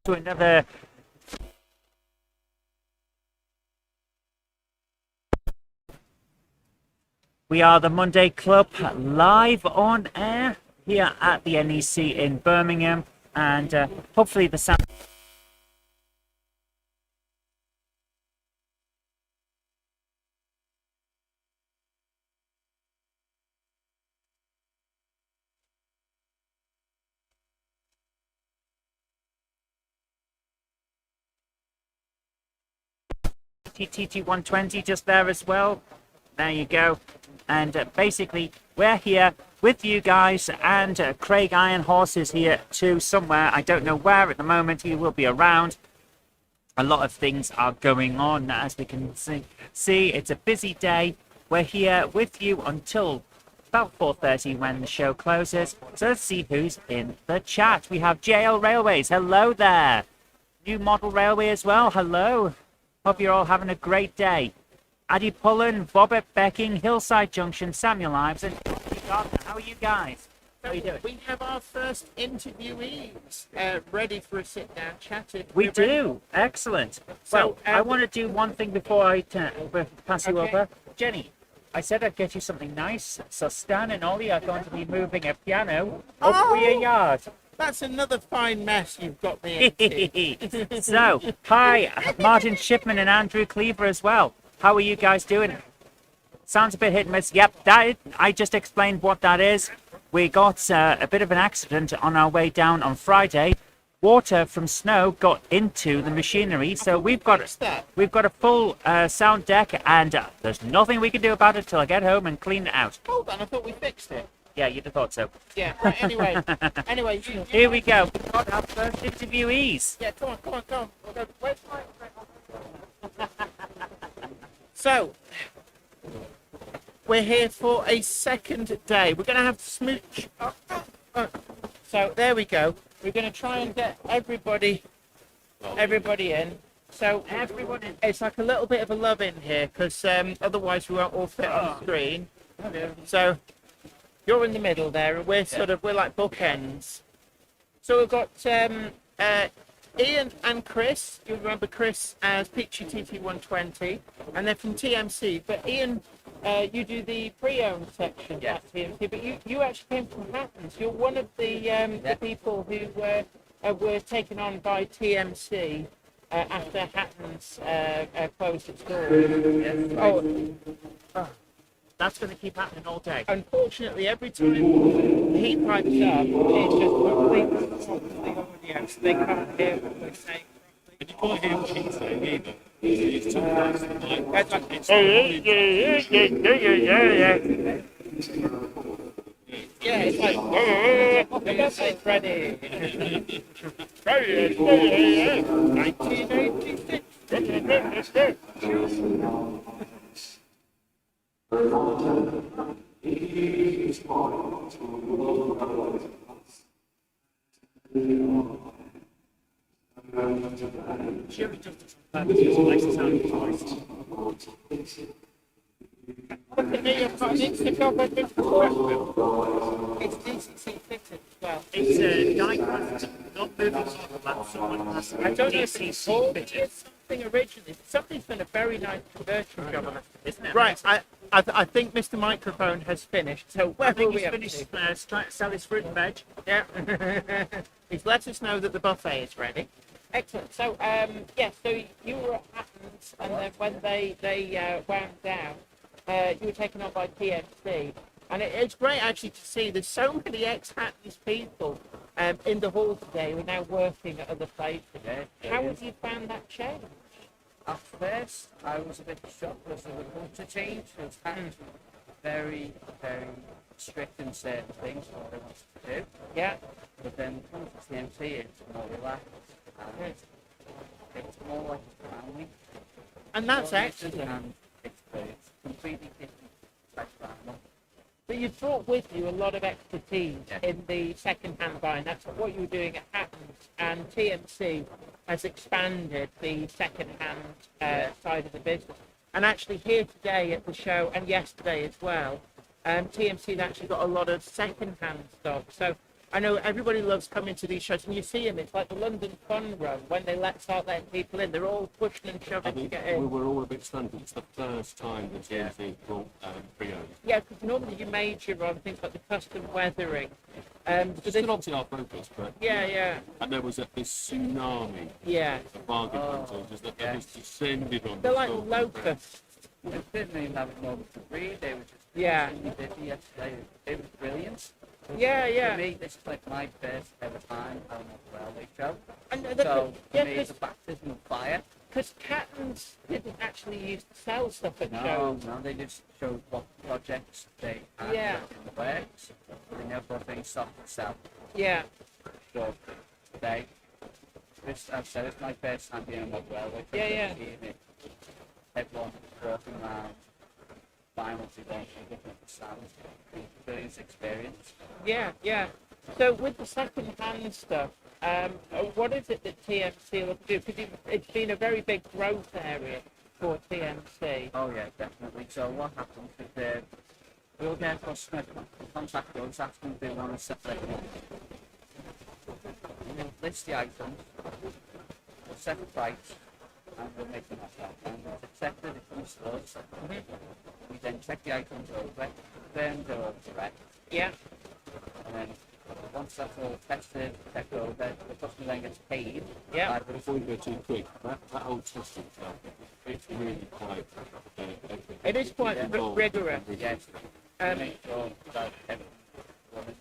to another. We are the Monday Club live on air here at the NEC in Birmingham, and hopefully the sound. TT120 just there as well. There you go. And basically, we're here with you guys, and Craig Ironhorse is here too somewhere. I don't know where at the moment. He will be around. A lot of things are going on, as we can see. It's a busy day. We're here with you until about 4:30 when the show closes. So let's see who's in the chat. We have JL Railways. Hello there. New model railway as well. Hello. Hope you're all having a great day. Addy Pullen, Bobbert Becking, Hillside Junction, Samuel Ives, and Gardner. How are you guys? How are you doing? We have our first interviewees ready for a sit-down chat. We do. Excellent. So, well, I want to do one thing before I pass you over. Jenny, I said I'd get you something nice. So Stan and Ollie are going to be moving a piano up your yard. That's another fine mess you've got me into. So, hi, Martin Shipman and Andrew Cleaver as well. How are you guys doing? Sounds a bit hit and miss. Yep, I just explained what that is. We got a bit of an accident on our way down on Friday. Water from snow got into the machinery, so we've got a full sound deck, and there's nothing we can do about it till I get home and clean it out. Hold on, I thought we fixed it. Yeah, you'd have thought so. Yeah, right, anyway, Here we go. We've got our first interviewees. Yeah, come on. Where's my... So, we're here for a second day. We're going to have to smooch. So, there we go. We're going to try and get everybody in. So, it's like a little bit of a love in here, because otherwise we won't all fit on the screen. So, you're in the middle there, and we're like bookends. So we've got Ian and Chris. You'll remember Chris as Peachy TT120, and they're from TMC. But Ian, you do the pre-owned section at TMC, but you actually came from Hattons. You're one of the people who were taken on by TMC after Hattons closed its doors. That's going to keep happening all day. Unfortunately, every time the heat pipes up, it's just completely audio, so they can't hear what we're saying. And you can't hear what she's saying either. It's too close to the mic. Yeah, it's like, the message ready. 1986. Jerry does this on purpose because he likes the sound of his voice. Look at me, I've got an Instagram with this before. It's DCC fitted as well. It's a diecast, not moving on that someone has I don't know if it's called fitted. something originally. Somebody's done a very nice conversion job on it. Isn't it? Right, I think Mr. Microphone has finished. So where I think will we he's finished trying to sell his fruit and veg. Yeah. He's let us know that the buffet is ready. Excellent. So, so you were at Hattons, and then when they wound down, you were taken on by TMC. And it's great actually to see there's so many ex-Hattons people in the hall today who are now working at other places. How have you found that change? At first, I was a bit shocked because of the culture change. Because Hattons were very, very strict in certain things, what they wanted to do. Yeah. But then when it comes to TMC, it's more relaxed. And it's more like a family. And that's excellent. And it's completely different type of animal. But you brought with you a lot of expertise in the second-hand buying. That's what you were doing at Hattons, and TMC has expanded the second-hand side of the business. And actually here today at the show, and yesterday as well, TMC has actually got a lot of second-hand stock. So I know everybody loves coming to these shows, and you see them. It's like the London Fun Run when they start letting people in. They're all pushing and I shoving to think get we in. were all a bit stunned. It's the first time that TNT brought pre-owned. Yeah, because normally you major on things like the custom weathering. But It's still obviously our focus, but yeah, and there was this tsunami yeah. of bargain hunters just that just descended on They're the like store. locusts. It didn't even have a moment to breathe. They were just Yeah. busy yesterday. It was brilliant. Yeah. For me, this is like my first ever time on a railway show. And So for yeah, me, it's a baptism of fire. because Cattons didn't actually used to sell stuff at No, shows. no, they just showed what projects they had Yeah. in the works. They never brought things soft to sell. Yeah. So today, I've said it's my first time being on a railway show. Yeah. Seeing it. Everyone walking around, buying what they want from different stands. Brilliant experience. Yeah. So with the second-hand stuff, what is it that TMC will do? Because it's been a very big growth area for TMC. Oh yeah, definitely. So what happens is we'll get customers contact us asking if they want to separate them. We'll list the items, we'll set the price, and we'll make an offer. And if it's accepted, it comes to us. We then check the items over, then they're all correct. Yeah. And then once that's all tested, checked over, the customer then gets paid. Yeah. by Before we go too quick, that whole testing stuff, it's really quite. It is quite rigorous. Yes. Make sure that everything's running,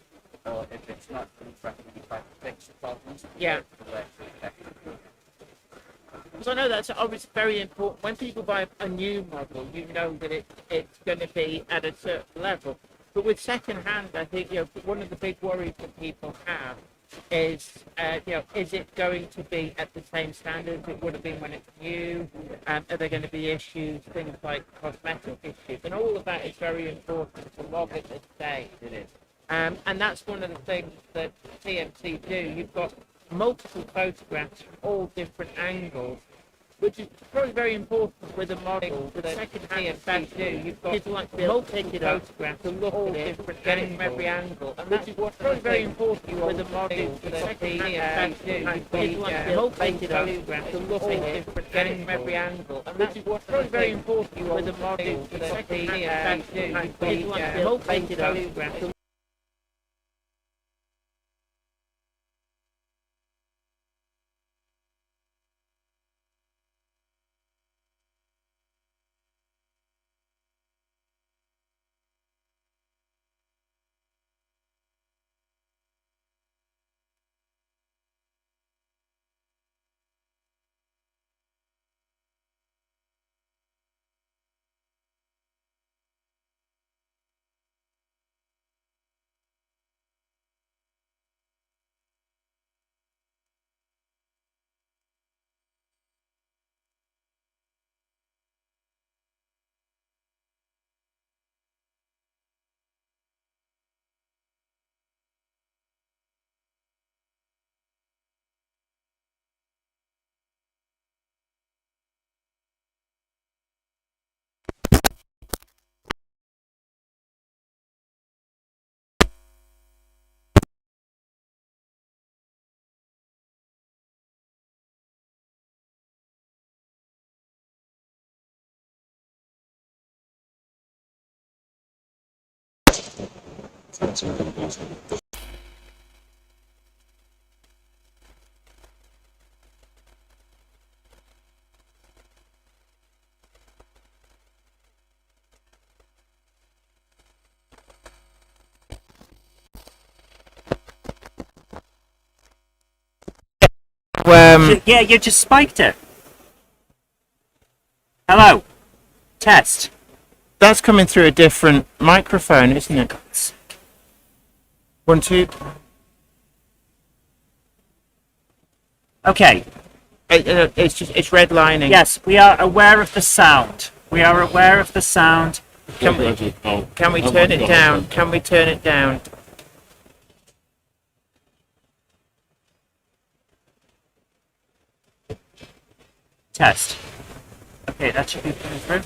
or if it's not correctly, we try to fix the problems. Yeah. Because I know that's obviously very important. When people buy a new model, you know that it's going to be at a certain level. But with second-hand, I think one of the big worries that people have is, is it going to be at the same standards it would have been when it's new? Are there going to be issues, things like cosmetic issues? And all of that is very important to log at this stage. It is. And that's one of the things that TMC do. You've got multiple photographs from all different angles, which is probably very important with a model that second-hand TMC do. You've got people like multiple photographs to look at it, getting from every angle, and that's what's probably very important with a model that second-hand TMC do. You've got people like multiple photographs to look at it, getting from every angle, and that's what's probably very important with a model that second-hand TMC do. You've got people like multiple photographs to Yeah, you just spiked it. Hello. Test. That's coming through a different microphone, isn't it? 1, 2. Okay. It's redlining. Yes, we are aware of the sound. We are aware of the sound. Can we turn it down? Can we turn it down? Test. Okay, that should be coming through.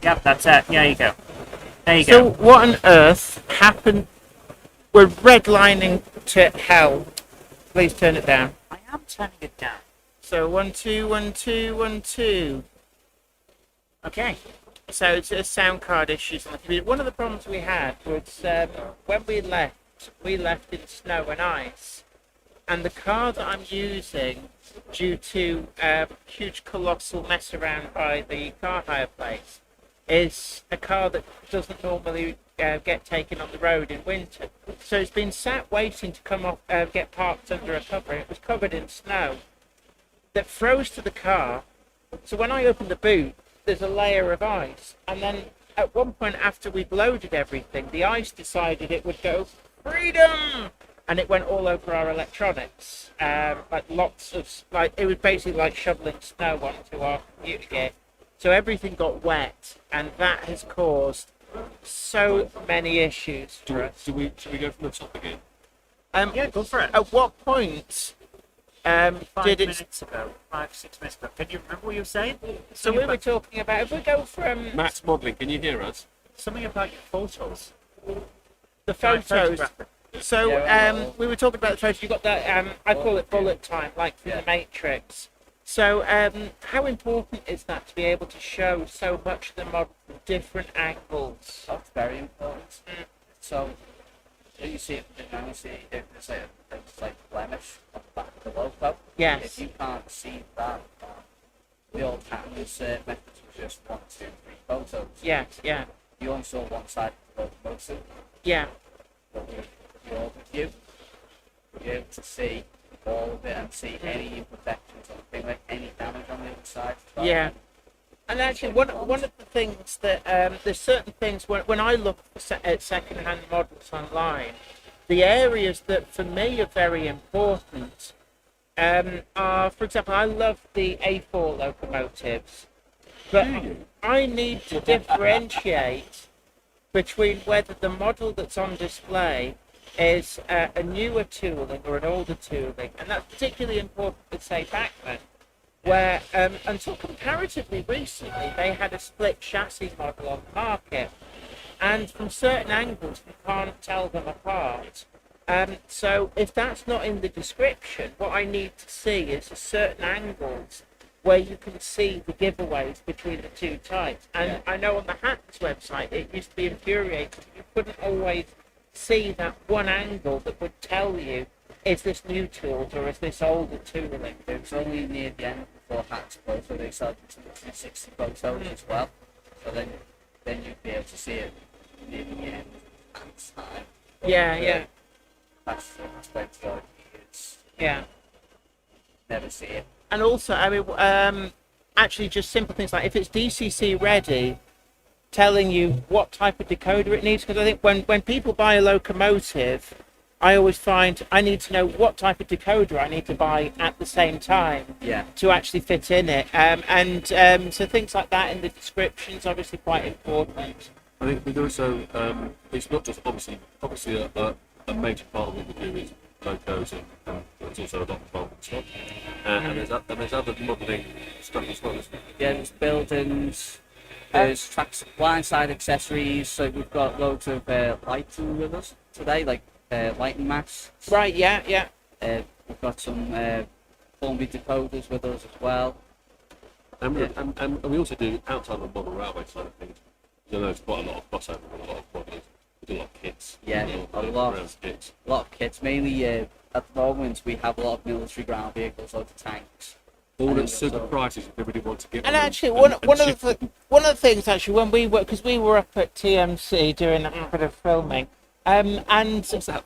Yep, that's it. There you go. There you So go. what on earth happened? We're redlining to hell. Please turn it down. I am turning it down. So 1 2 1 2 1 2. Okay. So it's a sound card issues on the computer. One of the problems we had was when we left in snow and ice, and the car that I'm using, due to huge colossal mess around by the car hire place, is a car that doesn't normally get taken on the road in winter. So it's been sat waiting to come off, get parked under a cover. It was covered in snow that froze to the car. So when I opened the boot, there's a layer of ice. And then at one point after we'd loaded everything, the ice decided it would go, freedom! And it went all over our electronics. Like lots of, like, it was basically like shoveling snow onto our computer gear. So everything got wet, and that has caused so many issues for us. Should we go from the top again? Yeah, go for it. At what point 5 did it? minutes ago, 5-6 minutes ago. Can you remember what you were saying? So we were talking about, if we go from Matt's modelling, can you hear us? Something about your photos. the photos. Photograph it. So we were talking about the photos. You got that, I call it bullet time, like from the Matrix. So how important is that to be able to show so much of the model from different angles? That's very important. So you see it now, you see it's like blemish on the back of the logo. Yes. If you can't see that, the old cameras methods were just 1, 2, 3 photos. Yeah, yeah, You only saw one side of the locomotive, yeah. but with your view, you're able to see all of it and see any imperfections on the thing, like any damage on the other side. Yeah. And actually, one of the things that there's certain things when I look at second-hand models online, the areas that for me are very important are, for example, I love the A4 locomotives, but I need to differentiate between whether the model that's on display is a newer tooling or an older tooling, and that's particularly important with, say, Backman, where until comparatively recently they had a split chassis model on the market, and from certain angles you can't tell them apart. So if that's not in the description, what I need to see is certain angles where you can see the giveaways between the two types. And I know on the Hacks website it used to be infuriating. You couldn't always see that one angle that would tell you, is this new tools or is this older tooling? It was only near the end before Hacks Pro, so they started to 360 photos as well. So then you'd be able to see it near the end and time. Yeah. That's where it's going. It's Yeah. never see it. And also, I mean, actually just simple things like if it's DCC ready, telling you what type of decoder it needs, because I think when people buy a locomotive, I always find I need to know what type of decoder I need to buy at the same time to actually fit in it. So things like that in the description is obviously quite important. I think we also, it's not just obviously a major part of what we do is logos and there's also a lot of bulk stuff. And there's other modelling stuff as well, isn't there? Yeah, there's buildings, there's tracks, blindside accessories, so we've got loads of lighting with us today, like lighting masts. Right, yeah. We've got some Hornby decoders with us as well. And we also do outside of the model railway side of things. You know, there's quite a lot of crossover with a lot of models. We do a lot of kits. Yeah, a lot of kits. Mainly at the moment we have a lot of military ground vehicles, loads of tanks. All at super prices if everybody wants to get And one actually, and one ship of the things actually when we were, because we were up at TMC doing a bit of filming, and What's that?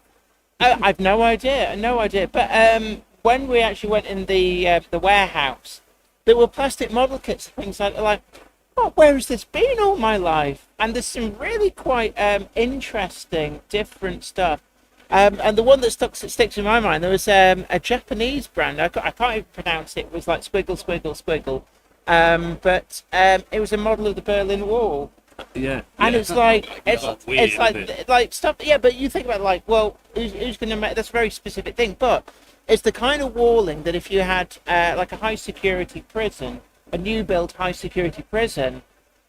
I've no idea. But when we actually went in the warehouse, there were plastic model kits and things like, oh, where has this been all my life? And there's some really quite interesting, different stuff. And the one that sticks in my mind, there was a Japanese brand. I can't even pronounce it. It was like squiggle. But it was a model of the Berlin Wall. Yeah. And it's like That's weird, isn't like stuff. Yeah, but you think about it, like, well, who's going to make that's a very specific thing. But it's the kind of walling that if you had like a high security prison, a new built high security prison,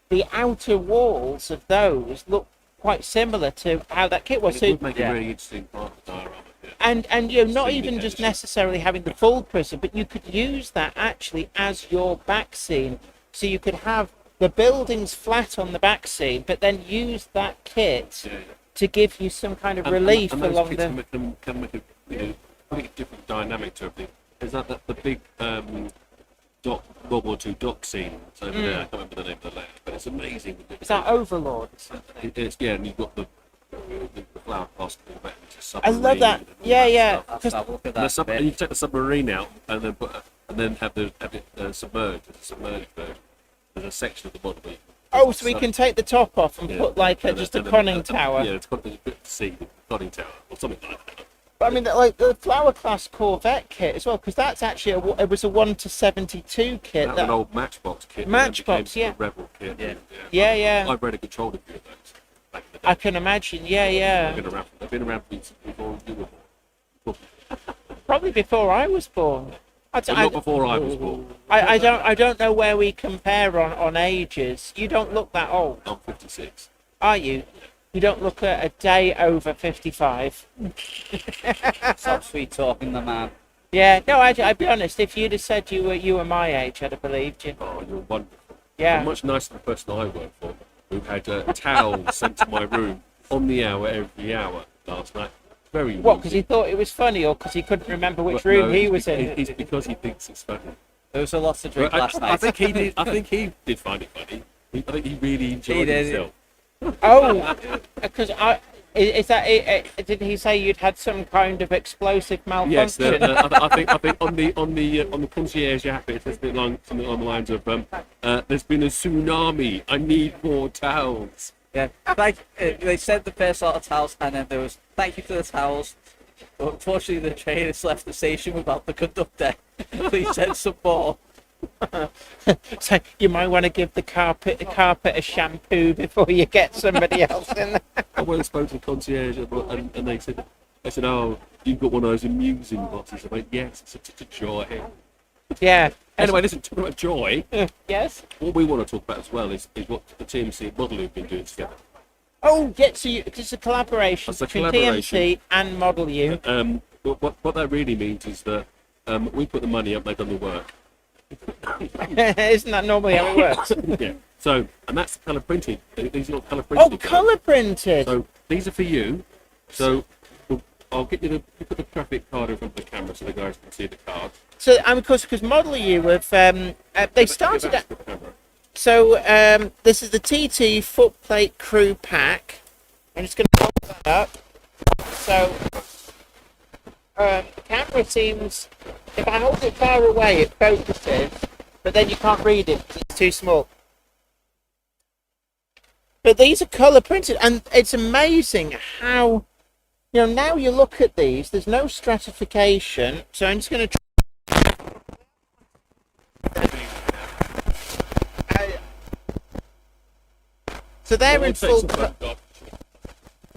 the outer walls of those look quite similar to how that kit was. It So, would make a really interesting part of the diorama. Yeah. and you know, not Scene even just edition. necessarily having the full prism, but you could use that actually as your back scene. So you could have the buildings flat on the back scene, but then use that kit Yeah, yeah. to give you some kind of And- relief and those along kits the. can make a completely different dynamic to everything. Is that the big World War II dock scene? It's over there. I can't remember the name of the land, but it's amazing. Is that Overlord? It's yeah, and you've got the flower cast which is I love that. submarine and all Yeah, that yeah. stuff. Let's have a look at And, the that sub- bit. and you can take the submarine out and then have it submerged. It's a submerged version. There's a section of the model. Where you Oh, so we can take the top off and yeah, put like and just then- a and conning then- tower. Yeah, it's got a bit to see the conning tower or something like that. But I mean, like the Flower Class Corvette kit as well, because that's actually it was a 1-72 kit. That was an old Matchbox kit. and then Matchbox, became yeah. the Rebel kit. Yeah. Yeah. I've read a controlled a few of those back in the I day. can imagine. Yeah. They've been around before you were born. Probably before I was born. But not before I was born. I don't know where we compare on ages. You don't look that old, I'm 56. are you? You don't look a day over 55. Stop sweet talking the man. Yeah, no, I'd be honest. If you'd have said you were my age, I'd have believed you. Oh, you're wonderful. Yeah. You're much nicer than the person I work for, who had towels sent to my room on the hour every hour last night. Very What? Because he amusing. thought it was funny, or because he couldn't remember which But room no, he it's was be- in? It's because he thinks it's funny. There was a lot to drink But last night. I think he did. I think he did find it funny. I think he really enjoyed did. himself. Oh, because is that? Did he say you'd had some kind of explosive Yes, malfunction? I think on the concierge app it says something along the lines of there's been a tsunami. I need more towels. Yeah, like they said the first lot of towels, and then there was thank you for the towels. But unfortunately, the train has left the station without the conductor. Please send some more. So you might want to give the carpet a shampoo before you get somebody else in there. I went and spoke to the concierge, and they said, "Oh, you've got one of those amusing bosses." I went, "Yes, it's such a joy." Yeah. Anyway, listen, talking about joy, Yes. what we want to talk about as well is what the TMC model have been doing together. Oh, yeah. So it's a collaboration It's a between collaboration. TMC and Model U. What that really means is that we put the money up, they've done the work. Isn't that normally how it works? Yeah. So, and that's colour printed. These are not colour printed. Oh, colour printed. So these are for you. So I'll get you you put the traffic card in front of the camera so the guys can see the card. So, and because Model U have they started. Give that to the camera. So this is the TT footplate crew pack. I'm just going to hold that up. So the camera seems, if I hold it far away, it focuses, but then you can't read it because it's too small. But these are colour printed, and it's amazing how, now you look at these, there's no stratification. So I'm just going to so they're in We'll take full. some photographs.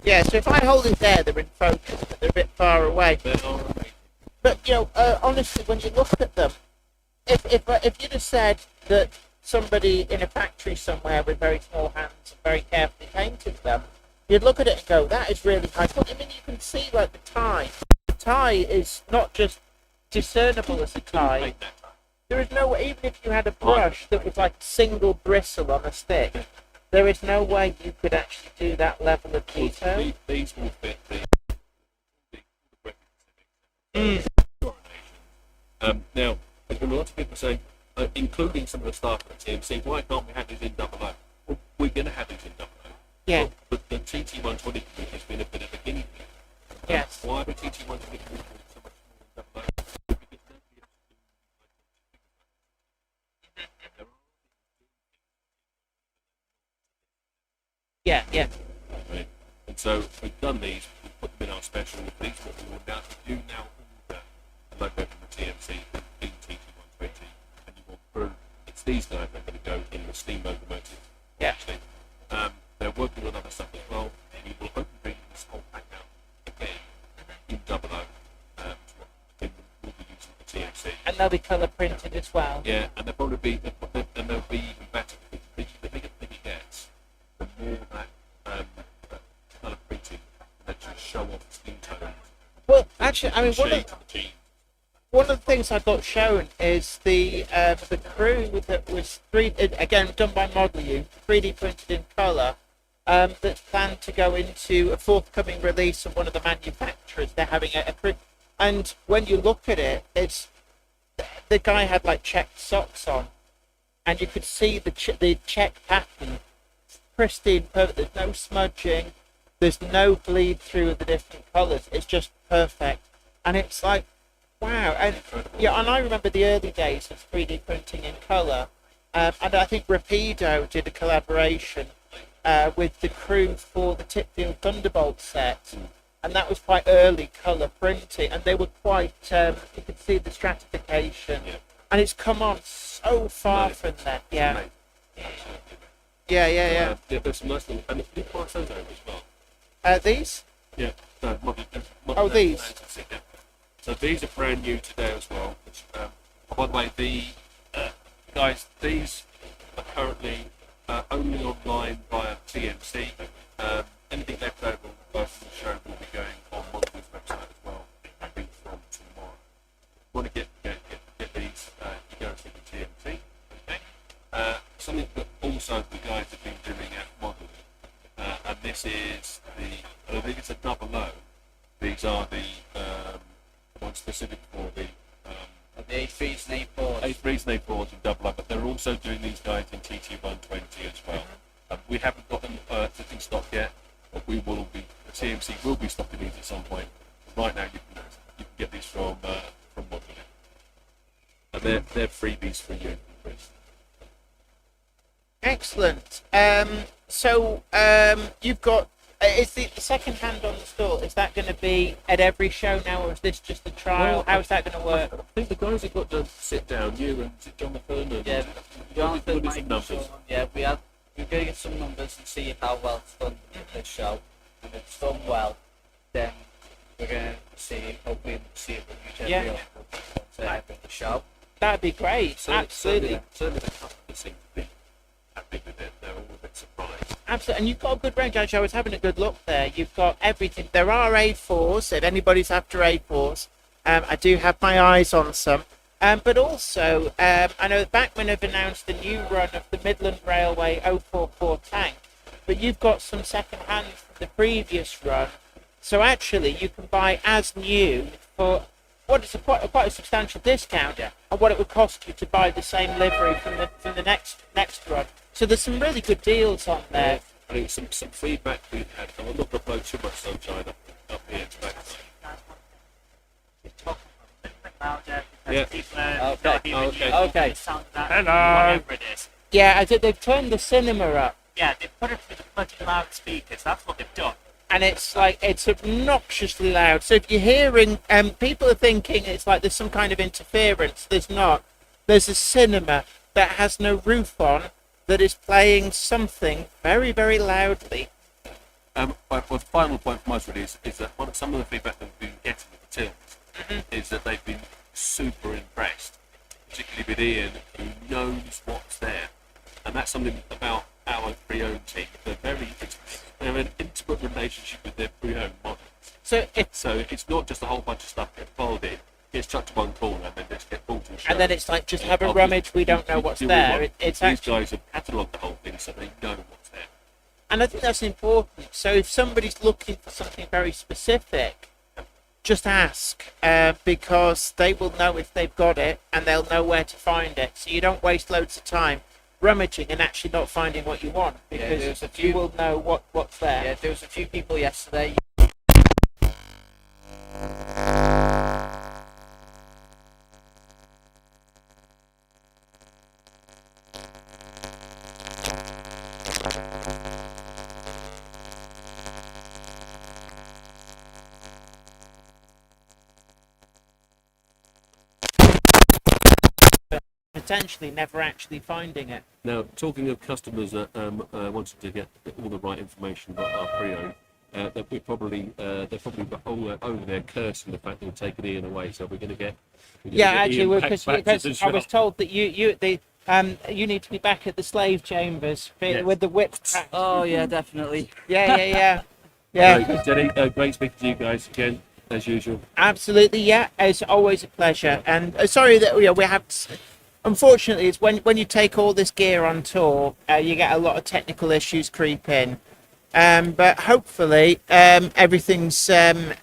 Yeah, so if I hold it there, they're in focus, but they're a bit far away. But honestly, when you look at them, if you'd have said that somebody in a factory somewhere with very small hands and very carefully painted them, you'd look at it and go, "That is really high quality." I mean, you can see like the tie. The tie is not just discernible as a tie. There is no way, even if you had a brush that was like a single bristle on a stick, there is no way you could actually do that level of detail. These will fit now, there's been a lot of people saying, including some of the staff at TMC, why can't we have these in double O? Well, we're going to have these in double O. Yeah. But the TT120 group has been a bit of a guinea pig. Yes. Why the TT120 group so much more in double O? Because nobody else is Yeah, yeah. Right. And so we've done these, we've put them in our special. These are what we will now do now order a logo from the TMC in TT120, and you want through. It's these guys that are going to go in the steam locomotive. Yeah. Actually. They're working on other stuff as well, and you will hopefully bring this whole pack out again in double O. We'll be using the TMC. And they'll be colour printed as well. Yeah, and they'll probably be, and they'll be even better because the bigger the thing it gets, the more that Well, actually, I mean, one of the things I got shown is the crew that was again done by Model U, 3D printed in colour, that's planned to go into a forthcoming release of one of the manufacturers. They're having a crew, and when you look at it, it's the guy had like checked socks on, and you could see the check pattern, pristine, perfect. There's no smudging, there's no bleed through of the different colours. It's just perfect, and it's like. Wow, and yeah, and I remember the early days of 3D printing in colour, and I think Rapido did a collaboration with the crew for the Tipfield Thunderbolt set, and that was quite early colour printing, and they were quite, you could see the stratification, and it's come on so far from that, yeah. Yeah. Yeah, there's some nice little, and you pass those over as well. These? Yeah, no, these? So these are brand new today as well. Which, by the way, guys, these are currently only online via TMC. Anything left over from the show will be going on Mongoose website as well. I think from tomorrow. If you want to get these, you go to the TMC. Okay. Something that also the guys have been doing at Mongoose, and this is I think it's a double O. These are the one specific for the A3s and A4s. A3s and A4s and double up, but they're also doing these guys in TT120 as well. We haven't got them in stock yet, but we will be. The TMC will be stocking these at some point. But right now, you can get these from Model, and they're freebies for you, Chris. Excellent. So you've got. Is the second hand on the stall, is that going to be at every show now, or is this just a trial? Well, how is that going to work? I think the guys have got to sit down, you and Jonathan, and Jonathan put in some numbers. We're going to get some numbers and see how well it's done at this show. And if it's done well, then we're going to see, hopefully see it with you, Jenny, at the show. That'd be great. Absolutely. Certainly the customers seem to be happy with it. They're all a bit surprised. Absolutely, and you've got a good range. Actually, I was having a good look there. You've got everything. There are A4s, if anybody's after A4s. I do have my eyes on some. But also, I know that Backman have announced the new run of the Midland Railway 044 tank. But you've got some second hand from the previous run. So actually, you can buy as new for what is quite a substantial discount on what it would cost you to buy the same livery from the next run. So there's some really good deals on there. I think some feedback we've had. I'm not going to blow too much sunshine up here to back. Yeah. Okay. Hello. Whatever it is. Yeah, they've turned the cinema up, Yeah, they put it through the bloody loudspeakers. That's what they've done. and it's obnoxiously loud. So if you're hearing, people are thinking it's like there's some kind of interference. There's not. There's a cinema that has no roof on that is playing something very, very loudly. Well, the final point from us really is that some of the feedback that we've been getting with the tills is that they've been super impressed, particularly with Ian, who knows what's there. And that's something about our pre-owned team. They have an intimate relationship with their pre-owned models. So it's not just a whole bunch of stuff get filed in, it's chucked to one corner and then just get pulled to the show. and then it's like just have a rummage. We don't know what's there. It's These actually, guys have catalogued the whole thing so they know what's there. and I think that's important. So if somebody's looking for something very specific, just ask, because they will know if they've got it and they'll know where to find it. So you don't waste loads of time rummaging and actually not finding what you want, because you will know what's there. Yeah, there was a few people yesterday. Potentially never actually finding it. Now, talking of customers that wanted to get all the right information about our pre-owned, they're probably all over there cursing the fact that we've taken Ian away. So we're going to get. Because I was told that you need to be back at the slave chambers with the whip practice. Oh yeah, definitely. Yeah. Jenny, great speaking to you guys again. as usual. Absolutely, yeah. It's always a pleasure. And sorry that we have. Unfortunately, it's when you take all this gear on tour, you get a lot of technical issues creep in. But hopefully, everything's going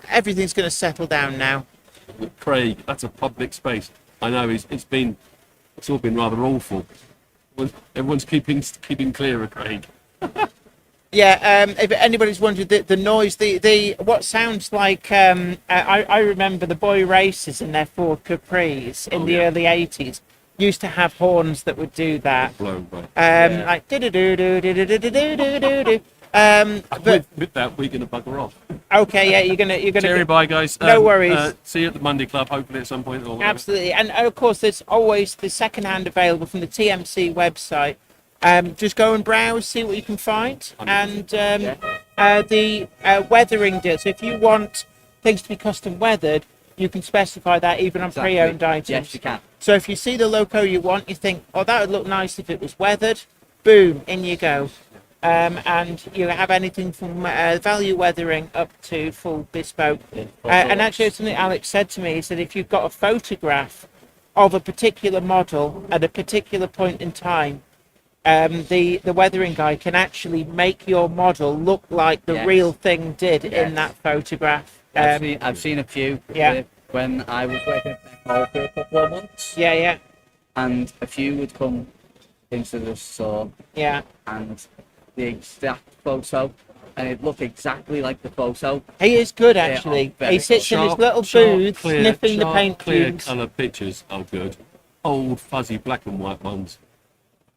to settle down now. Craig, that's a public space. I know it's all been rather awful. Everyone's keeping clear of Craig. Yeah, if anybody's wondered, the noise, the what sounds like, I remember the boy racers in their Ford Capris in the early 80s used to have horns that would do that. Blown by. Like do do do do do do do do do do. But With that, we're going to bugger off. okay, yeah, you're gonna Cheery, bye, guys. No worries. See you at the Monday Club, hopefully at some point. Or whatever. Absolutely, and of course, there's always the secondhand available from the TMC website. Just go and browse, see what you can find, and the weathering deal. So if you want things to be custom weathered, you can specify that even on pre-owned items. Yes, you can. So if you see the loco you want, you think, oh, that would look nice if it was weathered. Boom, in you go. And you have anything from value weathering up to full bespoke. And actually, something Alex said to me, he said if you've got a photograph of a particular model at a particular point in time, the weathering guy can actually make your model look like the real thing did in that photograph. I've seen a few. Yeah. When I was working at Backman for a couple of months. Yeah, And a few would come into the store yeah. and the exact photo, and it looked exactly like the photo. He is good, actually. very He sits in his Sharp- little sharp, booth, clear- sniffing the sharp, paint clear fumes. colour pictures are good. Old, fuzzy black and white ones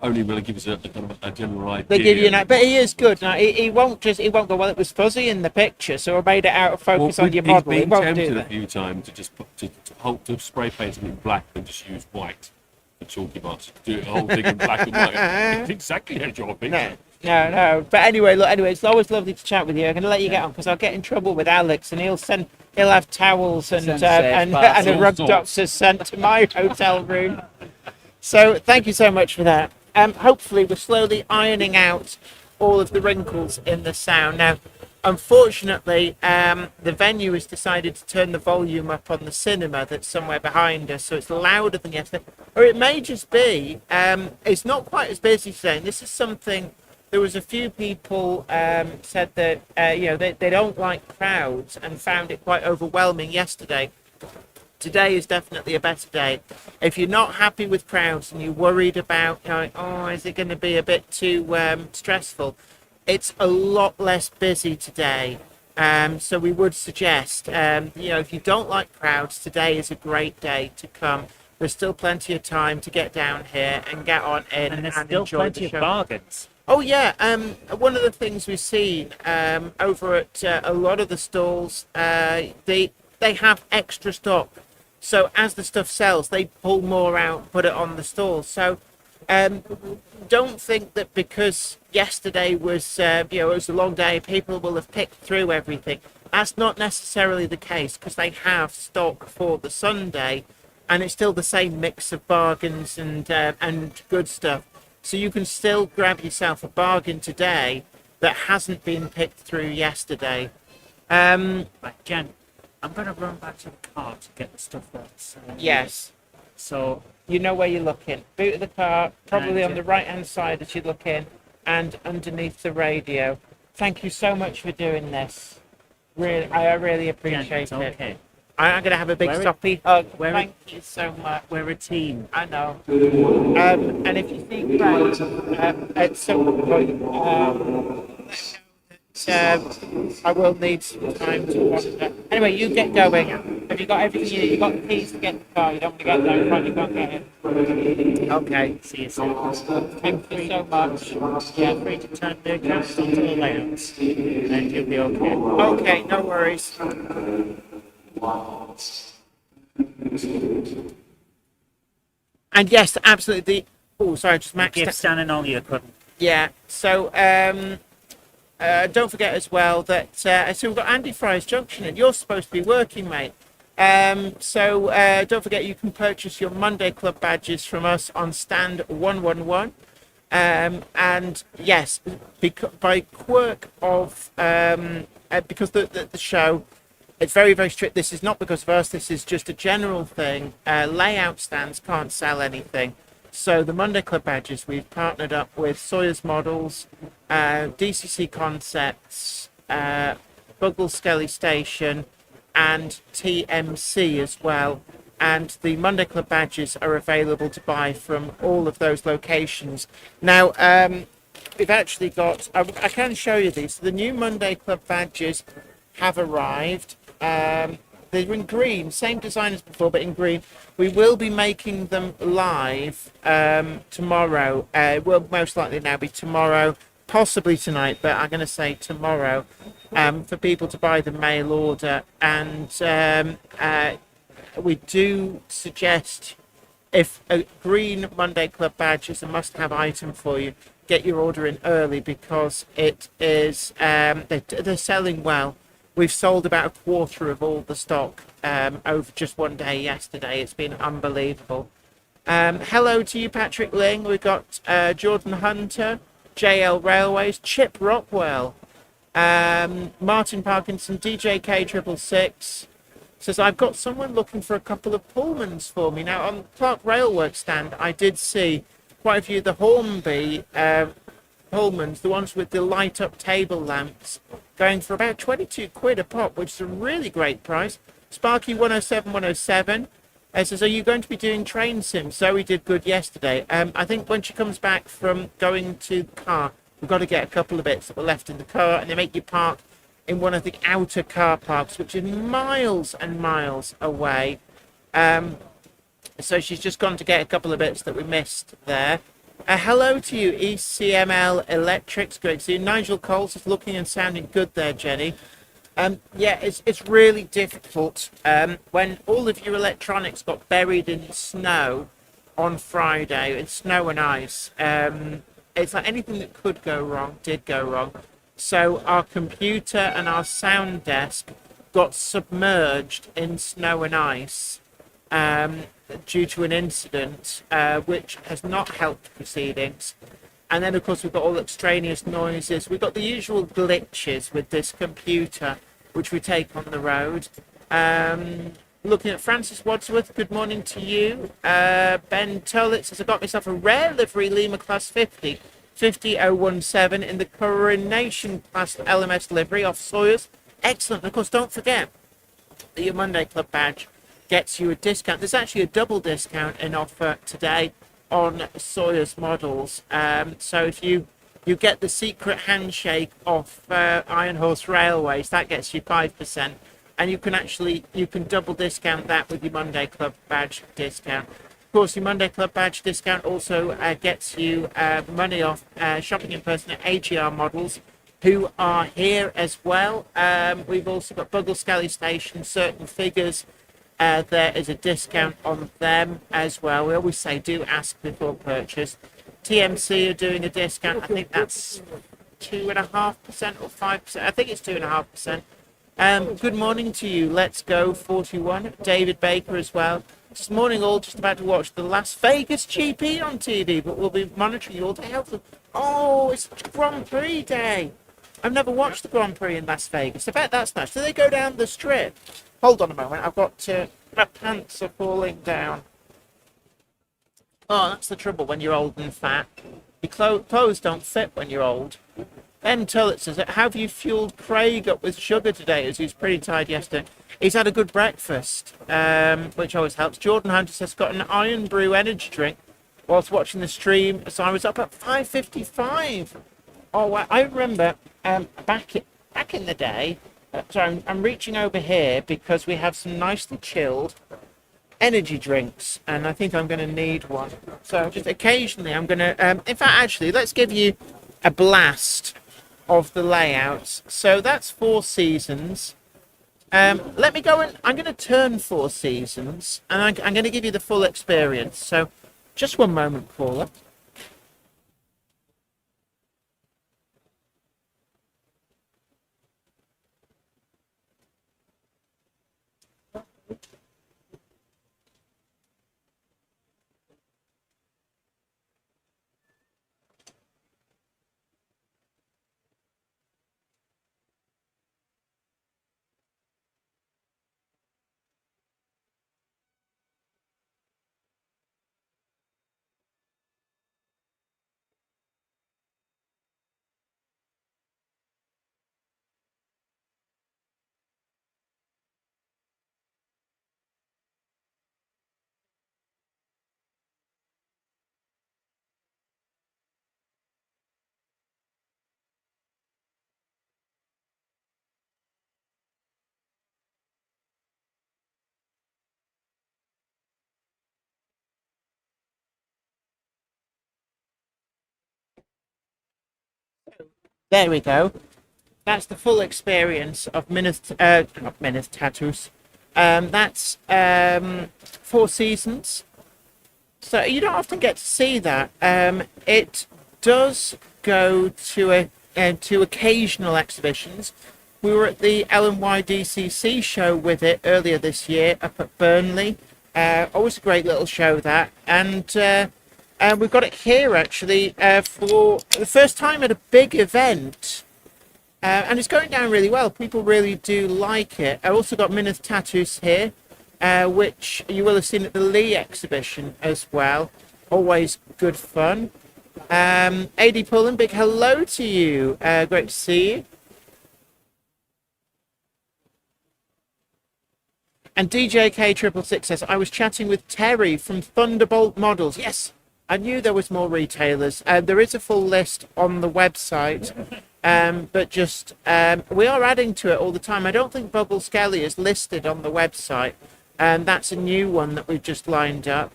only really give us a kind of a general idea. They give you an, but he is good. Now, he won't go, well, it was fuzzy in the picture, so I made it out of focus on your model. He He's been won't do tempted a that. few times to just to spray paint it in black and just use white for chalky marks. Do the whole thing in black and white. It's exactly as your picture. No. But anyway, it's always lovely to chat with you. I'm going to let you get on because I'll get in trouble with Alex, and he'll have towels and Send and safe a rug parcels. doctor sent to my hotel room. So thank you so much for that. Hopefully we're slowly ironing out all of the wrinkles in the sound. Now, unfortunately, the venue has decided to turn the volume up on the cinema that's somewhere behind us, so it's louder than yesterday. Or it may just be, it's not quite as busy today. And this is something, there was a few people said that, they don't like crowds and found it quite overwhelming yesterday. Today is definitely a better day. If you're not happy with crowds and you're worried about, is it going to be a bit too stressful? It's a lot less busy today. So we would suggest, if you don't like crowds, today is a great day to come. There's still plenty of time to get down here and get on in And there's and still enjoy plenty the of show. bargains. Oh yeah, one of the things we've seen over at a lot of the stalls, they have extra stock. So as the stuff sells, they pull more out, put it on the stall. So don't think that because yesterday was, it was a long day, people will have picked through everything. That's not necessarily the case because they have stock for the Sunday, and it's still the same mix of bargains and good stuff. So you can still grab yourself a bargain today that hasn't been picked through yesterday. Right, Jen, I'm going to run back to the car to get the stuff that's... Yes. So, You know where you're looking. Boot of the car, probably And, on the right-hand side as you look in, and underneath the radio. Thank you so much for doing this. I really Jen, appreciate it's it. okay. I'm going to have a big We're a- soppy hug. we're a- Thank you so much. We're a team. I know. And if you see Craig at some point, I will need some time to wander. Anyway, you get going. Have you got everything? You got the keys to get the car. You don't want to get there in front. You can't get in. Okay. See you soon. Thank you so much. Yeah, free to turn the accounts onto the layouts, and you'll be okay. Okay, no worries. And yes, absolutely. Oh, sorry, just maxed Give it. Stan and Ollie a cuddle. Yeah. So don't forget as well that so we've got Andy Fry's Junction, and you're supposed to be working, mate. So don't forget you can purchase your Monday Club badges from us on stand 111. And yes, by quirk of because the show It's very, very strict. This is not because of us. This is just a general thing. Layout stands can't sell anything. So the Monday Club badges, we've partnered up with Sawyer's Models, DCC Concepts, Buggle Skelly Station, and TMC as well. And the Monday Club badges are available to buy from all of those locations. Now, we've actually got, I can show you these. The new Monday Club badges have arrived. They're in green, same design as before, but in green. We will be making them live tomorrow. It will most likely now be tomorrow, possibly tonight, but I'm going to say tomorrow, for people to buy the mail order. And we do suggest, if a green Monday Club badge is a must-have item for you, get your order in early, because it is they're selling well. We've sold about a quarter of all the stock over just one day yesterday. It's been unbelievable. Hello to you, Patrick Ling. We've got Jordan Hunter, JL Railways, Chip Rockwell, Martin Parkinson, DJK 666. Says, I've got someone looking for a couple of Pullmans for me. Now, on the Clark Railworks stand, I did see quite a few of the Hornby Pullmans, the ones with the light-up table lamps, going for about 22 quid a pop, which is a really great price. Sparky 107 says, are you going to be doing train sims? Zoe did good yesterday. I think when she comes back from going to the car, we've got to get a couple of bits that were left in the car, and they make you park in one of the outer car parks, which is miles and miles away. So she's just gone to get a couple of bits that we missed there. Hello to you, ECML Electrics. Great to see you. Nigel Coles is looking and sounding good there, Jenny. Yeah, it's really difficult when all of your electronics got buried in snow on Friday, in snow and ice. It's like anything that could go wrong did go wrong. So our computer and our sound desk got submerged in snow and ice due to an incident, which has not helped proceedings. And then, of course, we've got all extraneous noises. We've got the usual glitches with this computer, which we take on the road. Looking at Francis Wadsworth, good morning to you. Ben Tullett says, I got myself a rare livery Lima Class 50. 50017 in the Coronation Class LMS livery off Sawyer's. Excellent. And of course, don't forget that your Monday Club badge gets you a discount. There's actually a double discount in offer today on Sawyer's models. So if you get the secret handshake off Iron Horse Railways, that gets you 5%. And you can double discount that with your Monday Club badge discount. Of course, your Monday Club badge discount also gets you money off shopping in person at AGR Models, who are here as well. We've also got Buggle Skelly Station, certain figures. There is a discount on them as well. We always say do ask before purchase. TMC are doing a discount. I think that's 2.5% or 5%. I think it's 2.5%. Good morning to you. Let's go 41. David Baker as well. This morning, all just about to watch the Las Vegas GP on TV, but we'll be monitoring you all day. Oh, it's Grand Prix day. I've never watched the Grand Prix in Las Vegas. I bet that's nice. Do they go down the strip? Hold on a moment. I've got my pants are falling down. Oh, that's the trouble when you're old and fat. Your clothes don't fit when you're old. Ben Tullett says, have you fueled Craig up with sugar today, as he was pretty tired yesterday? He's had a good breakfast, which always helps. Jordan Hunter says, got an Iron Brew energy drink whilst watching the stream, so I was up at 5:55. Oh, wow. I remember back in the day, sorry, I'm reaching over here because we have some nicely chilled energy drinks, and I think I'm going to need one. So just occasionally I'm going to, in fact, actually, let's give you a blast of the layouts. So that's Four Seasons. Let me go and I'm going to turn Four Seasons, and I'm going to give you the full experience. So just one moment, caller. There we go. That's the full experience of not Minith Tattoos. That's Four Seasons. So you don't often get to see that. It does go to occasional exhibitions. We were at the LNYDCC show with it earlier this year up at Burnley. Always a great little show, that. And we've got it here actually for the first time at a big event. And it's going down really well. People really do like it. I also got Minith Tattoos here, which you will have seen at the Lee exhibition as well. Always good fun. AD Pullen, big hello to you. Great to see you. And DJK666 says, I was chatting with Terry from Thunderbolt Models. Yes, I knew there was more retailers. There is a full list on the website. But just we are adding to it all the time. I don't think Bubble Skelly is listed on the website, and that's a new one that we've just lined up.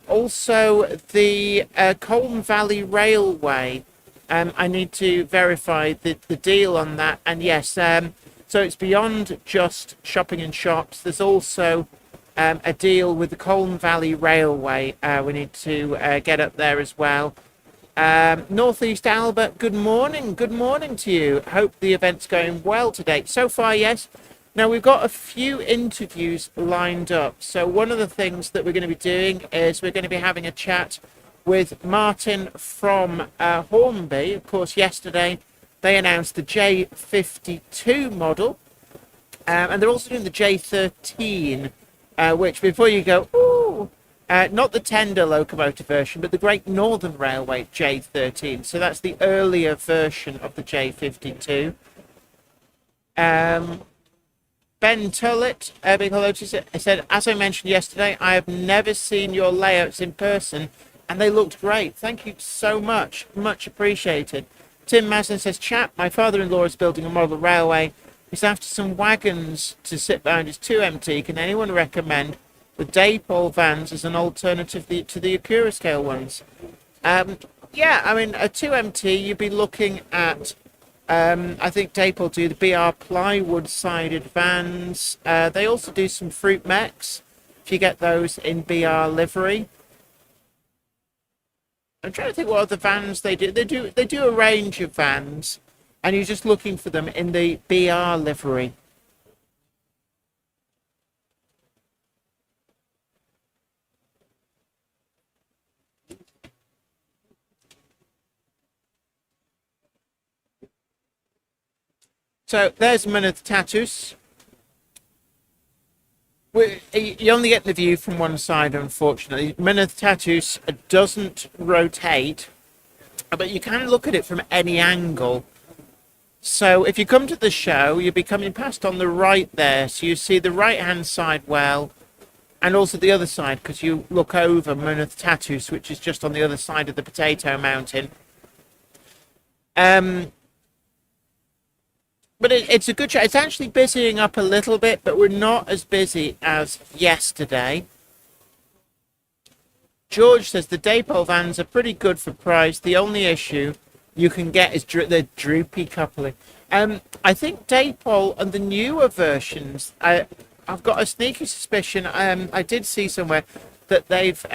Also, the Colne Valley Railway. I need to verify the deal on that. And yes, so it's beyond just shopping in shops. There's also a deal with the Colne Valley Railway. We need to get up there as well. Northeast Albert, good morning to you. Hope the event's going well today. So far, yes. Now we've got a few interviews lined up. So one of the things that we're going to be doing is we're going to be having a chat with Martin from Hornby. Of course, yesterday they announced the J52 model, and they're also doing the J13, which, before you go, ooh, not the tender locomotive version, but the Great Northern Railway J13. So that's the earlier version of the J52. Ben Tullett, big hello to you. I said, as I mentioned yesterday, I have never seen your layouts in person, and they looked great. Thank you so much. Much appreciated. Tim Maslin says, chap, my father-in-law is building a model railway. He's after some wagons to sit behind his 2MT. Can anyone recommend the Daypole vans as an alternative to the Acura scale ones? Yeah, I mean, a 2MT, you'd be looking at, I think Daypole do the BR plywood sided vans. They also do some fruit mechs, if you get those in BR livery. I'm trying to think what other vans they do. They do a range of vans, and you're just looking for them in the BR livery. So there's Minith Tattoos. You only get the view from one side, unfortunately. Minith Tattoos doesn't rotate, but you can look at it from any angle. So if you come to the show, you'll be coming past on the right there. So you see the right-hand side well, and also the other side, because you look over Minith Tattoos, which is just on the other side of the Potato Mountain. But it's a good show. It's actually busying up a little bit, but we're not as busy as yesterday. George says the Daypole vans are pretty good for price. The only issue you can get is the droopy coupling. I think Daypole and the newer versions, I've got a sneaky suspicion, I did see somewhere that they've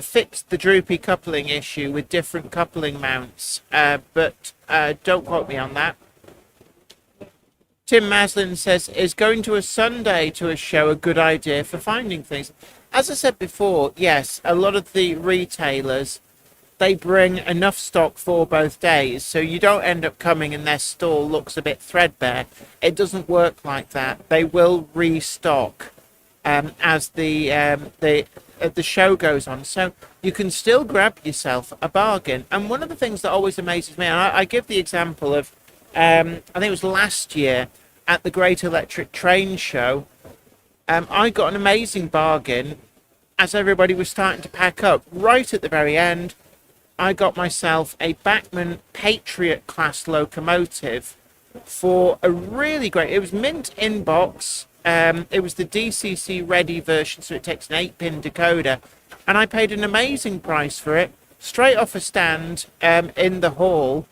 fixed the droopy coupling issue with different coupling mounts, but don't quote me on that. Tim Maslin says, is going to a Sunday to a show a good idea for finding things? As I said before, yes, a lot of the retailers, they bring enough stock for both days, so you don't end up coming and their stall looks a bit threadbare. It doesn't work like that. They will restock as the show goes on, so you can still grab yourself a bargain. And one of the things that always amazes me, and I give the example of, I think it was last year at the Great Electric Train Show, I got an amazing bargain as everybody was starting to pack up. Right at the very end, I got myself a Backman Patriot class locomotive for a really great, it was mint in box, it was the DCC ready version, so it takes an 8-pin decoder, and I paid an amazing price for it. straight off a stand in the hall,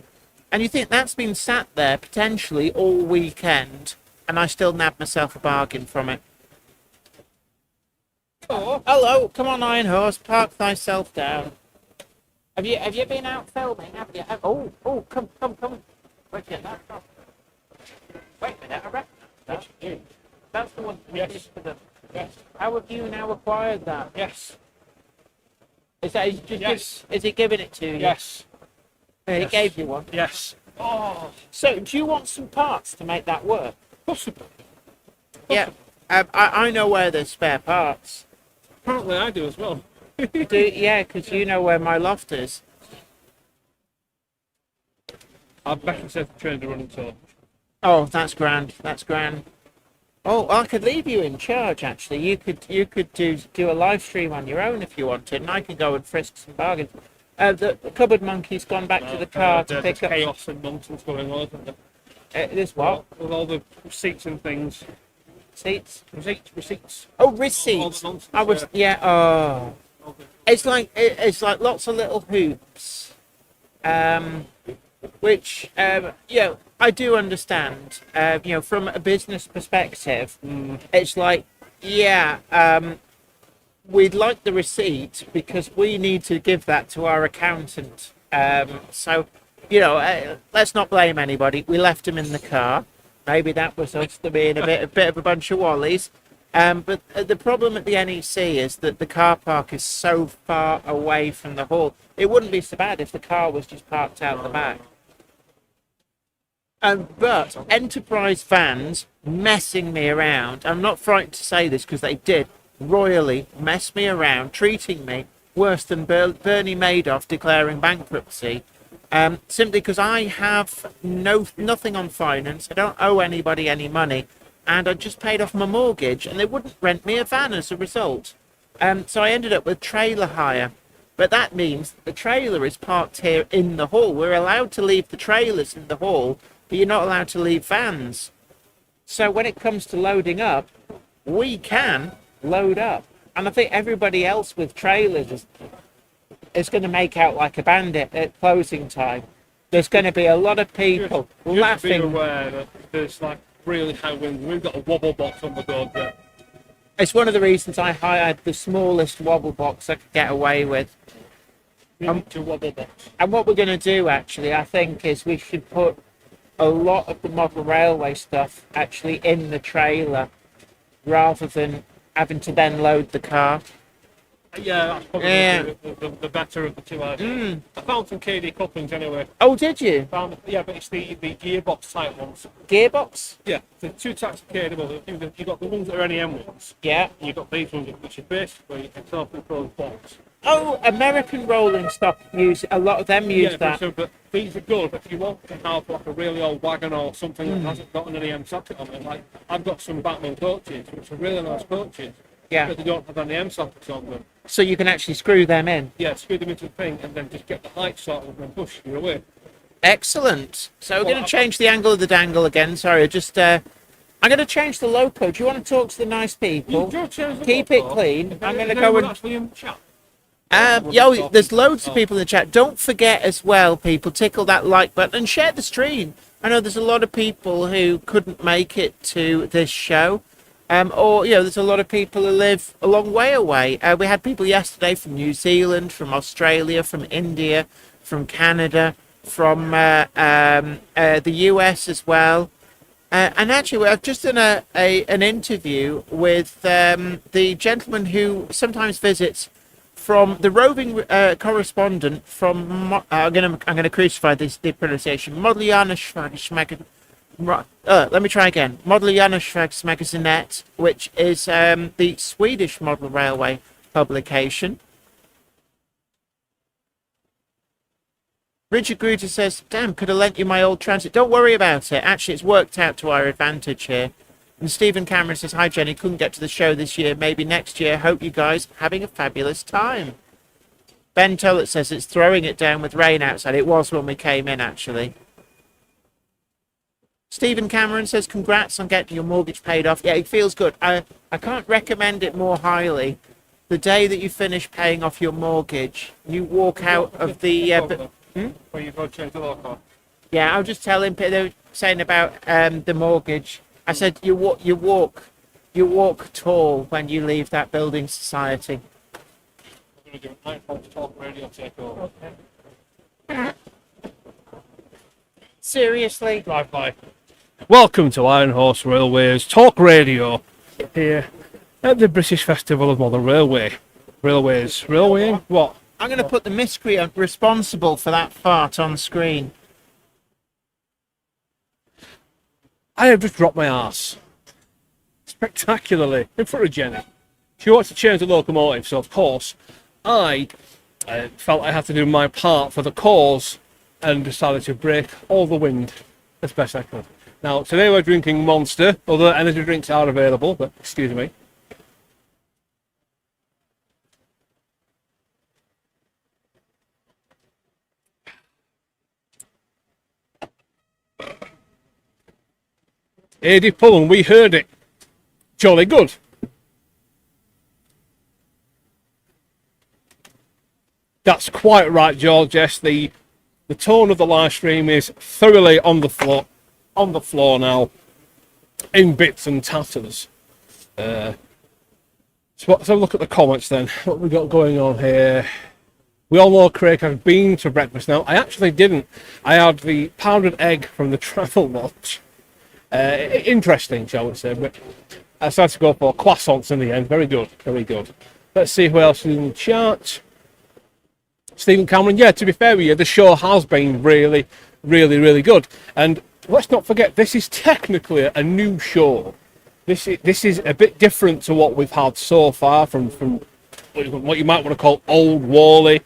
and you think that's been sat there potentially all weekend, and I still nab myself a bargain from it. Oh, hello, come on, Iron Horse, park thyself down. Have you been out filming? Have you? Oh, come. Where'd you get that from? Wait a minute, I reckon that's you. That's the one we did for them. Yes. How have you now acquired that? Yes. Is that is he giving it to you? Yes. He gave you one. Yes. Oh, So, do you want some parts to make that work? possibly. Yeah. I know where there's spare parts. Apparently, I do as well. Yeah, because you know where my loft is. Becky said the trains are running so. Oh, that's grand. That's grand. Oh, I could leave you in charge. Actually, you could do a live stream on your own if you wanted, and I can go and frisk some bargains. The cupboard monkey's gone back to the car to pick up. Chaos and nonsense going on, isn't there? This what? With all the receipts and things. Seats? Receipts. Oh, All the receipts. nonsense, I was Oh, it's like lots of little hoops. Which I do understand. From a business perspective, it's like, we'd like the receipt because we need to give that to our accountant. Let's not blame anybody. We left him in the car. Maybe that was us being a bit of a bunch of wallies. But the problem at the NEC is that the car park is so far away from the hall. It wouldn't be so bad if the car was just parked out the back. But Enterprise vans messing me around. I'm not frightened to say this because they did royally mess me around, treating me worse than Bernie Madoff declaring bankruptcy. Simply because I have nothing on finance. I don't owe anybody any money. And I just paid off my mortgage, and they wouldn't rent me a van as a result. So I ended up with trailer hire. But that means the trailer is parked here in the hall. We're allowed to leave the trailers in the hall, but you're not allowed to leave vans. So when it comes to loading up, we can load up. And I think everybody else with trailers is going to make out like a bandit at closing time. There's going to be a lot of people laughing. Just be aware that there's like really high winds. We've got a wobble box on the door there. It's one of the reasons I hired the smallest wobble box I could get away with. To wobble box. And what we're going to do, actually, I think, is we should put a lot of the model railway stuff actually in the trailer rather than having to then load the car. Yeah, that's probably the better of the two ideas. I found some KD couplings anyway. Oh, did you? But it's the gearbox type ones. Gearbox? Yeah, the two types of KD. You've got the ones that are NEM ones. Yeah. And you've got these ones, which is basically a self-controlled box. Oh, American rolling stock a lot of them use that. But these are good if you want to have like a really old wagon or something that hasn't got an NEM socket on it. Like I've got some Backman coaches, which are really nice coaches. Yeah. But they don't have NEM sockets on them. So you can actually screw them in. Yeah, screw them into the thing and then just get the height sorted and then push you away. Excellent. So we're going to change the angle of the dangle again. Sorry, I'm going to change the loco. Do you want to talk to the nice people? Keep it clean. I'm going to go and... Actually in the chat. There's loads of people in the chat. Don't forget as well, people, tickle that like button and share the stream. I know there's a lot of people who couldn't make it to this show. There's a lot of people who live a long way away. We had people yesterday from New Zealand, from Australia, from India, from Canada, from the US as well. And actually, I've just done an interview with the gentleman who sometimes visits from the roving correspondent from. I'm gonna crucify the pronunciation. Modeliana let me try again. Modeliana Magasinet, which is the Swedish model railway publication. Richard Gruder says, damn, could have lent you my old transit. Don't worry about it. Actually, it's worked out to our advantage here. And Stephen Cameron says, hi, Jenny. Couldn't get to the show this year. Maybe next year. Hope you guys having a fabulous time. Ben Tollett says it's throwing it down with rain outside. It was when we came in, actually. Stephen Cameron says, congrats on getting your mortgage paid off. Yeah, it feels good. I can't recommend it more highly. the day that you finish paying off your mortgage, you walk out of the. Where you go change the local. Yeah, I'll just tell him. They were saying about the mortgage. I said you walk tall when you leave that building society. We're going to do a night to talk radio take over. Okay. Seriously. Drive by. Welcome to Iron Horse Railways Talk Radio here at the British Festival of Modern Railways. Railwaying? What? I'm going to put the miscreant responsible for that fart on screen. I have just dropped my arse. Spectacularly. In front of Jenny. She wants to change the locomotive, so of course I felt I had to do my part for the cause and decided to break all the wind as best I could. Now, today we're drinking Monster. Other energy drinks are available, but excuse me. Eddie Pullen, we heard it. Jolly good. That's quite right, George. Yes, the tone of the live stream is thoroughly on the floor now, in bits and tatters. So let's have a look at the comments then. What we got going on here? We all know Craig has been to breakfast now. I actually didn't. I had the powdered egg from the travel lodge. Interesting, shall we say, but I decided to go for croissants in the end. Very good, very good. Let's see who else is in the chat. Stephen Cameron, yeah, to be fair with you, the show has been really, really, really good. And let's not forget, this is technically a new show. This is a bit different to what we've had so far from what you might want to call Old Wally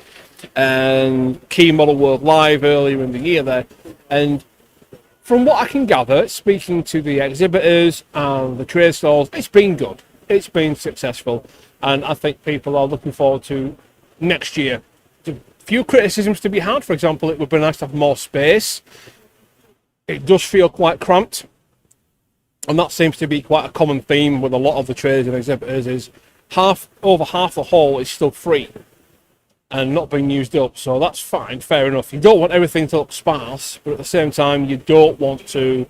and Key Model World Live earlier in the year there. And from what I can gather, speaking to the exhibitors and the trade stalls, it's been good. It's been successful. And I think people are looking forward to next year. A few criticisms to be had. For example, it would be nice to have more space. It does feel quite cramped. And that seems to be quite a common theme with a lot of the traders and exhibitors is over half the hall is still free and not being used up. So that's fine, fair enough. You don't want everything to look sparse, but at the same time, you don't want to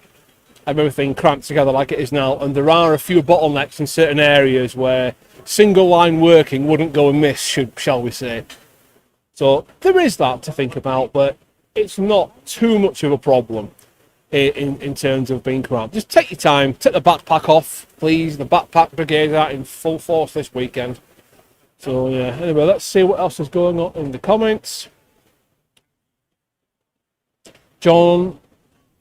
have everything cramped together like it is now. And there are a few bottlenecks in certain areas where single line working wouldn't go amiss, shall we say. So there is that to think about, but it's not too much of a problem in terms of being cramped. Just take your time, take the backpack off, please. The backpack brigade are in full force this weekend. So yeah, anyway, let's see what else is going on in the comments. John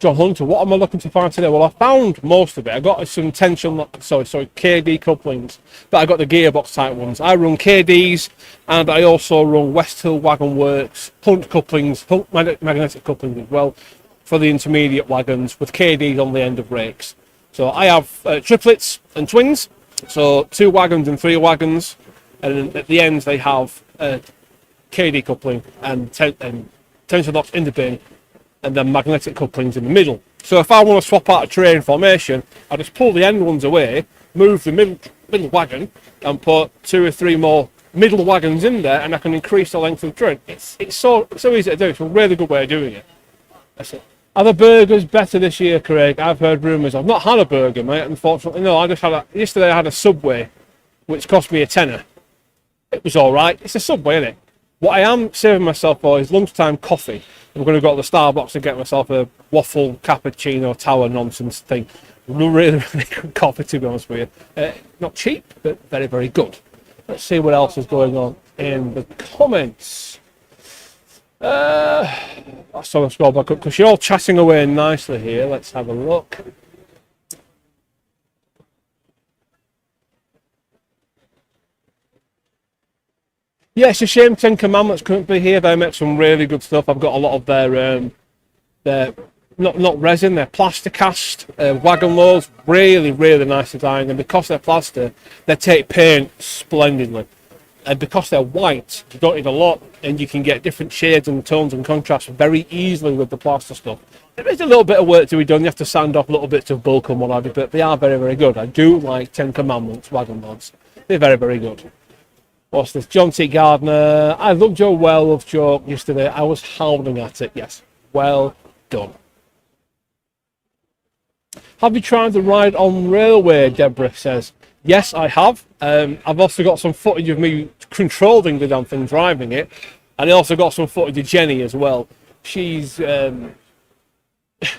Hunter, what am I looking to find today? Well, I found most of it. I got some KD couplings, but I got the gearbox type ones. I run KDs, and I also run West Hill Wagon Works punt couplings, punt magnetic couplings as well for the intermediate wagons with KDs on the end of rakes. So I have triplets and twins, so 2 wagons and 3 wagons, and at the end they have KD coupling and tension locks in the bin, and then magnetic couplings in the middle. So if I want to swap out a train formation, I just pull the end ones away, move the middle wagon, and put 2 or 3 more middle wagons in there, and I can increase the length of the train. It's so easy to do. It's a really good way of doing it. That's it. Are the burgers better this year, Craig? I've heard rumours. I've not had a burger, mate, unfortunately. No, yesterday I had a Subway, which cost me a tenner. It was alright. It's a Subway, isn't it? What I am saving myself for is lunchtime coffee. I'm going to go to the Starbucks and get myself a waffle cappuccino tower nonsense thing. Really, really good coffee, to be honest with you. Not cheap, but very, very good. Let's see what else is going on in the comments. Let's scroll back up because you're all chatting away nicely here. Let's have a look. Yeah, it's a shame 10 Commandments couldn't be here. They make some really good stuff. I've got a lot of their not resin, they're plaster cast wagon loads. Really, really nice design. And because they're plaster, they take paint splendidly. And because they're white, you don't need a lot, and you can get different shades and tones and contrasts very easily with the plaster stuff. There is a little bit of work to be done. You have to sand off little bits of bulk and what have you, but they are very, very good. I do like 10 Commandments wagon loads. They're very, very good. What's this? John T. Gardner. I loved your well-loved joke yesterday. I was howling at it. Yes. Well done. Have you tried the ride on railway? Deborah says. Yes, I have. I've also got some footage of me controlling the damn thing, driving it. And I also got some footage of Jenny as well. She's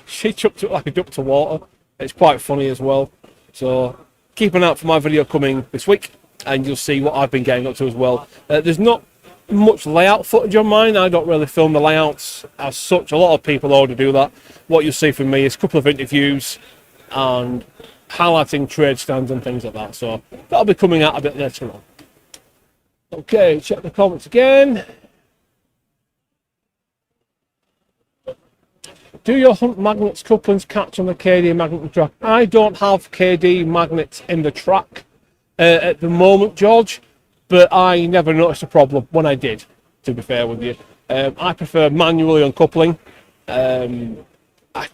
she chucked it like a duck to water. It's quite funny as well. So keep an eye out for my video coming this week, and you'll see what I've been getting up to as well. There's not much layout footage on mine. I don't really film the layouts as such. A lot of people already do that. What you'll see from me is a couple of interviews and highlighting trade stands and things like that. So that'll be coming out a bit later on. Okay, check the comments again. Do your hunt magnets couplings catch on the KD magnet track? I don't have KD magnets in the track at the moment, George, but I never noticed a problem when I did, to be fair with you. I prefer manually uncoupling. I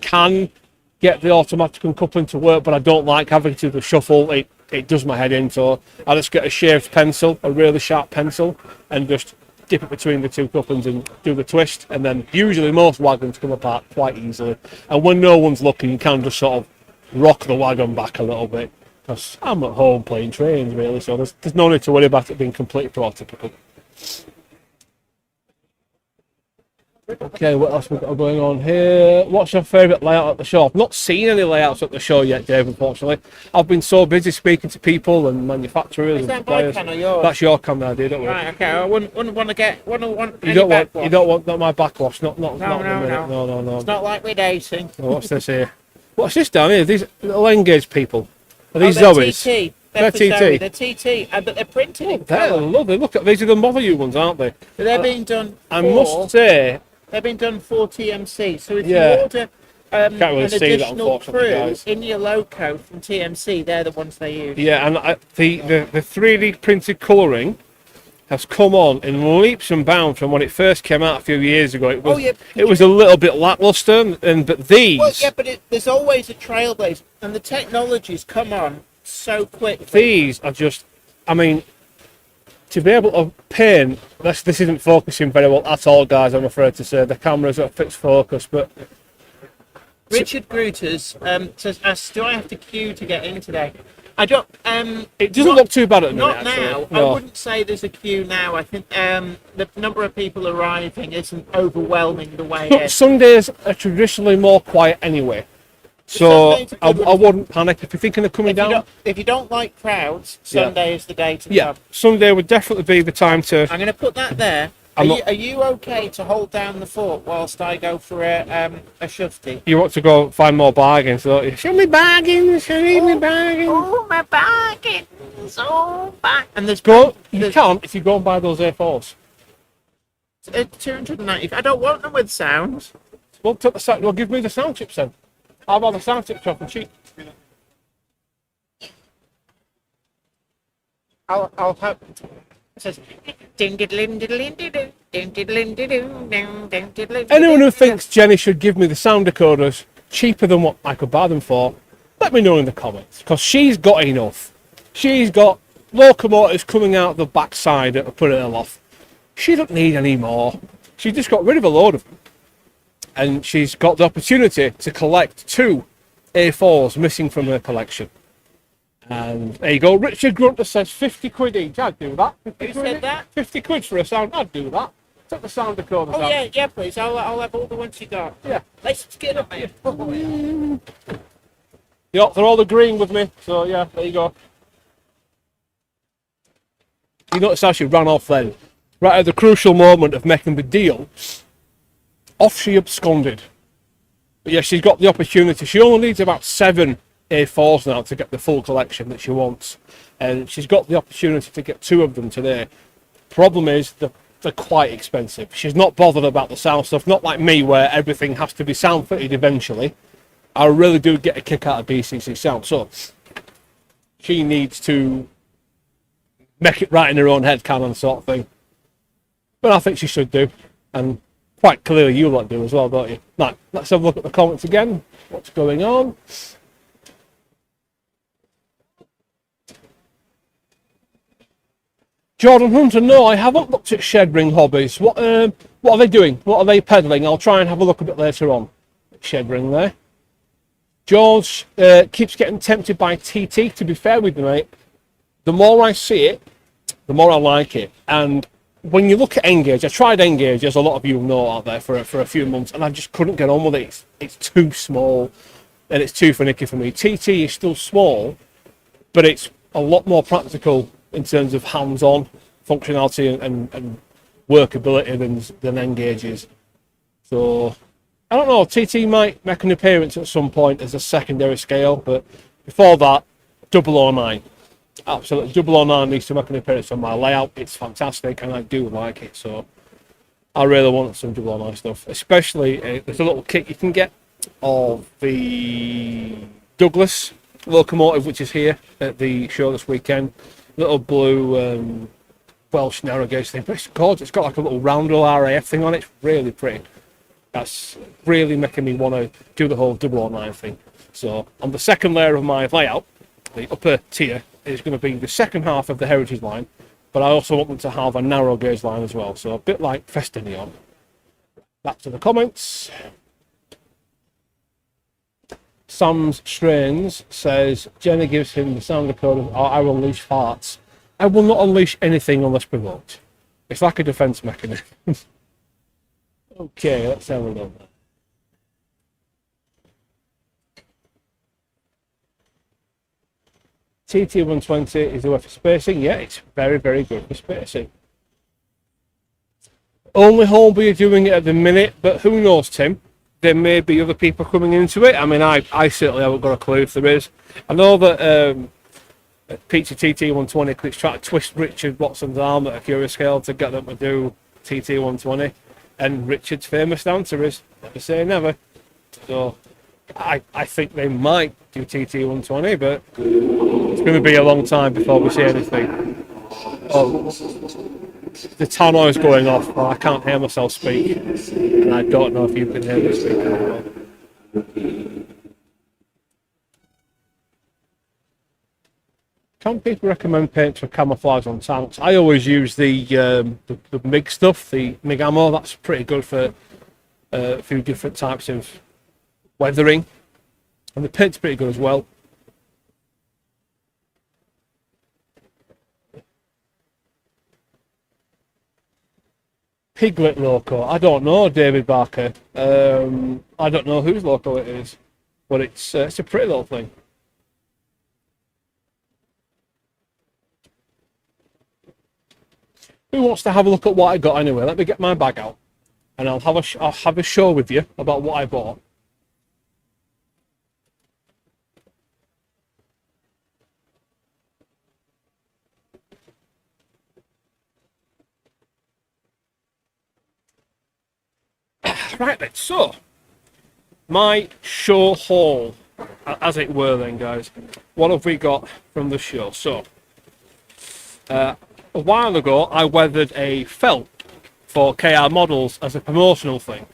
can get the automatic uncoupling to work, but I don't like having to do the shuffle. It does my head in, so I just get a shaved pencil, a really sharp pencil, and just dip it between the two couplings and do the twist, and then usually most wagons come apart quite easily. And when no one's looking, you can just sort of rock the wagon back a little bit, because I'm at home playing trains really, so there's no need to worry about it being completely prototypical. Okay, what else we've got going on here? What's your favourite layout at the show? I've not seen any layouts at the show yet, Dave, unfortunately. I've been so busy speaking to people and manufacturers and suppliers. My camera, yours? That's your camera idea, don't worry. Right, okay, I wouldn't want to get... You don't want my backwash, not No. No. It's not like we're dating. Oh, what's this here? What's this down here? These little engaged people. Are these they're Zoes? TT. They're for Zoe. TT. They're TT, but they're printed in They're colour. lovely. Look at these are the Mother You ones, aren't they? But they're being done I must say, They've been done for TMC. So if Yeah. you order Can't really an see that, additional unfortunately, crew guys. in your loco from TMC, they're the ones they use. yeah, and the 3D printed colouring has come on in leaps and bounds from when it first came out a few years ago. It was, it was a little bit lackluster, but these... Well, yeah, but there's always a trailblazer, and the technologies come on so quickly. These are just, I mean, to be able to paint, this isn't focusing very well at all, guys, I'm afraid to say. The camera's at fixed focus, but... Richard Gruters says, do I have to queue to get in today? I don't... it doesn't look too bad at the minute, Not actually. now. No. I wouldn't say there's a queue now. I think the number of people arriving isn't overwhelming the way But in. Sundays are traditionally more quiet anyway. So Sundays are good I wouldn't panic if you're thinking of coming down. If you don't like crowds, Sunday is the day to Yeah, come. Sunday would definitely be the time to... I'm going to put that there. Are you okay to hold down the fort whilst I go for a shufty? You want to go find more bargains, don't you? Show me bargains, show me bargains. Oh, my bargains, oh, back. And there's You can't if you go and buy those A4s. 290. I don't want them with sound. Well, give me the sound chips then. How about the sound chips off and cheap? I'll have. It says. Anyone who thinks Jenny should give me the sound decoders cheaper than what I could buy them for, let me know in the comments, because she's got enough. She's got locomotives coming out the backside at put it off. She doesn't need any more. She just got rid of a load of them. And she's got the opportunity to collect 2 A4s missing from her collection. And there you go. Richard Grunter says 50 quid each. I'd do that. Who said that? 50 quid for a sound. I'd do that. Take the sound decoders Oh out. yeah, please. I'll have all the ones you got. Yeah. Let's get up here. Yeah, they're all agreeing with me. So yeah, there you go. You notice how she ran off then? Right at the crucial moment of making the deal, off she absconded. But yeah, she's got the opportunity. She only needs about 7 A4s now to get the full collection that she wants. And she's got the opportunity to get 2 of them today. Problem is, they're quite expensive. She's not bothered about the sound stuff, not like me where everything has to be sound fitted eventually. I really do get a kick out of BCC sound. So she needs to make it right in her own head canon sort of thing. But I think she should do. And quite clearly you lot do as well, don't you? Right, let's have a look at the comments again. What's going on? Jordan Hunter, no, I haven't looked at Shed Ring Hobbies. What are they doing? What are they peddling? I'll try and have a look a bit later on. Shed Ring there. George keeps getting tempted by TT. To be fair with you, mate, the more I see it, the more I like it. And when you look at Engage, I tried Engage, as a lot of you know out there, for a few months, and I just couldn't get on with it. It's too small, and it's too finicky for me. TT is still small, but it's a lot more practical in terms of hands-on functionality and workability than Engage is. So I don't know, TT might make an appearance at some point as a secondary scale, but before that, 009. Absolutely, 009 needs to make an appearance on my layout. It's fantastic, and I do like it, so I really want some 009 stuff. Especially, there's a little kit you can get of the Douglas locomotive, which is here at the show this weekend. Little blue Welsh narrow gauge thing, but it's gorgeous. It's got like a little roundel RAF thing on it. It's really pretty. That's really making me want to do the whole 009 thing. So on the second layer of my layout, the upper tier is going to be the second half of the Heritage line, but I also want them to have a narrow gauge line as well. So a bit like Festinion. Back to the comments. Sam's Strains says Jenny gives him the sound code of I will unleash farts. I will not unleash anything unless provoked. It's like a defense mechanism. Okay, let's have a look. TT120 is the way for spacing. Yeah, it's very, very good for spacing. Only Hornby are doing it at the minute, but who knows, Tim? There may be other people coming into it. I mean, I certainly haven't got a clue if there is. I know that Peachy TT120 keeps trying to twist Richard Watson's arm at a curious scale to get them to do TT120. And Richard's famous answer is never say never. So I think they might do TT120, but it's going to be a long time before we see anything. Oh, the tannoy is going off. Well, I can't hear myself speak, and I don't know if you can hear me speak as well. Can people recommend paint for camouflage on tanks? I always use the MIG stuff, the MIG ammo. That's pretty good for a few different types of weathering, and the paint's pretty good as well. Piglet loco. I don't know, David Barker. I don't know whose loco it is, but it's a pretty little thing. Who wants to have a look at what I got anyway? Let me get my bag out, and I'll have a show with you about what I bought. Right then, so my show haul, as it were then, guys. What have we got from the show? So, a while ago, I weathered a felt for KR Models as a promotional thing.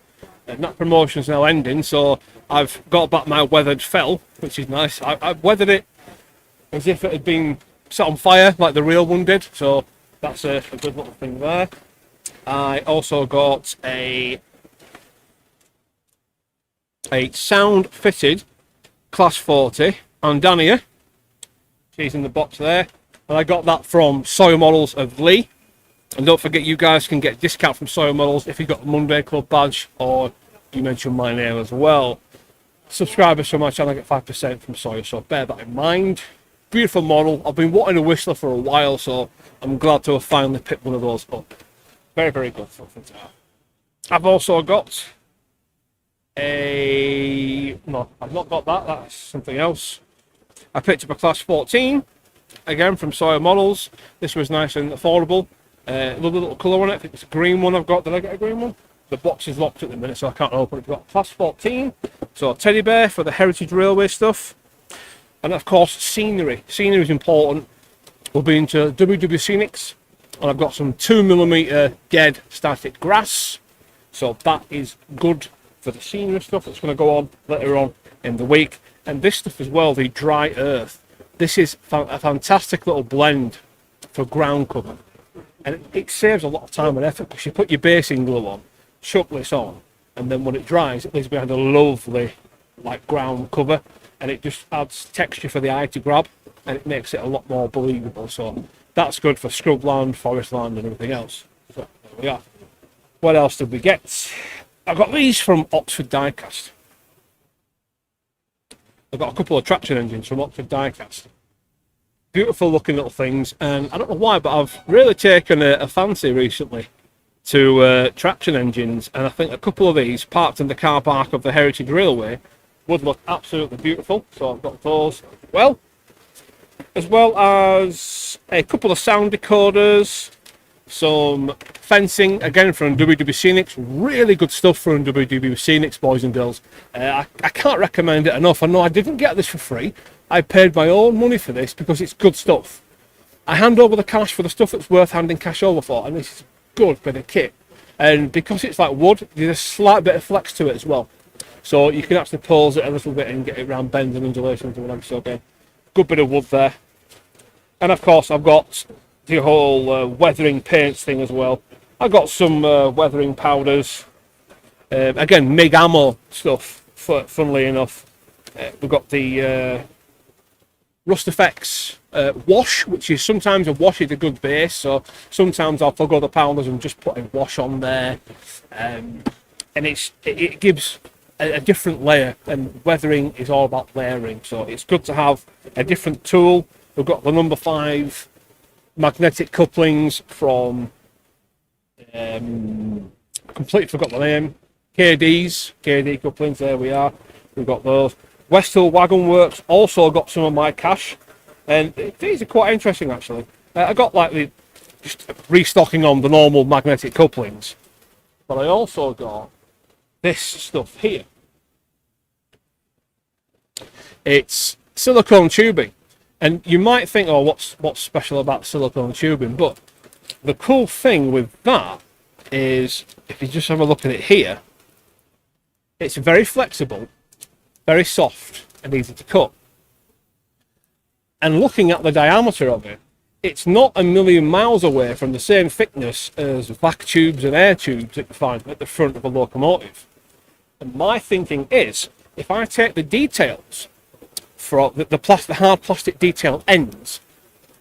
And that promotion's now ending, so I've got back my weathered felt, which is nice. I weathered it as if it had been set on fire, like the real one did, so that's a good little thing there. I also got a sound fitted Class 40 Andania. She's in the box there. And I got that from Sawyer Models of Lee. And don't forget, you guys can get a discount from Sawyer Models if you've got a Monday Club badge or you mention my name as well. Subscribers to my channel get 5% from Sawyer, so bear that in mind. Beautiful model. I've been wanting a Whistler for a while, so I'm glad to have finally picked one of those up. Very, very good stuff. I've also got no, I've not got that. That's something else. I picked up a Class 14, again from Sawyer Models. This was nice and affordable. Lovely little colour on it. I think it's a green one I've got. Did I get a green one? The box is locked at the minute, so I can't open it. I've got Class 14. So a teddy bear for the Heritage Railway stuff. And of course, scenery. Scenery is important. We'll be into WW Scenics. And I've got some 2mm dead static grass. So that is good for the scenery stuff that's going to go on later on in the week. And this stuff as well, the dry earth. This is a fantastic little blend for ground cover. And it saves a lot of time and effort because you put your basing glue on, chuck this on, and then when it dries, it leaves behind a lovely like ground cover, and it just adds texture for the eye to grab, and it makes it a lot more believable. So that's good for scrubland, forest land, and everything else. So there we are. What else did we get? I got these from Oxford Diecast. I've got a couple of traction engines from Oxford Diecast. Beautiful looking little things, and I don't know why, but I've really taken a fancy recently to traction engines, and I think a couple of these parked in the car park of the Heritage Railway would look absolutely beautiful. So I've got those as well as a couple of sound decoders, some fencing again from WW Scenics. Really good stuff from WW Scenics, boys and girls. I can't recommend it enough. I know I didn't get this for free. I paid my own money for this because it's good stuff. I hand over the cash for the stuff that's worth handing cash over for, and this is good bit of kit. And because it's like wood, there's a slight bit of flex to it as well. So you can actually pulse it a little bit and get it around bends and undulations and whatever. So again, good bit of wood there. And of course I've got the whole weathering paints thing as well. I've got some weathering powders. Again, MIG ammo stuff, funnily enough. We've got the Rust Effects wash, which is sometimes a wash is a good base, so sometimes I'll forgo the powders and just put a wash on there, and it gives a different layer, and weathering is all about layering, so it's good to have a different tool. We've got the number 5 magnetic couplings from completely forgot the name, KD couplings, there we are, we've got those. Westhill Wagon Works also got some of my cash, and these are quite interesting actually. I got like just restocking on the normal magnetic couplings, but I also got this stuff here. It's silicone tubing, and you might think, oh, what's special about silicone tubing? But the cool thing with that is, if you just have a look at it here, it's very flexible, very soft and easy to cut. And looking at the diameter of it, it's not a million miles away from the same thickness as vac tubes and air tubes that you find at the front of a locomotive. And my thinking is, if I take the details for the hard plastic detail ends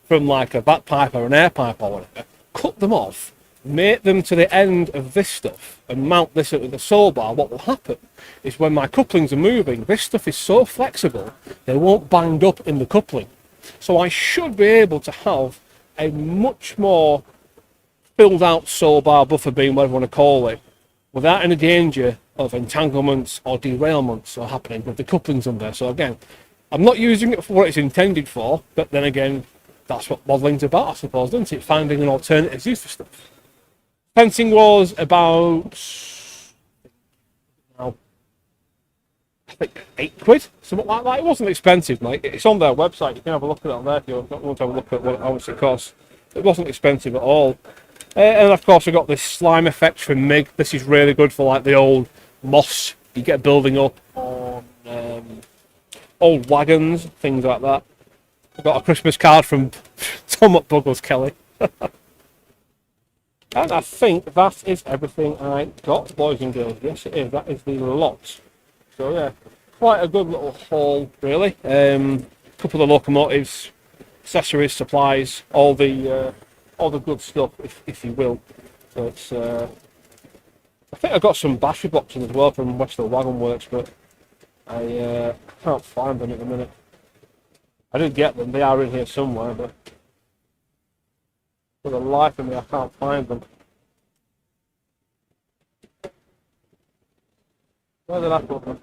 from like a vac pipe or an air pipe or whatever, cut them off, make them to the end of this stuff and mount this at the sole bar, what will happen is when my couplings are moving, this stuff is so flexible they won't bang up in the coupling. So I should be able to have a much more filled out sole bar, buffer beam, whatever you want to call it, without any danger of entanglements or derailments or happening with the couplings on there. So again, I'm not using it for what it's intended for, but then again, that's what modeling's about, I suppose, isn't it? Finding an alternative use for stuff. Fencing was about, I think, £8, something like that. It wasn't expensive, mate. It's on their website. You can have a look at it on there if you want to have a look at how much it costs. It wasn't expensive at all. And of course, I got this slime effect from MIG. This is really good for like the old moss you get building up on old wagons, things like that. I got a Christmas card from Tom McBuggles Kelly. And I think that is everything I got, boys and girls. Yes, it is. That is the lot. So yeah, quite a good little haul, really. Couple of locomotives, accessories, supplies, all the good stuff, if you will. So it's. I think I got some battery boxes as well from Westhill Wagon Works, but I can't find them at the minute. I did get them. They are in here somewhere, but for the life of me, I can't find them. Where did I put them?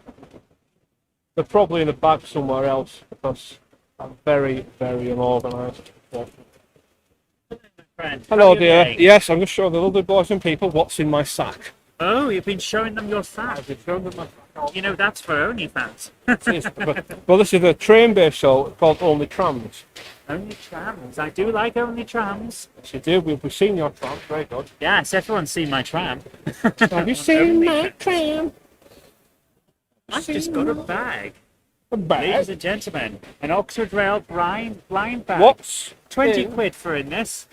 They're probably in a bag somewhere else because I'm very, very unorganised. So. Hello, dear. Yes, I'm just showing the lovely boys and people what's in my sack. Oh, you've been showing them your sack. I've been showing them my sack. You know, that's for OnlyFans. Well, this is a train-based show called Only Trams. Only trams. I do like only trams. Yes, you do. We've seen your tram. Very good. Yes, everyone's seen my tram. Have you seen my tram? I've just got a bag. A bag? Ladies and gentlemen, an Oxford Rail blind bag. What's 20 in? quid for in this.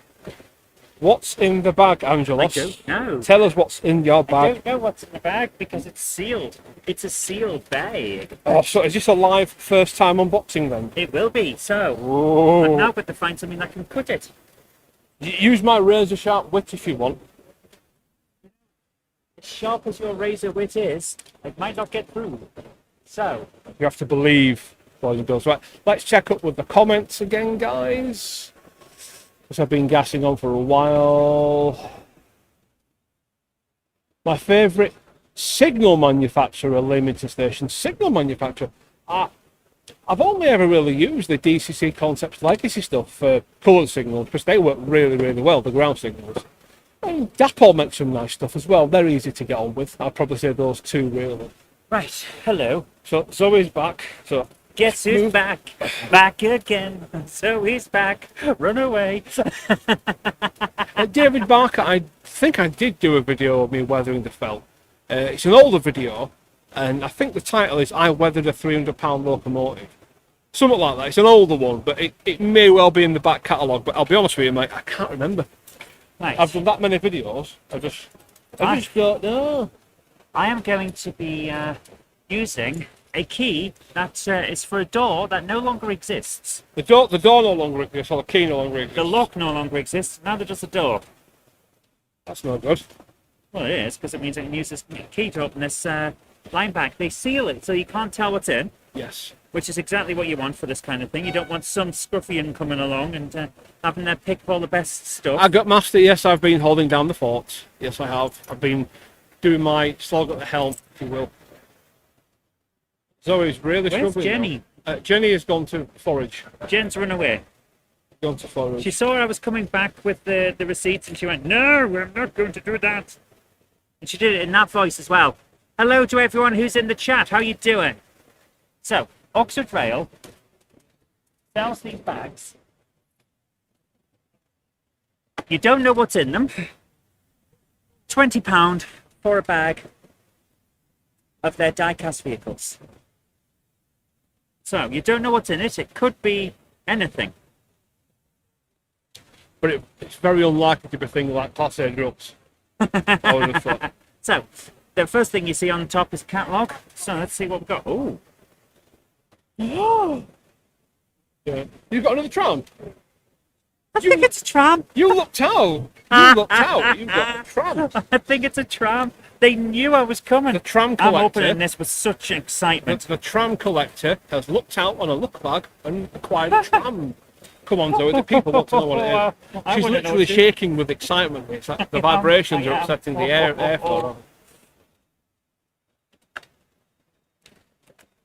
What's in the bag, Angela? I don't know. Tell us what's in your I bag. don't know what's in the bag because it's sealed. It's a sealed bag. Oh, so is this a live first time unboxing then? It will be. So, I've Oh. now got to find something that can cut it. Use my razor sharp wit if you want. As sharp as your razor wit is, it might not get through. So, You have to believe, boys and girls. Right, let's check up with the comments again, guys. Because I've been gassing on for a while. My favourite signal manufacturer, limited station signal manufacturer. I've only ever really used the DCC Concepts legacy stuff for coloured signals because they work really, really well, the ground signals. And Dapol makes some nice stuff as well. They're easy to get on with. I'd probably say those two really. right. Hello. So Zoe's back. So Guess who's Move. back? Back again. So he's back. Run away. David Barker, I think I did do a video of me weathering the fell. It's an older video, and I think the title is I Weathered a £300 Locomotive. Something like that. It's an older one, but it may well be in the back catalogue. But I'll be honest with you, mate, I can't remember. Right. I've done that many videos. I just don't know. I am going to be using a key that is for a door that no longer exists. The door no longer exists, or the key no longer exists. The lock no longer exists. Now there's just a door. That's no good. Well, it is, because it means I can use this key to open this line back. They seal it so you can't tell what's in, Yes. which is exactly what you want for this kind of thing. You don't want some scruffian coming along and having their pick of all the best stuff. I got master. Yes, I've been holding down the fort. Yes, I have. I've been doing my slog at the helm, if you will. Zoe's really Where's struggling. Jenny? Now. Jenny has gone to forage. Jen's run away. Gone to forage. She saw I was coming back with the receipts and she went, "No, I'm not going to do that." And she did it in that voice as well. Hello to everyone who's in the chat. How you doing? So, Oxford Rail sells these bags. You don't know what's in them. £20 for a bag of their die-cast vehicles. So, you don't know what's in it. It could be anything. But it's very unlikely to be things like Class A drugs. I would have thought. So, the first thing you see on top is catalogue. So, let's see what we've got. Oh, Yeah. You've got another tram. I think it's a tram. You looked out. You looked out. You've got a tram. I think it's a tram. They knew I was coming. The tram I'm collector. opening this with such excitement. The tram collector has looked out on a look bag and acquired a tram. Come on, Zoe. The people want to know what it is. I She's wanna know literally too. shaking with excitement. It's like the vibrations are upsetting the airflow.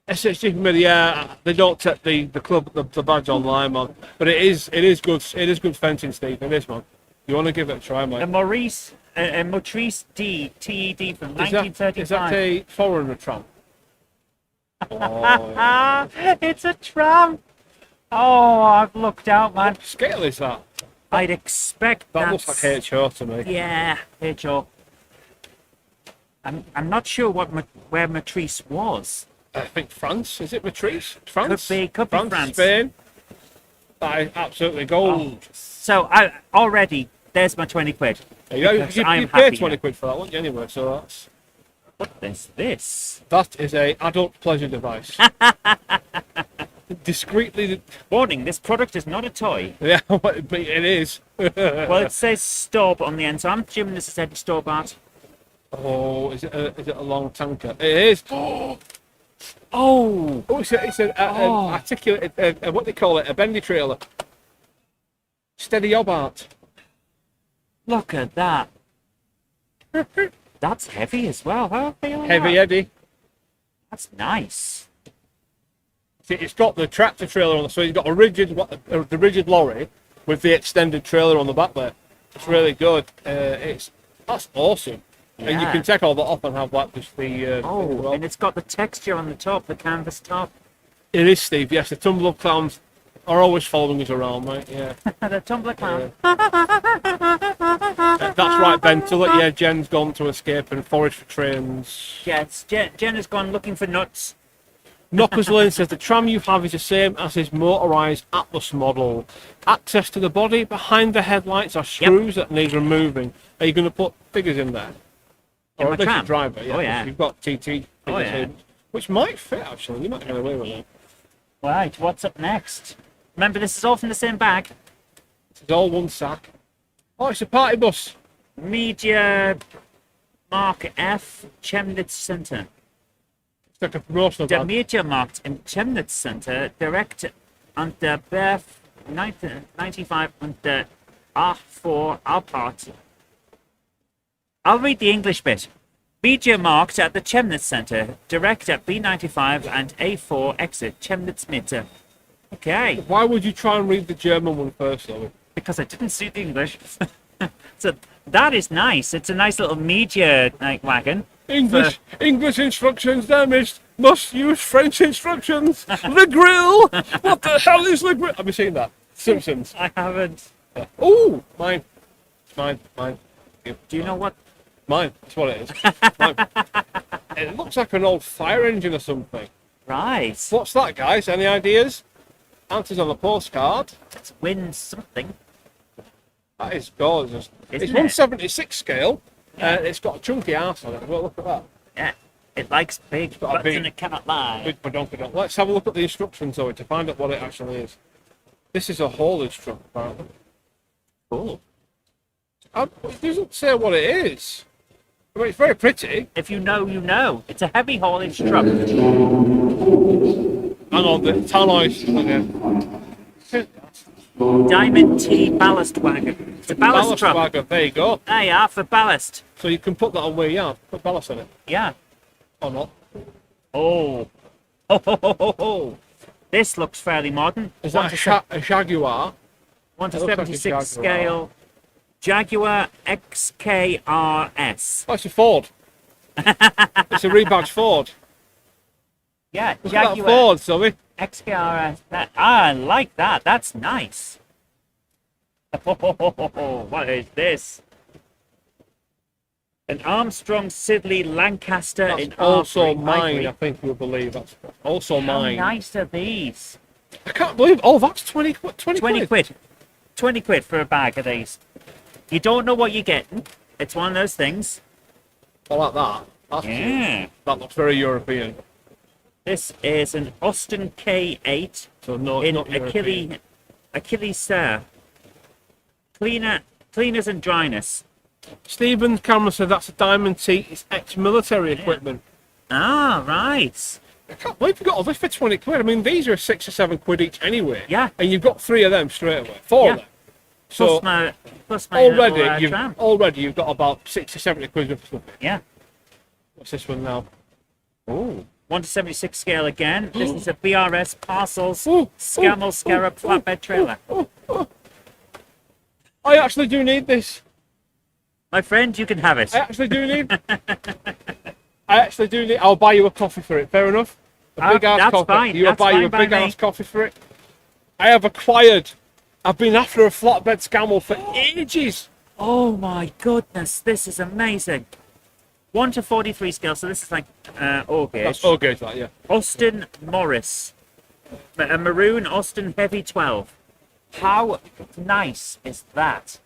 SHG Committee, yeah, they don't take the club the badge online, man. But it is good. It is good fencing, Steve. It is, man. You want to give it a try, mate? The Motrice D TED from Is that 1935. a foreigner tram? Oh, It's a tram. Oh, I've looked out, man. what scale is that? I'd expect That looks like HO to me. Yeah, HO. I'm not sure where Motrice was. I think France. Is it Matrice? France? Could be France. Spain. That is absolutely gold. So already there's my 20 quid. You Because I'm paid happy 20 now. quid for that one anyway, so What is this? that is a adult pleasure device. Discreetly, Warning: this product is not a toy. yeah, but it is. Well, it says stop on the end, so I'm assuming this is Eddie Stobart. Oh, is it a long tanker? It is. Oh, Oh, it's an articulated, what they call it, a bendy trailer. Steady Hobart. look at that. That's heavy as well. How Heavy that? Eddie. That's nice. See, it's got the tractor trailer on the, so you've got the rigid lorry with the extended trailer on the back there. It's really good. That's awesome. And you Yeah. can take all that off and have like just the. Oh, and it's got the texture on the top, the canvas top. It is, Steve. Yes, the Tumble clowns are always following us around, mate. Yeah. The tumbler clown. That's right, Ben. To let yeah, Jen's gone to escape and forage for trains. Yes, Jen has gone looking for nuts. Knockers Lane says the tram you have is the same as his motorised Atlas model. Access to the body behind the headlights are screws that need removing. Are you going to put figures in there? In Or my at least tram? the driver, yeah. Oh, yeah. You've got TT figures Oh, yeah. in, which might fit actually. You might get away with it. Right, what's up next? Remember, this is all from the same bag. It's all one sack. Oh, it's a party bus. Media Mark F, Chemnitz Center. It's like a promotional Der bag. Mediamarkt im Chemnitz Center direkt an der Berf 95 und der A4 Alpart. I'll read the English bit. Mediamarkt at the Chemnitz Center, direct at B95 and A4 exit Chemnitz Mitte. Okay, Why would you try and read the German one first, though? because I didn't see the English. So that is nice. It's a nice little media wagon. English instructions damaged. Must use French instructions. The grill. What the hell is the grill? Have you seen that? Simpsons. I haven't. Oh, mine. Mine. Do you know what? Mine. That's what it is. Mine. It looks like an old fire engine or something. Right. What's that, guys? Any ideas? Answers on the postcard. Let's win something. That is gorgeous. Isn't It's it? 176 scale. It's got a chunky arse on it. Well, look at that. Yeah. It likes big got a butts big- and it cannot lie. Big badonkadonk. Let's have a look at the instructions, though, to find out what it actually is. This is a haulage truck, apparently. Cool. It doesn't say what it is. I mean, it's very pretty. If you know, you know. It's a heavy haulage truck. Hang on, the tannoys. Diamond T ballast wagon. It's a ballast truck. wagon. There you go. There you are for ballast. So you can put that on where you are. Put ballast on it. Yeah. Or not. Oh. Ho, ho, ho, ho, ho. This looks fairly modern. Is 1 that to a Jaguar? 1 to It looks like a 76 Jaguar. scale. Jaguar XKRS. Oh, it's a Ford. It's a rebadged Ford. Yeah, Look at that Jaguar Ford, sorry. XKRS. I like that. That's nice. What is this? An Armstrong Siddeley Lancaster That's in also ivory. mine, I think you'll believe. That's also How mine. nice are these? I can't believe. Oh, that's 20 quid. 20 quid. 20 quid for a bag of these. You don't know what you're getting. It's one of those things. I like that. That's Yeah. That looks very European. This is an Austin K8 So no, in not European. Achilles cleaners and dryness. Stephen's camera said that's a Diamond T. It's ex-military equipment. Ah, right. I can't believe you got all this for 20 quid. I mean, these are 6 or 7 quid each anyway. Yeah. And you've got 3 of them straight away. 4 Yeah. of them. So plus my little, already, tram. you've got about 60 or 70 quid worth of stuff. Yeah. What's this one now? Oh. 1 to 76 scale again. This is a BRS Parcels Ooh, Scammell ooh, Scarab ooh, flatbed trailer. I actually do need this. My friend, you can have it. I actually do need. I actually do need. I'll buy you a coffee for it. Fair enough. A big ass that's coffee. fine, I'll that's buy you fine a by big me. ass coffee for it. I have acquired. I've been after a flatbed Scammell for ages. Oh my goodness, this is amazing. 1 to 43 scale, so this is like all gauge. That's all good, that, yeah. Austin Morris. A maroon Austin Heavy 12. How nice is that?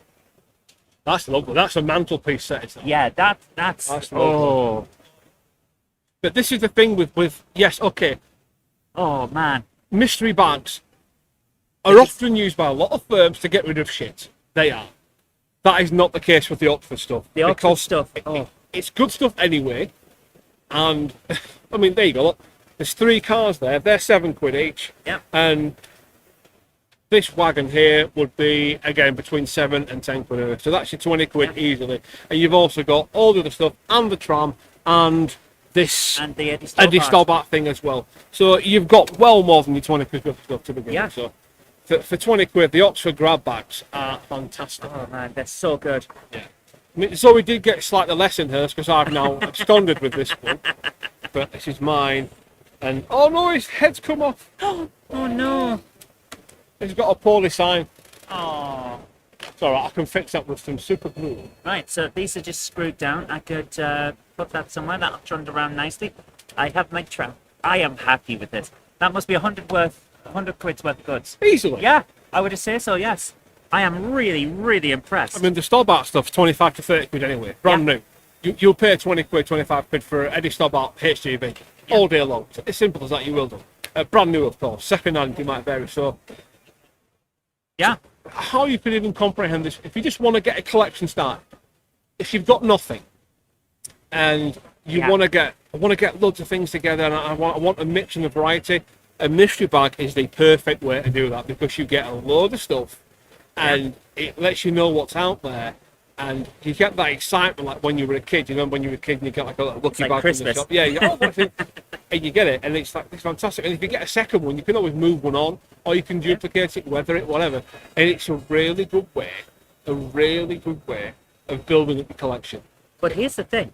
That's lovely. That's a mantelpiece set. Isn't it? Yeah, that's That's oh, But this is the thing with yes, okay. oh man. Mystery bags are often used by a lot of firms to get rid of shit. They are. That is not the case with the Oxford stuff. The Oxford because stuff. Oh. It's good stuff anyway. And I mean, there you go. Look, there's 3 cars there. They're 7 quid each. Yep. And this wagon here would be again between 7 and 10 quid each. So that's your 20 quid easily. And you've also got all the other stuff and the tram and this And the Eddie Stobart thing as well. So you've got well more than your 20 quid worth of stuff to begin Yeah. with. So for 20 quid, the Oxford grab bags are fantastic. Oh man, they're so good. I mean, so we did get slightly less in hers because I've now absconded with this one. But this is mine. And oh no, his head's come off. Oh no. He's got a poorly sign. Oh. It's alright, I can fix that with some super glue. Right, so these are just screwed down. I could put that somewhere. That'll trundle around nicely. I have my tram. I am happy with this. That must be 100 quid's worth of goods. Easily. Yeah, I would say so. Yes, I am really, really impressed. I mean, the Stobart stuff's 25 to 30 quid anyway, brand new. You'll pay 20 quid, 25 quid for Eddie Stobart HGV all day long. It's as simple as that, you will do. Brand new, of course. Second hand, you might vary. So, yeah, how you can even comprehend this, if you just want to get a collection started, if you've got nothing and you want to get loads of things together, and I want a mix and a variety, a mystery bag is the perfect way to do that, because you get a load of stuff and it lets you know what's out there, and you get that excitement like when you were a kid. You remember when you were a kid and you get like a little lucky bag Christmas. in the shop? Yeah, you get, and you get it, and it's fantastic. And if you get a second one, you can always move one on, or you can duplicate it, weather it, whatever. And it's a really good way of building up your collection. but here's the thing: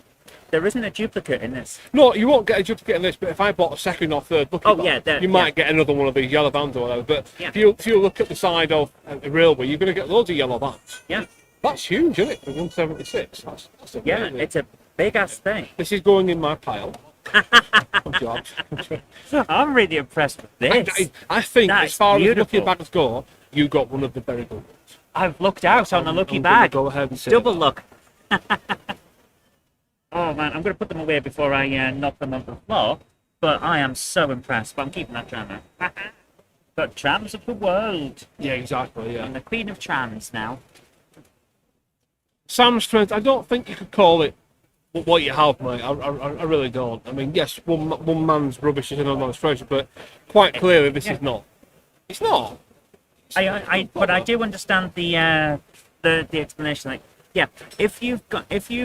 there isn't a duplicate in this. No, you won't get a duplicate in this, but if I bought a second or third lucky bag, you might get another one of these yellow vans or whatever. But if you look at the side of the railway, you're going to get loads of yellow vans. Yeah. That's huge, isn't it? For 176. That's amazing. It's a big ass thing. This is going in my pile of jobs. I'm really impressed with this. I think, That's as far beautiful. as lucky bags go, you got one of the very good ones. I've looked out on the lucky I'm gonna bag. Go ahead and say Double that. look. Oh man, I'm going to put them away before I knock them on the floor. But I am so impressed. But I'm keeping that tram now. Got trams of the world. Yeah, exactly. Yeah. I'm the queen of trams now. Sam's strength, I don't think you could call it what you have, mate. I really don't. I mean, yes, one man's rubbish is another man's treasure, but quite clearly this is not. It's not. But I do understand the explanation. Like, yeah, if you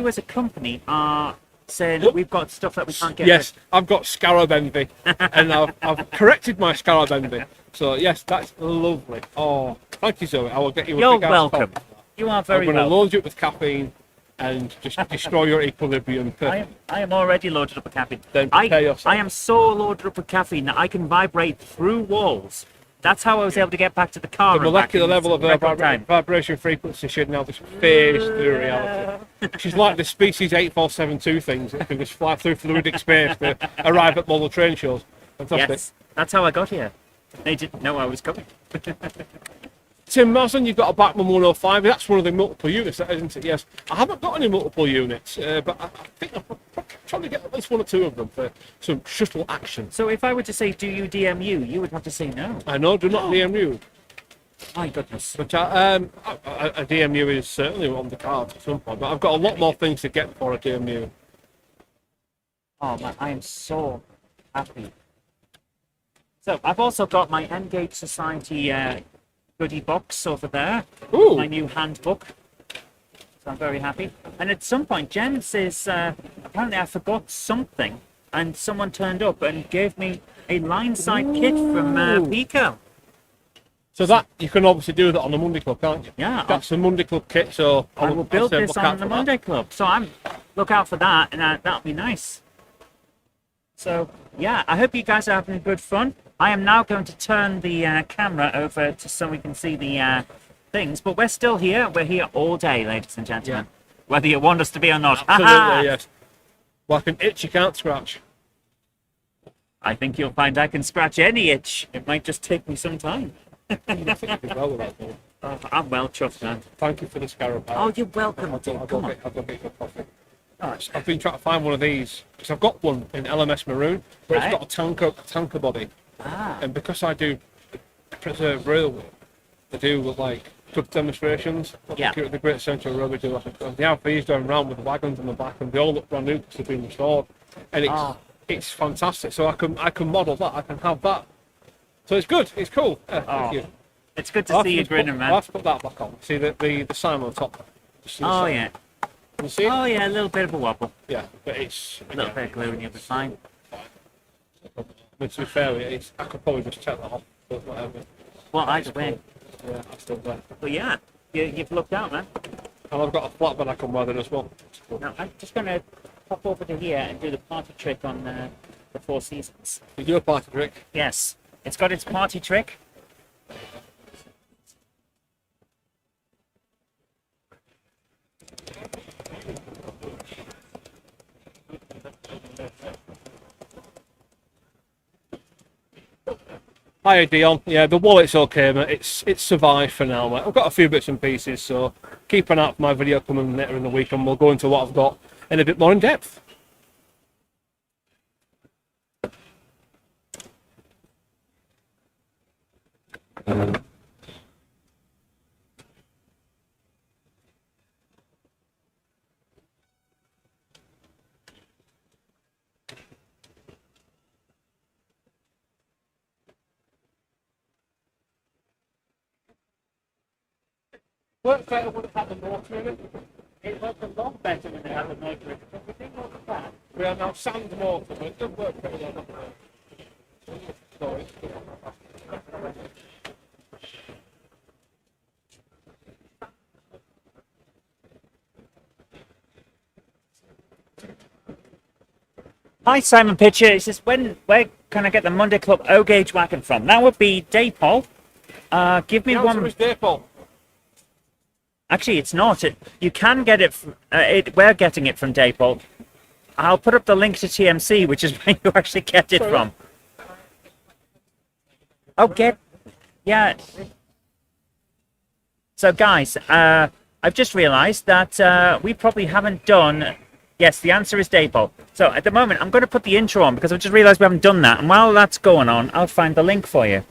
as a company are saying we've got stuff that we can't get. Yes, I've got scarab envy, and I've corrected my scarab envy. So yes, that's lovely. Oh, thank you, Zoe. I will get you. You're big ass welcome. cup. You are very I'm going to welcome. load you up with caffeine and just destroy your equilibrium. I am already loaded up with caffeine. Then prepare yourself. I am so loaded up with caffeine that I can vibrate through walls. That's how I was able to get back to the car. The and back molecular in level of her record time. vibration frequency should now just phase through reality. She's like the species 8472 things that can just fly through fluidic space to arrive at model train shows. Fantastic. Yes, that's how I got here. They didn't know I was coming. Tim Maslin, you've got a Backman 105. That's one of the multiple units, isn't it? Yes. I haven't got any multiple units, but I think I'm trying to get at least one or two of them for some shuttle action. So if I were to say, do you DMU, you would have to say no. I know, do not DMU. My goodness. But a DMU is certainly on the cards at some point, but I've got a lot more things to get for a DMU. Oh man, I am so happy. So I've also got my Engage Society goodie box over there. Ooh. My new handbook. So I'm very happy. And at some point, Jen says, apparently I forgot something, and someone turned up and gave me a line side kit from Pico. So that, you can obviously do that on the Monday Club, can't you? Yeah, That's the Monday Club kit, so I will build say this look out on the for that. Monday Club. So look out for that, and that'll be nice. So yeah, I hope you guys are having good fun. I am now going to turn the camera over so we can see the things, but we're still here. We're here all day, ladies and gentlemen, whether you want us to be or not. Absolutely, yes. Like an itch you can't scratch. I think you'll find I can scratch any itch. It might just take me some time. I think you did well with that, though. I'm well chuffed, man. Thank you for the scarab. Oh, you're welcome. I'll go Come on. get your coffee. I've been trying to find one of these because I've got one in LMS maroon, but Right. it's got a tanker body, and because I do preserve railway, they do like good demonstrations. Yeah. The Great Central Railway do like the RVs going around with the wagons in the back, and they all look brand new because they've been restored, and it's fantastic. So I can model that. I can have that. So it's good. It's cool. Thank you. It's good I'll to have see you put- grinning, I'll man. have to put that back on. See the sign on the top. Just see the Oh sign. yeah. Can you see it? Oh yeah, a little bit of a wobble. Yeah, but it's A little bit of glue and you'll be fine. I mean, to be fair, I could probably just check that off, but whatever. Well, either way. Yeah, I still there. But yeah, you've looked out, man. And I've got a flatbed I can weather as well. Now, I'm just going to pop over to here and do the party trick on the Four Seasons. You do a party trick. Yes, it's got its party trick. Hi, Dion. Yeah, the wallet's okay, mate. It's survived for now, mate. I've got a few bits and pieces, so keep an eye out for my video coming later in the week, and we'll go into what I've got in a bit more in depth. Worked better when it had the motor in it. It worked a lot better when they had the motor in it, but we didn't look at that. We have now sand motor, but it does work pretty well. Sorry. Hi, Simon Pitcher. It says, where can I get the Monday Club O-Gauge wagon from? That would be Daypol. Give me The one. answer is Daypol. Actually, it's not. You can get it. We're getting it from Daypol. I'll put up the link to TMC, which is where you actually get it from. Oh, yeah. So, guys, I've just realised that we probably haven't done. Yes, the answer is Daypol. So at the moment, I'm going to put the intro on because I've just realised we haven't done that. And while that's going on, I'll find the link for you.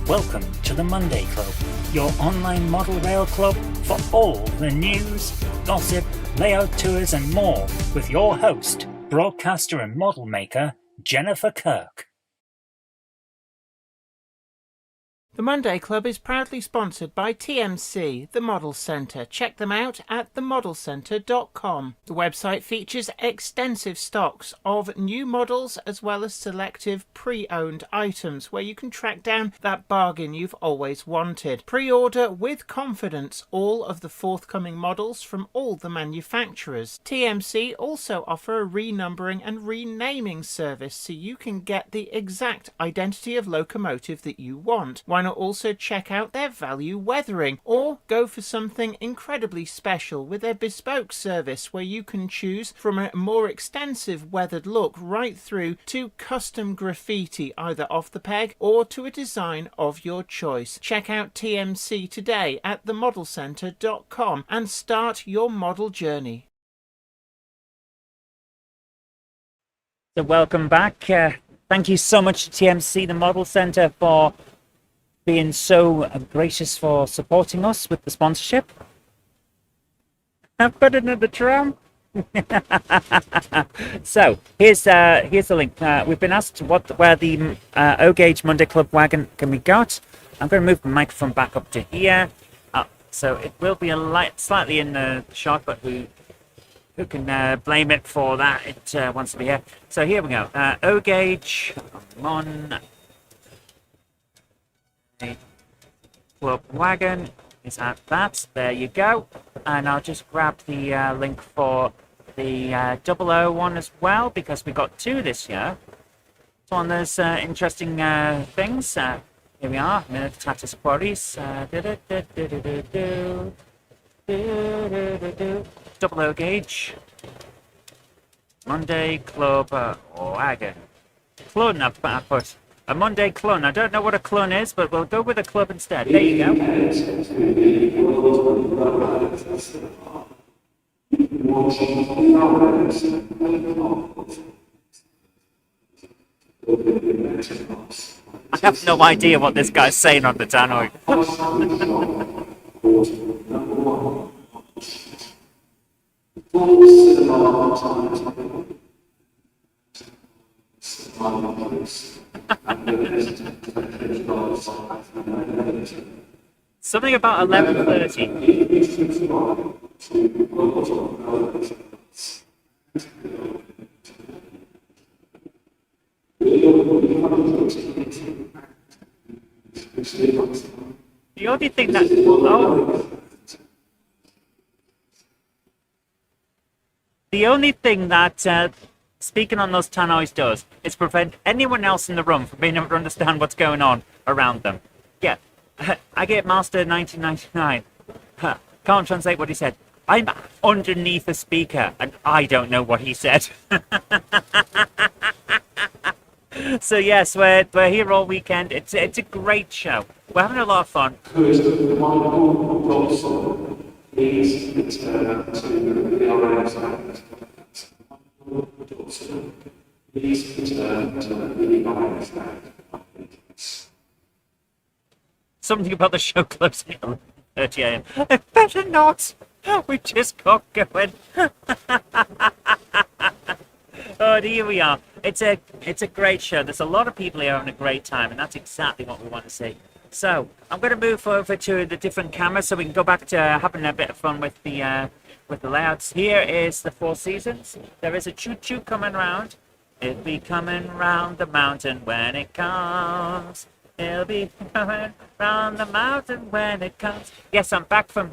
Welcome to the Monday Club, your online model rail club for all the news, gossip, layout tours and more with your host, broadcaster and model maker, Jennifer Kirk. The Monday Club is proudly sponsored by TMC, the Model Centre. Check them out at themodelcentre.com. The website features extensive stocks of new models as well as selective pre-owned items where you can track down that bargain you've always wanted. Pre-order with confidence all of the forthcoming models from all the manufacturers. TMC also offer a renumbering and renaming service so you can get the exact identity of locomotive that you want. Why not also check out their value weathering or go for something incredibly special with their bespoke service where you can choose from a more extensive weathered look right through to custom graffiti either off the peg or to a design of your choice. Check out TMC today at themodelcentre.com and start your model journey. So welcome back. Thank you so much to TMC, the Model Centre, for being so gracious for supporting us with the sponsorship. I've put it in the tram. So here's the link. We've been asked where the O-Gauge Monday Club wagon can be got. I'm going to move the microphone back up to here, so it will be slightly in the shot, but who can blame it for that? It wants to be here. So here we go. O-Gauge Mon Club wagon is at that. There you go. And I'll just grab the link for the 00 one as well because we got two this year. So on those interesting things. Here we are. Minutatis Quarries. 00 gauge. Monday Club wagon. Clun, I put. A Monday Clun. I don't know what a Clun is, but we'll go with a club instead. There you go. I have no idea what this guy's saying on the tannoy. Something about 11:30. The only thing that the only thing that speaking on those tannoys does is prevent anyone else in the room from being able to understand what's going on around them. Yeah, I get Master 1999. Can't translate what he said. I'm underneath a speaker and I don't know what he said. So yes, we're here all weekend. It's a great show. We're having a lot of fun. Something about the show closing at 30 a.m. I better not. We just got going. Oh, here we are. It's a great show. There's a lot of people here having a great time, and that's exactly what we want to see. So I'm going to move over to the different cameras so we can go back to having a bit of fun with the layouts. Here is the Four Seasons. There is a choo-choo coming round. It'll be coming round the mountain when it comes. It'll be coming round the mountain when it comes. Yes, I'm back from.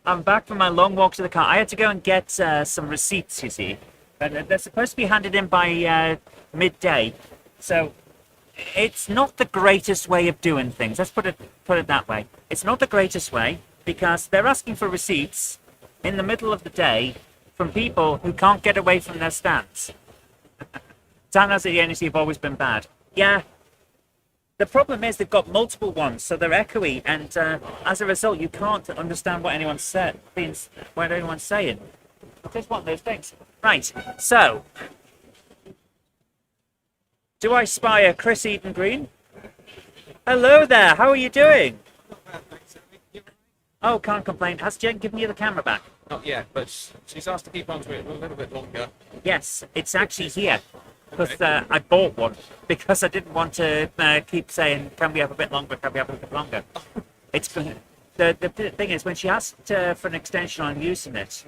I'm back from my long walk to the car. I had to go and get some receipts, you see. And they're supposed to be handed in by midday. So it's not the greatest way of doing things. Let's put it that way. It's not the greatest way because they're asking for receipts in the middle of the day from people who can't get away from their stands. Tannoys at the NEC have always been bad. Yeah. The problem is they've got multiple ones, so they're echoey, and as a result, you can't understand what anyone's saying. It's just one of those things. Right, so do I spy a Chris Eden Green? Hello there, how are you doing? Oh, can't complain. Has Jen given you the camera back? Not yet, but she's asked to keep on to it a little bit longer. Yes, it's actually here. Because I bought one because I didn't want to keep saying, "Can we have a bit longer? Can we have a bit longer?" It's the thing is when she asked for an extension on using it,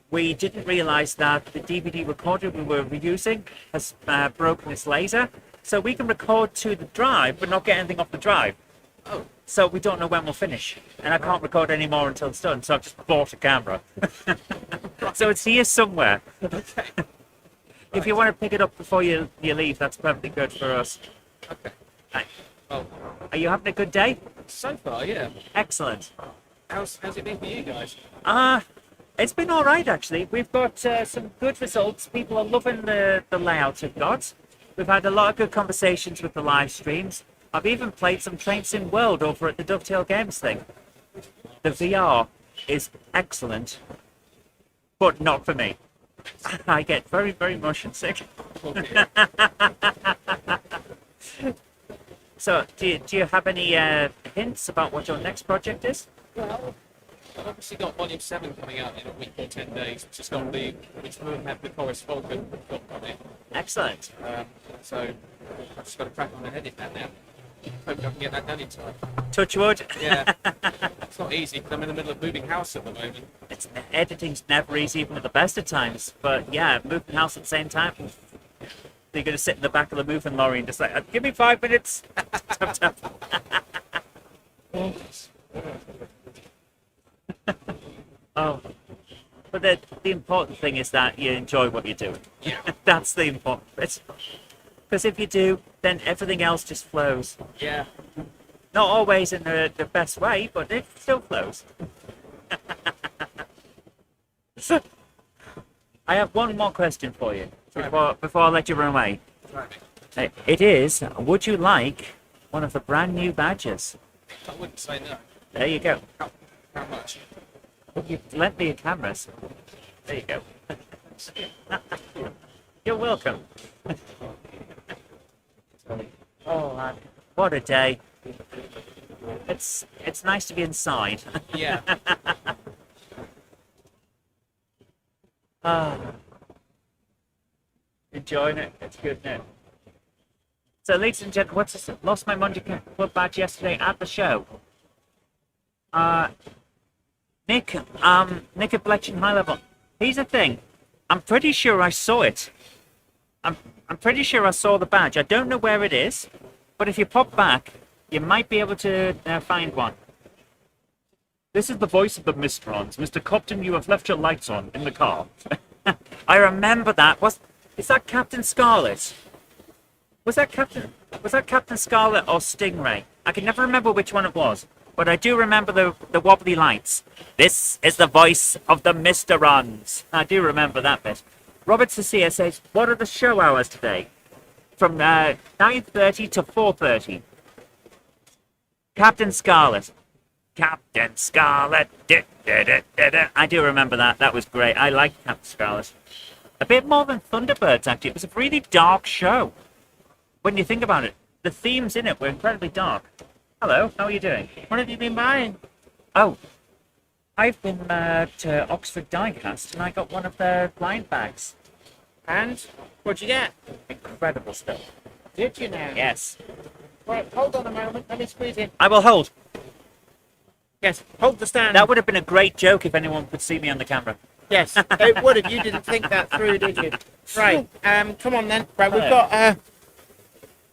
we didn't realise that the DVD recorder we were reusing has broken its laser, so we can record to the drive but not get anything off the drive. Oh. So we don't know when we'll finish, and I can't record any more until it's done. So I've just bought a camera. So it's here somewhere. Okay. If you want to pick it up before you leave, that's perfectly good for us. Okay. Right. Well, Are you having a good day? so far, yeah. Excellent. How's it been for you guys? It's been all right, actually. We've got some good results. People are loving the layout we've got. We've had a lot of good conversations with the live streams. I've even played some Train Sim World over at the Dovetail Games thing. The VR is excellent, but not for me. I get very, very motion sick. Okay. So, do you have any hints about what your next project is? Well, I've obviously got Volume 7 coming out in a week or 10 days, which will have the Chorus Falcon book on it. Excellent. So I've just got to crack on and edit that now. Hope I can get that done in time. Touch wood. Yeah. It's not easy because I'm in the middle of moving house at the moment. Editing's never easy, even at the best of times. But yeah, moving house at the same time. You're going to sit in the back of the moving lorry and just like, give me 5 minutes. Tap, tap. Oh, but the important thing is that you enjoy what you're doing. Yeah. That's the important bit. Because if you do, then everything else just flows. Yeah. Not always in the best way, but it still flows. So, I have one more question for you before I let you run away. It is, would you like one of the brand new badges? I wouldn't say no. There you go. How much? You've lent me a camera, so there you go. You're welcome. Oh man, what a day. It's nice to be inside. Yeah. enjoying it. It's good now. So, ladies and gentlemen, what's this? Lost my Monday Club badge yesterday at the show. Nick at Bletchley High Level. Here's the thing. I'm pretty sure I saw it. I'm pretty sure I saw the badge. I don't know where it is, but if you pop back, you might be able to find one. This is the voice of the Mistrons. Mr. Copton, you have left your lights on in the car. I remember that. Is that Captain Scarlet? Was that Captain Scarlet or Stingray? I can never remember which one it was, but I do remember the wobbly lights. This is the voice of the Mistrons. I do remember that bit. Robert Cecilia says, what are the show hours today? From 9:30 to 4:30. Captain Scarlet. Captain Scarlet. I do remember that. That was great. I liked Captain Scarlet. A bit more than Thunderbirds, actually. It was a really dark show. When you think about it, the themes in it were incredibly dark. Hello, how are you doing? What have you been buying? Oh, I've been to Oxford Diecast and I got one of their blind bags. And what'd you get? Incredible stuff. Did you now? Yes. Right, hold on a moment. Let me squeeze in. I will hold. Yes, hold the stand. That would have been a great joke if anyone could see me on the camera. Yes, it would have. You didn't think that through, did you? Right, come on then. Right,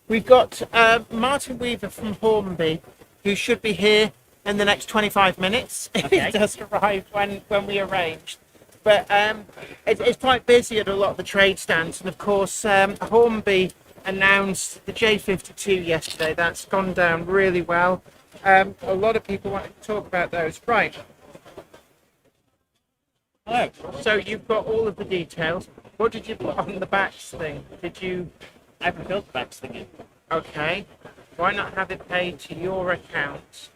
we've got Martin Weaver from Hornby, who should be here in the next 25 minutes if Okay. he does arrive when we arranged. But it's quite busy at a lot of the trade stands, and of course Hornby announced the J52 yesterday. That's gone down really well. A lot of people wanted to talk about those. Right. Hello. So you've got all of the details. What did you put on the backs thing? Did you? I haven't built the backs thing yet. Okay. Why not have it paid to your account,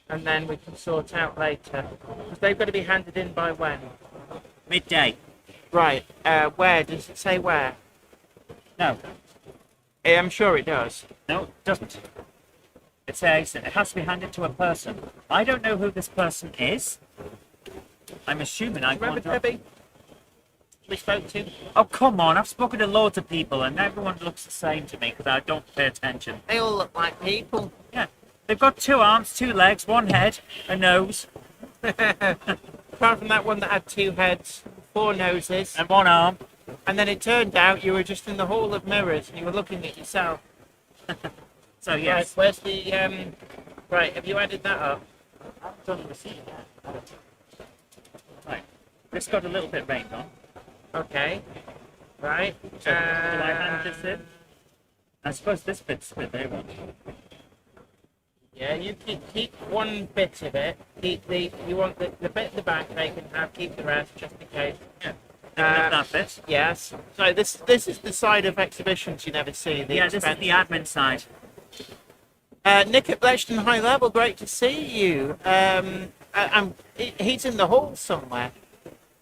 and then we can sort out later? Because they've got to be handed in by when? Midday. Right. Where does it say where? No. I'm sure it does. No, it doesn't. It says it has to be handed to a person. I don't know who this person is. I'm assuming I Remember can't. Debbie? We spoke to. Oh, come on. I've spoken to loads of people and everyone looks the same to me because I don't pay attention. They all look like people. Yeah. They've got 2 arms, 2 legs, 1 head, a nose, Apart from that one that had 2 heads, 4 noses, and 1 arm. and then it turned out you were just in the hall of mirrors and you were looking at yourself. So, Right, yes. where's the right, have you added that up? I've done the receipt. Right. This got a little bit rained on. Okay. Right. So, do I hand this in? I suppose this bit's a bit there. Yeah, you keep one bit of it. You want the bit at the back they can have, keep the rest just in case. Yeah. That bit. Yes. So this is the side of exhibitions you never see. Yeah, this is the admin side. Nick at Bletchley High Level, great to see you. He's in the hall somewhere.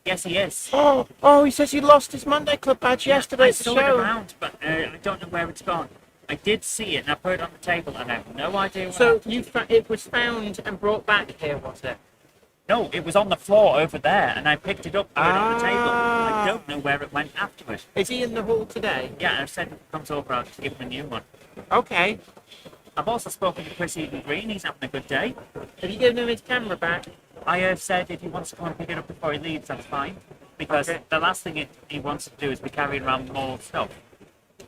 Yes, he is. Oh, he says he lost his Monday Club badge yesterday I at the saw it show. around, but I don't know where it's gone. I did see it and I put it on the table and I have no idea where. So it was found and brought back here, was it? No, it was on the floor over there and I picked it up, put it on the table. Ah. I don't know where it went afterward. Is he in the hall today? Yeah, I said if it comes over, I'll just give him a new one. Okay. I've also spoken to Chris Eden Green. He's having a good day. Have you given him his camera back? I have said if he wants to come and pick it up before he leaves, that's fine. Because Okay. the last thing he wants to do is be carrying around more stuff.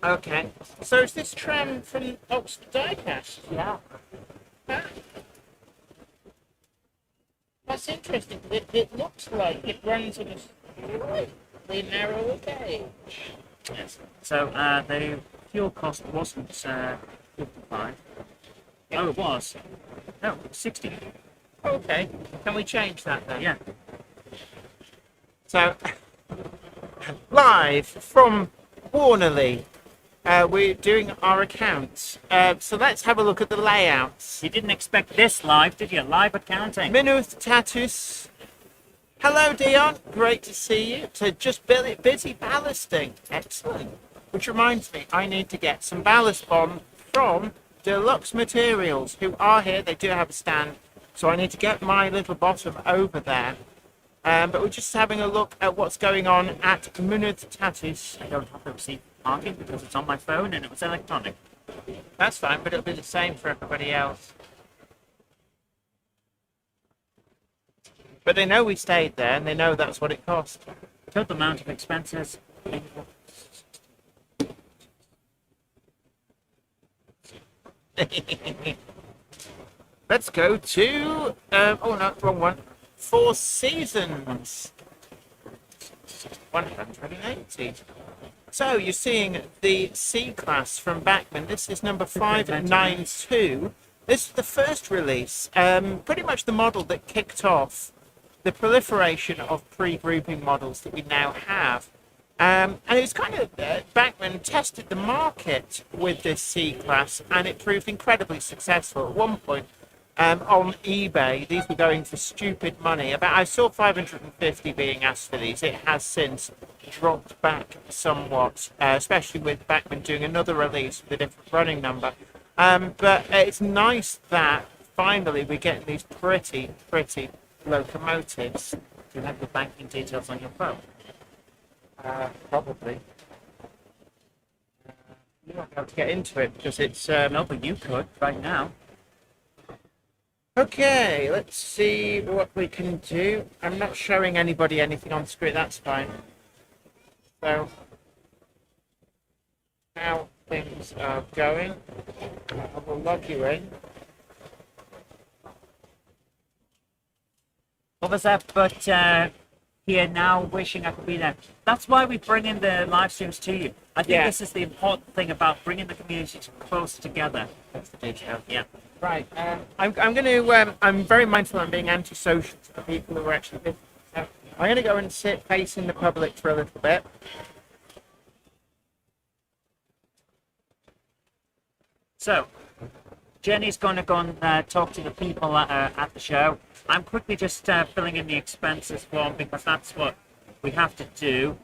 Okay. So is this tram from Oxford Diecast? Yeah. Ah. That's interesting. It looks like it runs in a slightly narrower gauge. Yes. So the fuel cost wasn't 55. Oh, it was. No, it was 60. Okay. Can we change that then? Yeah. So, live from Warnerley, we're doing our accounts. So let's have a look at the layouts. You didn't expect this live, did you? Live accounting. Minuth Tatus. Hello, Dion. Great to see you. So just busy ballasting. Excellent. Which reminds me, I need to get some ballast bomb from Deluxe Materials, who are here. They do have a stand. So I need to get my little bottom over there. But we're just having a look at what's going on at Munith Tatis. I don't have the receipt marking because it's on my phone and it was electronic. That's fine, but it'll be the same for everybody else. But they know we stayed there, and they know that's what it cost. Total amount of expenses. Let's go to oh no, wrong one. Four Seasons. 180. So you're seeing the C class from Backman. This is number 592. This is the first release. Pretty much the model that kicked off the proliferation of pre-grouping models that we now have. And it was kind of Backman tested the market with this C class, and it proved incredibly successful. At one point, on eBay, these were going for stupid money. I saw 550 being asked for these. It has since dropped back somewhat, especially with Backman doing another release with a different running number. But it's nice that finally we're getting these pretty locomotives. Do you have the banking details on your phone? Probably. You won't be able to get into it because it's No, but you could right now. okay, let's see what we can do. I'm not showing anybody anything on screen, that's fine. So, how things are going. I will log you in. What was that? But here now, wishing I could be there. That's why we bring in the live streams to you. I think Yeah. this is the important thing about bringing the communities close together. That's the detail. Yeah. Right, I'm going to, I'm very mindful I'm being antisocial to the people who are actually listening. So I'm going to go and sit facing the public for a little bit. So, Jenny's going to go and talk to the people at the show. I'm quickly just filling in the expenses form because that's what we have to do.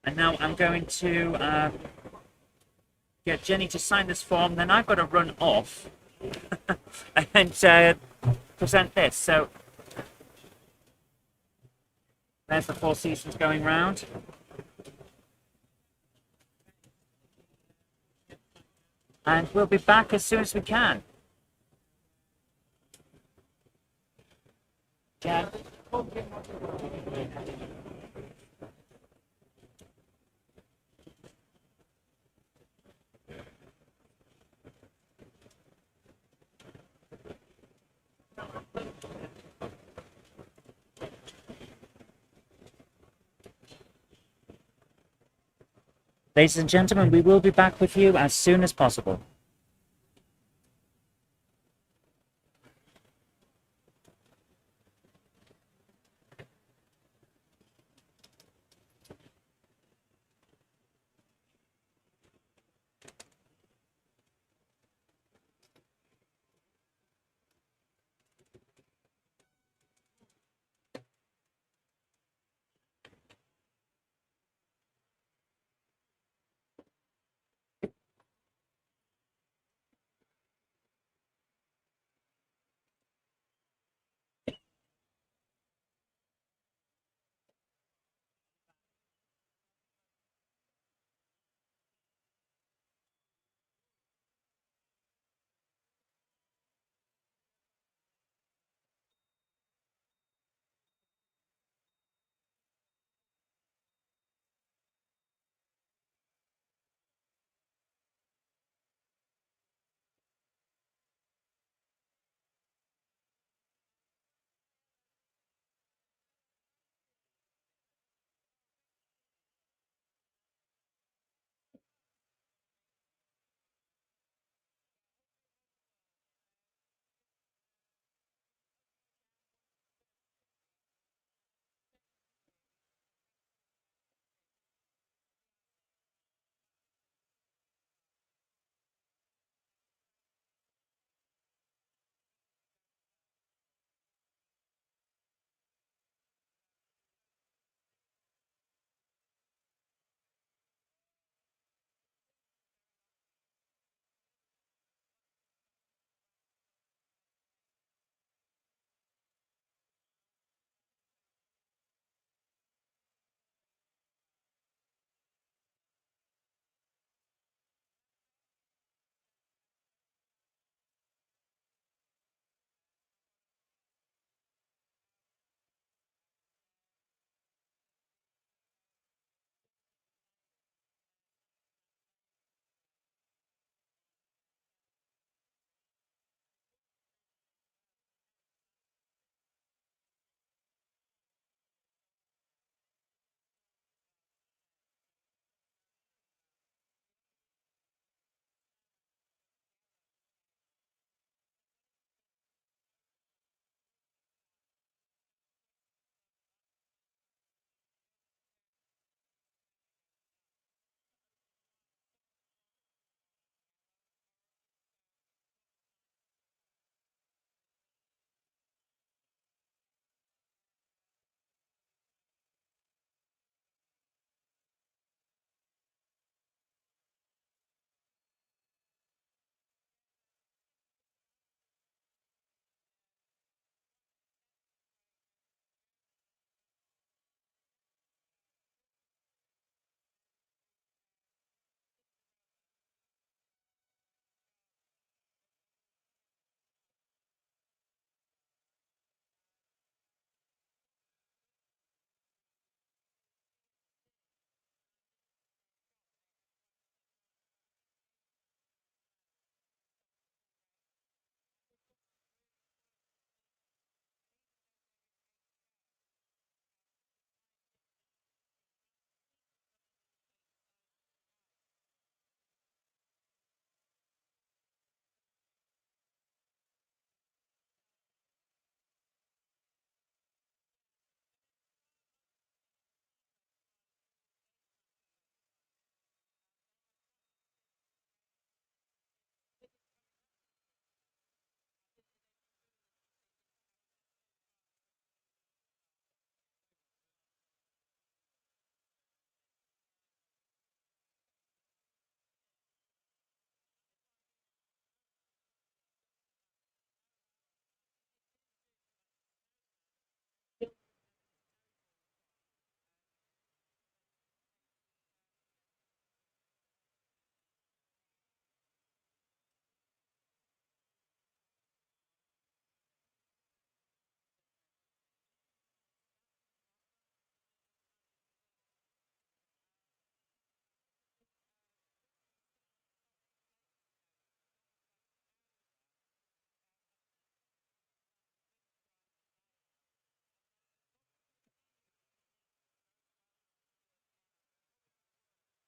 And now I'm going to get Jenny to sign this form. Then I've got to run off and present this. So there's the Four Seasons going round. And we'll be back as soon as we can. Jen. Ladies and gentlemen, we will be back with you as soon as possible.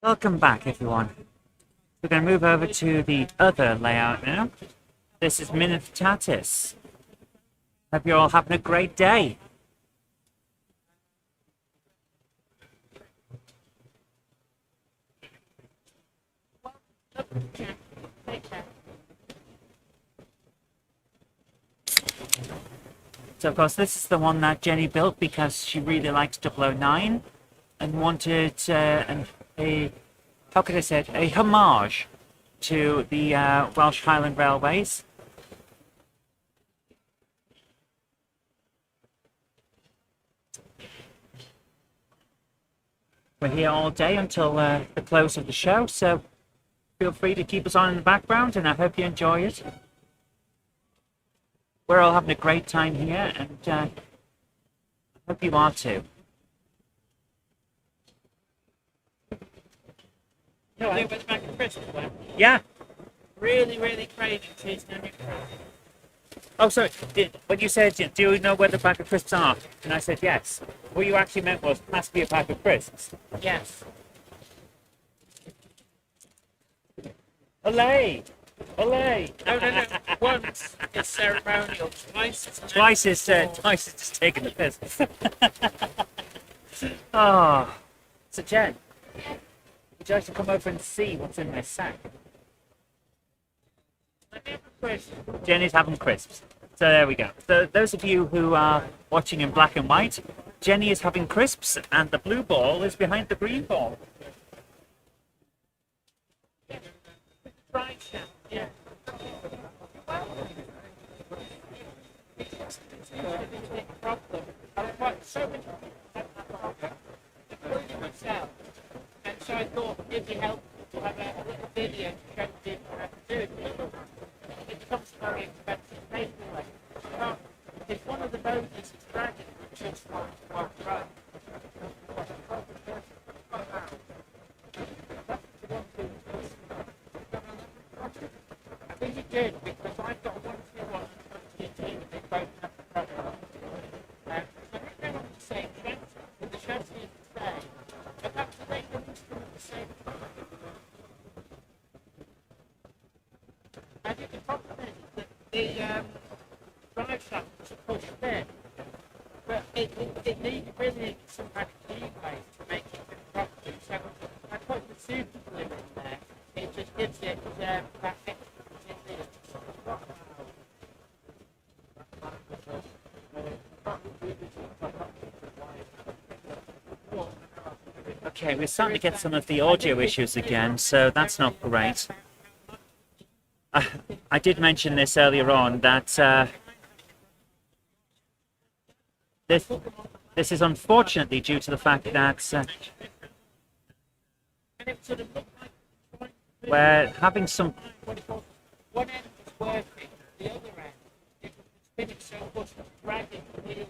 Welcome back, everyone. We're going to move over to the other layout now. This is Minitatis. Hope you're all having a great day. So, of course, this is the one that Jenny built because she really likes 009 and wanted how could I say it, a homage to the Welsh Highland Railways. We're here all day until the close of the show, so feel free to keep us on in the background, and I hope you enjoy it. We're all having a great time here, and I hope you are too. You know where the bag of crisps went? Yeah. Really, really craving cheese and onion Oh, sorry. When you said, do you know where the bag of crisps are? And I said yes. What you actually meant was, has to be a bag of crisps. Yes. Olay! Olay! No. Once is ceremonial, twice is Twice is just taking the piss. Oh. So, Jen, would you like to come over and see what's in my sack? Let me have a crisp. Jenny's having crisps. So there we go. So those of you who are watching in black and white, Jenny is having crisps and the blue ball is behind the green ball. Fried chef, yeah. It's a big problem. I've got so many including myself. And so I thought it'd be helpful to have a little video to show people how to do it. It becomes very expensive paperwork. But if one of the voters is dragging, which is one right. I think you did because I've got 121 and they both have the problem. So I think they're on the same chassis, but the chassis is the same. But perhaps they can the same. I think the problem is that the drive shaft is pushed in, but it needs really some kind of leeway to make it fit properly. So I put the super glue in there. It just gives it that extra resilience. Okay, we're starting to get some of the audio issues again, so that's not great. I did mention this earlier on that this is unfortunately due to the fact that we're having some. One end is working, the other end, it's spinning so much, it's dragging the wheel.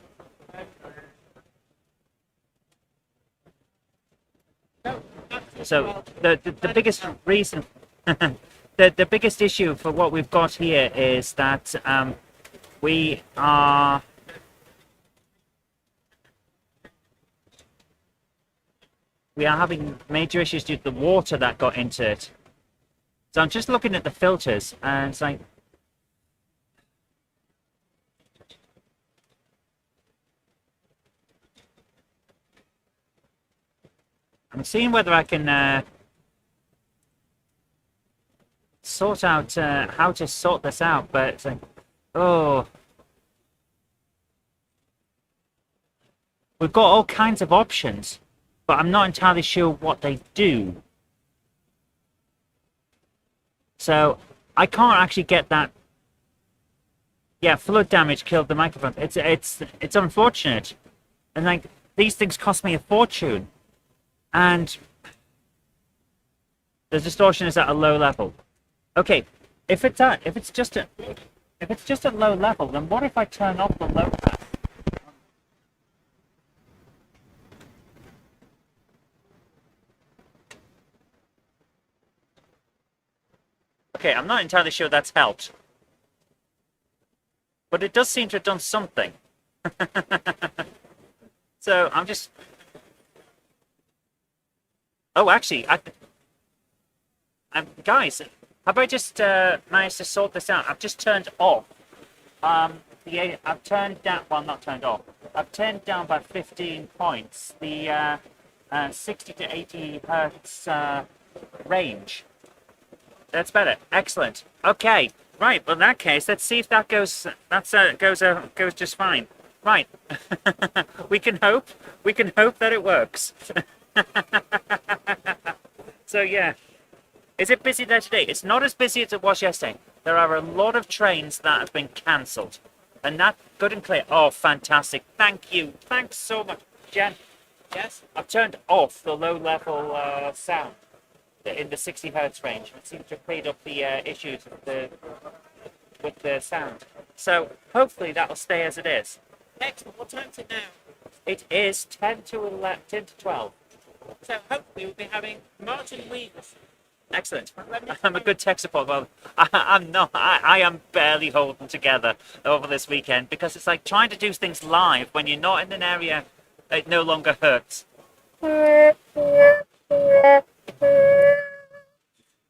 So the biggest reason, the biggest issue for what we've got here is that we are having major issues due to the water that got into it. So I'm just looking at the filters and it's like, I'm seeing whether I can sort out how to sort this out, but it's like, oh, we've got all kinds of options, but I'm not entirely sure what they do. So I can't actually get that. Yeah, flood damage killed the microphone. It's unfortunate, and like these things cost me a fortune. And the distortion is at a low level. Okay, if it's just at low level, then what if I turn off the low pass? Okay, I'm not entirely sure that's helped, but it does seem to have done something. So I'm just. Oh, actually, Guys, have I just managed to sort this out? I've just turned off. I've turned down. Well, not turned off. I've turned down by 15 points the 60 to 80 hertz range. That's better. Excellent. Okay. Right. Well, in that case, let's see if that goes. Goes just fine. Right. We can hope. We can hope that it works. So yeah. Is it busy there today? It's not as busy as it was yesterday. There are a lot of trains that have been cancelled. And that good and clear. Oh, fantastic. Thank you. Thanks so much. Jen. Yes? I've turned off the low level sound in the 60 hertz range. It seems to have cleared up the issues with the sound. So hopefully that'll stay as it is. Excellent. What time is it now? It is 10 to 12. So hopefully we'll be having Martin Weeks. Excellent. I'm a good tech support. Well, I'm not. I am barely holding together over this weekend because it's like trying to do things live when you're not in an area. It no longer hurts.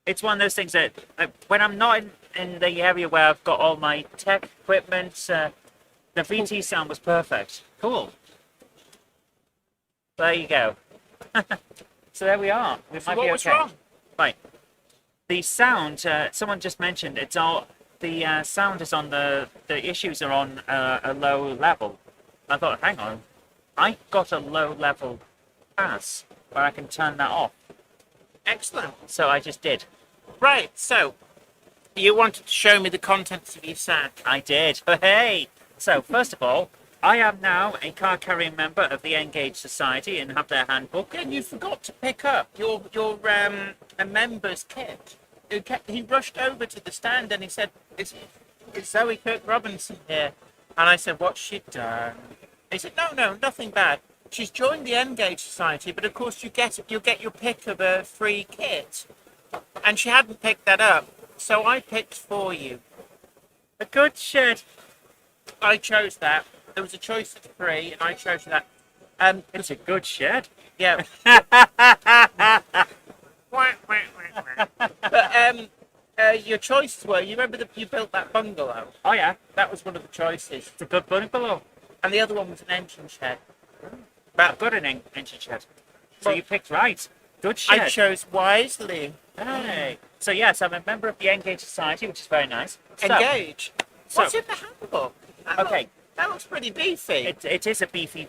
It's one of those things that when I'm not in the area where I've got all my tech equipment, the VT sound was perfect. Cool. There you go. So there we are. We might What be was okay. wrong? Right. The sound, someone just mentioned, it's all the sound is on the issues are on a low level. I thought, hang on, I got a low level pass where I can turn that off. Excellent. So I just did. Right, so you wanted to show me the contents of your sack. I did. Hey. So first of all, I am now a card-carrying member of the Engage Society and have their handbook. Yeah, you forgot to pick up your a member's kit. He rushed over to the stand and he said, "It's Zoe Kirk Robinson here," and I said, "What's she done?" He said, "No, nothing bad. She's joined the Engage Society, but of course you'll get your pick of a free kit, and she hadn't picked that up, so I picked for you. A good shed. I chose that. There was a choice of three, and I chose that. It's a good shed. Yeah. But your choices were, you remember you built that bungalow? Oh yeah, That was one of the choices. it's a good bungalow. And the other one was an engine shed. I've got an engine shed. So Well, you picked right. Good shed. I chose wisely. Hey. So yes, I'm a member of the Engage Society, which is very nice. So, Engage. What's in the handbook? Okay. That looks pretty beefy. It is a beefy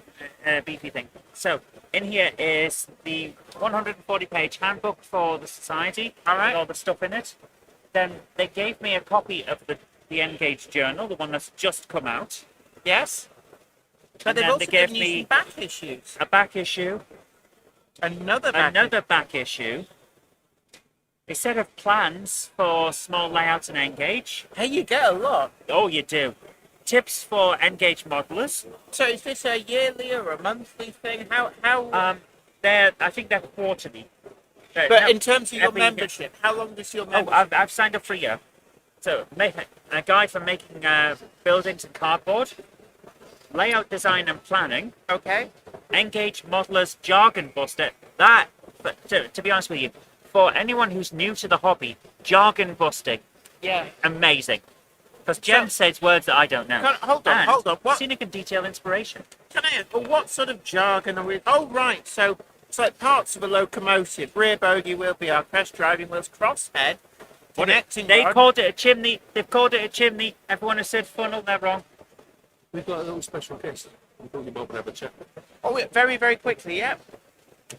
thing. So in here is the 140-page handbook for the society. All right. With all the stuff in it. Then they gave me a copy of the Engage Journal, the one that's just come out. Yes. But And they've then also they gave given you me some back issues. a back issue, Another back another back issue, a set of plans for small layouts in Engage. Hey, you get a lot. Oh, you do. Tips for Engage modelers. So is this a yearly or a monthly thing? How? I think they're quarterly. But No, in terms of your every- membership, how long does your Oh, membership? I've signed up for a year. So, a guide for making buildings and cardboard, layout design and planning, Okay. Engage Modelers Jargon Buster. That, but to be honest with you, for anyone who's new to the hobby, jargon busting, Yeah. amazing. Because Jen says words that I don't know. Hold on, And hold on. What? Scenic and detail inspiration. Can I ask, well, what sort of jargon are we? Oh, right. So it's like parts of a locomotive: rear bogie, wheel bar, crest, driving wheels, crosshead, connecting They rod. called it a chimney. They've called it a chimney. Everyone has said funnel. They're wrong. We've got a little special guest. We thought you might want to have a chat. Oh, yeah, very, very quickly. Yeah.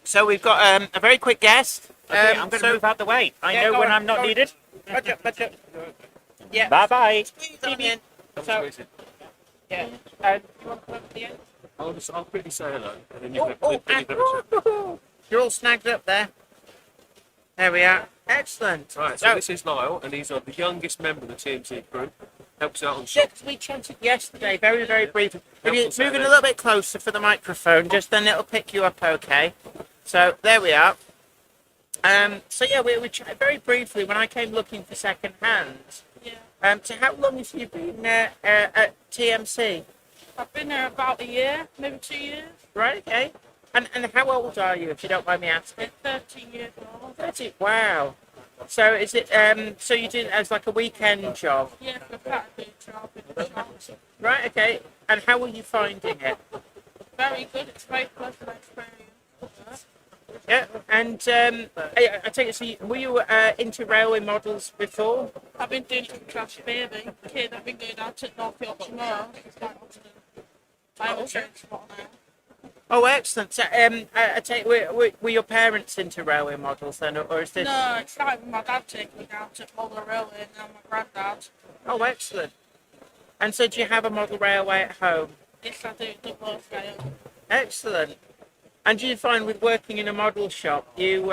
So we've got a very quick guest. Okay, I'm going to move out the way. I yeah, know go when on, I'm not go on. needed. Gotcha. Yeah. Bye bye. Squeeze on in. So, yeah. You want to come to the end? I'll quickly say hello, and then you Oh, can oh, then you can have a chat. you're all snagged up there. There we are. Excellent. Right, so this is Lyle, and he's the youngest member of the TMC group. Helps out on Yeah, shop. 'cause we chatted yesterday, very, very briefly. If Helpful you're moving Saturday. a little bit closer for the microphone, just then it'll pick you up okay. So there we are. So yeah, we chatted very briefly when I came looking for second hand. Yeah. So how long have you been at TMC? I've been there about a year, maybe 2 years. Right, okay. And how old are you, if you don't mind me asking? 13 years old. 30. Wow. So is it? So you do it as like a weekend job, Yeah, for Saturday job in the shop. right? Okay. And how are you finding it? Very good. It's very pleasant experience. Yeah. And I take it. So were you into railway models before? I've been doing it with Class Baby. Kid, I've been going out to North Yorkshire Moor. It's quite often. I have a train spot now. Oh, excellent. So I take were your parents into railway models then, or is this? No, it started with my dad taking me down to Model Railway and now my granddad. Oh, excellent. And so do you have a model railway at home? Yes, I do. Double scale. Excellent. And do you find with working in a model shop, you're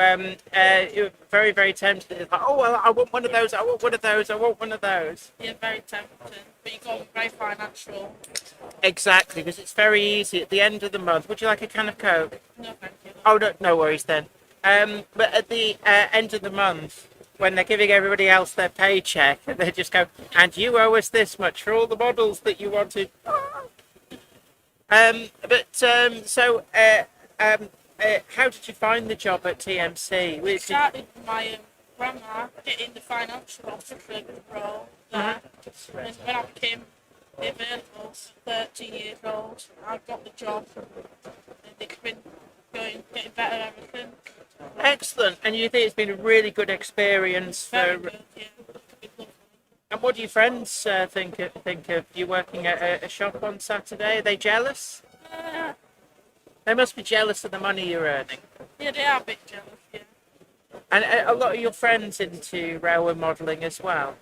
very, very tempted? It's like, oh, well, I want one of those, I want one of those, I want one of those. Yeah, very tempting. But you've got to be very financial. Exactly, because it's very easy at the end of the month. Would you like a can of Coke? No, thank you. Oh, no worries then. But at the end of the month, when they're giving everybody else their paycheck, they just go, and you owe us this much for all the models that you wanted. How did you find the job at TMC? I started with my grandma getting the financial officer role there. And when I became available, 13 years old, I got the job. And it's been getting better ever since. Excellent. And you think it's been a really good experience Very for? good, yeah. It's lovely. And what do your friends think of you working at a shop on Saturday? Are they jealous? They must be jealous of the money you're earning. Yeah, they are a bit jealous, yeah. And a lot of your friends into railway modelling as well.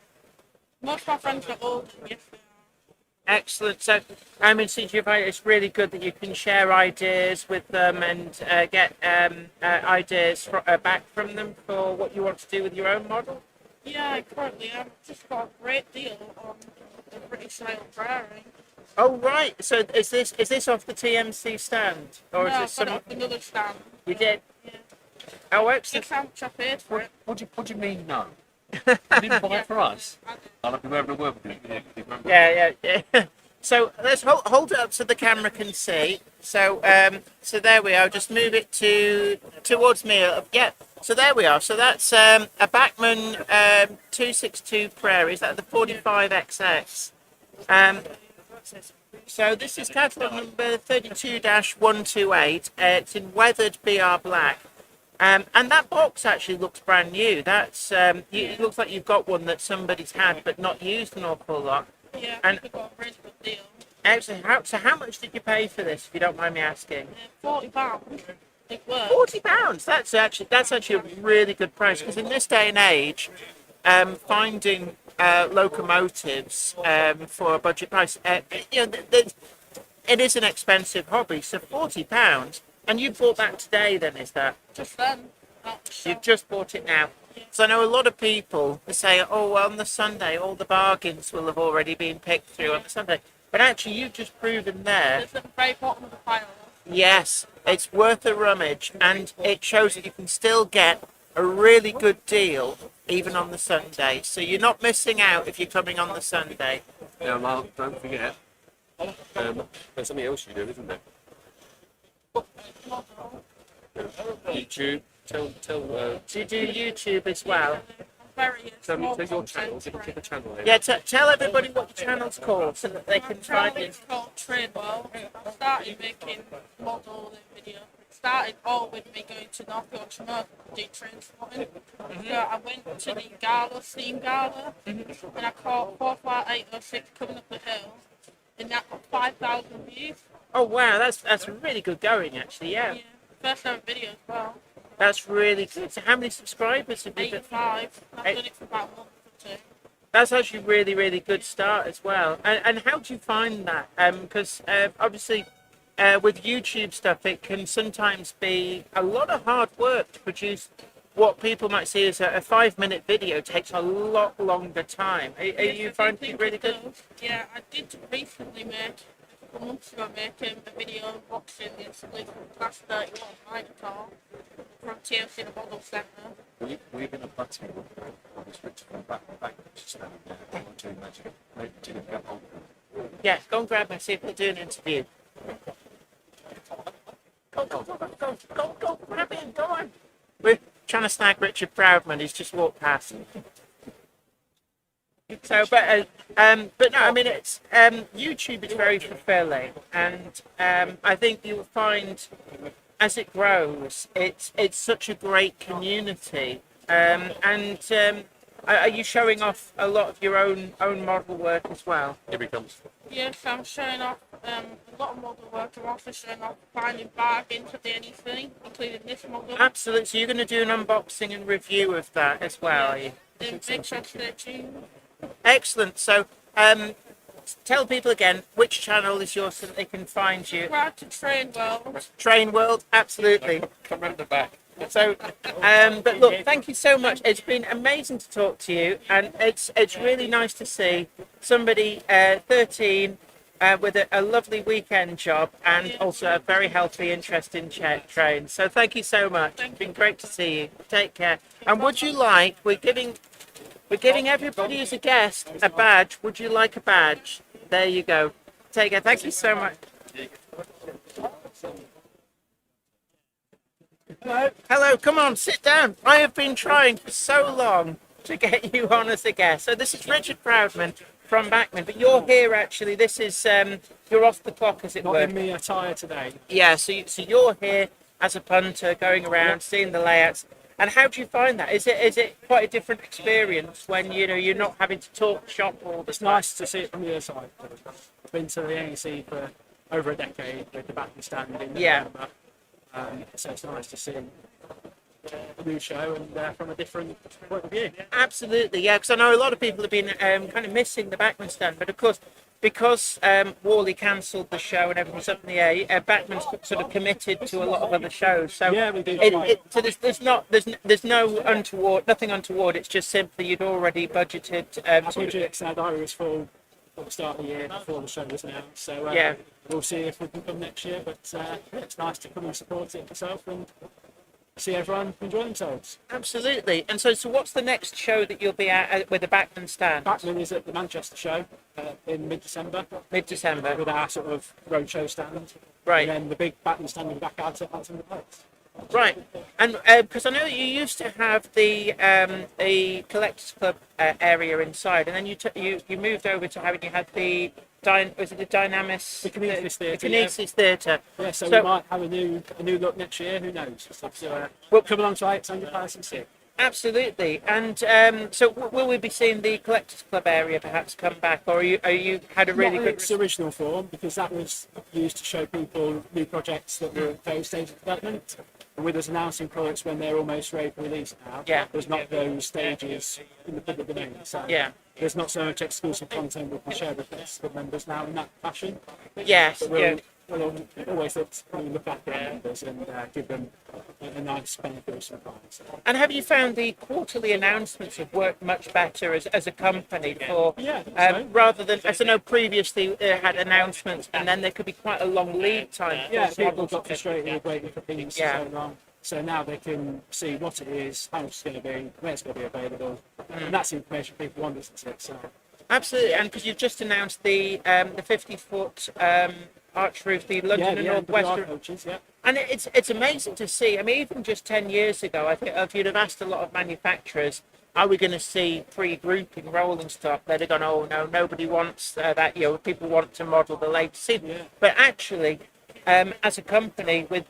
Most of my friends are older, yes, they are. Excellent. So, I mean, since you find it's really good that you can share ideas with them and get ideas back from them for what you want to do with your own model. Yeah, currently I've just got a great deal on the British Rail Prairie. Oh right. So is this off the TMC stand, or No, is this I've got some? it off another stand. You did. Yeah. Oh, excellent. Guess how much I paid for it? What do you mean no? You didn't buy it for us? I did. I'll have to go over and work with you. Yeah. So let's hold it up so the camera can see. So there we are. Just move it towards me. Yeah. So there we are. So that's a Backman 262 Prairie. Is that the 45XX? So this is catalogue number 32-128. It's in weathered BR black. And that box actually looks brand new. That's it looks like you've got one that somebody's had but not used an awful lot. Yeah, And- I got a really good deal. Excellent. How much did you pay for this, if you don't mind me asking? £40. It worked. £40. That's actually a really good price because in this day and age, finding locomotives for a budget price, it is an expensive hobby. So £40, and you bought that today, then is that? Just then. Out the You've shop. just bought it now. So I know a lot of people say, oh, well, on the Sunday, all the bargains will have already been picked through on the Sunday. But actually, you've just proven there, It's at the very bottom of the pile. yes, it's worth a rummage, and it shows that you can still get a really good deal even on the Sunday. So you're not missing out if you're coming on the Sunday. Now, Lyle, don't forget, there's something else you do, isn't there? YouTube. Tell. Do you do YouTube as well? Very Tell small your channel. content, Give a channel name. Yeah, tell everybody what your channel's called so that they can find channel it. is called Train World. I started making model video. It started all with me going to North Yorkshire Moor to do train spotting. So I went to the gala, steam gala, and I caught 45806 coming up the hill, and that got 5,000 views. Oh wow, that's really good going actually. Yeah, Yeah, first ever video as well. that's really good. So how many subscribers have you got? 85. I've done it for about a month or two. That's actually a really, really good start as well. And how do you find that? Because obviously with YouTube stuff, it can sometimes be a lot of hard work to produce what people might see as a 5-minute video takes a lot longer time. Are you finding it really good? Yeah, I did recently make, a couple months ago, making a video unboxing the split from Class 31 Minotaur from TMC the Model Centre. We're going to button on this Richard from back standing there. Doing magic. Maybe didn't get on. Yeah, go and grab me, see if they're doing an interview. Go, grab him, go on. trying to snag Richard Proudman. He's just walked past. So, but no, I mean, it's YouTube is very fulfilling, and I think you'll find as it grows, it's such a great community. Are you showing off a lot of your own model work as well? Here he comes. Yes, I'm showing off a lot of model work. I'm also showing off finding bargains for anything, including this model. Absolutely. So you're going to do an unboxing and review of that as well, are you? Then make sure to stay tuned. Excellent. So tell people again which channel is yours so that they can find you. Subscribe to Train World. Train World, absolutely. Come round the back. So, but look, thank you so much. It's been amazing to talk to you, and it's really nice to see somebody 13 with a lovely weekend job and also a very healthy interest in train. So thank you so much. It's been great to see you. Take care. And would you like? We're giving everybody who's a guest a badge. Would you like a badge? There you go. Take care. Thank you so much. Hello, come on, sit down. I have been trying for so long to get you on as a guest. So this is Richard Proudman from Backman, but you're here actually. This is you're off the clock, as it Not were. in the attire today. Yeah, so you're here as a punter, going around, seeing the layouts. And how do you find that? Is it quite a different experience when you're not having to talk shop all the It's time? nice to see it from the other side. I've been to the NEC for over a decade with the Backman stand in Yeah. November. So it's nice to see a new show and from a different point of view. Absolutely, yeah, because I know a lot of people have been kind of missing the Backman stand, but of course, because Worley cancelled the show and everything's up in the air, Backman's sort of committed to a lot of other shows. So Yeah, we do try. so there's no untoward, nothing untoward. It's just simply you'd already budgeted. Our budget, our diary was full at the start of the year before the show was announced. So Yeah. we'll see if we can come next year. But it's nice to come and support it yourself and see everyone enjoy themselves. Absolutely. And so what's the next show that you'll be at with the Backman stand? Backman is at the Manchester show in mid-December Mid-December. with our sort of roadshow stand. Right. And then the big Backman stand will be back out at the place. Right, and because I know you used to have the collectors club area inside, and then you moved over to having you had the was it the Dynamis? The Kinesis Theatre, The Kinesis Theatre. Yeah, so, So- we might have a new look next year. Who knows? So, Well- come along to 800 Palace and see. Absolutely, and so will we be seeing the collectors club area perhaps come back, or are you had a really Not in good? its original form, because that was used to show people new projects that were at various stages of development. And with us announcing products when they're almost ready for release now, Yeah. there's not those stages in the public domain. So Yeah. there's not so much exclusive content we can share with us, the members now in that fashion. Yes, But yeah. we'll always look after our members and give them a nice benefit of some kind. So, And have you found the quarterly announcements have worked much better as a company for Yeah, I think so. rather than, as I know previously had announcements and then there could be quite a long lead time. for Yeah, those people models got to- frustrated with waiting for things Yeah. for so long. So now they can see what it is, how much it's going to be, where it's going to be available, and that's the information people want, isn't it? So Absolutely, and because you've just announced the 50-foot arch roof, the London and the VR Northwestern. coaches, yeah. And it's amazing to see. I mean, even just 10 years ago, I think if you'd have asked a lot of manufacturers, are we going to see pre-grouping rolling stock? They'd have gone, oh no, nobody wants that. People want to model the latest seat. Yeah. But actually, as a company, with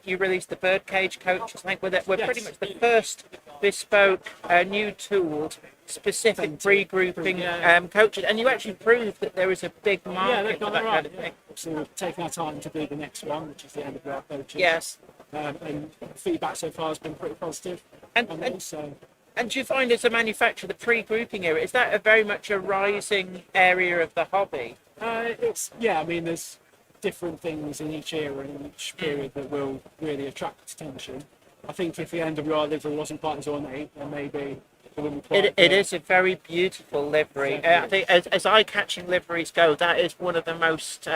you released the birdcage coaches. I think we're pretty much the first bespoke, new tooled, specific pre-grouping coaches. And you actually proved that there is a big Yeah, market they've for got that that kind right. of thing. So we're taking our time to do the next one, which is the end of our coaches. Yes. And feedback so far has been pretty positive. And- on and- those, so And do you find as a manufacturer, the pre-grouping area, is that a very much a rising area of the hobby? I mean, there's different things in each era and in each period that will really attract attention. I think if the NWR livery wasn't quite as ornate, then maybe it wouldn't be quite. It is a very beautiful livery. I think as eye-catching liveries go, that is one of the most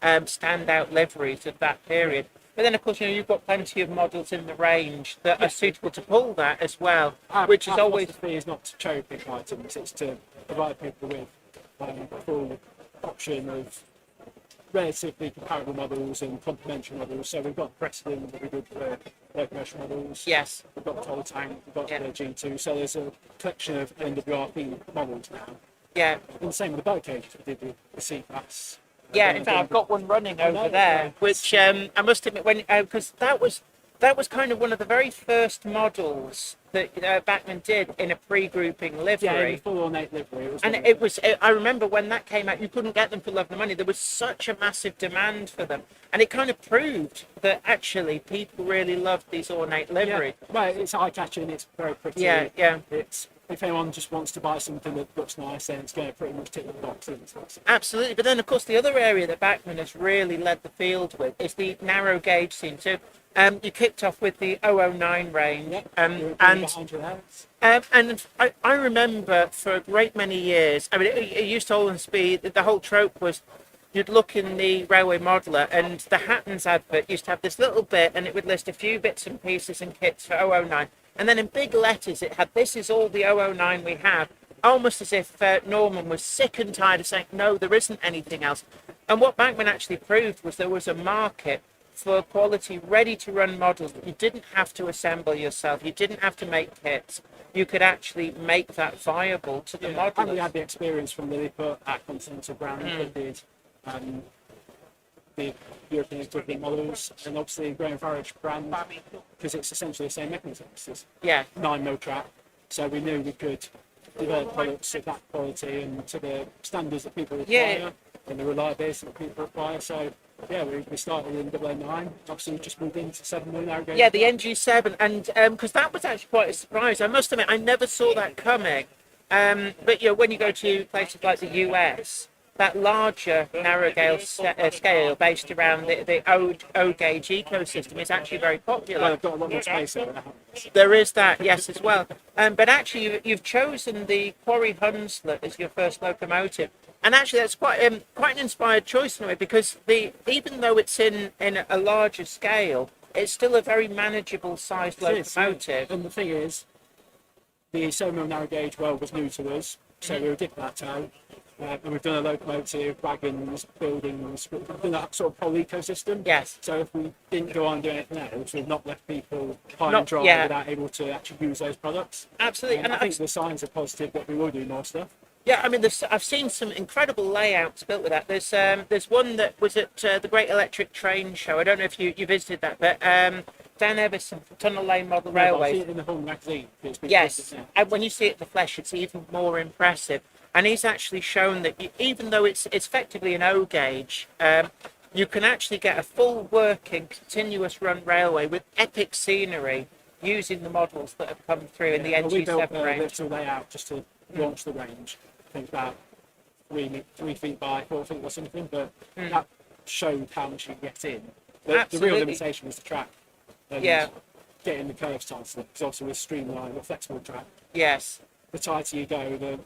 standout liveries of that period. But then, of course, you've got plenty of models in the range that are suitable to pull that as well, which is Our always... philosophy is not to cherry pick items; it's to provide people with a full option of relatively comparable models and complementary models. So we've got precedent that we did for commercial models. Yes. We've got the Toll Tank, we've got Yeah. the G2. So there's a collection of NWRP models now. Yeah. And the same with the boat cages. We did the C-Class. Yeah, in fact, I've got one running over no, there, yeah. which I must admit, when because that was kind of one of the very first models that Backman did in a pre-grouping Yeah, livery. in full ornate livery. And it was, I remember when that came out, you couldn't get them for love nor money. There was such a massive demand for them. And it kind of proved that actually people really loved these ornate livery. Yeah. Well, it's eye-catching, it's very pretty. Yeah, yeah. It's, if anyone just wants to buy something that looks nice, then it's going to pretty much tick the boxes. Absolutely. But then, of course, the other area that Backman has really led the field with is the narrow gauge scene. So you kicked off with the 009 range. Yeah, And behind your house. and I remember for a great many years, I mean, it used to always be, the whole trope was you'd look in the Railway Modeller and the Hatton's advert used to have this little bit and it would list a few bits and pieces and kits for 009. And then in big letters it had, this is all the 009 we have, almost as if Norman was sick and tired of saying, no, there isn't anything else. And what Backman actually proved was there was a market for quality, ready-to-run models that you didn't have to assemble yourself, you didn't have to make kits. You could actually make that viable to the And we modelers. had the experience from Lilliput at Continental Brand that did the European equivalent models, and obviously Graham Farage brand, because it's essentially the same mechanism. It's Yeah, 9mm track, so we knew we could develop products of that quality and to the standards that people require Yeah. and the reliability that people require. So yeah, we started in 009. Obviously, we just moved into 7mm narrow gauge. yeah, the NG7, and because that was actually quite a surprise. I must admit, I never saw that coming. But you know, when you go to places like the US, that larger narrow gauge scale based around the O gauge ecosystem is actually very popular. I've got a lot more space over now. There is that, yes, as well. But actually, you've chosen the Quarry Hunslet as your first locomotive, and actually that's quite an inspired choice in a way, because even though it's in a larger scale, it's still a very manageable sized It is, yeah. locomotive. And the thing is, the 7mm narrow gauge world was new to us, so we were dipping that toe. And we've done a locomotive, wagons, buildings, we've done that sort of whole ecosystem. Yes. So if we didn't go on and do anything else, we've not left people high Not- and dry yeah. without able to actually use those products. Absolutely, And and I think the signs are positive that we will do more stuff. yeah, I mean, I've seen some incredible layouts built with that. There's one that was at the Great Electric Train Show. I don't know if you visited that, but Dan Everson from Tunnel Lane Model I've Railway. seen it in the Hornby magazine. It's been Yes, posted now. and when you see it in the flesh, it's even more impressive. And he's actually shown that even though it's effectively an O gauge, you can actually get a full working, continuous run railway with epic scenery using the models that have come through in the Well, we built NG7 a range. little layout just to launch the range. I think about 3 feet by 4 feet or something, but that showed how much you can get in. The real Absolutely. limitation was the track. And Yeah. getting the curves tighter, because obviously with streamlined or flexible track, Yes. the tighter you go, the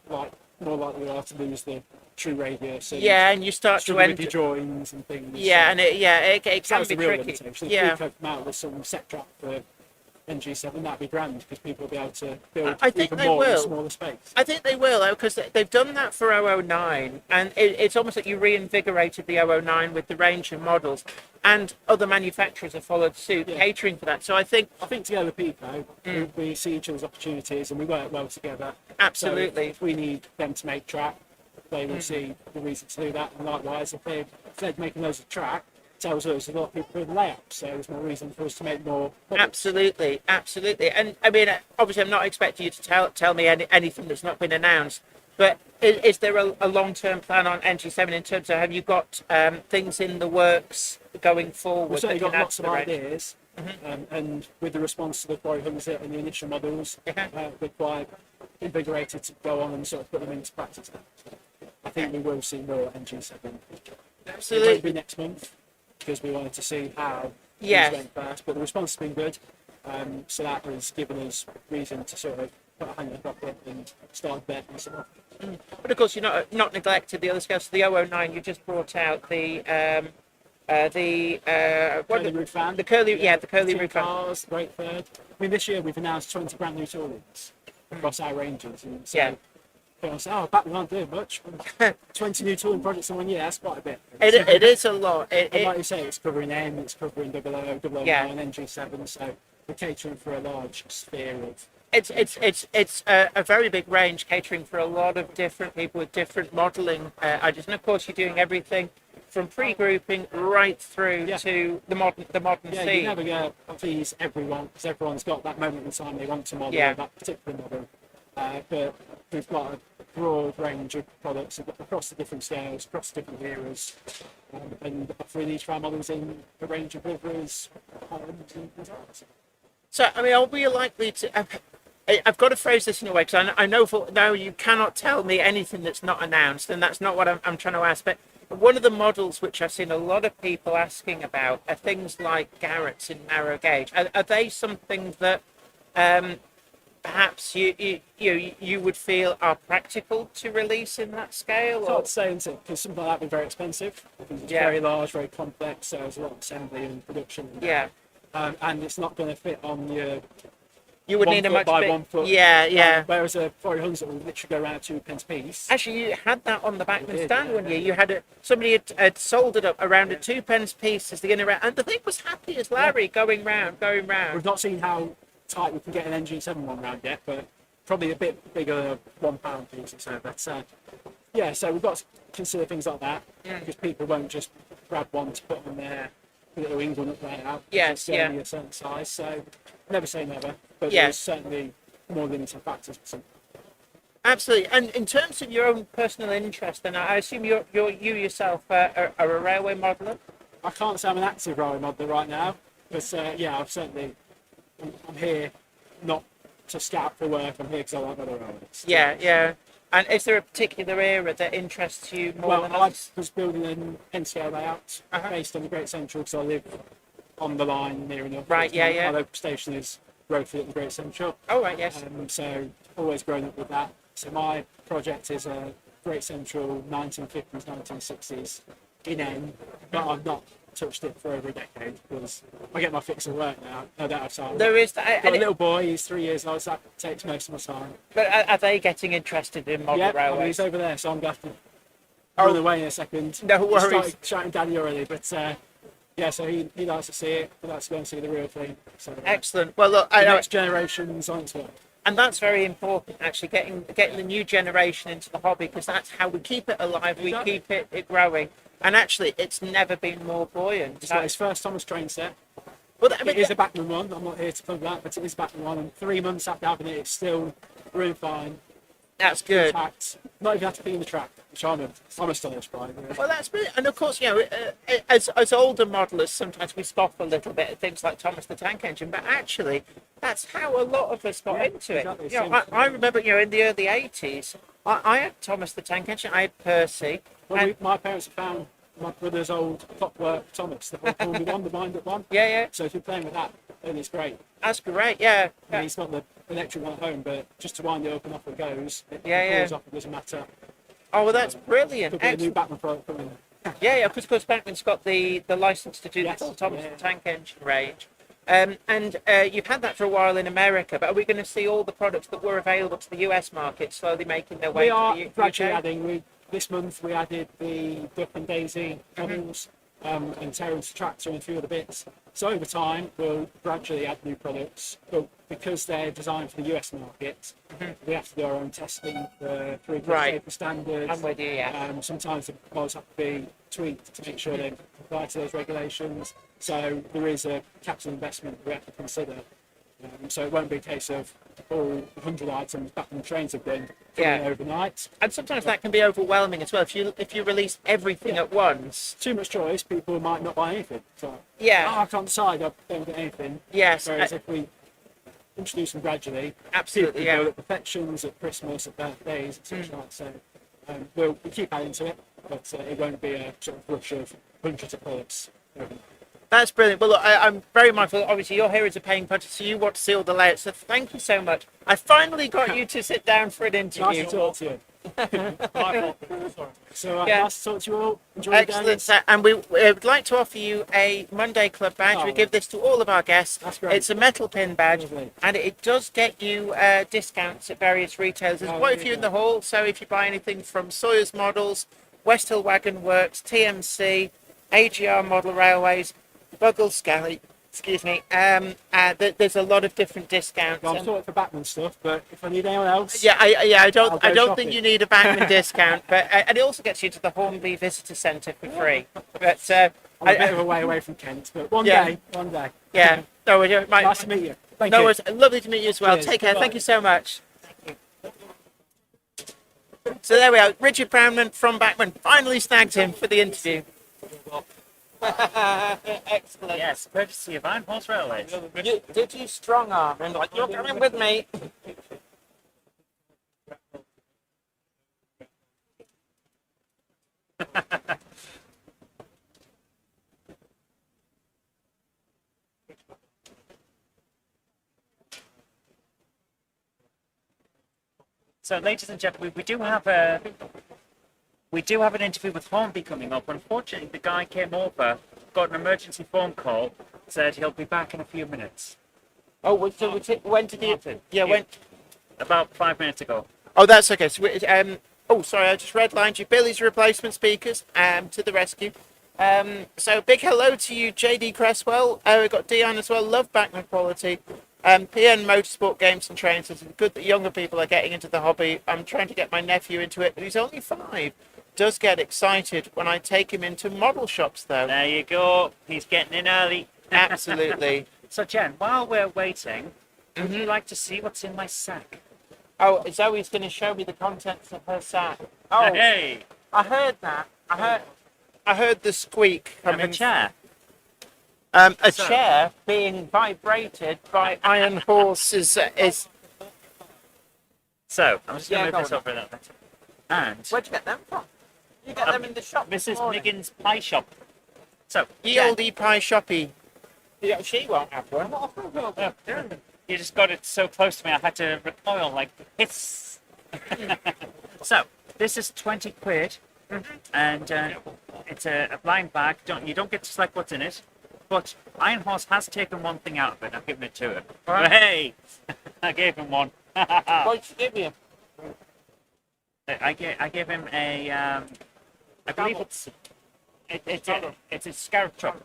more likely you are to lose the true radius. And Yeah, and you start to struggle with your enter. joins and things. Yeah, So and it that can was be the real tricky. limitation. If Yeah. we could come out with some set track for NG7, that'd be grand, because people will be able to build I think even they more in a will. smaller space. I think they will, because they've done that for 009, and it's almost like you reinvigorated the 009 with the range of models, and other manufacturers have followed suit, Yeah. catering for that. So I think I think together with Pico, we see each other's opportunities and we work well together. absolutely. So if we need them to make track, they will see the reason to do that. And likewise, if they're making loads of track, tells us a lot of people with layouts. So there's more reason for us to make more. products. Absolutely, absolutely. And I mean, obviously, I'm not expecting you to tell me anything that's not been announced. But is there a long-term plan on NG7 in terms of, have you got things in the works going forward? We've certainly that can got add lots to of the range? ideas. And with the response to the Quarry Hunslet and the initial models, we're quite invigorated to go on and sort of put them into practice now. So I think we will see more NG7. It won't Absolutely. be next month, because we wanted to see how Yes. things went first, but the response has been good. So that has given us reason to sort of put our hand in the pocket and start betting some off. But of course, you're not neglected the other scales. The 009, you just brought out the Curly roof van. the curly Two roof van. cars, great third. I mean, this year we've announced 20 brand new toolings across our ranges, and so Yeah. People say, "Oh, Backman aren't doing much." 20 new tooling projects in 1 year. That's quite a bit. It is a lot. And like you say, it's covering M, it's covering 00, 009, Yeah. NG7. So we're catering for a large sphere of. It's a very big range, catering for a lot of different people with different modelling ideas, and of course you're doing everything from pre-grouping right through Yeah. to the modern Yeah, scene. you never go please everyone because everyone's got that moment in time they want to model Yeah. that particular model. But we've got a broad range of products across the different scales, across the different eras, and offering each of our models in a range of liveries, homes, and designs. So, I mean, are we likely to? I've got to phrase this in a way because I know for now you cannot tell me anything that's not announced, and that's not what I'm trying to ask. But one of the models which I've seen a lot of people asking about are things like Garrett's in narrow gauge. Are they something that perhaps you would feel are practical to release in that scale? It's Or? hard to say, isn't it? Because something like that would be very expensive. Because it's Yeah. very large, very complex, so there's a lot of assembly and production. Yeah, And it's not going to fit on your you would 1 need a foot much by big. 1 foot. Yeah. Whereas a 400 will literally go around 2 pence piece. Actually, you had that on the Backman did, stand yeah. one year. You had somebody had soldered up around a 2 pence piece as the inner round, and the thing was happy as Larry going round. We've not seen how tight we can get an NG7 one round yet, but probably a bit bigger £1 piece or so. But yeah, so we've got to consider things like that because people won't just grab one to put on their little England up there out. Yes, it's yeah. only a certain size, so never say never. But Yeah. there's certainly more limiting factors. Absolutely. And in terms of your own personal interest, then I assume you yourself are a railway modeller. I can't say I'm an active railway modeller right now, but yeah, I'm here not to scout for work. I'm here because I like other railways. Yeah. And is there a particular era that interests you more Well, than I others? was building an NCO layout based on the Great Central because I live on the line near enough. Right, yeah. My local station is Roadfleet at the Great Central. Oh, right, yes. So always grown up with that. So my project is a Great Central 1950s, 1960s in N, but I've not touched it for over a decade because I get my fix of work now. I don't have time. There is that. I've got And a little boy, he's 3 years old, so that takes most of my time. but are they getting interested in model Yeah, railways? he's over there, so I'm going to have to run away in a second. No He worries. started shouting daddy already, but yeah, so he likes to see it. He likes to go and see the real thing. So Excellent. Well, look, I the know, next generation's on its way. and that's very important. Actually, getting the new generation into the hobby because that's how we keep it alive. We Exactly. keep it growing. And actually, it's never been more buoyant. It's like his first Thomas train set. Well, I mean, It is a Backman one. I'm not here to plug that, but it is a Backman one. And 3 months after having it, it's still really fine, that's good. intact. Not even have to be in the track, which I'm astonished by. Really. Well, that's brilliant. And of course, as older modelers, sometimes we scoff a little bit at things like Thomas the Tank Engine, but actually, that's how a lot of us got Yeah, into it. exactly. You know, I remember, in the early 80s, I had Thomas the Tank Engine, I had Percy. Well, my parents have found my brother's old clockwork Thomas, the Hornby one, the wind-up one. Yeah, So if you're playing with that, then it's great. that's great. Yeah. And he's got the electric one at home, but just to wind it up and off it goes. It Yeah. pulls off, it doesn't matter. Oh, well, that's brilliant. Could be a new Excellent. Batman product coming. Yeah, because of course Backman's got the license to do Yes, the full Thomas yeah. the Tank Engine range. And you've had that for a while in America, but are we going to see all the products that were available to the US market slowly making their way We to are the gradually UK? adding. This month we added the Duck and Daisy models and Terrence Tractor and a few other bits. So over time we'll gradually add new products, but because they're designed for the US market, we have to do our own testing for 3D Right. safety standards. I'm with you, yeah. Sometimes the models have to be tweaked to make sure they comply to those regulations. So there is a capital investment we have to consider. So it won't be a case of all 100 items back on the trains have been Yeah. overnight. And sometimes that can be overwhelming as well. If you release everything at once, Too much choice, people might not buy anything. So, Yeah. I can't decide, I don't get anything. yes, Whereas if we introduce them gradually, absolutely, people go yeah. at perfections, at Christmas, at birthdays, and such like. So we'll keep adding to it, but it won't be a sort of rush of hundreds of products overnight. That's brilliant. Well, look, I'm very mindful. Obviously, you're here as a paying punter, so you want to see all the layouts. So thank you so much. I finally got you to sit down for an Nice interview. to talk to you. My fault. Sorry. So Yeah. nice to talk to you all. Enjoy the Excellent. games. So, and we would like to offer you a Monday Club badge. We Oh. give this to all of our guests. That's great. It's a metal pin badge, Lovely. and it does get you discounts at various retailers. There's Oh, quite a there few you in the hall. So if you buy anything from Sawyer's Models, West Hill Wagon Works, TMC, AGR Model Railways, Buggle Scally, excuse me, there's a lot of different discounts. Well, I'm And- sorted for Backman stuff, but if I need anyone else, yeah, I I'll don't go think shopping. you need a Backman discount, but and it also gets you to the Hornby Visitor Centre for free. But I'm a bit of a way away from Kent. But one Yeah. day, one day. yeah, no, it might, Nice to meet you. Thank no, you. it's lovely to meet you as well. Cheers. Take care. Goodbye. Thank you so much. So there we are. Richard Brownman from Backman finally snagged him for the interview. Excellent. Yes, courtesy of Iron Horse Railways. Did you strong arm him like you're coming with me? So, ladies and gentlemen, we do have an interview with Hornby coming up. Unfortunately, the guy came over, got an emergency phone call, said he'll be back in a few minutes. Oh, when did he? Yeah, when? About 5 minutes ago. Oh, that's okay. So, oh, sorry, I just redlined you. Billy's replacement speakers, to the rescue. So big hello to you, JD Cresswell. We've got Dion as well. Love Backman quality. PN Motorsport Games and Trains. It's good that younger people are getting into the hobby. I'm trying to get my nephew into it, but he's only 5. Does get excited when I take him into model shops, though. There you go. He's getting in early. Absolutely. So, Jen, while we're waiting, would you like to see what's in my sack? Oh, Zoe's going to show me the contents of her sack. Oh, Hey, I heard that. I heard the squeak have a coming. chair. A So- chair being vibrated by Iron Horse is So, I'm just going Yeah, to go move this on. over a little bit. And Where'd you get them from? You get them in the shop. this Mrs. morning. Miggins' Pie Shop. So, Ye Jen, olde pie shoppy. Yeah, she won't have one. you just got it so close to me, I had to recoil like hiss. So, this is 20 quid, and it's a blind bag. You don't get to select what's in it, but Iron Horse has taken one thing out of it. I've given it to him. Hey, I gave him one. What did she give you? I gave him a. I believe it's a scarab truck.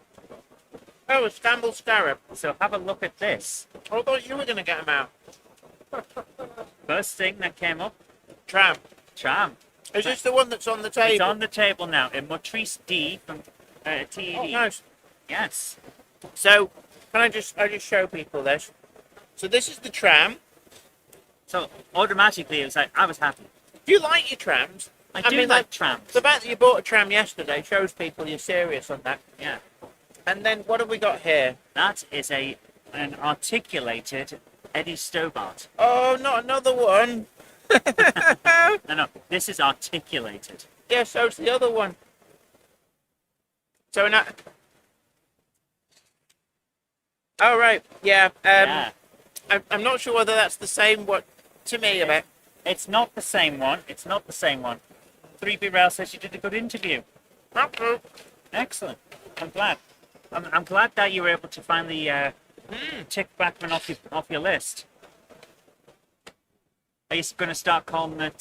Oh, a Stamble Scarab. So have a look at this. I thought you were going to get them out. First thing that came up, Tram. tram. Is this the one that's on the table? It's on the table now. A Motrice D from TED. Oh, nice. Yes. So, can I just show people this? So this is the tram. So automatically it was like I was happy. Do you like your trams? I do mean, like trams. The fact that you bought a tram yesterday shows people you're serious on that. Yeah. And then what have we got here? That is an articulated Eddie Stobart. Oh, not another one. No, this is articulated. Yeah, so's the other one. So now. Oh right, yeah. Yeah. I'm not sure whether that's the same. What to me about? It's not the same one. It's not the same one. 3B Rail says you did a good interview. Excellent. I'm glad. I'm glad that you were able to finally tick Backman off your list. Are you going to start calling it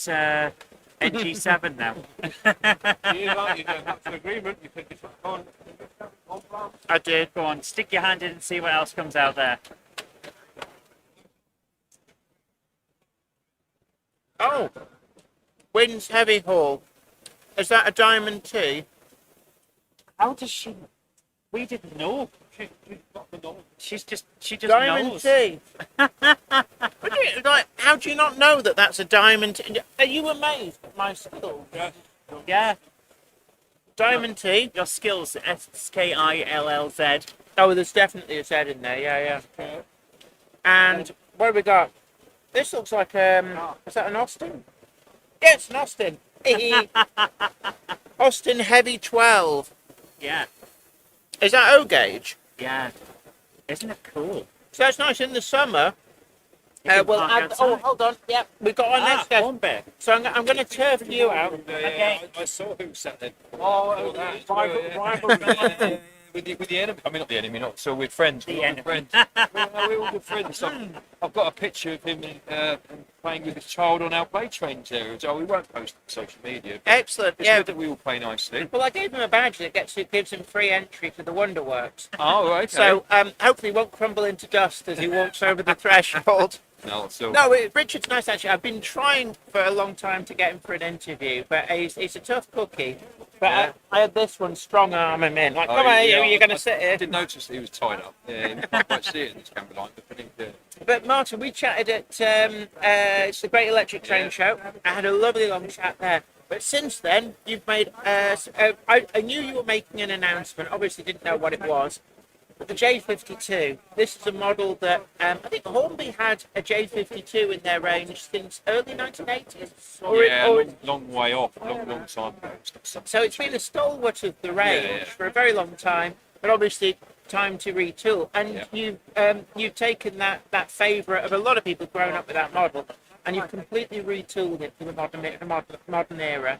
NG7 now? You don't have an agreement. You can just on. I did. Go on, stick your hand in and see what else comes out there. Oh, Wins Heavy Haul. Is that a Diamond T? How does she? We didn't know. She just Diamond knows. T. How do you not know that that's a Diamond T? Are you amazed at my skills? Yeah, Diamond T. your skills. SKILLZ. Oh, there's definitely a Z in there. Yeah. And what have we got? This looks like is that an Austin? Yeah, it's an Austin. Austin Heavy 12. Yeah, Is that O gauge? yeah. Isn't it cool? So that's nice in the summer. Well, hold on. Yeah, we've got our next guest. Hornby. So I'm going to turf you out. Okay. I saw who sat there. Oh, rival. With the enemy. I mean, not the enemy, not so we're friends. The We're all enemy. good friends. We're all good friends. So I've got a picture of him playing with his child on our play trains there. So we won't post it on social media. But Excellent. it's Yeah. good that we all play nicely. Well, I gave him a badge that gives him free entry to the Wonderworks. Oh, right. So hopefully he won't crumble into dust as he walks over the threshold. No, Richard's nice actually. I've been trying for a long time to get him for an interview, but he's a tough cookie. But Yeah. I had this one strong arm him in. Like, Oh, come on, yeah, you're going to I sit here. didn't notice that he was tied up. Yeah, you can't quite see it in this camera line, but I think, But Martin, we chatted at it's the Great Electric Train Show. I had a lovely long chat there. But since then, you've made. I knew you were making an announcement. Obviously, didn't know what it was. But the J52. This is a model that I think Hornby had a J52 in their range since early 1980s. long way off, long time ago. So it's been a stalwart of the range for a very long time, but obviously time to retool. And you've taken that favourite of a lot of people growing up with that model, and you've completely retooled it for the modern era.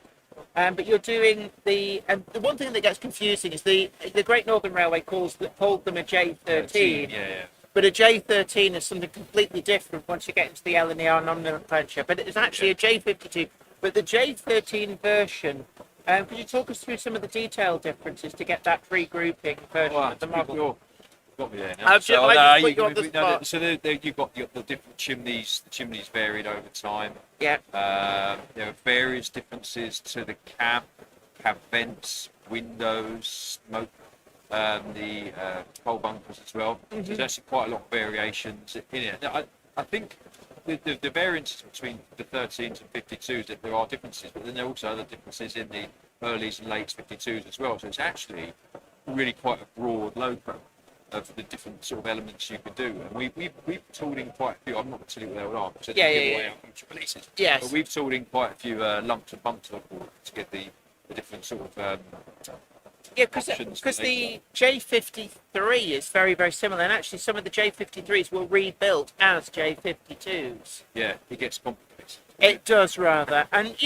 But you're doing the one thing that gets confusing is the Great Northern Railway called them a J13. But a J13 is something completely different once you get into the LNER nomenclature. But it's actually a J52. But the J13 version, could you talk us through some of the detail differences to get that regrouping version of the model? Got me there now. I just put you on the spot. So you've got the different chimneys. The chimneys varied over time. Yeah. There are various differences to the cab vents, windows, smoke, the coal bunkers as well. So there's actually quite a lot of variations in it. Now, I think the variances between the 13s and 52s, that there are differences, but then there are also other differences in the earlys and late 52s as well. So it's actually really quite a broad loco of the different sort of elements you could do. And we've tooled in quite a few. I'm not going to tell you what they all are, because Yeah. away our future releases. Yes. But we've tooled in quite a few lumps and bumps of board to get the different sort of Yeah, options because that they- the J53 is very, very similar, and actually some of the J53s were rebuilt as J52s. yeah, it gets complicated. It does rather, and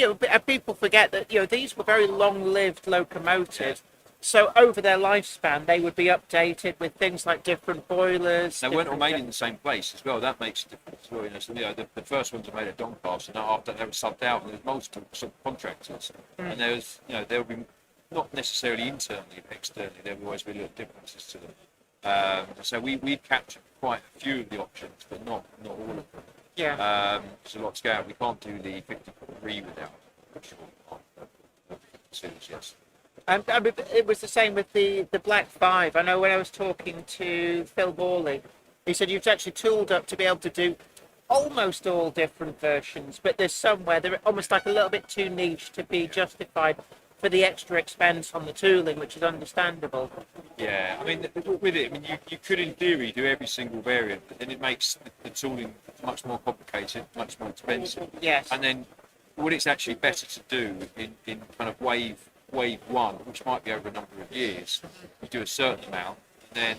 people forget that these were very long-lived locomotives. So over their lifespan, they would be updated with things like different boilers. They weren't all different- made in the same place as well. That makes a difference as well. So, the first ones were made at Doncaster, and after they were subbed out, and there's multiple subcontractors, and there will be not necessarily internally, but externally, there will always be little differences to them. So we captured quite a few of the options, but not all of them. Yeah. There's a lot to go out. We can't do the 53 without. I'm sure we can't. Yes. I mean, it was the same with the Black 5. I know when I was talking to Phil Borley, he said you've actually tooled up to be able to do almost all different versions, but there's some where they're almost like a little bit too niche to be justified for the extra expense on the tooling, which is understandable. Yeah, I mean, with it, you could in theory do every single variant, but then it makes the tooling much more complicated, much more expensive. Yes. And then what it's actually better to do in kind of wave one, which might be over a number of years, you do a certain amount, and then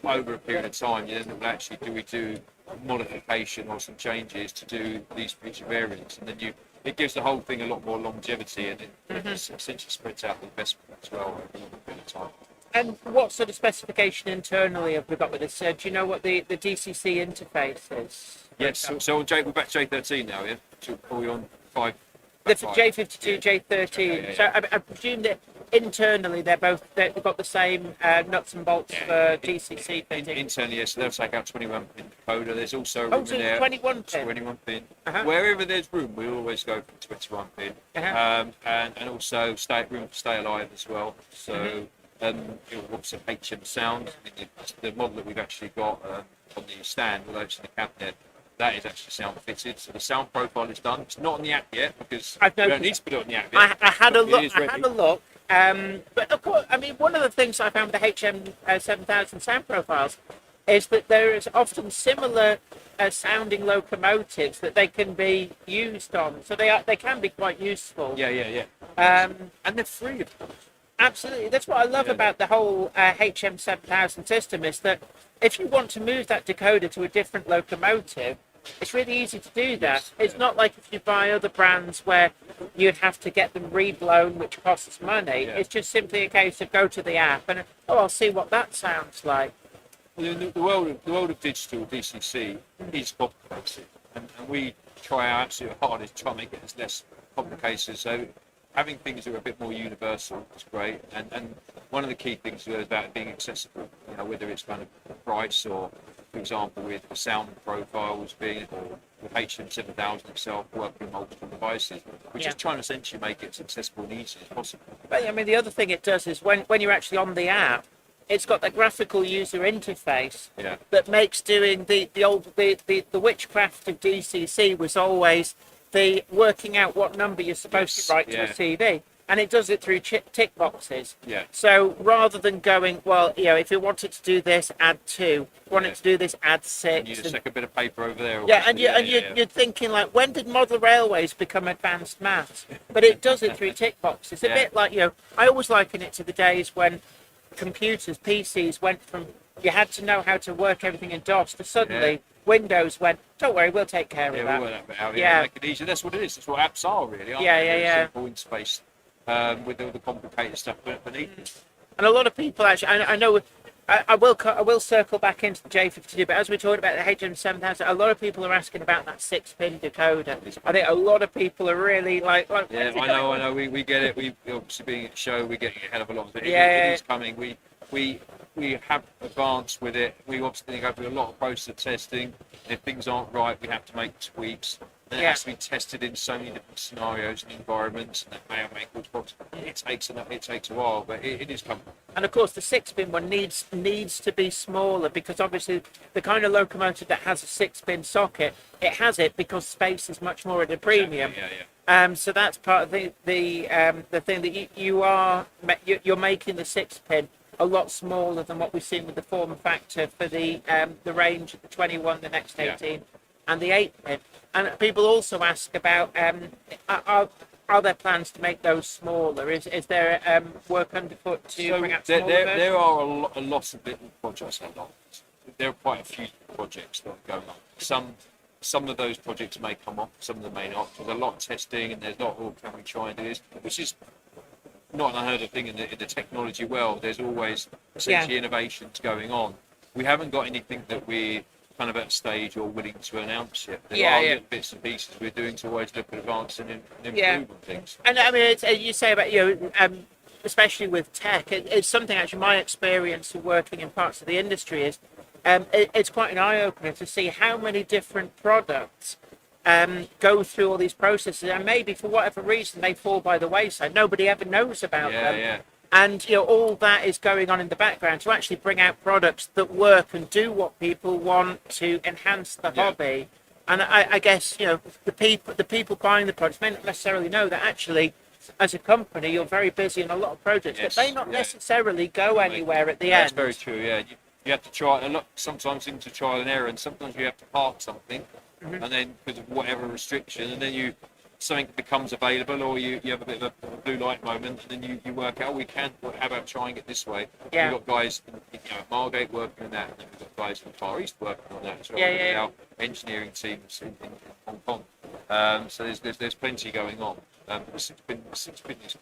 over a period of time, you then will actually do modification or some changes to do these future variants, and then it gives the whole thing a lot more longevity, and it essentially spreads out the investment as well over a long period of time. And what sort of specification internally have we got with this? Do you know what the DCC interface is? Yes, so we're back to J13 now, yeah? So are we on 5? The J52, J13. Yeah. So I presume that internally they've got the same nuts and bolts for DCC fitting. Internally, yes, they'll take out 21 pin decoder. There's also a Oh, room so in there. 21 pin. 21 pin. Uh-huh. Wherever there's room, we always go for 21 pin. Uh-huh. And also room to stay alive as well. So also HM sound. I mean, the model that we've actually got on the stand, although it's in the cabinet, that is actually sound fitted. So the sound profile is done. It's not on the app yet because we don't need to put it on the app yet. I had a look. It is ready. But of course, I mean, one of the things I found with the HM 7000 sound profiles is that there is often similar sounding locomotives that they can be used on. So they can be quite useful. Yeah. Um, And they're free of course. Absolutely. That's what I love about the whole HM 7000 system is that if you want to move that decoder to a different locomotive, It's really easy to do that. It's not like if you buy other brands where you'd have to get them reblown, which costs money. Yeah. It's just simply a case of go to the app and, oh, I'll see what that sounds like. Well, the world of digital DCC is complicated, and we try our absolute hardest to try and make it as less complicated. So having things that are a bit more universal is great, and one of the key things is about it being accessible. You know, whether it's kind of price or, for example, with the sound profiles being, or with HM7000 itself working on multiple devices, we're just trying to essentially make it as accessible and easy as possible. But I mean, the other thing it does is when you're actually on the app, it's got the graphical user interface Yeah. that makes doing the witchcraft of DCC was always the working out what number you're supposed to write to a CV, and it does it through tick boxes. Yeah. So rather than going, well, you know, if you wanted to do this, add 2. Wanted to do this, add 6. You just take a bit of paper over there. Yeah, and you're thinking, like, when did model railways become advanced maths? But it does it through tick boxes. It's a bit like, you know, I always liken it to the days when computers, PCs, went from you had to know how to work everything in DOS to suddenly Windows went, don't worry, we'll take care of that. We'll work that out. Yeah. Make it easy. That's what it is. That's what apps are, really. Aren't Yeah, they? yeah, yeah. Simple in space with all the complicated stuff beneath it. And a lot of people actually, I know, I will circle back into the J52, but as we talked about the HM7000, a lot of people are asking about that 6-pin decoder. I think a lot of people are really like Yeah, I know. We get it. We obviously being at the show, we're getting a hell of a lot of it. Yeah. It is coming. We have advanced with it. We obviously go through a lot of process testing. If things aren't right, we have to make tweaks. And it has to be tested in so many different scenarios and environments, and that may or may cause problems. It takes a while, but it is coming. And of course, the 6-pin one needs to be smaller because obviously the kind of locomotive that has a 6-pin socket, it has it because space is much more at a premium. Yeah. So that's part of the thing that you're making the 6-pin a lot smaller than what we've seen with the form factor for the range of the 21, the next 18, and the 8-pin. And people also ask about are there plans to make those smaller? Is there work underfoot to bring out smaller versions? There are a lot of little projects. There are quite a few projects that are going on. Some of those projects may come off, some of them may not. There's a lot of testing, and there's a lot of can we try and do this, which is not an unheard of thing in the technology world. There's always essentially innovations going on. We haven't got anything that we're kind of at a stage or willing to announce yet. There are little bits and pieces we're doing to always look at advancing and improving things. And I mean, it's, you say about, you know, especially with tech, it's something actually my experience of working in parts of the industry is it's quite an eye-opener to see how many different products go through all these processes, and maybe for whatever reason they fall by the wayside. Nobody ever knows about them. Yeah. And you know, all that is going on in the background to actually bring out products that work and do what people want to enhance the hobby. And I guess, you know, the people buying the products may not necessarily know that actually, as a company, you're very busy in a lot of projects that may not necessarily go anywhere at the end. That's very true. Yeah, you have to try a lot. Sometimes into trial and error, and sometimes you have to park something, and then because of whatever restriction, and then something becomes available, or you have a bit of a blue light moment, and then you work out, how about trying it this way? Yeah. We've got guys at Margate working on that, and then we've got guys from Far East working on that as well. Yeah. Our engineering teams in Hong Kong. So there's plenty going on. The 6-pin is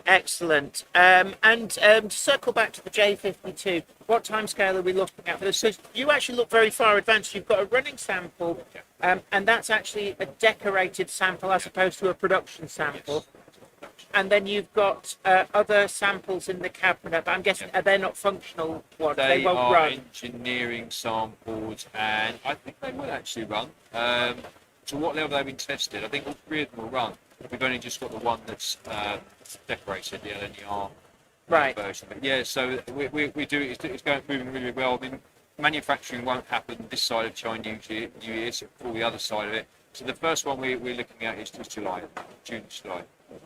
Excellent. And to circle back to the J52, what timescale are we looking at for this? So you actually look very far advanced. You've got a running sample, and that's actually a decorated sample as opposed to a production sample. And then you've got other samples in the cabinet, but I'm guessing they're not functional ones. They won't are run. engineering samples, and I think they will actually run. To what level they've been tested, I think all 3 of them will run. We've only just got the one that's decorated, the LNER version. But yeah, so we do. It's moving really well. I mean, manufacturing won't happen this side of Chinese New Year, so for the other side of it. So the first one we're looking at is just July.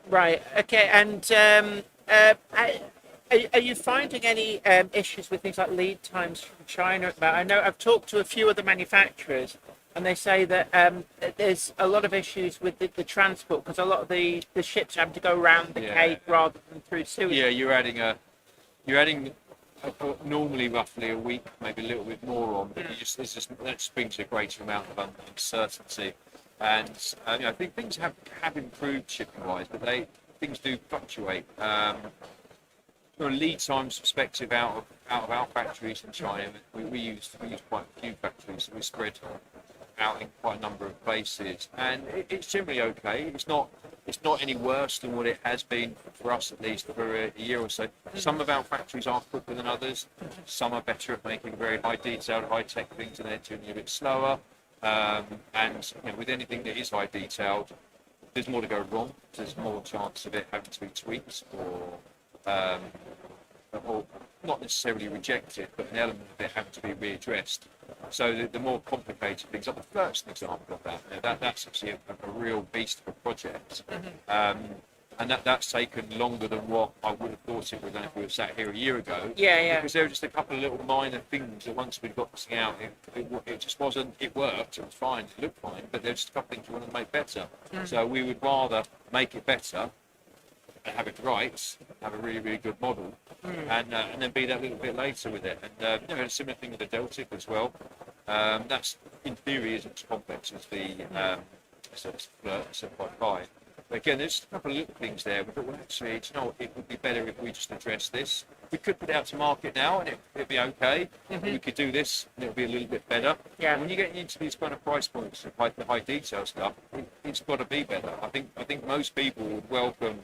Right. Okay. And are you finding any issues with things like lead times from China? I know I've talked to a few other manufacturers, and they say that there's a lot of issues with the transport because a lot of the ships have to go around the Cape rather than through Suez. Yeah, you're adding normally roughly a week, maybe a little bit more on, but that just brings a greater amount of uncertainty. And I think things have improved shipping wise, but things do fluctuate. From a lead times perspective, out of our factories in China, we use quite a few factories, so we spread out in quite a number of places, and it's generally okay. It's not any worse than what it has been for us, at least for a year or so. Some of our factories are quicker than others. Some are better at making very high detailed, high tech things, and they're doing a bit slower. And with anything that is high detailed, there's more to go wrong. There's more chance of it having to be tweaked or not necessarily rejected, but an element of it having to be readdressed. So the more complicated things, like the first example of that's actually a real beast of a project. And that's taken longer than what I would have thought it would have if we were sat here a year ago. Yeah. Because there were just a couple of little minor things that once we'd got this out, it just wasn't, it worked, it was fine, it looked fine, but there were just a couple of things we wanted to make better. So we would rather make it better and have it right, have a really, really good model, and then be that little bit later with it. And a similar thing with the Deltic as well. That's, in theory, isn't as complex as the Flirt 7.5. But again, there's a couple of little things there. We thought, well, actually, it would be better if we just address this. We could put it out to market now, and it'd be okay. We could do this, and it'll be a little bit better. Yeah. And when you get into these kind of price points, the high detail stuff, it's got to be better. I think most people would welcome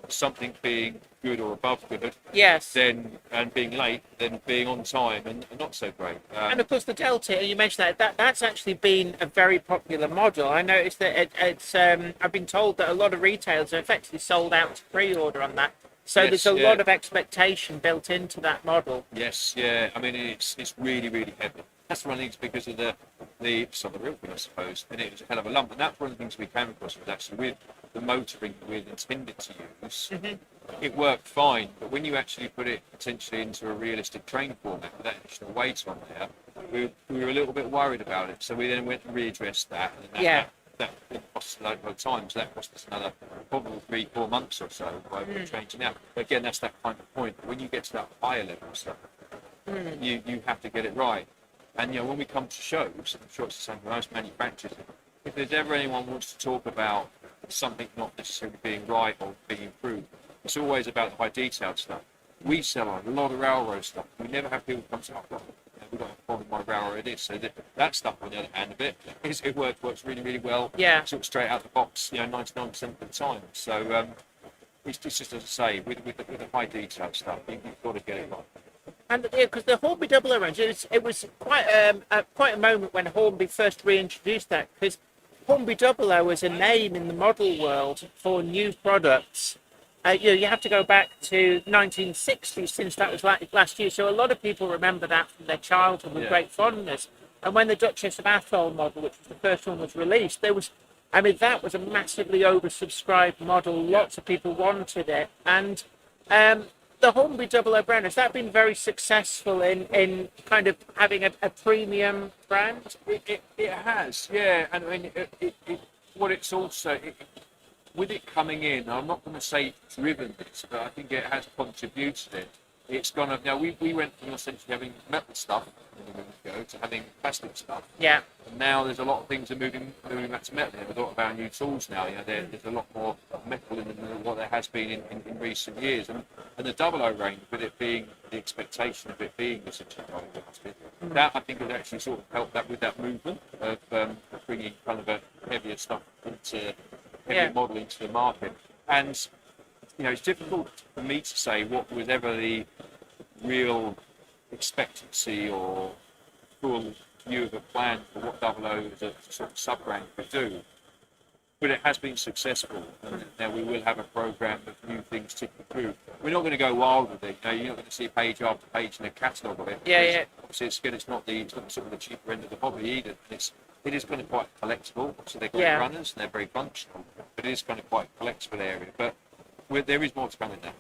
something being good or above good, Yes. and being late, then being on time and not so great. And of course, the Delta, you mentioned that's actually been a very popular model. I noticed that it's. I've been told that a lot of retailers are effectively sold out to pre-order on that. So Yes, there's a lot of expectation built into that model. Yes, yeah. I mean, it's really, really heavy. That's one of the things because of the real thing, I suppose. And it was a hell of a lump. And that's one of the things we came across was actually with the motoring we intended to use. It worked fine, but when you actually put it potentially into a realistic train format with that additional weight on there, we were a little bit worried about it. So we then went and readdressed that. And that cost us a load of time. So that cost us another probably 3-4 months or so while we were changing out. But again, that's that kind of point. When you get to that higher level stuff, you have to get it right. And when we come to shows, I'm sure it's the same for most manufacturers, if there's ever anyone wants to talk about something not necessarily being right or being improved, it's always about the high detailed stuff. We sell a lot of railroad stuff. We never have people come to us, we've got a problem with my railroad is. So that stuff, on the other hand, it works really, really well. Yeah. Sort of straight out the box, 99% of the time. So it's just, as I say, with the high detailed stuff, you've got to get it right. And because the Hornby 00 range, it was quite a moment when Hornby first reintroduced that, because Hornby 00 was a name in the model world for new products. You have to go back to 1960 since that was last year, so a lot of people remember that from their childhood with great fondness. And when the Duchess of Atholl model, which was the first one, was released, that was a massively oversubscribed model. Lots of people wanted it, and the Hornby 00 brand, has that been very successful in kind of having a premium brand? It has, yeah. And I mean, what it's also, with it coming in, I'm not going to say driven this, but I think it has contributed it. It's gone up. Now, we went from essentially having metal stuff many years ago to having plastic stuff. Yeah. And now there's a lot of things are moving back to metal. With a lot of our new tools now, there's a lot more metal in them than what there has been in recent years. And the 00 range, with it being the expectation of it being essentially that I think has actually sort of helped that with that movement of bringing kind of a heavier stuff into heavier model into the market. And it's difficult for me to say what was ever the real expectancy or full view of a plan for what 00 as a sort of sub-brand could do. But it has been successful, and now we will have a program of new things ticking through. We're not going to go wild with it. You're not going to see page after page in a catalogue of it. Yeah. Obviously, it's not sort of the cheaper end of the hobby either. It is kind of quite collectible. So they're great runners and they're very functional, but it is kind of quite a collectible area. But there is more to come in there.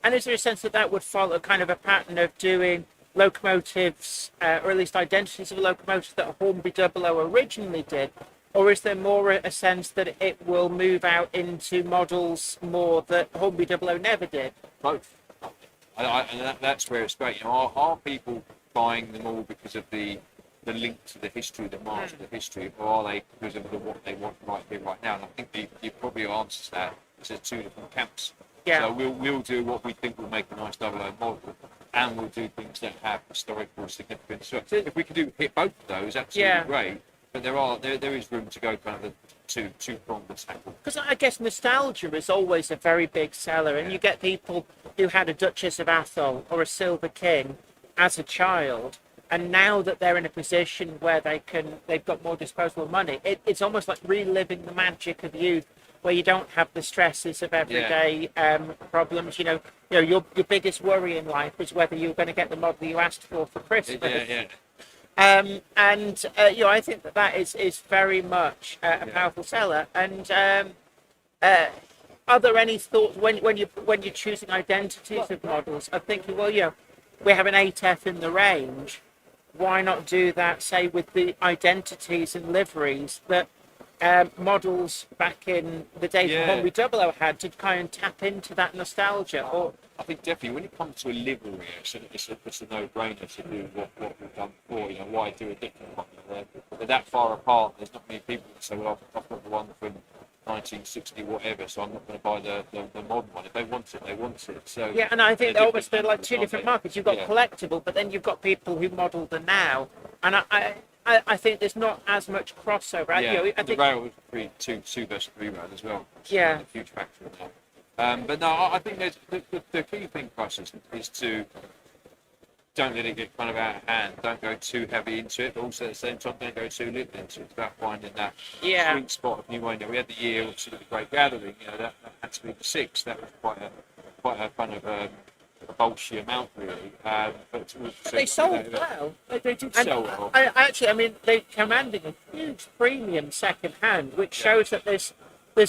And is there a sense that would follow kind of a pattern of doing locomotives, or at least identities of locomotives that Hornby 00 originally did? Or is there more a sense that it will move out into models more that Hornby 00 never did? Both. And that's where it's great. You know, are people buying them all because of the link to the history, the march of the history, or are they because of what they want right here, right now? And I think the probably answers that. There's two different camps. Yeah. So we'll do what we think will make a nice 00 model, and we'll do things that have historical significance. So if we can hit both of those, absolutely great. But there is room to go kind of two-pronged attack. Because I guess nostalgia is always a very big seller, and you get people who had a Duchess of Atholl or a Silver King as a child, and now that they're in a position where they've got more disposable money, it's almost like reliving the magic of youth, where you don't have the stresses of everyday problems. You know, your biggest worry in life is whether you're going to get the model you asked for Christmas. I think that is very much a powerful seller. And are there any thoughts when you're choosing identities of models of thinking, well, we have an 8F in the range, why not do that, say, with the identities and liveries that models back in the days of Hornby 00 had, to kind of tap into that nostalgia? Or I think definitely when it comes to a livery, it's a no-brainer to do what we've done before. You know, why do a different one? They're that far apart. There's not many people that say, well, I've got the one from 1960 whatever, so I'm not going to buy the modern one. If they want it, they want it. So yeah, and I think they're almost like two different markets. You've got collectible, but then you've got people who model the now, and I think there's not as much crossover. Yeah, I think the rail was two versus 3 rail as well. Yeah, a huge factor in that. But no, I think there's the key thing for us is to don't let it get kind of out of hand. Don't go too heavy into it, but also at the same time don't go too little into it. It's about finding that sweet spot of new wine. We had the year of sort of the Great Gathering. You know, that had to be the 6. That was quite a kind of a bulky amount, really. But they sold well. They did sell well. I mean, they're commanding a huge premium second hand, which shows that there's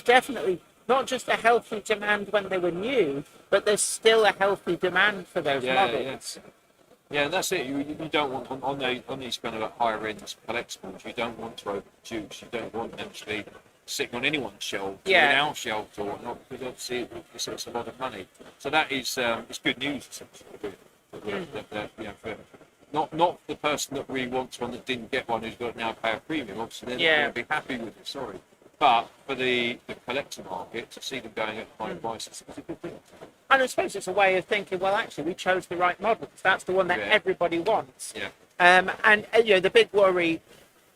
definitely not just a healthy demand when they were new, but there's still a healthy demand for those models. Yeah, and that's it. You don't want on these kind of higher end collectibles. You don't want to overproduce. You don't want them to be sitting on anyone's shelf, or in our shelves or whatnot, because obviously it's a lot of money. So that is it's good news essentially. For not the person that really wants one that didn't get one who's got to now pay a premium. Obviously they're not going to be happy with it. Sorry. But for the collector market, to see them going at high prices is a good thing. And I suppose it's a way of thinking, well, actually, we chose the right model, because that's the one that everybody wants. Yeah. And the big worry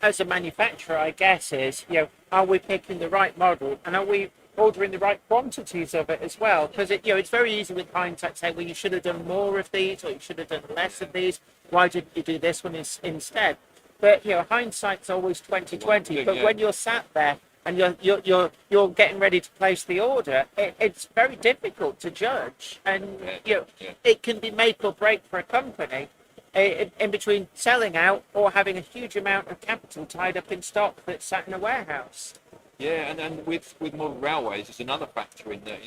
as a manufacturer, I guess, is, are we picking the right model, and are we ordering the right quantities of it as well? Because it's very easy with hindsight to say, well, you should have done more of these, or you should have done less of these. Why didn't you do this one instead? But hindsight's always 20/20. But when you're sat there and you're getting ready to place the order, it's very difficult to judge, and it can be make or break for a company in between selling out or having a huge amount of capital tied up in stock that's sat in a warehouse. Yeah, and with modern railways, there's another factor in that.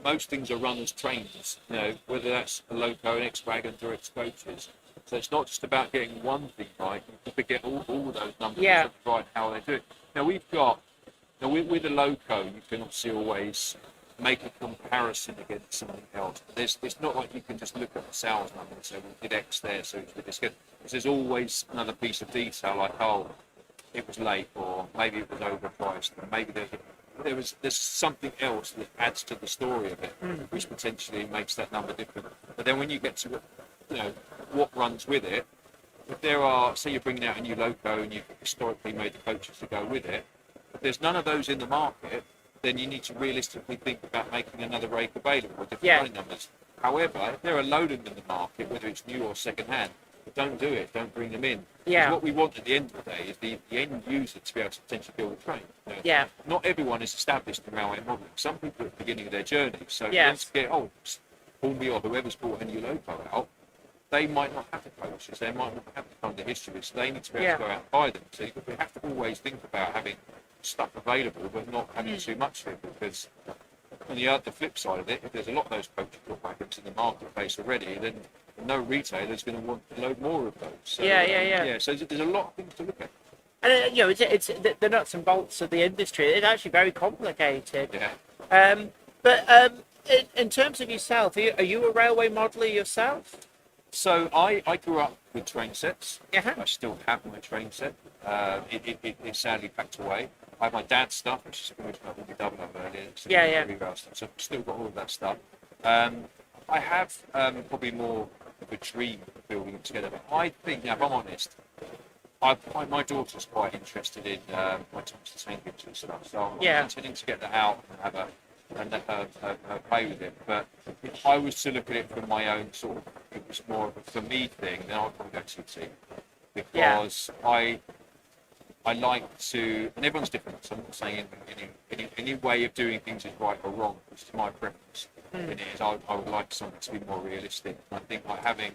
Most things are run as trains. Whether that's a loco, an X-wagons, or X coaches. So it's not just about getting one thing right. You have to get all those numbers right, how they do it. Now we've got, with a loco, you can obviously always make a comparison against something else. It's not like you can just look at the sales number and say, well, we did X there, so we did this good. There's always another piece of detail, like, it was late, or maybe it was overpriced, or maybe there's something else that adds to the story of it, which potentially makes that number different. But then when you get to what runs with it, if there are, say you're bringing out a new loco and you've historically made the coaches to go with it, if there's none of those in the market, then you need to realistically think about making another rake available with different running numbers. However, if there are loading in the market, whether it's new or second hand, don't do it, don't bring them in. Because what we want at the end of the day is the end user to be able to potentially build a train. Not everyone is established in railway modelling. Some people are at the beginning of their journey, so let's get Hornby or whoever's bought a new loco out, they might not have the coaches, they might not have the kind of history, so they need to be able to go out and buy them. So we have to always think about having stuff available, but not having too much of it, because on the flip side of it, if there's a lot of those coaches or wagons in the marketplace already, then no retailer is going to want to load more of those. So, so there's a lot of things to look at. And it's the nuts and bolts of the industry. It's actually very complicated. Yeah. But in terms of yourself, are you a railway modeller yourself? So I grew up with train sets. Uh-huh. I still have my train set. It sadly packed away. I have my dad's stuff, which is which I will be double up earlier. So Yeah. So I've still got all of that stuff. I have probably more of a dream of building it together. But I think, now, if I'm honest, my daughter's quite interested in my Thompson tank and stuff. So I'm intending to get that out and have let her play with it. But if I was to look at it from my own sort of, it was more of a for me thing, then I'd probably go TT. Because I like to, and everyone's different, so I'm not saying any way of doing things is right or wrong, which is my preference. It is, I would like something to be more realistic. And I think like having,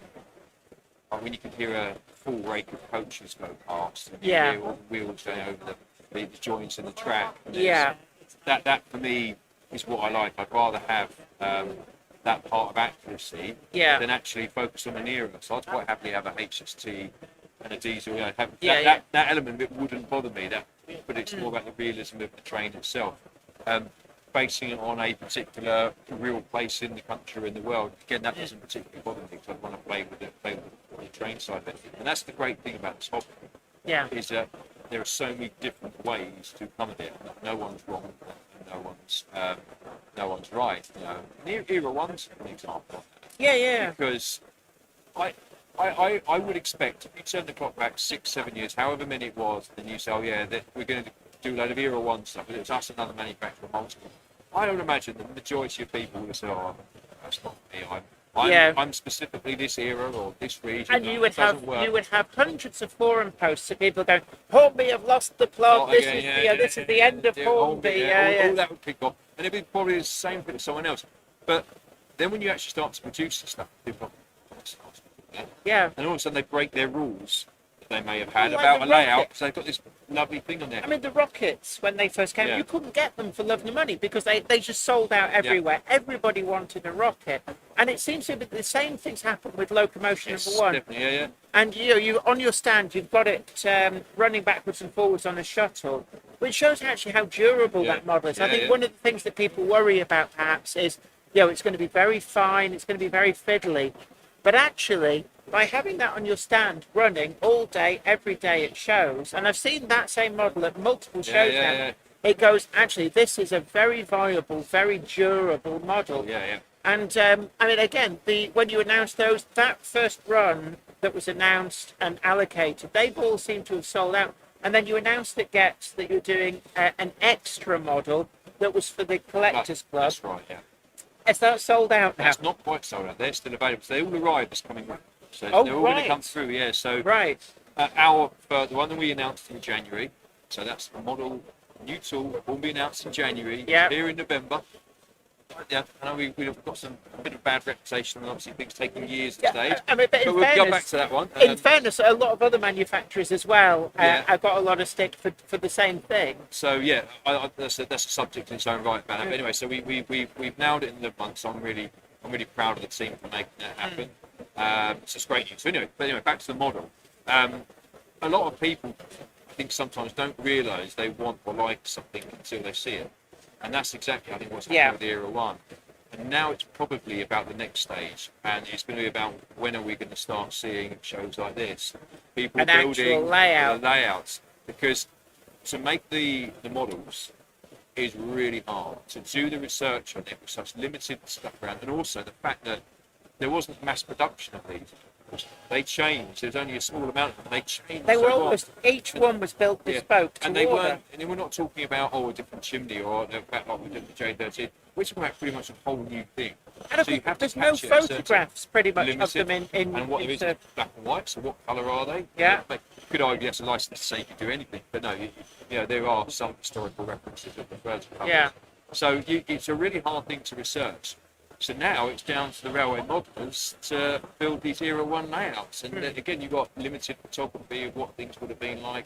when you can hear a full rake of coaches go past, and you hear all the wheels going over the joints in the track. That for me is what I like. I'd rather have that part of accuracy than actually focus on an era. So I'd quite happily have a HST and a diesel. That element of it wouldn't bother me. But it's more about the realism of the train itself. Basing it on a particular real place in the country or in the world, again, that doesn't particularly bother me because I want to play with the train side of it. And that's the great thing about this hobby, is that there are so many different ways to come at it. No one's wrong and no one's right. Era one's an example. Because I would expect, if you turn the clock back 6-7 years, however many it was, then you say, oh yeah, we're going to do a load of Era 1 stuff, but it was us, another manufacturer, multiple. I don't imagine the majority of people would say, oh, that's not me. I'm specifically this era or this region. And you would have hundreds of forum posts of people going, Hornby have lost the plot. This is the end of Hornby. All that would kick off, and it'd be probably the same for someone else. But then when you actually start to produce this stuff, people and all of a sudden they break their rules that they may have had about a layout because they've got this lovely thing on there. I mean, the rockets, when they first came, you couldn't get them for love nor money because they just sold out everywhere. Everybody wanted a rocket. And it seems to be the same things happen with locomotion number one. Definitely, And you on your stand, you've got it running backwards and forwards on a shuttle, which shows actually how durable that model is. I think one of the things that people worry about perhaps is, it's going to be very fine, it's going to be very fiddly. But actually, by having that on your stand running all day, every day at shows, and I've seen that same model at multiple shows now, it goes, actually, this is a very viable, very durable model. And I mean, again, when you announced that first run that was announced and allocated, they've all seemed to have sold out. And then you announced at Getz that you're doing an extra model that was for the Collectors Club. That's right, Is that sold out now? That's not quite sold out. They're still available. So they all arrive this coming week. So they're all going to come through, So the one that we announced in January, so that's the model, new tool, will be announced in January, here in November. I know we've got a bit of bad reputation and obviously things taking years to stage. I mean, but we'll go back to that one. In fairness, a lot of other manufacturers as well have got a lot of stick for the same thing. So that's a subject in its own right about that. But anyway, so we've nailed it in the month. So I'm really proud of the team for making that happen. So it's great news. So anyway, back to the model. A lot of people, I think, sometimes don't realise they want or like something until they see it. And that's exactly, I think, what's happening with Era 1. And now it's probably about the next stage. And it's going to be about when are we going to start seeing shows like this. People building layouts. Because to make the models is really hard. To do the research on it with such limited stuff around. And also the fact that there wasn't mass production of these. They changed. There's only a small amount of them. They changed. They were almost each one was built bespoke. And they weren't. And we're not talking about a different chimney or about like we did the J13. We're talking about pretty much a whole new thing. And so there's no photographs pretty much of them in and what there is black and white. So what colour are they? You could argue that's a license to say you could do anything, but no. There are some historical references of the first colours. So it's a really hard thing to research. So now it's down to the railway modelers to build these Era 1 layouts. And again, you've got limited photography of what things would have been like.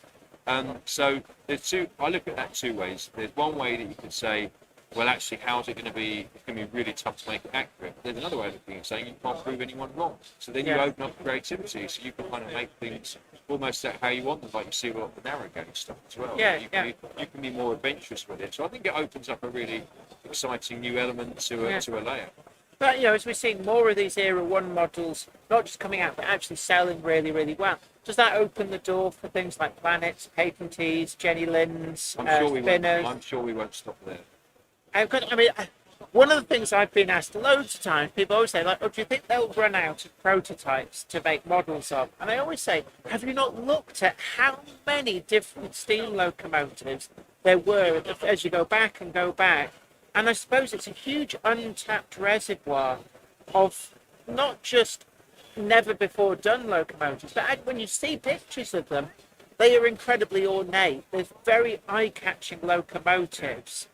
So I look at that two ways. There's one way that you could say, well, actually, how's it going to be? It's going to be really tough to make it accurate. There's another way of looking at saying you can't prove anyone wrong. So then you open up creativity, so you can kind of make things almost how you want them, like you see a lot of the narrow gauge stuff as well. You can be more adventurous with it. So I think it opens up a really exciting new element to a layout. But as we're seeing more of these Era 1 models, not just coming out, but actually selling really, really well, does that open the door for things like Planets, Patentees, Jenny Lynn's, Spinners? I'm sure we won't stop there. One of the things I've been asked loads of times, people always say, like, oh, do you think they'll run out of prototypes to make models of? And I always say, have you not looked at how many different steam locomotives there were as you go back and go back? And I suppose it's a huge untapped reservoir of not just never before done locomotives, but when you see pictures of them, they are incredibly ornate. They're very eye-catching locomotives.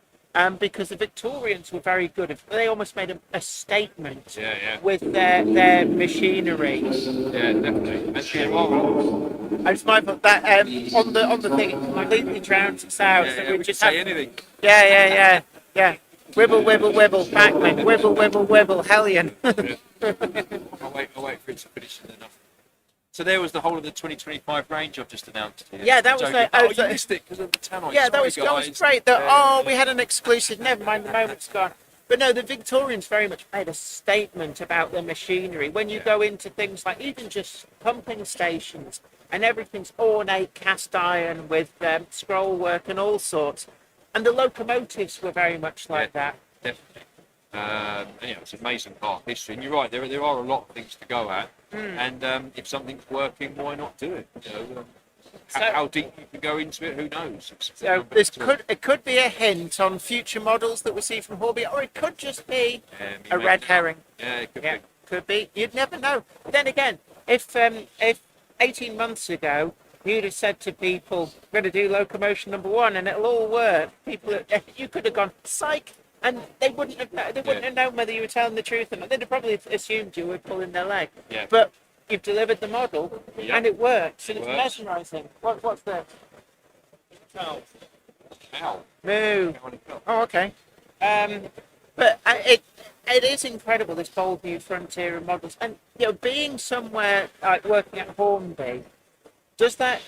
Because the Victorians were very good. They almost made a statement with their machinery. Yeah, definitely. I just mindful that on the thing it completely drowns us out. Yeah, so we can say anything. Yeah. Wibble, wibble, wibble, Backman. Wibble, wibble, wibble, Hellion. I'll wait for it to finish enough. So there was the whole of the 2025 range I've just announced here. Yeah, that was you missed it because of the tannoy. Yeah, that Sorry, was guys. great. We had an exclusive. Never mind, the moment's gone. But no, the Victorians very much made a statement about their machinery. When you go into things like even just pumping stations, and everything's ornate cast iron with scroll work and all sorts. And the locomotives were very much like that. Definitely. It's an amazing part of history. And you're right, there are a lot of things to go at. And if something's working, why not do it? How deep you can go into it, who knows? So it could be a hint on future models that we see from Hornby, or it could just be a red herring. Yeah, it could be. Could be. You'd never know. But then again, if 18 months ago you'd have said to people, "We're going to do locomotion number 1, and it'll all work," you could have gone psych. And they wouldn't have known whether you were telling the truth or not. They'd have probably assumed you were pulling their leg. Yeah. But you've delivered the model, and it works, and it's mesmerising. What's that? Cow. Moo. Oh, okay. But it is incredible, this bold new frontier of models, and being somewhere like working at Hornby. Does that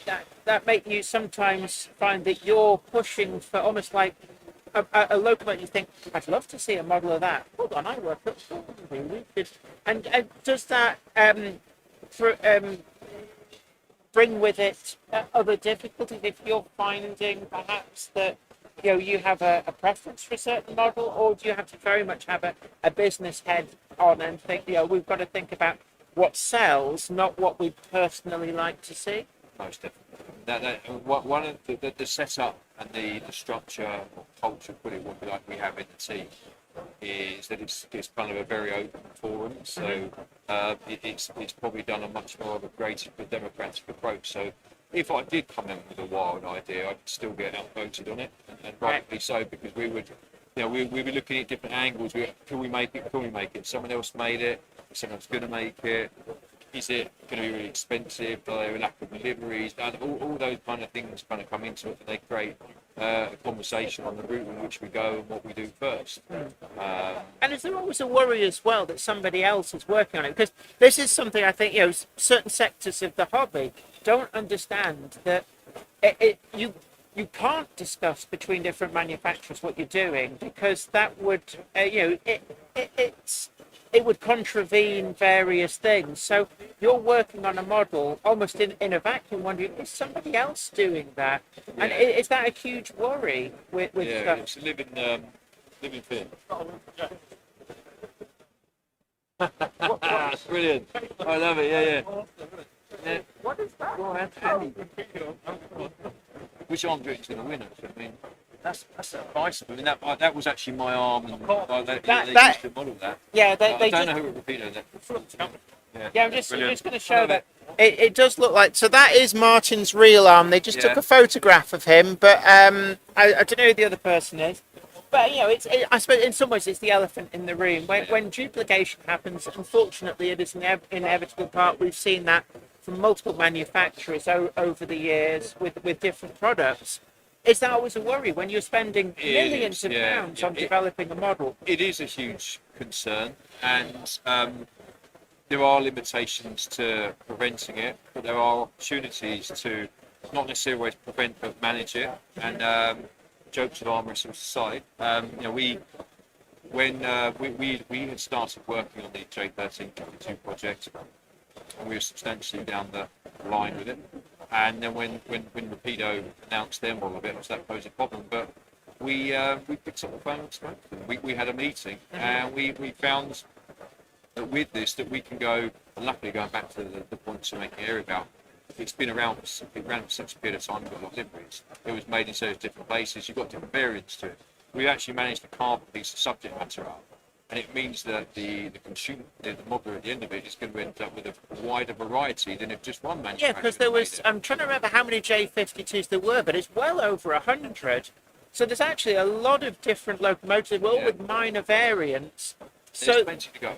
make you sometimes find that you're pushing for almost like a locomotive? You think, I'd love to see a model of that. Hold on, I work at Hornby. And does that bring with it other difficulties if you're finding perhaps that you have a preference for a certain model, or do you have to very much have a business head on and think, we've got to think about what sells, not what we'd personally like to see? Most definitely. One of the setup and the structure or culture, put it would be like we have in the team, is that it's kind of a very open forum. So it's probably done a much more of a creative, democratic approach. So if I did come in with a wild idea, I'd still get outvoted on it, and rightly so, because we would, we'd be looking at different angles. Can we make it? Can we make it? Someone else made it. Someone's going to make it. Is it going to be really expensive? Are there a lack of deliveries? And all those kind of things kind of come into it, and they create a conversation on the route in which we go and what we do first. And is there always a worry as well that somebody else is working on it? Because this is something I think certain sectors of the hobby don't understand, that you can't discuss between different manufacturers what you're doing, because that would it would contravene various things. So you're working on a model almost in a vacuum, wondering, is somebody else doing that? And is that a huge worry with stuff? It's a living thing. That's brilliant. I love it. Yeah. What is that? Which arm do you think is going to win? I mean, that's a bicycle. I mean, that was actually my arm, and they used to model that. Yeah, I don't know who would repeat that. Yeah, I'm just going to show that. It does look like, so that is Martin's real arm. They just took a photograph of him, but I don't know who the other person is. But I suppose in some ways it's the elephant in the room. When duplication happens, unfortunately, it is an inevitable part. We've seen that from multiple manufacturers over the years with different products. Is that always a worry when you're spending millions of pounds on developing a model? It is a huge concern, and there are limitations to preventing it, but there are opportunities to not necessarily always prevent but manage it. And jokes of armour aside, when we had started working on the J1352 project, and we were substantially down the line with it. And then when Rapido announced their model of it, that posed a problem. But we picked up the phone and spoke to them. We had a meeting, and we found that with this that we can go. And luckily, going back to the points you're making here about, it's been around for such a period of time. We've got a lot of liveries. It was made in so many different places. You've got different variants to it. We actually managed to carve a piece of subject matter out. And it means that the consumer, the modeler at the end of it, is going to end up with a wider variety than if just one manufacturer. Yeah, because there was, I'm trying to remember how many J52s there were, but it's well over 100. So there's actually a lot of different locomotives, all with minor variants. So there's plenty to go.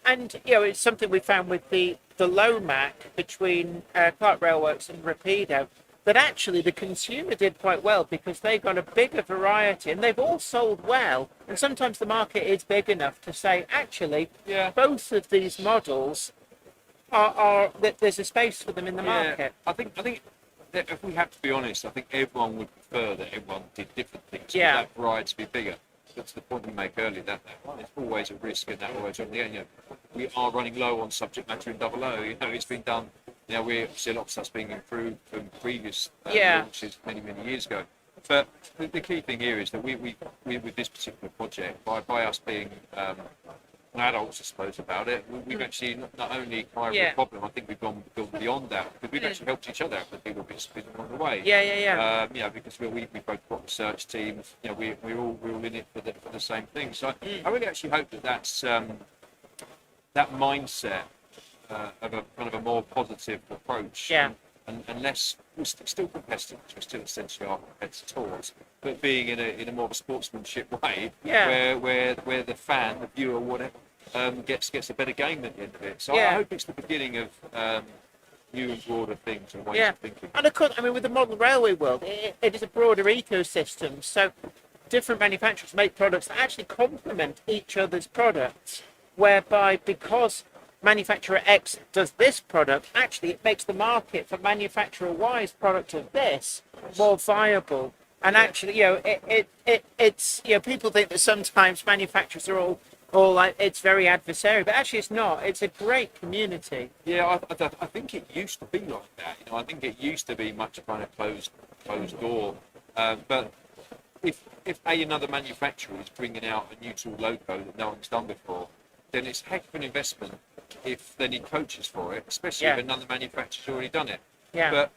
And you know, it's something we found with the Lomac between Clark Railworks and Rapido, that actually the consumer did quite well because they got a bigger variety and they've all sold well. And sometimes the market is big enough to say, actually, both of these models are that there's a space for them in the market. I think that if we have to be honest, I think everyone would prefer that everyone did different things. Yeah. For that variety to be bigger. That's the point you make earlier. That it's always a risk, and that always. You know, we are running low on subject matter in double O. You know, it's been done. You know, we see a lot of stuff's being improved from previous launches many years ago. But the key thing here is that we with this particular project, by us being adults, I suppose, about it, we've actually not only acquired the problem, I think we've gone beyond that, because we've actually helped each other out with people bits along the way. You know, because we both got research teams. You know, we're all in it for the same thing. So I really actually hope that's that mindset of a kind of a more positive approach. And less, we're still competitive, we're still essentially our competitors, but being in a more of a sportsmanship way, where the fan, the viewer, whatever, gets a better game at the end of it. So I hope it's the beginning of new and broader things and ways of thinking. And of course, I mean, with the model railway world, it is a broader ecosystem. So different manufacturers make products that actually complement each other's products, whereby because manufacturer X does this product, actually it makes the market for manufacturer Y's product of this more viable. And actually, you know, it's, you know, people think that sometimes manufacturers are all like, it's very adversarial, but actually it's not. It's a great community. Yeah, I think it used to be like that. You know, I think it used to be much kind of closed door. But if another manufacturer is bringing out a new tool loco that no one's done before, then it's a heck of an investment if they need coaches for it, especially if another manufacturer's already done it. But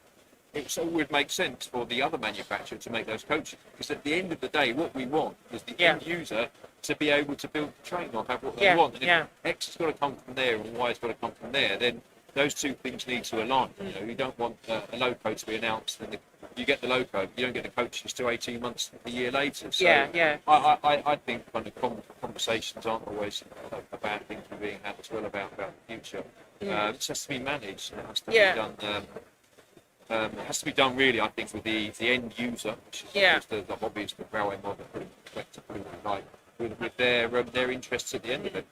it would make sense for the other manufacturer to make those coaches, because at the end of the day, what we want is the end user to be able to build the train or have what they want. And if X has got to come from there and Y has got to come from there, then those two things need to align. You know, you don't want a loco to be announced and you get the loco, but you don't get the coaches till 18 months, a year later. So I think kind of conversations aren't always a bad thing to be being had as well about the future. It just has to be managed. And it has to be done. It has to be done really, I think, with the end user, which is the hobbyist, the railway model, with their interests at the end of it.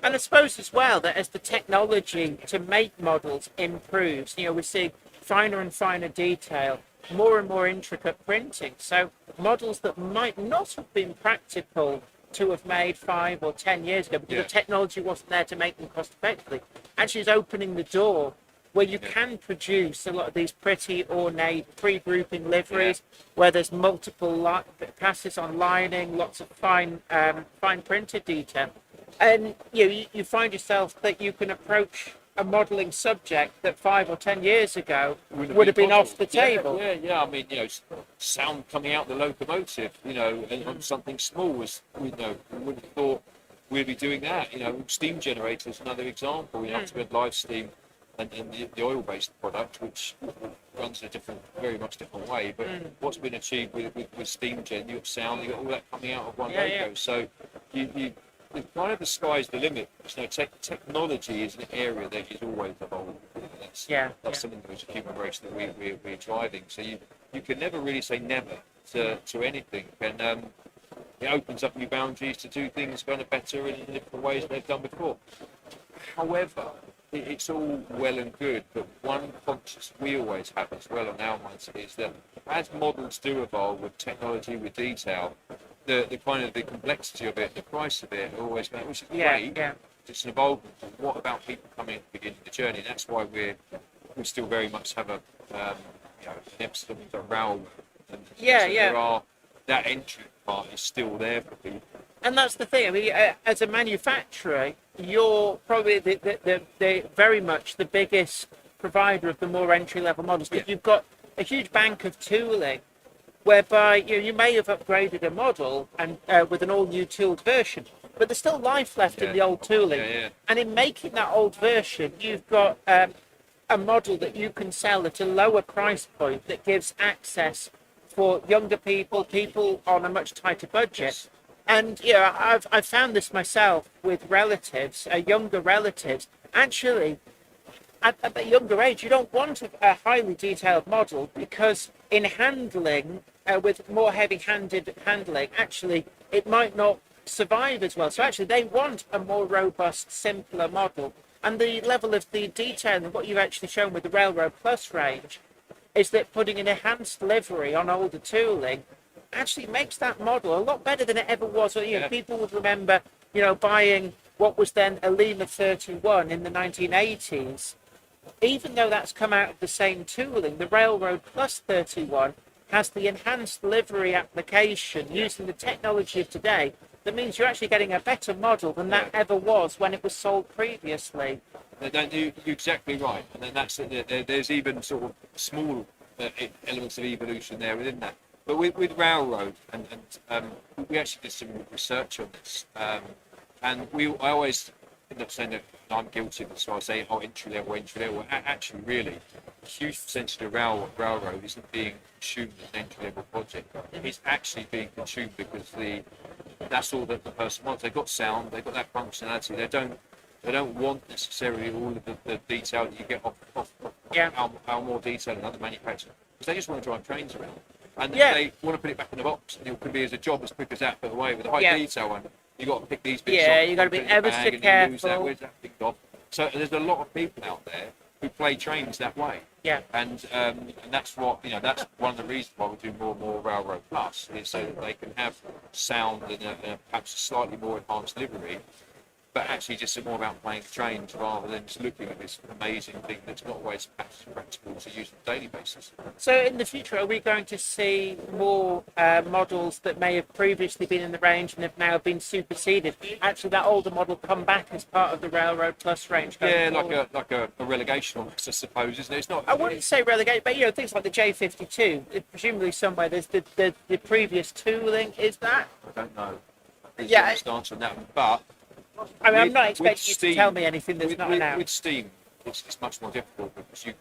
And I suppose as well that as the technology to make models improves, you know, we're seeing finer and finer detail, more and more intricate printing. So models that might not have been practical to have made 5 or 10 years ago because the technology wasn't there to make them cost effectively, actually is opening the door where you can produce a lot of these pretty ornate pre-grouping liveries where there's multiple passes on lining, lots of fine printed detail. And you find yourself that you can approach a modelling subject that 5 or 10 years ago would have been off the table. I mean, you know, sound coming out the locomotive, you know, and on something small was, you know, we wouldn't have thought we'd be doing that. You know, steam generators, another example. You know, to have live steam and the oil-based product, which runs in a very much different way. But what's been achieved with steam gen, you got sound, you got all that coming out of one loco. So you kind of the sky's the limit. You know, technology is an area that is always evolving. That's something that was a human race that we're driving. So you can never really say never to anything. And it opens up new boundaries to do things kind of better in different ways than they've done before. However, it's all well and good, but one conscious we always have as well on our minds is that as models do evolve with technology, with detail, the kind of the complexity of it, the price of it, always which is Yeah, great. yeah. It's an involvement. But what about people coming at the beginning of the journey? That's why we still very much have a an emphasis on the rail. And Yeah, so yeah. There are that entry part is still there for people. And that's the thing. I mean, as a manufacturer, you're probably the very much the biggest provider of the more entry-level models. Because you've got a huge bank of tooling, whereby you may have upgraded a model and with an all-new tooled version, but there's still life left in the old tooling. And in making that old version, you've got a model that you can sell at a lower price point that gives access for younger people, people on a much tighter budget. And I've found this myself with relatives, younger relatives. Actually, at a younger age, you don't want a highly detailed model because in handling, with more heavy-handed handling, actually, it might not survive as well. So actually, they want a more robust, simpler model. And the level of the detail and what you've actually shown with the Railroad Plus range is that putting an enhanced livery on older tooling actually makes that model a lot better than it ever was. People would remember, buying what was then a Lima 31 in the 1980s. Even though that's come out of the same tooling, the Railroad Plus 31 has the enhanced livery application using the technology of today. That means you're actually getting a better model than that ever was when it was sold previously. You're exactly right, and then there's even sort of small elements of evolution there within that. But with railroad, and we actually did some research on this, and I always end up saying that I'm guilty of this, so I say, entry level. Actually, really, a huge percentage of railroad isn't being consumed as an entry level project. It's actually being consumed because that's all that the person wants. They've got sound, they've got that functionality. They don't want necessarily all of the detail that you get off our more detail than other manufacturers, because they just want to drive trains around. And they want to put it back in the box, and it can be as a job as quick as that, put away with a high detail one. You've got to pick these bits off. You've got to be ever so careful. Where's that picked off? So there's a lot of people out there who play trains that way. Yeah. And that's what that's one of the reasons why we do more and more Railroad Plus, is so that they can have sound and perhaps a slightly more advanced livery, but actually just more about playing trains rather than just looking at this amazing thing that's not always practical to use on a daily basis. So in the future, are we going to see more models that may have previously been in the range and have now been superseded? Actually, that older model come back as part of the Railroad Plus range? Like a relegation almost, I suppose, isn't it? It's not. I wouldn't say relegate, but things like the J52. Presumably somewhere there's the previous tooling. Is that? I don't know. There's Yeah. no stance on that one, but. I mean, I'm not expecting you Steam, to tell me anything that's not announced. With Steam, it's much more difficult because you've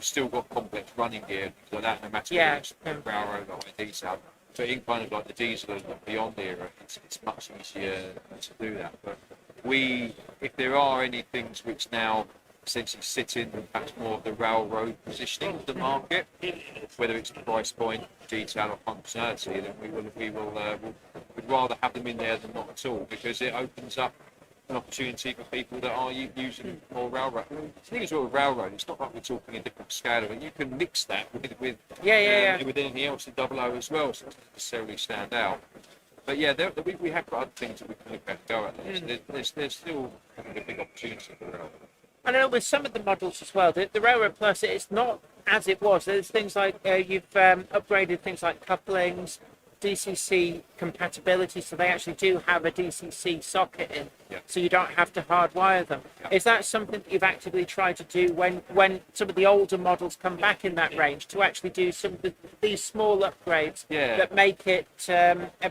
still got complex running gear like that, no matter whether it's railroad or diesel. So in kind of like the diesel and beyond era, it's much easier to do that. But if there are any things which now essentially sit in perhaps more of the railroad positioning of the market, whether it's price point, detail or functionality, then we'd rather have them in there than not at all, because it opens up an opportunity for people that are using more railroad. The thing is with railroad, it's not like we're talking a different scale of it. You can mix that with anything else in double O as well, so it doesn't necessarily stand out. But we have got other things that we can look at and go at. There's still a big opportunity for railroad. I know with some of the models as well, the Railroad Plus, it's not as it was. There's things like you've upgraded things like couplings, DCC compatibility, so they actually do have a DCC socket in, so you don't have to hardwire them. Is that something that you've actively tried to do when some of the older models come back in that range, to actually do some of these small upgrades that make it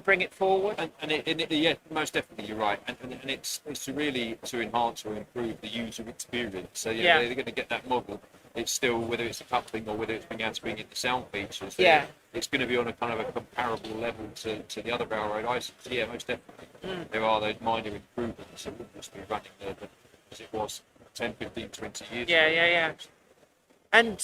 bring it forward? And most definitely, you're right. And it's really to enhance or improve the user experience. So they're going to get that model. It's still, whether it's a coupling or whether it's being able to bring in the sound features, it's going to be on a kind of a comparable level to the other railroad items. Yeah, most definitely. There are those minor improvements that will just be running as it was 10, 15, 20 years ago. Yeah. And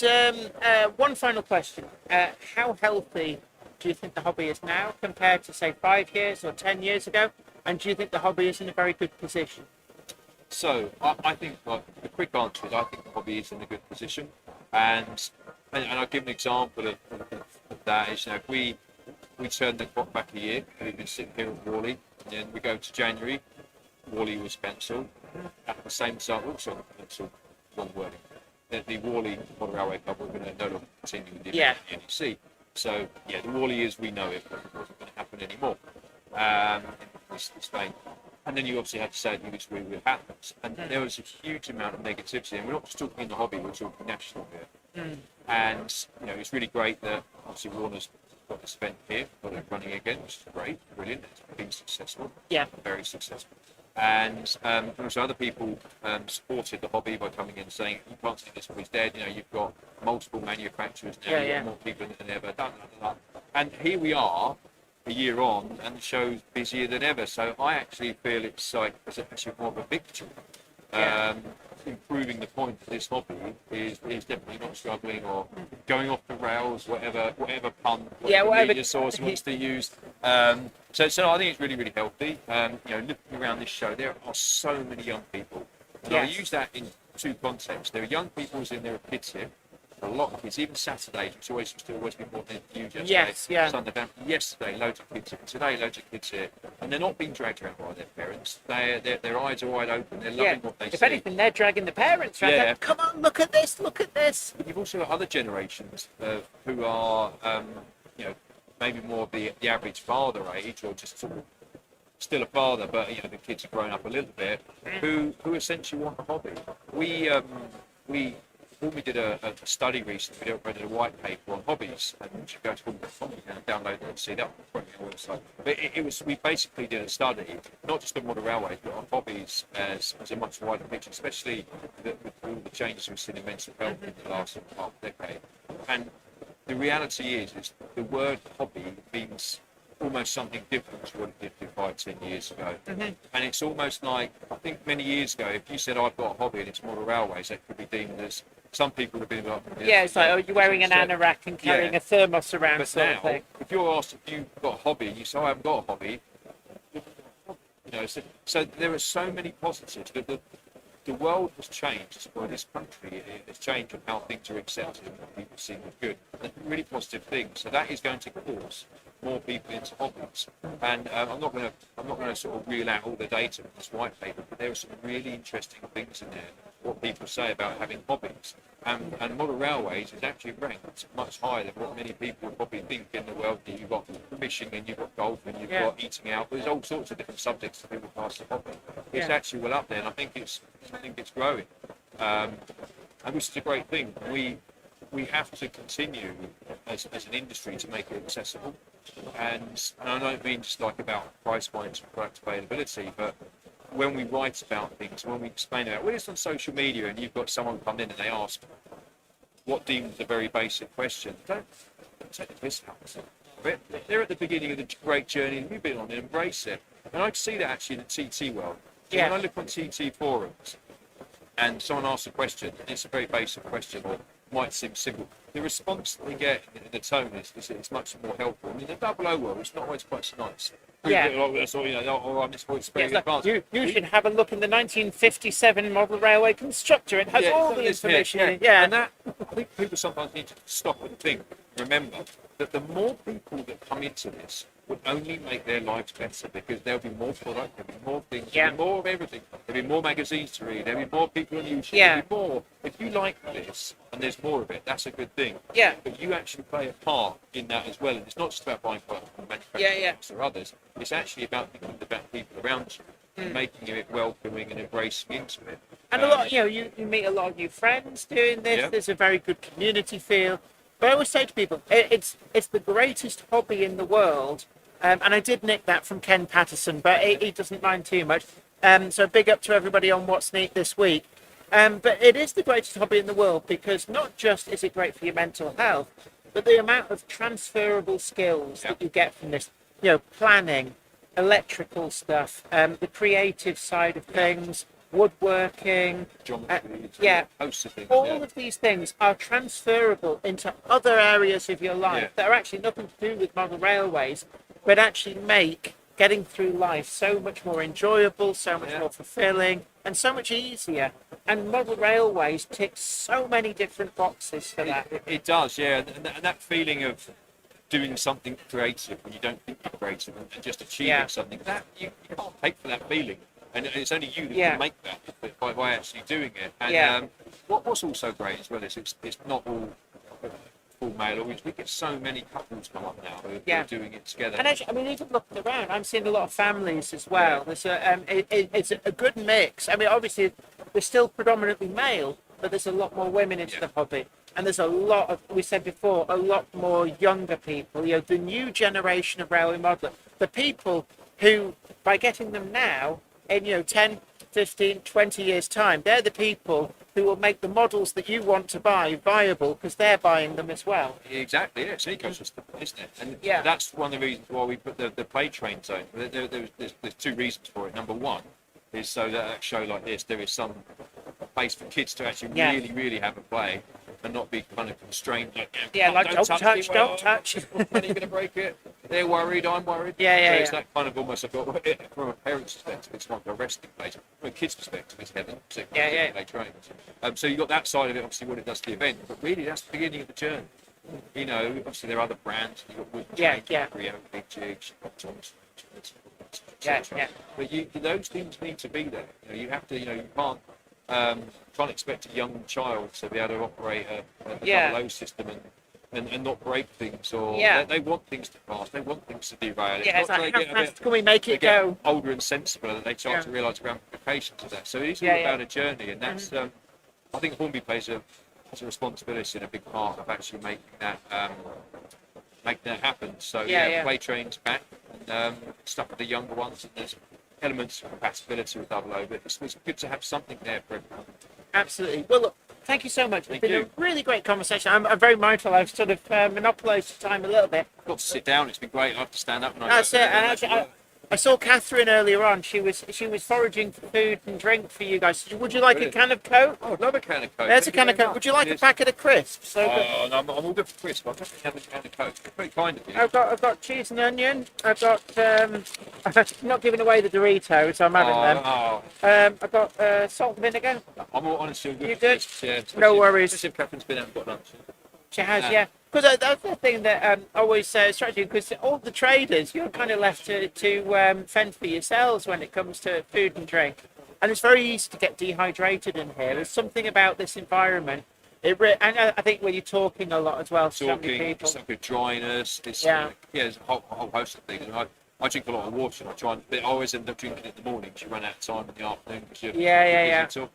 one final question. How healthy do you think the hobby is now compared to, say, 5 years or 10 years ago? And do you think the hobby is in a very good position? So I think the quick answer is I think the hobby is in a good position, and I'll give an example of that. Is if we we turned the clock back a year. We've been sitting here at Wally, and then we go to January. Wally was cancelled. At the same time, also cancelled. Wrong wording. The Wally Model Railway Club were going to no longer continue with the NEC. So yeah, the Wally as we know it wasn't going to happen anymore in this vein. And then you obviously had to say it was really what happens. And there was a huge amount of negativity. And we're not just talking in the hobby, we're talking national here. And you know, it's really great that obviously Warner's got this event here, got it running again, which is great, brilliant. It's been successful, very successful. And also other people supported the hobby by coming in and saying, you can't see this hobby's dead. You know, you've got multiple manufacturers now, you've got more people than ever. And here we are, a year on, and the show's busier than ever. So I actually feel it's like it's actually more of a victory. Improving the point that this hobby is definitely not struggling or going off the rails, whatever pun, whatever media source wants to use. So I think it's really, really healthy. You know, looking around this show, there are so many young people. And I use that in two contexts. There are young people as in there are kids here. A lot of kids, even Saturdays, which always used to be more than enthusiast. Sunday, yesterday, loads of kids here. Today, loads of kids here. And they're not being dragged around by their parents. Their eyes are wide open. They're loving what they see. If anything, they're dragging the parents around. Like, come on, look at this, look at this. But you've also got other generations who are, you know, maybe more of the average father age, or just sort of still a father, but you know, the kids have grown up a little bit, who essentially want a hobby. We did a study recently. We did a white paper on hobbies, and you should go to Hornby and download it and see that on our website. But it was, we basically did a study, not just on model railways, but on hobbies as a much wider picture, especially with all the changes we've seen in mental health in the last half decade. And the reality is the word hobby means almost something different to what it did 5-10 years ago. And it's almost like, I think many years ago, if you said I've got a hobby and it's model railways, that could be deemed as, some people would have been like, it's like, oh, you're wearing an anorak and carrying a thermos around, but sort now, of thing. if you're asked if you've got a hobby and you say I haven't got a hobby, you know, so there are so many positives. The world has changed for this country. It has changed on how things are accepted and what people see as good. And really positive things. So that is going to cause more people into hobbies. And I'm not going to sort of reel out all the data in this white paper, but there are some really interesting things in there. What people say about having hobbies, and model railways is actually ranked much higher than what many people would probably think in the world. You've got fishing and you've got golf and you've got eating out. There's all sorts of different subjects that people pass the hobby. It's actually well up there, and I think it's growing, and which is a great thing. We have to continue as an industry to make it accessible, and I don't mean just like about price points and product availability, but when we write about things, when we explain about, when it's on social media and you've got someone come in and they ask what deemed a very basic question, don't take the piss out of it. They're at the beginning of the great journey and you've been on it, embrace it. And I see that actually in the TT world. So when I look on TT forums and someone asks a question, and it's a very basic question or might seem simple, the response that they get in the tone is much more helpful. I mean, the double O world, it's not always quite so nice. So, you know, I'm just very advanced. You should have a look in the 1957 model railway constructor. It has all the information in it. And that, I think people sometimes need to stop and think, remember, that the more people that come into this would only make their lives better, because there'll be more product, there'll be more things, there'll be more of everything. There'll be more magazines to read, there'll be more people on YouTube, there'll be more. If you like this and there's more of it, that's a good thing. But you actually play a part in that as well. And it's not just about buying products from manufacturers or others. It's actually about thinking about people around you and making it welcoming and embracing into it. And a lot, you meet a lot of new friends doing this. There's a very good community feel. But I always say to people, it's the greatest hobby in the world. And I did nick that from Ken Patterson, but he doesn't mind too much. So big up to everybody on What's Neat this week. But it is the greatest hobby in the world, because not just is it great for your mental health, but the amount of transferable skills that you get from this, you know, planning, electrical stuff, the creative side of things, woodworking, geometry, all of these things are transferable into other areas of your life that are actually nothing to do with model railways, but actually make getting through life so much more enjoyable, so much more fulfilling, and so much easier. And model railways tick so many different boxes for that. It does, and that feeling of doing something creative when you don't think you're creative and just achieving something that you can't take for that feeling. And it's only you that can make that by actually doing it. And what's also great as well is it's not all full male audience. We get so many couples come up now who are doing it together. And actually, I mean, even looking around, I'm seeing a lot of families as well. There's it's a good mix. I mean, obviously, they're still predominantly male, but there's a lot more women into the hobby. And there's a lot of, we said before, a lot more younger people, you know, the new generation of railway modeller, the people who, by getting them now, in, you know, 10, 15, 20 years' time, they're the people who will make the models that you want to buy viable because they're buying them as well. Exactly, it's an ecosystem, isn't it? And that's one of the reasons why we put the play train zone. There's two reasons for it. Number one is so that at a show like this, there is some place for kids to actually really have a play and not be kind of constrained. Like, don't touch. When are you going to break it? They're worried, I'm worried. So it's that kind of almost, from a parent's perspective, it's like a resting place. From a kid's perspective, it's heaven. Play trains. So you've got that side of it, obviously, what it does to the event. But really, that's the beginning of the journey. You know, obviously, there are other brands. You've got Wood Train, Rio, Big Jigs, you've got Thomas. But those things need to be there. You know, you have to. You know, you can't expect a young child to be able to operate a double O system and not break things, or they want things to pass, they want things to derail. It's like, how fast can we make it go? Older and sensible, and they start to realise the ramifications of that. So it is all about a journey, and that's I think Hornby has a responsibility and a big part of actually making that happen. So play trains back and stuff with the younger ones, and there's elements of compatibility with double O, but it's good to have something there for everyone. Absolutely. Well, look, thank you so much. It's been a really great conversation. I'm very mindful. I've sort of monopolised the time a little bit. I've got to sit down. It's been great. I have to stand up. That's it. And actually, I saw Catherine earlier on. She was foraging for food and drink for you guys. Would you like a can of Coke? Oh, I'd love a can of Coke. There's a can of Coke. Would you like a packet of crisps? No, I'm all good for crisps. I'll definitely have a can of Coke. It's very kind of you. I've got cheese and onion. I've got I'm not giving away the Doritos. I'm having them. I've got salt and vinegar. I'm all honestly good. You good? Yeah. No worries. Especially if Catherine's been out and got lunch. She has, yeah. Because that's the thing that always strikes you, because all the traders, you're kind of left to fend for yourselves when it comes to food and drink. And it's very easy to get dehydrated in here. There's something about this environment. And I think when you're talking a lot as well to so many people. It's like a dryness. There's a whole host of things. And I drink a lot of water, and I always end up drinking in the morning because you run out of time in the afternoon.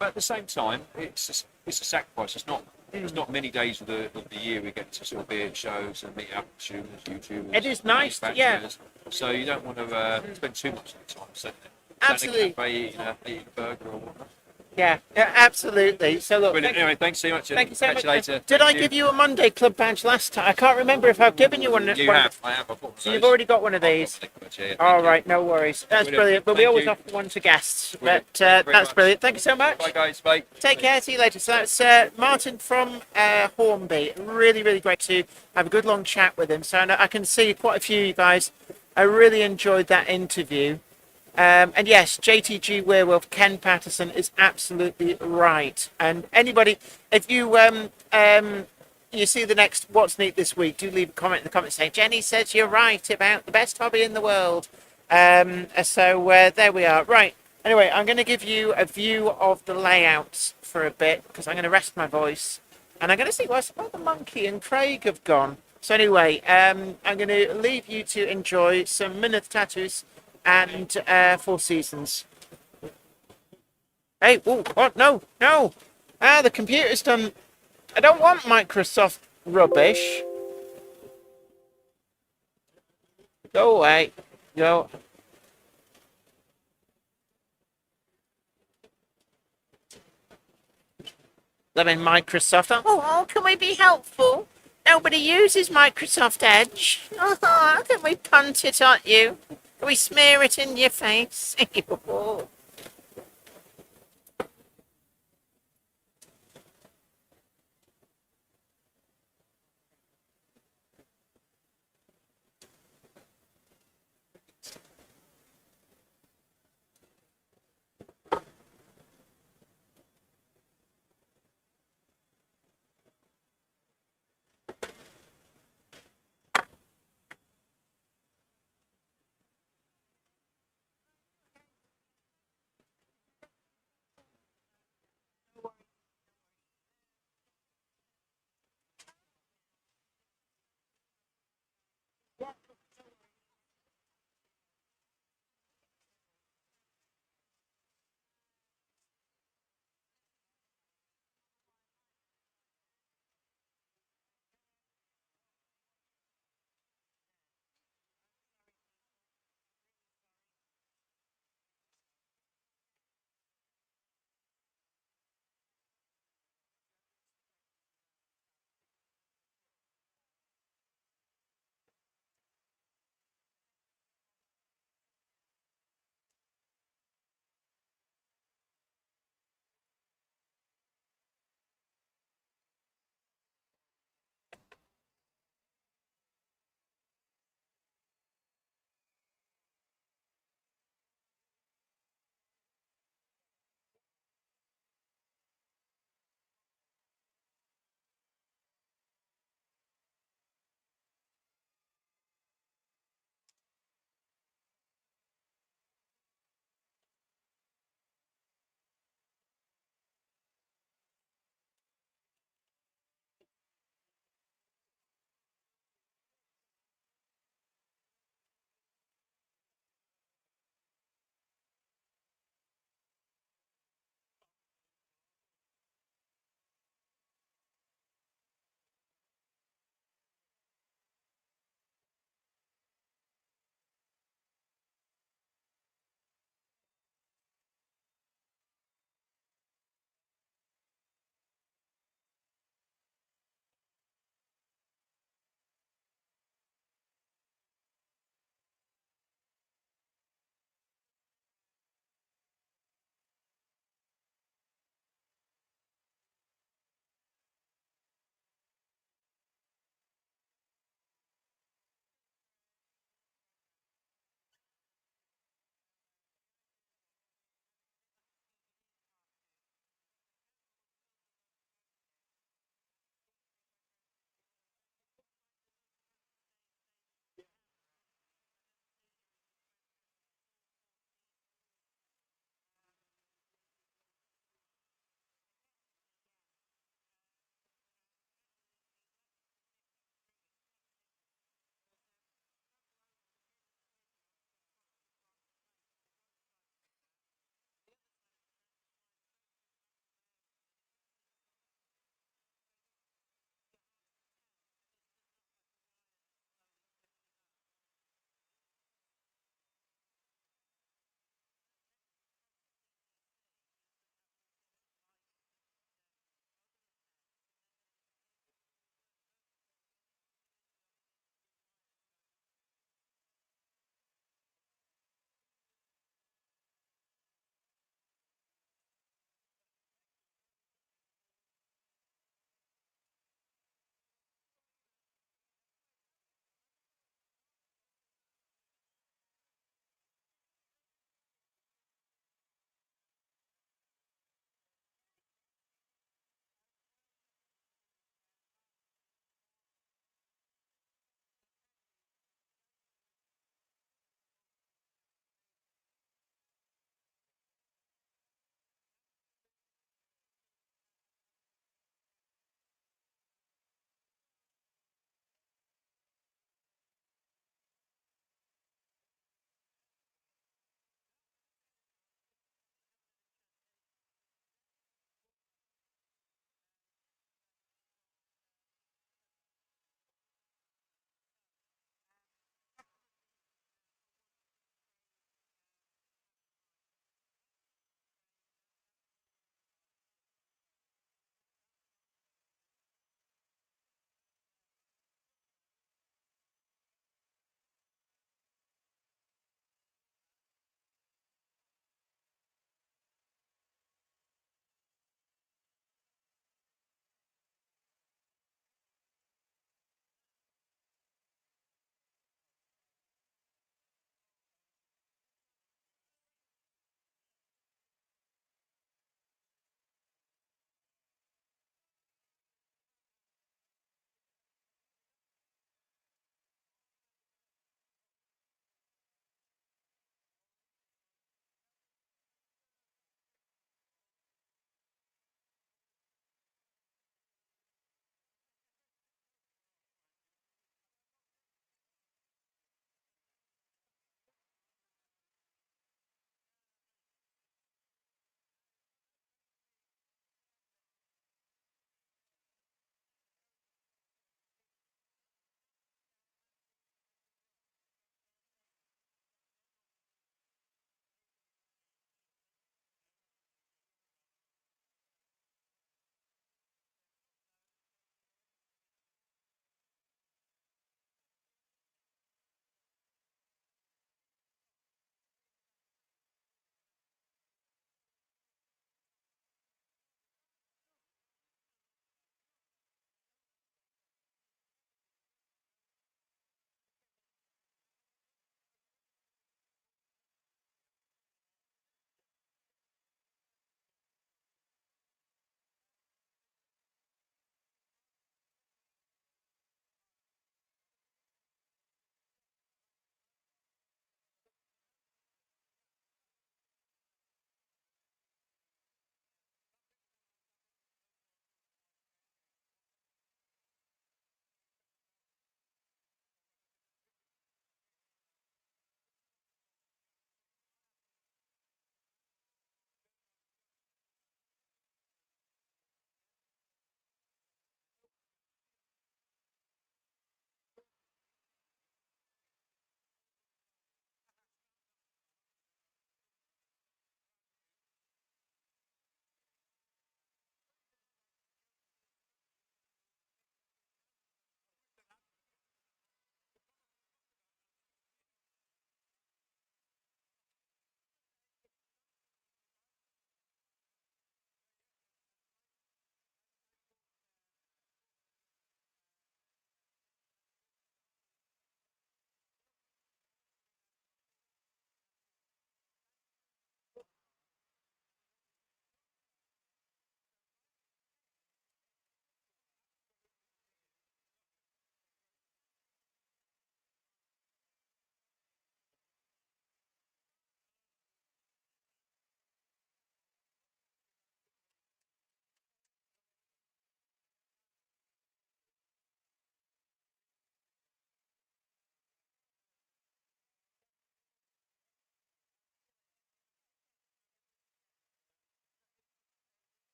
But at the same time, it's a sacrifice. There's not many days of the year we get to sort of be at shows and meet up with students, YouTubers. It is nice, So you don't want to spend too much of the time sitting Absolutely. in a cafe eating a burger or whatnot. Yeah, absolutely. So look, anyway, thanks so much. Thank you so much. Later. Did I give you a Monday Club badge last time? I can't remember if I've given you one. I have. So you've already got one of these. All right, no worries. That's brilliant. But we always offer one to guests. But that's brilliant. Thank you so much. Bye, guys. Bye. Take care. See you later. So that's Martin from Hornby. Really, really great to have a good long chat with him. So I can see quite a few of you guys. I really enjoyed that interview. And yes, JTG Werewolf, Ken Patterson is absolutely right. And anybody, if you you see the next What's Neat this week, do leave a comment in the comments saying, Jenny says you're right about the best hobby in the world. So there we are. Right. Anyway, I'm going to give you a view of the layouts for a bit because I'm going to rest my voice. And I'm going to see where the monkey and Craig have gone. So anyway, I'm going to leave you to enjoy some Minute Tattoos and Four Seasons. Hey, what? No. The computer's done. I don't want Microsoft rubbish. Go away. Go. I'm in Microsoft. Oh, can we be helpful? Nobody uses Microsoft Edge. Oh, can we punt it at you? Can we smear it in your face?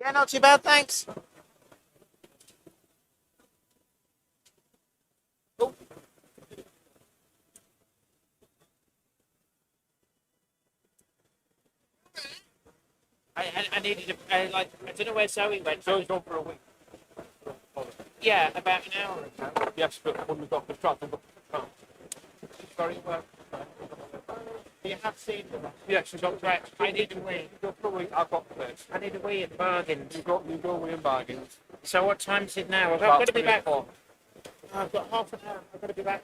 Yeah, not too bad, thanks. Oh. I needed a, like, I don't know where Zoe went. Zoe's gone for a week. Yeah, about an hour ago. Yes, but when we got distracted, she's very well. You have seen them. Yeah, she's got Right, I need a wee. You go for a week. I've got this. I need a wee at bargains. You go with bargains. So what time is it now? I've About got to be back. 3 o'clock. I've got half an hour. I've got to be back.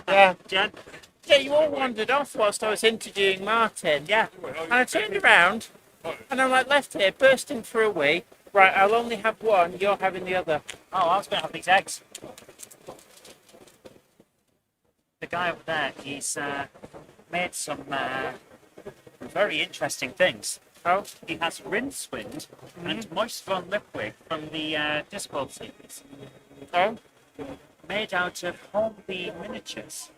Yeah. Jen? Yeah, you all wandered off whilst I was interviewing Martin. Yeah. And I turned around and I'm like left here, bursting through a wee. Right, I'll only have one, you're having the other. Oh, I was going to have these eggs. the guy over there, he's made some very interesting things. Oh, He has rinse wind and moist run liquid from the Discworld series, oh, made out of Hornby miniatures.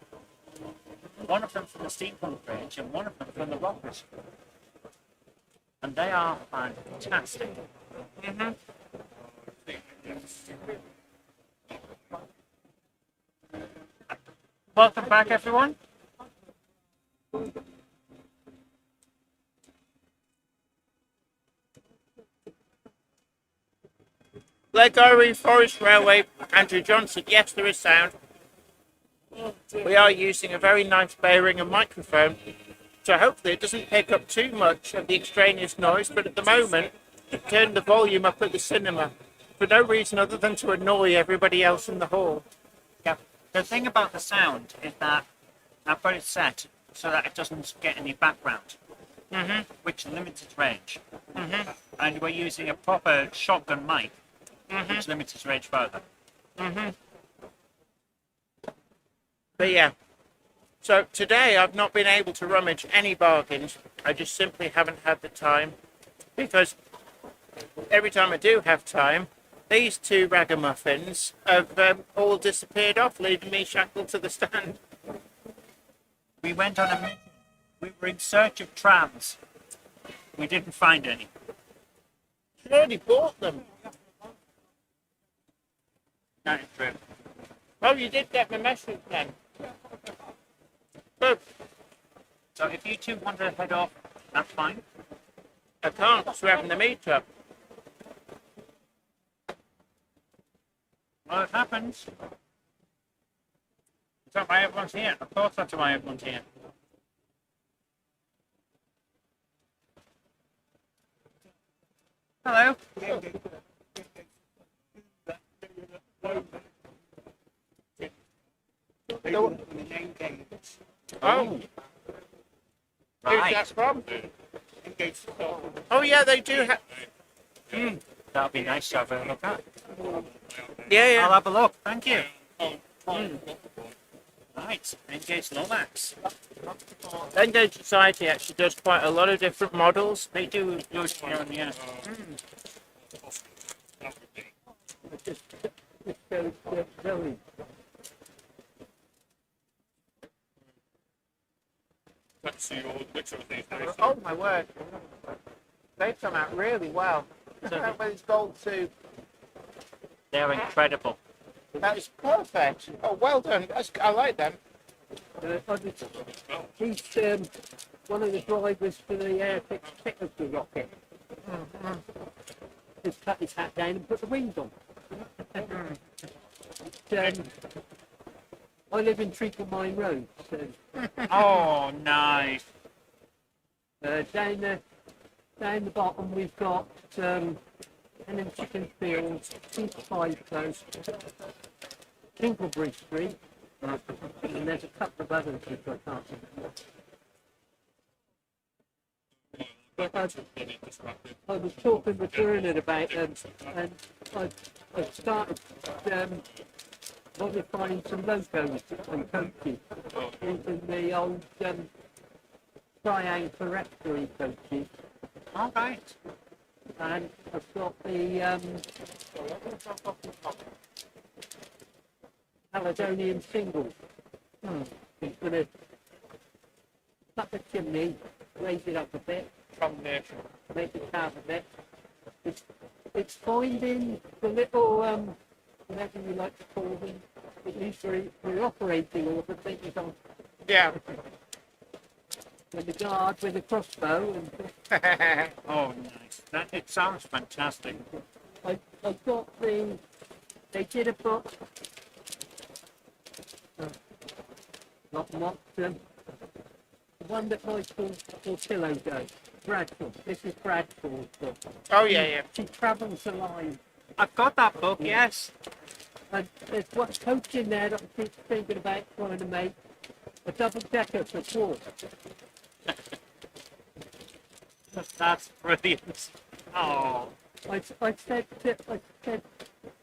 One of them from the steampunk range and one of them from the rocket. And they are fantastic. Welcome back, everyone. Lego Forest Railway, Andrew Johnson. Yes, there is sound. We are using a very nice Behringer microphone, so hopefully it doesn't pick up too much of the extraneous noise, but at the moment, turn the volume up at the cinema for no reason other than to annoy everybody else in the hall. Yeah. The thing about the sound is that I've got it set so that it doesn't get any background, which limits its range. And we're using a proper shotgun mic, which limits its range further. But yeah, so today I've not been able to rummage any bargains. I just simply haven't had the time, because every time I do have time, these two ragamuffins have all disappeared off, leaving me shackled to the stand. We went on a mission. We were in search of trams. We didn't find any. I already bought them. That is true. Oh, you did get my message then. Good. So if you two want to head off, that's fine. I can't, because we're having the meet-up. Well, it happens. Is that why everyone's here? Of course that's why everyone's here. Hello. Oh. Who's Right. that from? Oh yeah, they do have... That'll be nice to have a look at. Yeah, I'll yeah. have a look. Thank you. Right. Engage Lomax. Engage Society actually does quite a lot of different models. They do good here and yeah. Let's see all the picture of these days. Oh my word. They've come out really well. Look at these gold too. They're incredible. That is perfect. Oh, well done. I like them. He's one of the drivers for the Airfix kit of the rocket. Just cut his hat down and put the wings on. I live in Treacle Mine Road, so Oh, nice. down the bottom we've got Henham Chicken Fields, East Five Coast, Kinklebury Street, and there's a couple of others which I can't remember. But I was talking with Bernard about them, and I started modifying some logos and coaches using the old triangle rectory coaches. All right. And I've got the Caledonian single. It's going to cut the chimney, raise it up a bit, make it carve a bit. It's finding the little, whatever you like to call them, at least we're operating all the things on. Yeah. And the guard with a crossbow and Oh, nice. It sounds fantastic. I've got they did a book, not the one that Michael Portillo does, Bradshaw. This is Bradshaw's book. Oh yeah, yeah. She travels alive. I've got that book, yes. And there's one coach in there that I keep thinking about trying to make a double-decker for four. That's brilliant. Oh, I said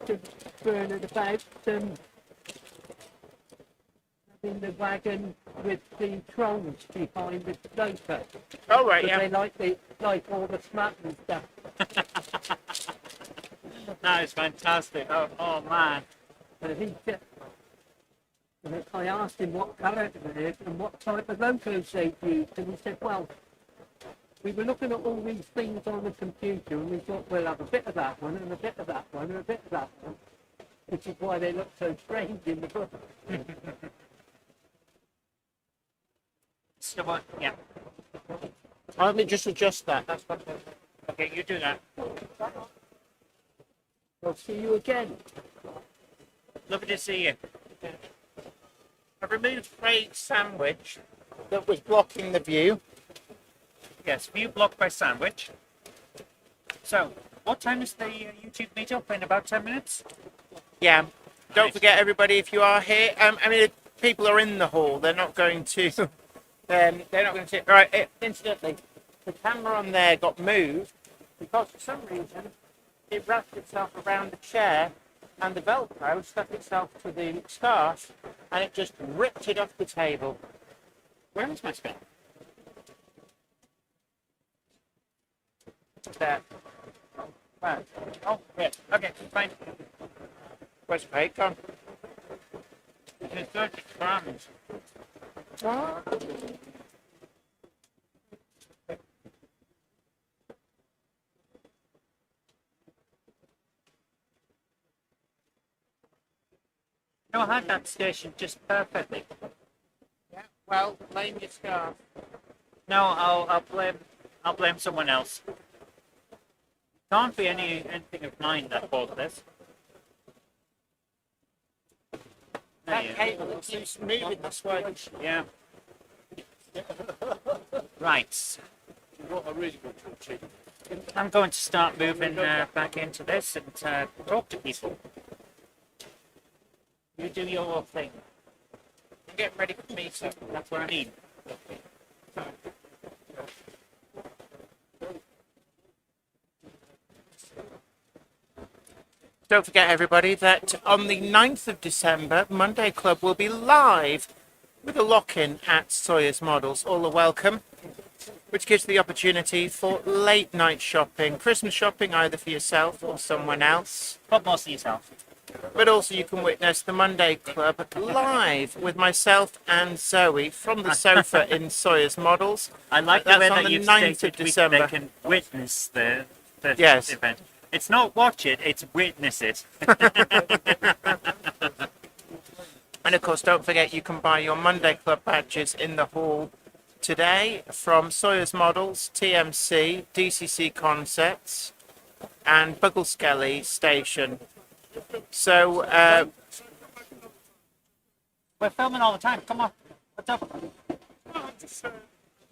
to Bernard about having in the wagon with the trolls behind the loafer. Oh, right, But yeah. they like all the smack and stuff. That is fantastic. Oh man. And I asked him what character it is and what type of locos they'd used, and he said, well, we were looking at all these things on the computer, and we thought we'll have a bit of that one, and a bit of that one, and a bit of that one, which is why they look so strange in the book. So what? Yeah. Let me just adjust that. That's fine. Okay, you do that. I'll see you again. Lovely to see you. I've removed Craig's sandwich that was blocking the view. Yes, view blocked by sandwich. So, what time is the YouTube meetup? In about 10 minutes? Yeah. Don't Nice. forget, everybody, if you are here, I mean, if people are in the hall. They're not going to. They're not going to. Right. Incidentally, the camera on there got moved because for some reason it wrapped itself around the chair, and the Velcro stuck itself to the scarf, and it just ripped it off the table. Where is my scarf? There. Right. Oh, yeah. Okay, fine. Where's Craig gone? It's 30 grams. No, I had that station just perfectly. Yeah. Well, blame your scarf. No, I'll blame someone else. Can't be anything of mine that caused this. There you That cable that keeps moving this way. Yeah. Right. What a really good trick. I'm going to start moving back into this and talk to people. You do your thing. I'm getting ready for me, so. That's what I need. Don't forget, everybody, that on the 9th of December, Monday Club will be live with a lock-in at Sawyer's Models. All are welcome, which gives the opportunity for late night shopping, Christmas shopping either for yourself or someone else. But mostly yourself. But also you can witness the Monday Club live with myself and Zoe from the sofa in Sawyer's Models. I like the That's way on that the you've 9th of stated December. they can witness the Yes. event. It's not watch it, it's witness it. And of course, don't forget you can buy your Monday Club badges in the hall today from Sawyer's Models, TMC, DCC Concepts, and Buggleskelly Station. So, We're filming all the time. Come on. What's up?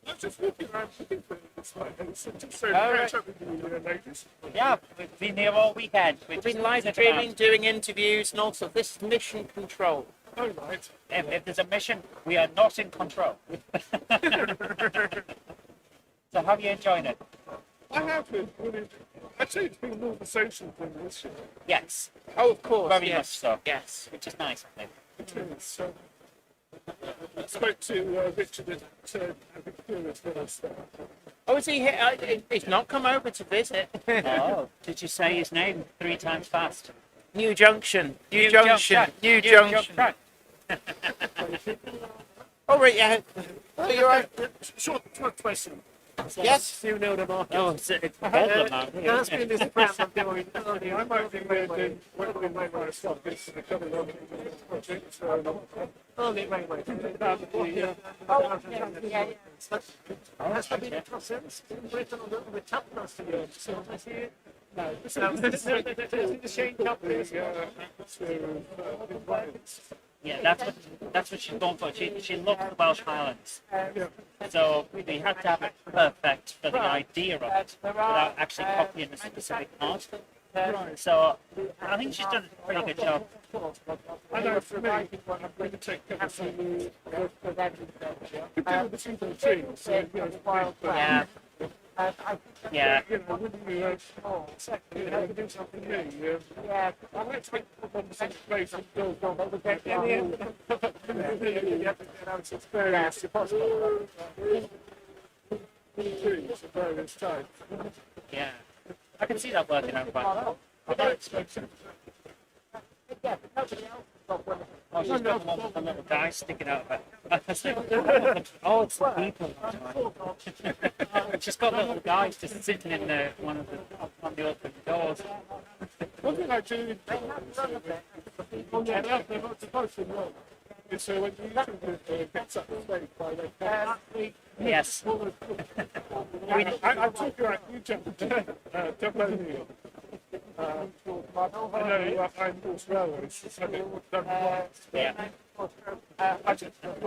I'm just walking around looking for this way. And it's just so right. catch up with you, ladies. Yeah, we've been here all weekend. we've been live streaming, doing interviews, and also this is Mission Control. Oh, right. If there's a mission, we are not in control. So how are you enjoying it? I have been. Actually, it's been more of a social thing this year. Yes, Oh, of course, very yes. much so. Yes. Which is nice, I think. It is. I spoke to Richard at Victoria first. Oh, is he here? He's not come over to visit. Oh, did you say his name 3 times fast? New Junction. New Junction. New Junction. Oh, right, yeah. Oh, you're right. Short question. Yes. Do you know the market? Oh, it's Bedlam now. That's been this program I'm doing. I'm hoping when we make my stuff, it's a couple of projects. Early railway. Has there been a process in Britain on the tap master yet? So I see it. No, this is the Shane Company's Yeah, that's what she's going for. She loves the Welsh Highlands. So we had to have it perfect for the idea of it without actually copying the specific art. So I think she's done a pretty good job. I know for me, I'm going to take cover from the could do with the simple trees. So, you know, Yeah. Yeah. you know, wouldn't you do something new? I like to think of some place and go, but we get in the end. you have to get out to experience the possible. Trees of various types. Yeah. I can see that working out quite well. Very expensive. Yeah, but nobody else has got one. Oh, she's got the one with the little guy sticking out of it. Oh, it's the people. She's got little guys just sitting in the one of the open doors. One thing I do enjoy they're not supposed to know. It's when you YouTube gets up the stage by their Yes. I took you out, you jumped jump over here. I know I'm North Railways, so they all done right. Yeah. I just don't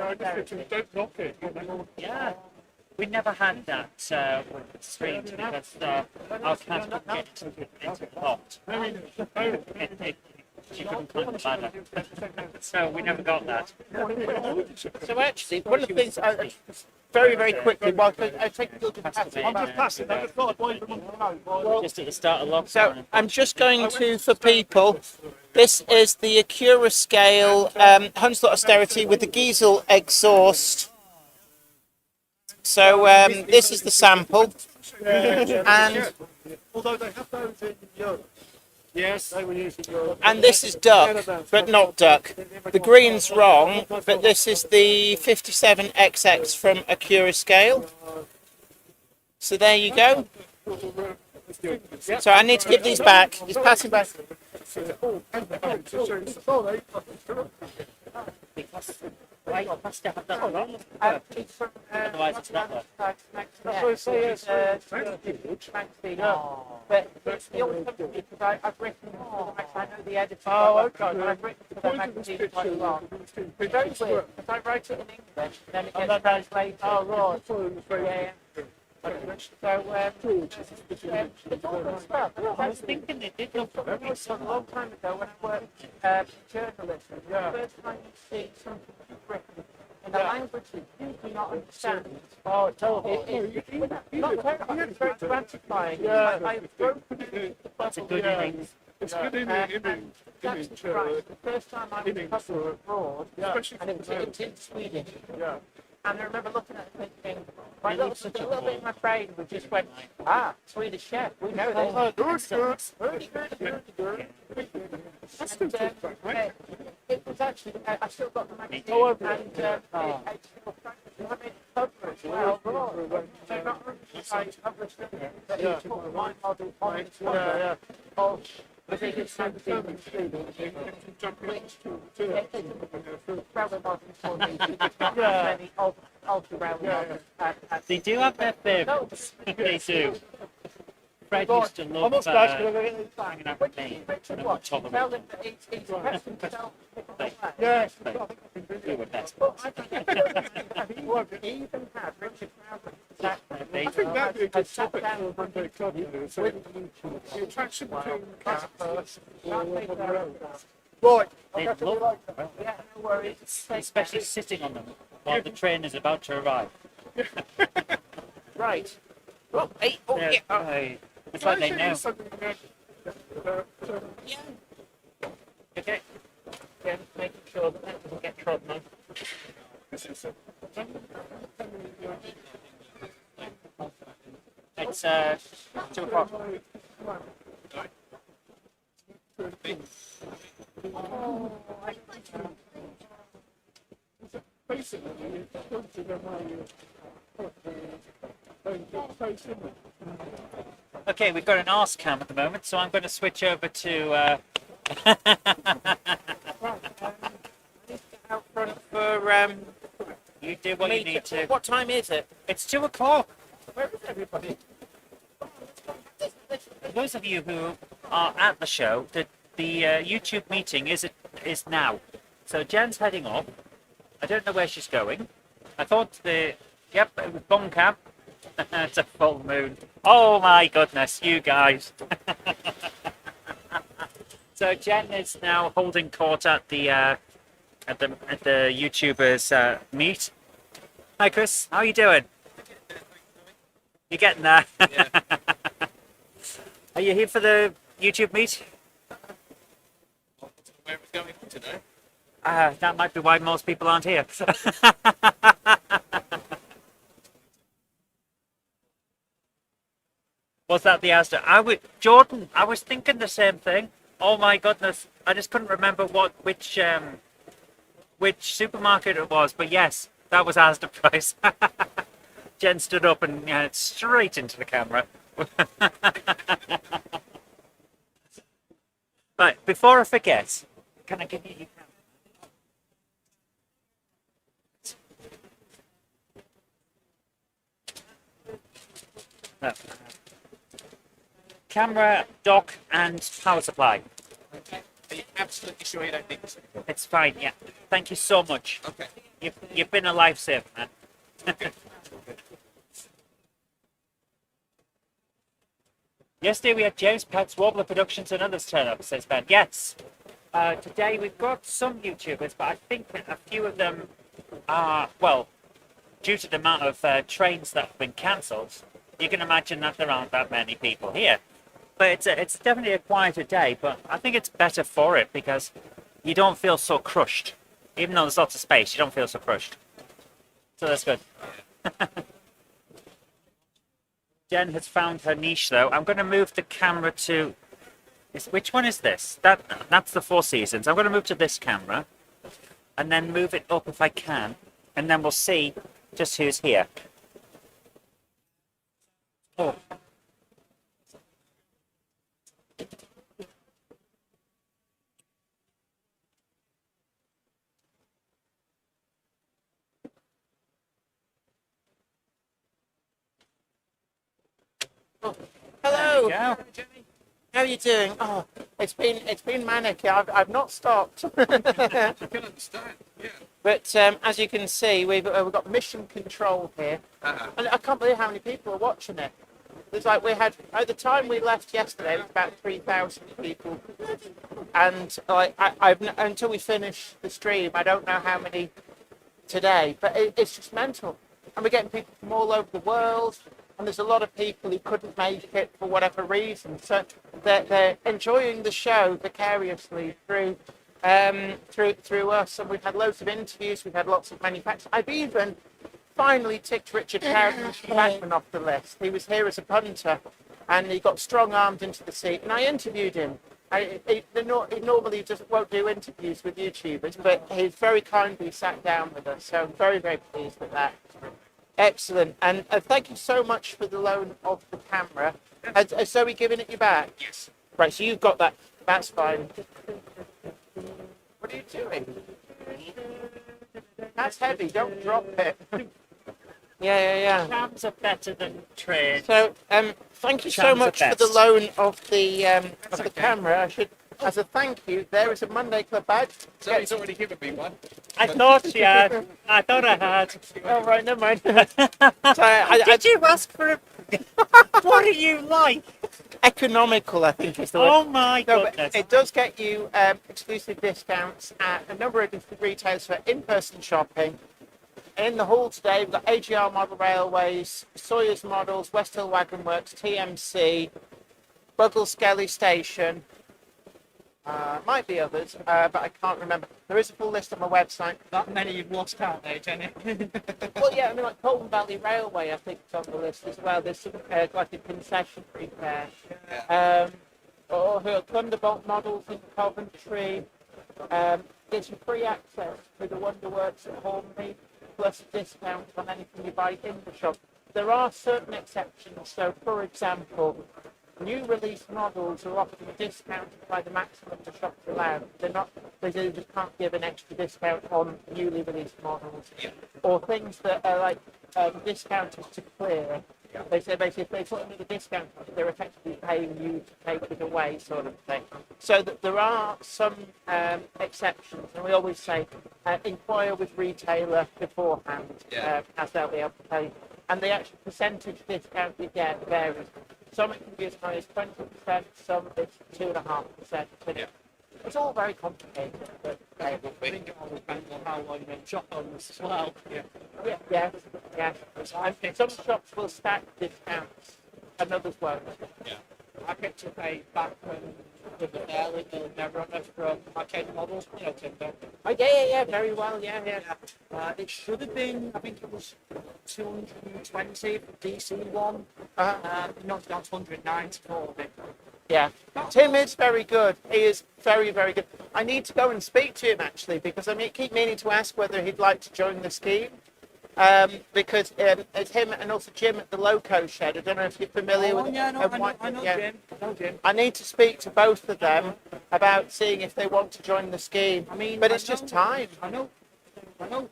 knock it. Yeah. We never had that with the streams because our cats couldn't get into the lot. She couldn't climb the ladder. So we never got that. So actually, one of the things, very, very quickly, while I take a look at I'm just passing, I just thought I'd wait for them to know. Just at the start of lockdown. So I'm just going to, for people, this is the Acura scale Hunslet Austerity with the Giesel exhaust. So this is the sample, and Although they have those in Europe. Yes, they were using Europe. and this is duck, but not duck. The green's wrong, but this is the 57XX from Acura scale. So there you go. So I need to give these back. He's passing back. Right, you must have that one. Otherwise it's not there. But it's the old company because I've written, I know the editor. Oh, okay. I've written for the magazine quite a lot. It's very weird because I write it in English, then it gets translated. Oh, right. Yeah. So, it's all good stuff. I was thinking they did look very A long time ago when I worked in journalism, the first time you see something written in a language that you do not understand. Oh, totally. It's very gratifying. Yeah. I've broken the That's a good innings. It's good image. That's right. The first time I was published abroad, Especially and it was in Swedish. yeah. And I remember looking at it thinking, a little bit in my brain, we just went, Swedish chef, we know this. That's still right? It was actually, I still got the magazine, and I still practiced. I made a cover as well. So not only did I publish it, but it put my model on its cover of the biggest magazine in Sweden. Railway models for me, because not many ultra railway models. They do have their favourites. They do. Fred used to love hanging out with me. Richard And what? top of Tell it. him that he's pressed himself. Yes. We were best. I think he even had Richard Crowley. I think that'd be a good topic for a Monday Club. So the attraction between cats Right. They love them. Yeah, no worries. Especially sitting on them while the train is about to arrive. Right. Oh, hey, oh, They're- yeah. It's like they know. Okay. Yeah, making sure that that doesn't get trodden on. It's 2 o'clock. Okay, we've got an arse cam at the moment, so I'm going to switch over to. Out front for You do what you need to. What time is it? It's 2 o'clock. Where is everybody? For those of you who are at the show, the YouTube meeting is now. So Jen's heading off. I don't know where she's going. I thought it was Boncam. It's a full moon. Oh my goodness, you guys. So Jen is now holding court at the YouTubers meet. Hi Chris, how are you doing? You're getting there. Are you here for the YouTube meet? Where it's going today? That might be why most people aren't here. Was that the Asda? Jordan, I was thinking the same thing. Oh my goodness, I just couldn't remember which supermarket it was, but yes, that was Asda price. Jen stood up and straight into the camera. Right, before I forget, can I give you your camera? No. Camera, dock, and power supply. Okay. Are you absolutely sure you don't need this? It's fine, yeah. Thank you so much. Okay. You've been a lifesaver, man. Yesterday we had James Pets, Warbler Productions, and others turn up, says Ben. Yes. Today we've got some YouTubers, but I think a few of them are, well, due to the amount of trains that have been cancelled, you can imagine that there aren't that many people here. But it's definitely a quieter day, but I think it's better for it because you don't feel so crushed. Even though there's lots of space, you don't feel so crushed. So that's good. Jen has found her niche though. I'm going to move the camera to... Which one is this? That's the Four Seasons. I'm going to move to this camera and then move it up if I can. And then we'll see just who's here. Oh. Hello. There you go. How are you doing? Oh, it's been manic. I've not stopped. I can understand. Yeah. But as you can see, we've got mission control here, and I can't believe how many people are watching it. It's like we had at the time we left yesterday, it was about 3,000 people, and I've until we finish the stream, I don't know how many today, but it's just mental, and we're getting people from all over the world. And there's a lot of people who couldn't make it for whatever reason, so they're enjoying the show vicariously through us. And we've had loads of interviews, we've had lots of manufacturers. I've even finally ticked Richard Harrison from Backman off the list. He was here as a punter, and he got strong-armed into the seat, and I interviewed him. He normally just won't do interviews with YouTubers, but he very kindly sat down with us, so I'm very, very pleased with that. Excellent, and thank you so much for the loan of the camera. Has Zoe given it you back? Yes. Right, so you've got that. That's fine. What are you doing? That's heavy. Don't drop it. Yeah. Cams are better than trains. So, thank you so Cams are much for the best. loan of the camera. I should, as a thank you, there is a Monday Club badge. Zoe's already given me one. I thought she had. I thought I had. Oh right, never mind. So Did you ask for a... What are you like? economical, I think is the word. Oh my No, but goodness. it does get you exclusive discounts at a number of different retailers for in-person shopping. In the hall today, we've got AGR Model Railways, Sawyer's Models, West Hill Wagon Works, TMC, Buggle Skelly Station. Might be others, but I can't remember. There is a full list on my website. That many you've lost count there, Jenny. Well, yeah, I mean, like Colton Valley Railway, I think, is on the list as well. There's some like a concession there. Or Thunderbolt Models in Coventry. Gives you free access to the Wonderworks at Hornby, plus a discount on anything you buy in the shop. There are certain exceptions. So, for example, new release models are often discounted by the maximum the shop's allowed. They just can't give an extra discount on newly released models. Or things that are like discounted to clear. They say basically if they put another discount on it, they're effectively paying you to take it away, sort of thing. So that there are some exceptions, and we always say inquire with retailer beforehand, as they'll be able to tell you. And the actual percentage discount you get varies. Some it can be as high as 20%, some it's 2.5%. It's all very complicated. But, I think it all depends on how long you're in shop on this as well. yeah. And some shops will stack discounts, and others won't. I picked up a Backman with the fairly never runner from arcade models, you know, Tim. Oh yeah, very well, yeah. It should have been, I think it was 220 for DC one. Knocked down to 190 for me. Yeah, Tim is very good. He is very, very good. I need to go and speak to him actually because I keep meaning to ask whether he'd like to join the scheme. Because it's him and also Jim at the Loco Shed. I don't know if you're familiar with. Yeah, no, I know yeah. Jim. I know Jim. I need to speak to both of them about seeing if they want to join the scheme. I mean, but it's just time. I know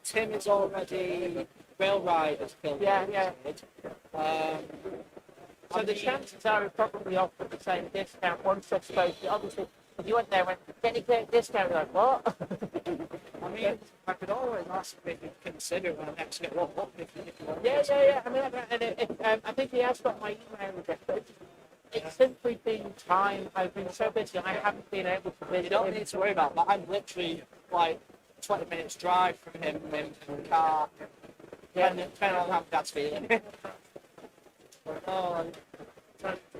Tim is already rail riders. Yeah. So I the mean, chances are we probably offer the same discount once they're supposed to. Obviously, if you went there and went, Jenny Kirk discount, you're like, what? I mean, I could always ask if you consider when I next get one up if you want. Yeah. I think he has got my email address. But it's simply been time. I've been so busy. I haven't been able to visit You don't him. need to worry about that. I'm literally like 20 minutes drive from him in the car. Depending on how Dad's feeling. I'm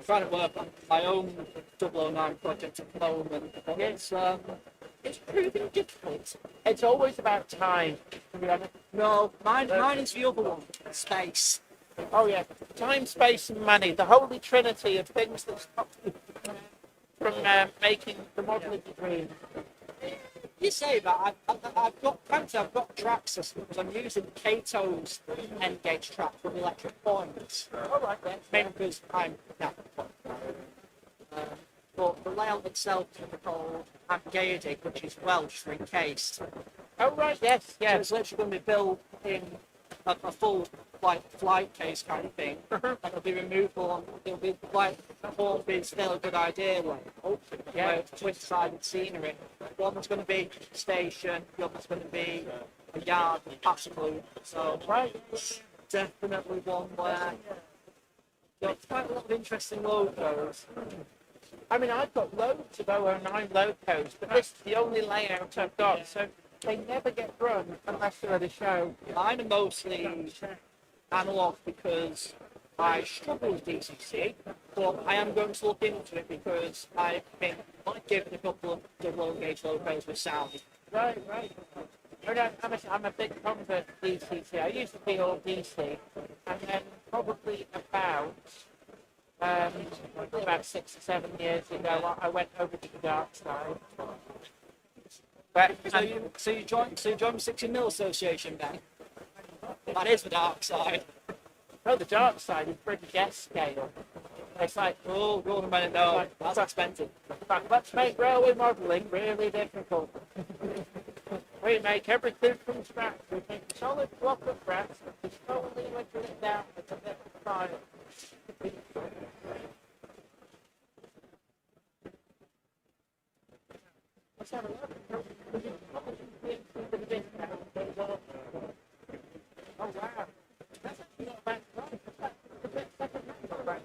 trying to work on my own 009 project at the moment. It's proving difficult. It's always about time, to be honest. No, mine is the other one. Space. Oh yeah, time, space, and money. The holy trinity of things that stop you from making the model of your dream. You say that, I've got track systems. I'm using Kato's N-gauge track from electric points. All right then. Mainly because I'm but the layout itself is called Gaelic, which is Welsh for encased. Oh right, yes. So it's literally going to be built in a full flight case kind of thing. And it'll be removable. It'll be like Hornby is still a good idea. Twin-sided scenery. One's going to be station. The other's going to be a yard, absolute. So definitely one where there's quite a lot of interesting logos. I mean, I've got loads of 009 locos, but this is the only layout I've got, so they never get run unless they're at a show. Mine are mostly analog because I struggle with DCC, but I am going to look into it because I've been given a couple of double gauge locos with sound. Right. I'm a big convert to DCC. I used to be all DC, and then probably about 6 or 7 years ago, I went over to the dark side. So you joined the 60 Mil Association then? That is the dark side. No, the dark side is British S scale. It's like, Oh, go on a minute, no, that's expensive. let's make railway modelling really difficult. We make everything from scratch. We take a solid block of brass, we slowly whittle it down with a bit of fire. Let's have a look. Oh wow. That's actually not a bad price. That's a bit second-hand, not bad.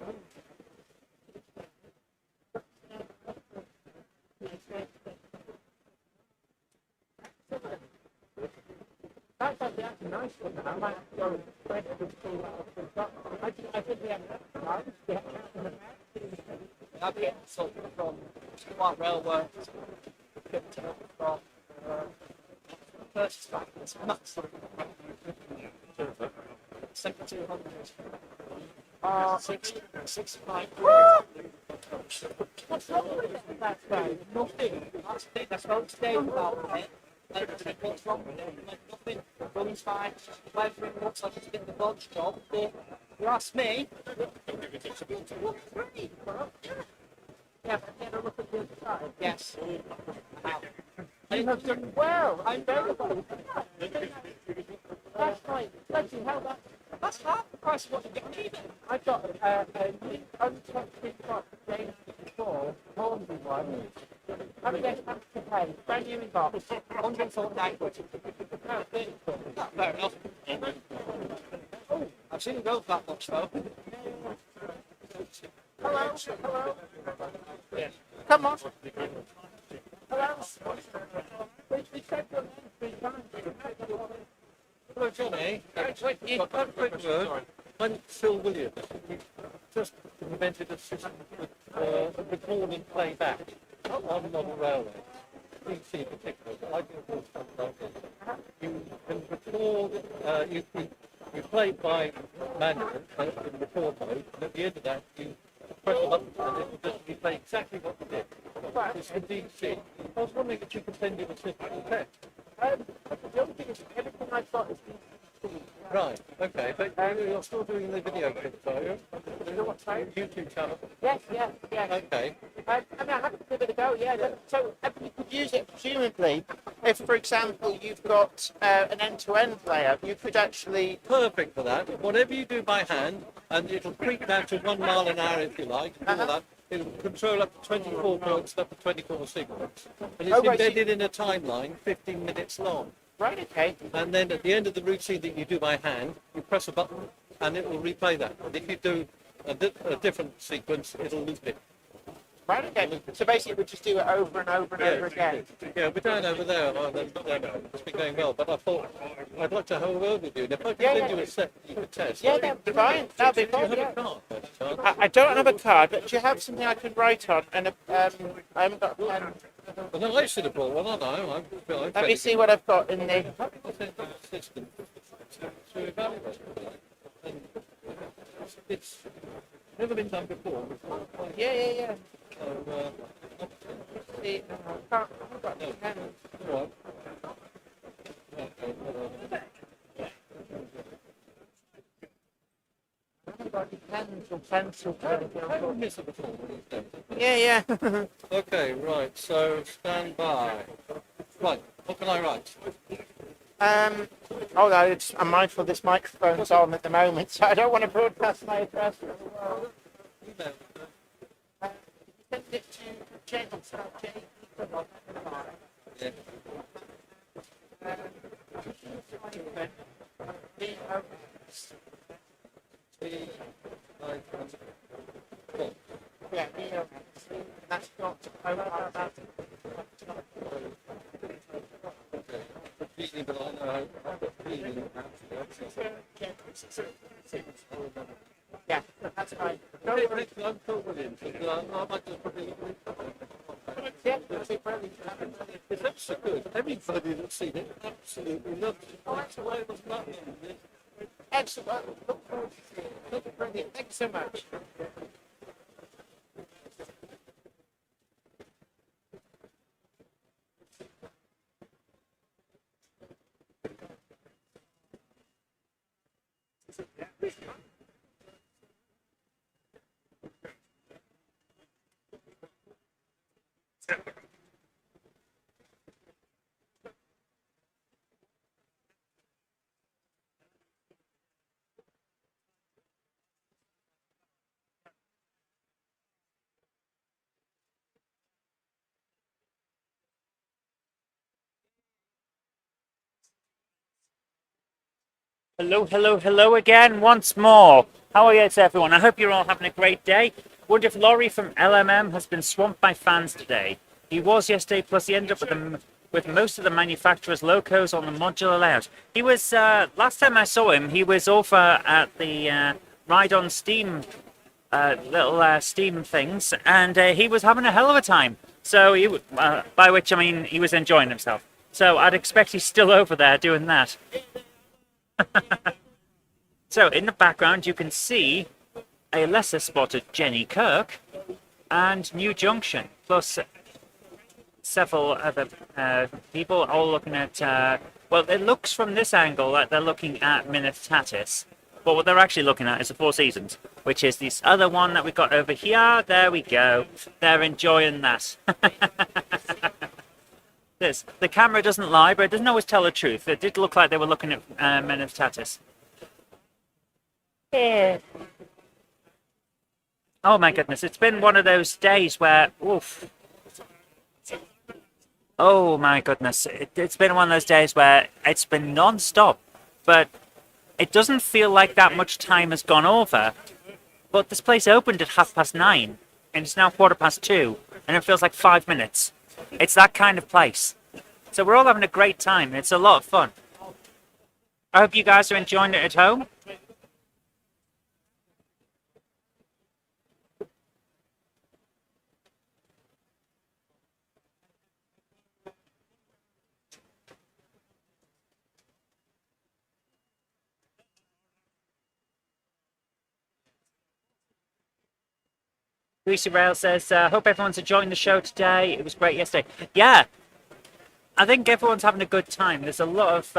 That's actually a nice one. I might have to go and spread it and pull that off the top. I think we have enough time to get out in the back. I've been something from Smart Railway, picked it up from purchase factors, nuts. 7,200. 65 quid. What's wrong with that guy? Nothing. That's the thing. I spoke to Dave about it. What's wrong with it? Like, nothing. Runs fine. Whether it looks like it's a bit of a dodge job, but you ask me, Yeah, but you have a look at the other side. yes. You have done well. I'm very well. That's right. Let's see how that. That's half the price of what you get on eBay. I've got a new untouched box James before, Hornby one. How much have to pay? Brand new in box. 149 quid. No, 30 quid. Fair enough. Oh, I've seen it go for that much though. Hello. Yes. Come on. Hello. We said your name 3 times. Hello, Johnny. Got a quick word. I'm Phil Williams. We just invented a system with recording playback. on model railway, DC in particular, but I do all stuff like this. You can record, you play by manual in record mode, and at the end of that, you press a button and it will just replay exactly what you did. It's the DC. I was wondering if you could send you a simple text. The only thing is, everything I've got is Right, okay, but you're still doing the video clips, are you? YouTube channel? yes, yes, yes. Okay. I mean, I haven't given it a go, yeah. So you could use it, presumably, if, for example, you've got an end-to-end layout, you could actually... Perfect for that. Whatever you do by hand, and it'll creep down to 1 mile an hour if you like, and all that. It'll control up to 24 points, up to 24 signals. And it's embedded in a timeline, 15 minutes long. Right, okay. And then at the end of the routine that you do by hand, you press a button and it will replay that. And if you do a different sequence, it'll loop it. Right, okay. So basically, we just do it over and over and over again. Yeah, we're down over there. It's been going well, but I thought I'd like to have a word with you. And if I could send you a set, you could test. Yeah, that'd be fine. That'd be fine. Do you have a card, by any chance? I don't have a card, but do you have something I can write on? And I haven't got a pen. Well, no, I should have brought one. I know. Let me see what I've got in the... System to evaluate it. And it's never been done before. Yeah. So, See, I've got no pen. all right. I've got any pens or pencils or anything. I don't miss it before. Yeah. Okay, right. So stand by. Right. What can I write? I'm mindful this microphone's on at the moment, so I don't want to broadcast my address. Email. Send it to Jenny. Yeah. Yeah, that's got But I know yeah, that's fine. I'm cool with him. I might just probably Yeah, that'd be brilliant. it's absolutely good. Everybody that's seen it absolutely loves it. That's the way it was done. Excellent. Look forward to seeing it. That'd be brilliant. Thank you so much. Hello again once more. How are you, everyone? I hope you're all having a great day. Wonder if Laurie from LMM has been swamped by fans today. He was yesterday, plus he ended up with most of the manufacturer's locos on the modular layout. He was, last time I saw him, he was over at the Ride on Steam, little Steam things, and he was having a hell of a time. So, by which I mean he was enjoying himself. So I'd expect he's still over there doing that. So in the background you can see a lesser spotted Jenny Kirk and New Junction, plus several other people all looking at, well, it looks from this angle that they're looking at Minitatis, but what they're actually looking at is the Four Seasons, which is this other one that we got over here. There we go. They're enjoying that. The camera doesn't lie, but it doesn't always tell the truth. It did look like they were looking at Minitatis. Yeah. Oh my goodness, it's been one of those days where, oof. Oh my goodness, it's been one of those days where it's been non-stop, but it doesn't feel like that much time has gone over. But this place opened at 9:30, and it's now 2:15, and it feels like 5 minutes. It's that kind of place. So we're all having a great time. It's a lot of fun. I hope you guys are enjoying it at home. Greasy Rail says, hope everyone's enjoying the show today. It was great yesterday. Yeah, I think everyone's having a good time. There's a lot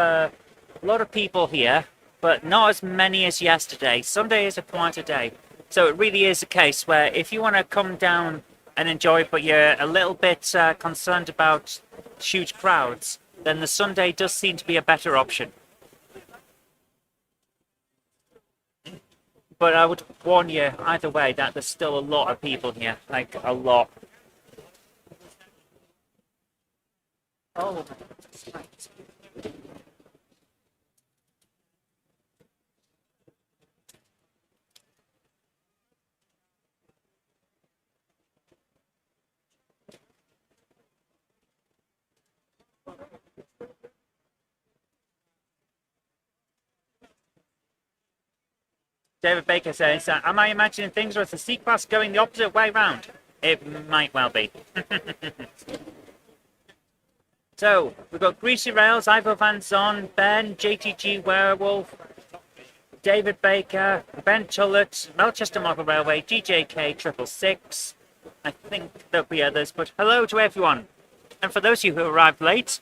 of people here, but not as many as yesterday. Sunday is a quieter day. So it really is a case where if you want to come down and enjoy, but you're a little bit concerned about huge crowds, then the Sunday does seem to be a better option. But I would warn you either way that there's still a lot of people here, like a lot. Oh, David Baker says, am I imagining things or is the C-Class going the opposite way round? It might well be. So, we've got Greasy Rails, Ivo Van Zon, Ben, JTG Werewolf, David Baker, Ben Tullett, Melchester Model Railway, DJK 666. I think there'll be others, but hello to everyone. And for those of you who arrived late,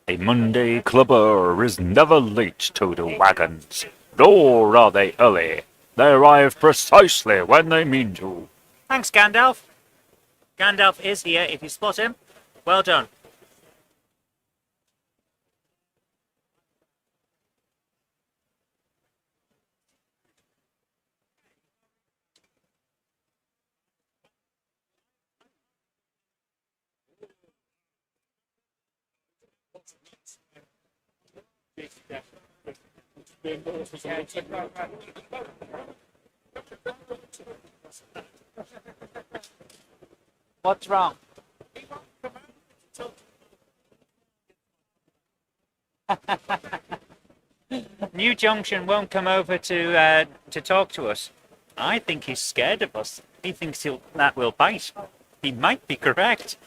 A Monday clubber is never late to the wagons, nor are they early. They arrive precisely when they mean to. thanks Gandalf. Gandalf is here, if you spot him. Well done. What's wrong? New Junction won't come over to talk to us. I think he's scared of us. He thinks that will bite. He might be correct.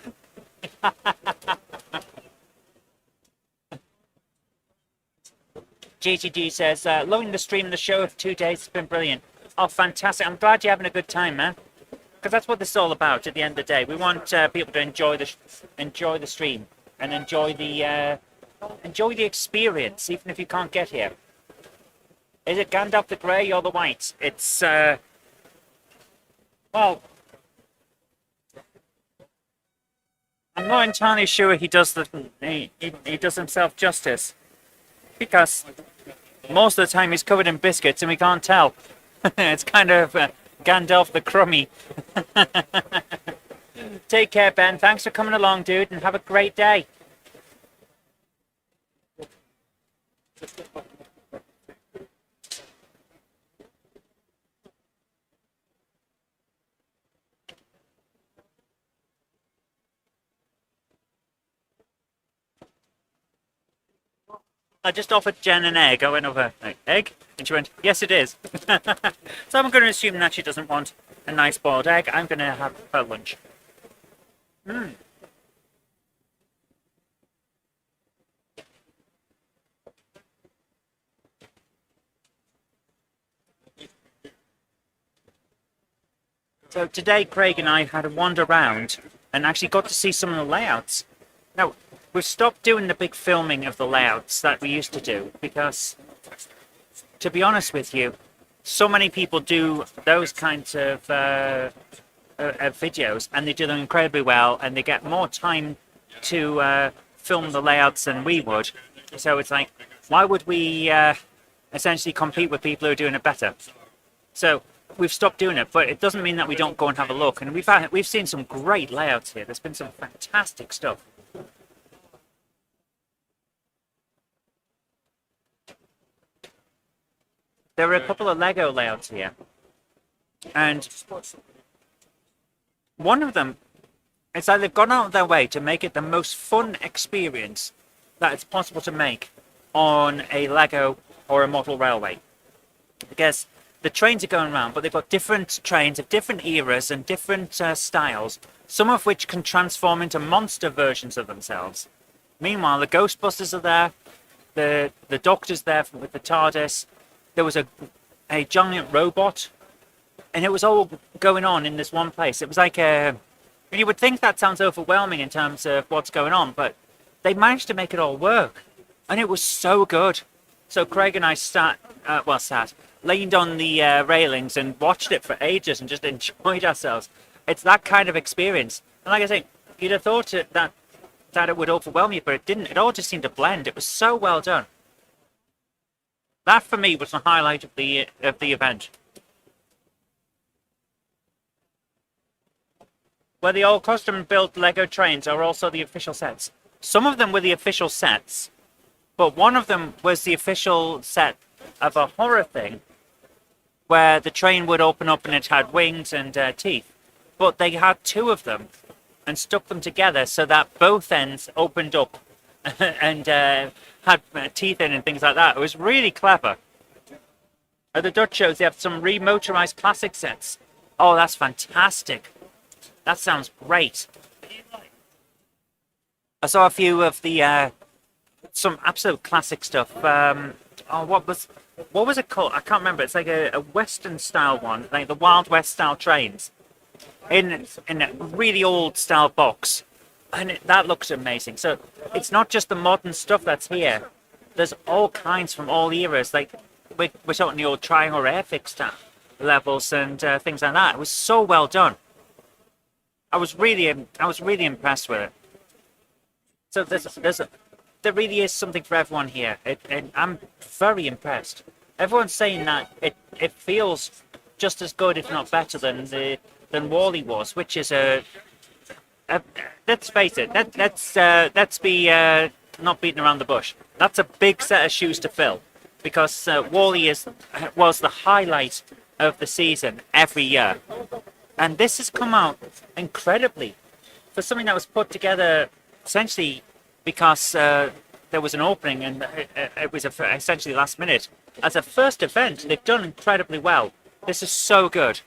GTD says, loving the stream and the show for 2 days has been brilliant. Oh, fantastic. I'm glad you're having a good time, man. Because that's what this is all about at the end of the day. We want people to enjoy the stream and enjoy the experience, even if you can't get here. Is it Gandalf the Grey or the White? It's, well, I'm not entirely sure he does he does himself justice. Because most of the time he's covered in biscuits and we can't tell. It's kind of Gandalf the Crummy. Take care, Ben. Thanks for coming along, dude, and have a great day. I just offered Jen an egg. I went over, like, egg? And she went, yes, it is. So I'm going to assume that she doesn't want a nice boiled egg. I'm going to have her lunch. So today, Craig and I had a wander around and actually got to see some of the layouts. Now, we've stopped doing the big filming of the layouts that we used to do because, to be honest with you, so many people do those kinds of videos and they do them incredibly well and they get more time to film the layouts than we would. So it's like, why would we essentially compete with people who are doing it better? So we've stopped doing it, but it doesn't mean that we don't go and have a look. And we've seen some great layouts here. There's been some fantastic stuff. There are a couple of Lego layouts here, and one of them, it's like they've gone out of their way to make it the most fun experience that it's possible to make on a Lego or a model railway. Because the trains are going around, but they've got different trains of different eras and different styles, some of which can transform into monster versions of themselves. Meanwhile, the Ghostbusters are there, the Doctor's there with the TARDIS. There was a giant robot and it was all going on in this one place. It was like a. And you would think that sounds overwhelming in terms of what's going on, but they managed to make it all work, and it was so good. So Craig and I leaned on the railings and watched it for ages and just enjoyed ourselves. It's that kind of experience. And like I say, you'd have thought that it would overwhelm you, but it didn't. It all just seemed to blend. It was so well done. That for me was the highlight of the event. Where the old custom-built Lego trains are also the official sets. Some of them were the official sets, but one of them was the official set of a horror thing, where the train would open up and it had wings and teeth. But they had two of them and stuck them together so that both ends opened up and had teeth in and things like that. It was really clever. At the Dutch shows, they have some remotorized classic sets. Oh, that's fantastic. That sounds great. I saw a few of the some absolute classic stuff. What was it called? I can't remember. It's like a Western style one, like the Wild West style trains, in a really old style box, and that looks amazing. So it's not just the modern stuff that's here. There's all kinds from all eras. Like we're talking the old Triangle Airfix levels and things like that. It was so well done. I was really impressed with it. So there really is something for everyone here. And I'm very impressed. Everyone's saying that it feels just as good, if not better, than Wally was, which is let's face it. Let's be not beating around the bush. That's a big set of shoes to fill, because Wally was the highlight of the season every year. And this has come out incredibly for something that was put together essentially because there was an opening and it was essentially last minute. As a first event, they've done incredibly well. This is so good.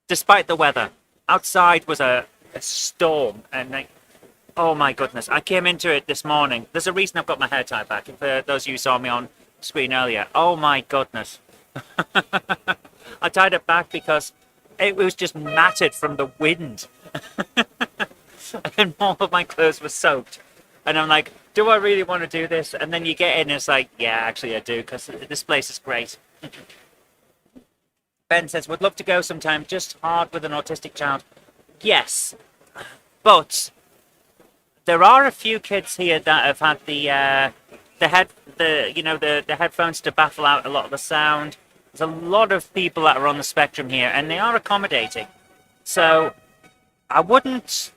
Despite the weather. Outside was a storm and oh my goodness. I came into it this morning. There's a reason I've got my hair tied back. For those of you who saw me on screen earlier. Oh my goodness. I tied it back because it was just matted from the wind. And all of my clothes were soaked. And I'm like, do I really want to do this? And then you get in and it's like, yeah, actually I do, because this place is great. Ben says, would love to go sometime, just hard with an autistic child. Yes, but there are a few kids here that have had the headphones to baffle out a lot of the sound. There's a lot of people that are on the spectrum here, and they are accommodating. So I wouldn't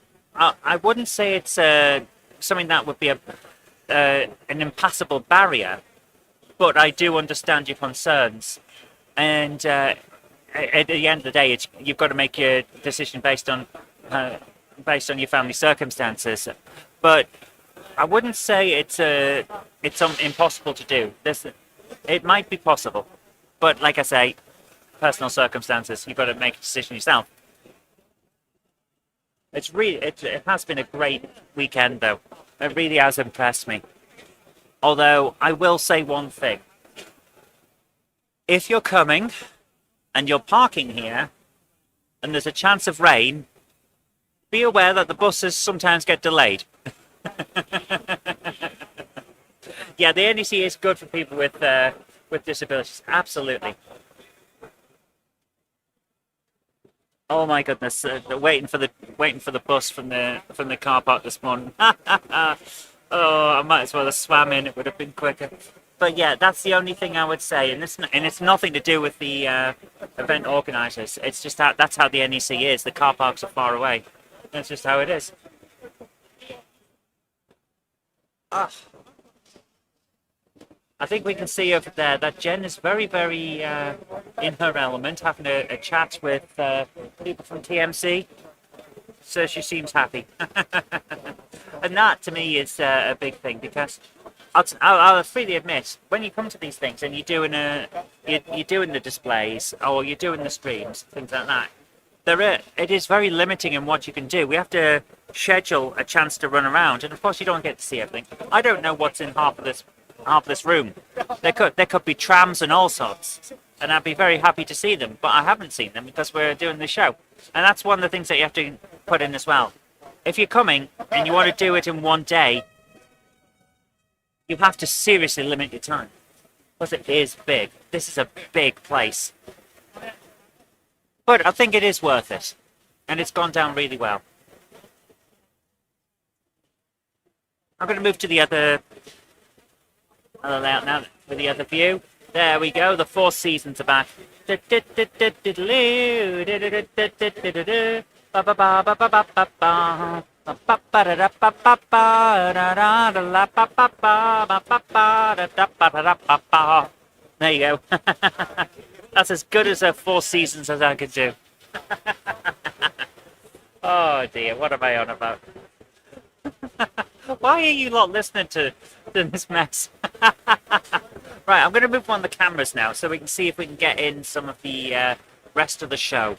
say it's something that would be an impassable barrier, but I do understand your concerns. And at the end of the day, you've got to make your decision based on your family circumstances. But I wouldn't say it's impossible to do. It might be possible. But like I say, personal circumstances, you've got to make a decision yourself. It has been a great weekend, though. It really has impressed me. Although, I will say one thing. If you're coming, and you're parking here, and there's a chance of rain, be aware that the buses sometimes get delayed. Yeah, the NEC is good for people with disabilities, absolutely. Oh my goodness, waiting for the bus from the car park this morning. Oh, I might as well have swam in. It would have been quicker. But yeah, that's the only thing I would say, and it's nothing to do with the event organisers. It's just that's how the NEC is. The car parks are far away. That's just how it is. Ah. I think we can see over there that Jen is very, very in her element, having a chat with people from TMC. So she seems happy. And that, to me, is a big thing, because I'll freely admit, when you come to these things and you're doing the displays or you're doing the streams, things like that, it is very limiting in what you can do. We have to schedule a chance to run around, and of course you don't get to see everything. I don't know what's in half of this room. There could be trams and all sorts. and I'd be very happy to see them, but I haven't seen them because we're doing the show. And that's one of the things that you have to put in as well. If you're coming and you want to do it in one day, you have to seriously limit your time because it is big. This is a big place. But I think it is worth it, and it's gone down really well. I'm going to move to the other layout now with the other view. There we go. The Four Seasons are back. There you go. That's as good as a Four Seasons as I could do. Oh dear, what am I on about? Why are you lot listening to this mess? Right, I'm going to move on the cameras now so we can see if we can get in some of the rest of the show.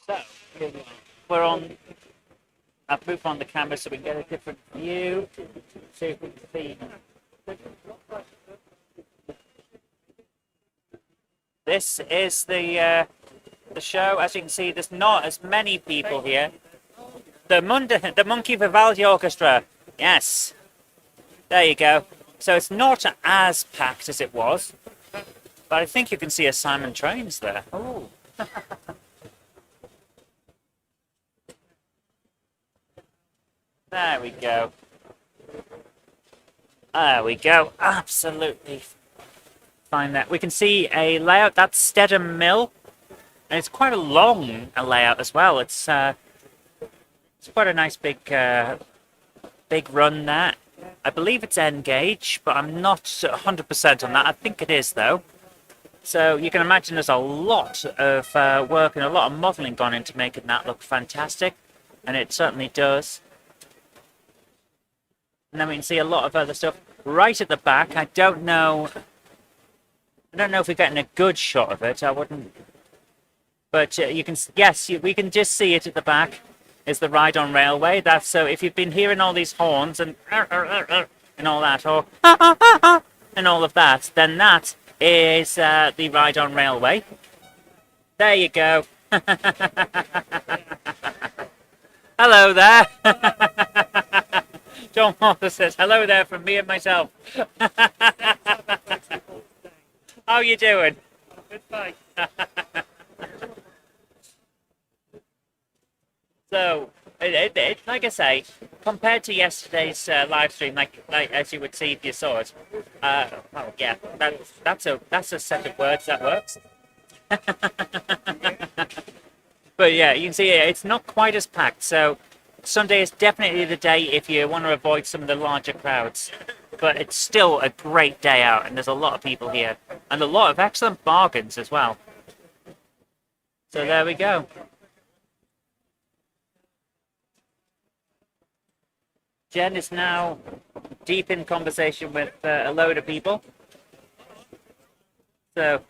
So, here we are. We're on. I've moved on the camera so we can get a different view. See if we can see. This is the show. As you can see, there's not as many people here. The Monkey Vivaldi Orchestra. Yes. There you go. So it's not as packed as it was, but I think you can see a Simon Trains there. Oh. There we go. There we go. Absolutely fine there. We can see a layout. That's Stedham Mill. And it's quite a long layout as well. It's quite a nice big run there. I believe it's N gauge, but I'm not 100% on that. I think it is though. So you can imagine there's a lot of work and a lot of modelling gone into making that look fantastic. And it certainly does. And then we can see a lot of other stuff right at the back. I don't know if we're getting a good shot of it. I wouldn't. But you can, yes, we can just see it at the back. Is the ride on railway. That's so. If you've been hearing all these horns and all that, or and all of that, then that is the ride on railway. There you go. Hello there. John Martha says, hello there from me and myself. How you doing? Good, thanks. So, like I say, compared to yesterday's live stream, like as you would see if you saw it, oh yeah, that's a set of words that works. But yeah, you can see it's not quite as packed, so Sunday is definitely the day if you want to avoid some of the larger crowds. But it's still a great day out, and there's a lot of people here. And a lot of excellent bargains as well. So there we go. Jen is now deep in conversation with a load of people. So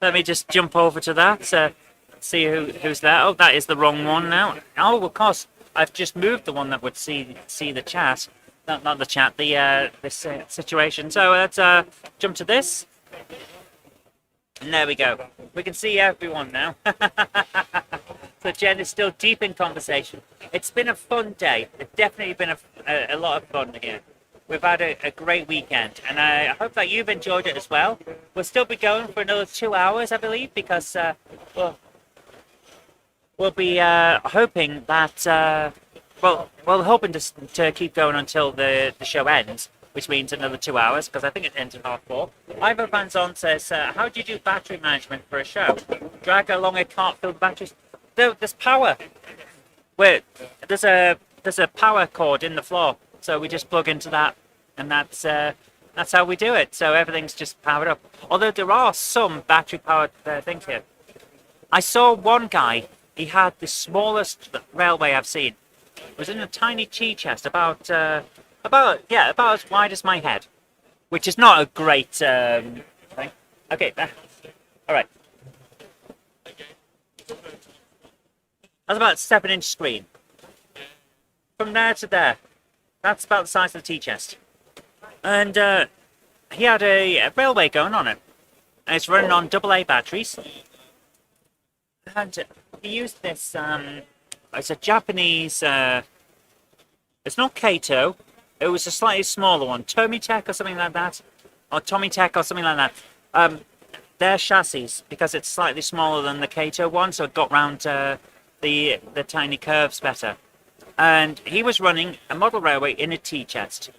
let me just jump over to that. See who's there. Oh, that is the wrong one now. Oh, of course, I've just moved the one that would see the chat. Not the chat, this situation. So let's jump to this. And there we go. We can see everyone now. So Jen is still deep in conversation. It's been a fun day. It's definitely been a lot of fun here. We've had a great weekend, and I hope that you've enjoyed it as well. We'll still be going for another 2 hours, I believe, because we'll be hoping that we're hoping to keep going until the show ends, which means another 2 hours, because I think it ends at 4:30. Ivo Vanzon says, how do you do battery management for a show? Drag along a cart filled with batteries? There's power. There's a power cord in the floor, so we just plug into that, and that's how we do it. So everything's just powered up. Although there are some battery powered things here. I saw one guy he had the smallest railway I've seen. It was in a tiny tea chest, about as wide as my head, which is not a great thing. Okay, all right. That's about a 7-inch screen. From there to there, that's about the size of the tea chest. And he had a railway going on it. And it's running on AA batteries. And he used this, it's a Japanese, it's not Kato, it was a slightly smaller one, Tomitech or something like that, or Tomitech or something like that. Their chassis, because it's slightly smaller than the Kato one, so it got round the tiny curves better. And he was running a model railway in a tea chest,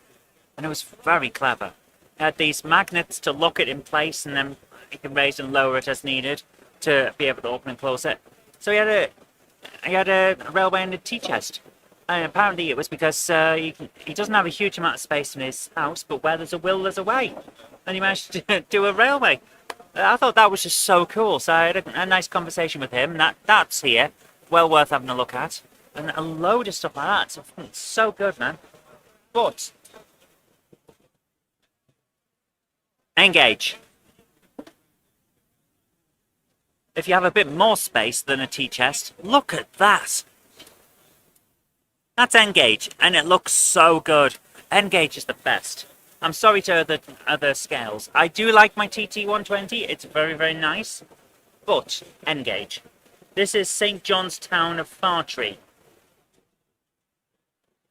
and it was very clever. It had these magnets to lock it in place, and then you can raise and lower it as needed to be able to open and close it. So he had a railway in a tea chest. And apparently it was because he doesn't have a huge amount of space in his house, but where there's a will, there's a way. And he managed to do a railway. I thought that was just so cool. So I had a nice conversation with him. That's here. Well worth having a look at. And a load of stuff like that. So it's so good, man. But Engage. If you have a bit more space than a tea chest, look at that. That's Engage, and it looks so good. Engage is the best. I'm sorry to other scales. I do like my TT120. It's very, very nice. But Engage. This is St. John's Town of Fartree.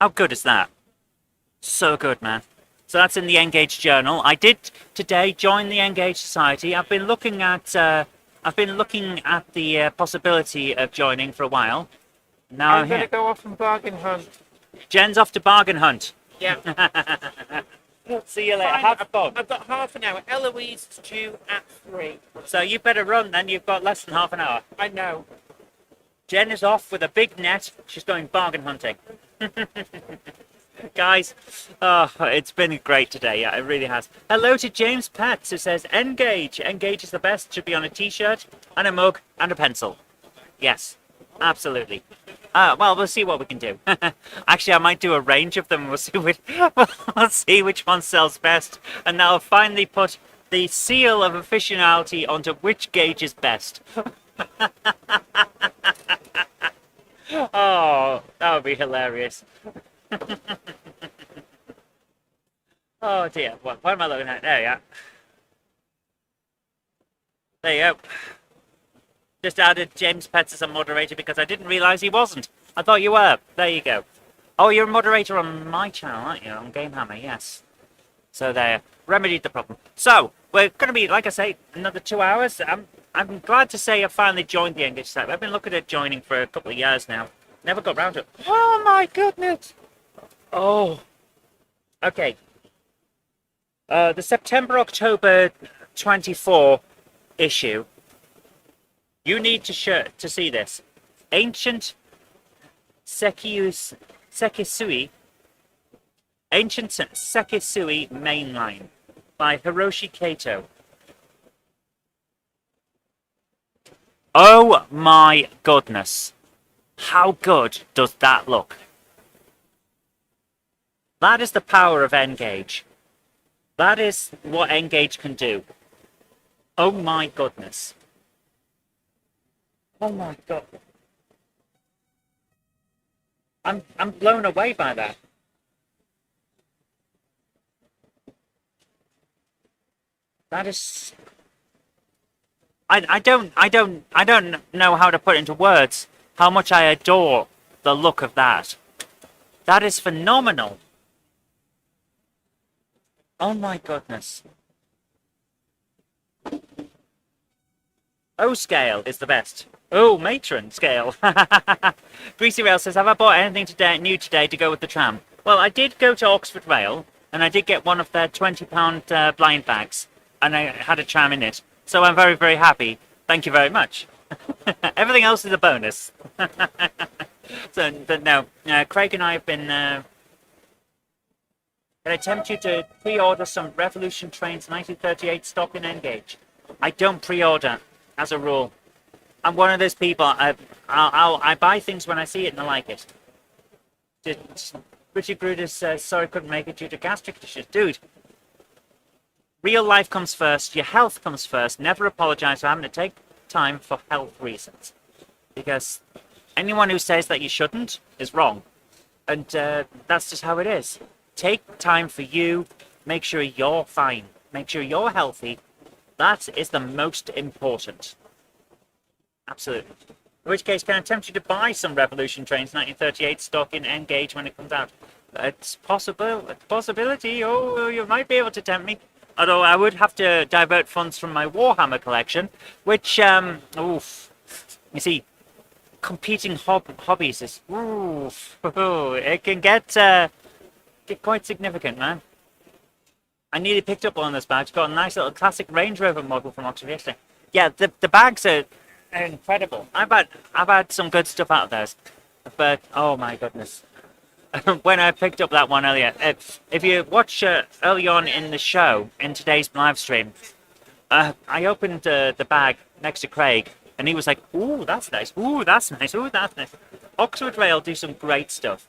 How good is that? So good, man. So that's in the Engage Journal. I did today join the Engage Society. I've been looking at the possibility of joining for a while. Now I'm going to go off and bargain hunt. Jen's off to bargain hunt. Yeah. See you later. Fine, Have fun. I've got half an hour. Eloise is due at 3. So you better run then. You've got less than half an hour. I know. Jen is off with a big net. She's going bargain hunting. Guys, oh, it's been great today. Yeah, it really has. Hello to James Pets, who says, Engage. Engage is the best. Should be on a t-shirt and a mug and a pencil. Yes, absolutely. Well, we'll see what we can do. Actually, I might do a range of them. We'll see which one sells best. And now finally put the seal of officiality onto which gauge is best. Oh, that would be hilarious. Oh dear, what am I looking at? There you are. There you go. Just added James Pets as a moderator because I didn't realise he wasn't. I thought you were. There you go. Oh, you're a moderator on my channel, aren't you? On Gamehammer, yes. So there, remedied the problem. So, we're going to be, like I say, another 2 hours. I'm glad to say I finally joined the English site. I've been looking at joining for a couple of years now. Never got round to it. Oh my goodness! Oh. Okay. The September-October 24 issue. You need to see this. Ancient Sekisui Mainline by Hiroshi Kato. Oh my goodness. How good does that look? That is the power of Engage. That is what Engage can do. Oh my goodness. Oh my god. I'm blown away by that. That is I don't know how to put it into words how much I adore the look of that. That is phenomenal. Oh my goodness. O scale is the best. Oh, matron scale. Greasy Rail says, have I bought anything new today to go with the tram? Well, I did go to Oxford Rail, and I did get one of their £20 blind bags, and I had a tram in it. So I'm very, very happy. Thank you very much. Everything else is a bonus. So, but no, Craig and I have been... Can I tempt you to pre-order some Revolution Trains 1938 stock in Engage? I don't pre-order, as a rule. I'm one of those people. I buy things when I see it and I like it. Richard Gruder says, sorry, couldn't make it due to gastric issues. Dude, real life comes first. Your health comes first. Never apologize for having to take time for health reasons. Because anyone who says that you shouldn't is wrong. And that's just how it is. Take time for you. Make sure you're fine. Make sure you're healthy. That is the most important. Absolutely. In which case, can I tempt you to buy some Revolution Trains 1938 stock in Engage when it comes out? It's possible. It's a possibility. Oh, you might be able to tempt me. Although I would have to divert funds from my Warhammer collection, which, oof. You see, competing hobbies is, oof, it can get quite significant, man. I nearly picked up one of those bags. Got a nice little classic Range Rover model from Oxford yesterday. Yeah, the bags are incredible. I've had some good stuff out of those, but oh my goodness. When I picked up that one earlier, if you watch early on in the show, in today's live stream, I opened the bag next to Craig, and he was like, ooh, that's nice, ooh, that's nice, ooh, that's nice. Oxford Rail do some great stuff.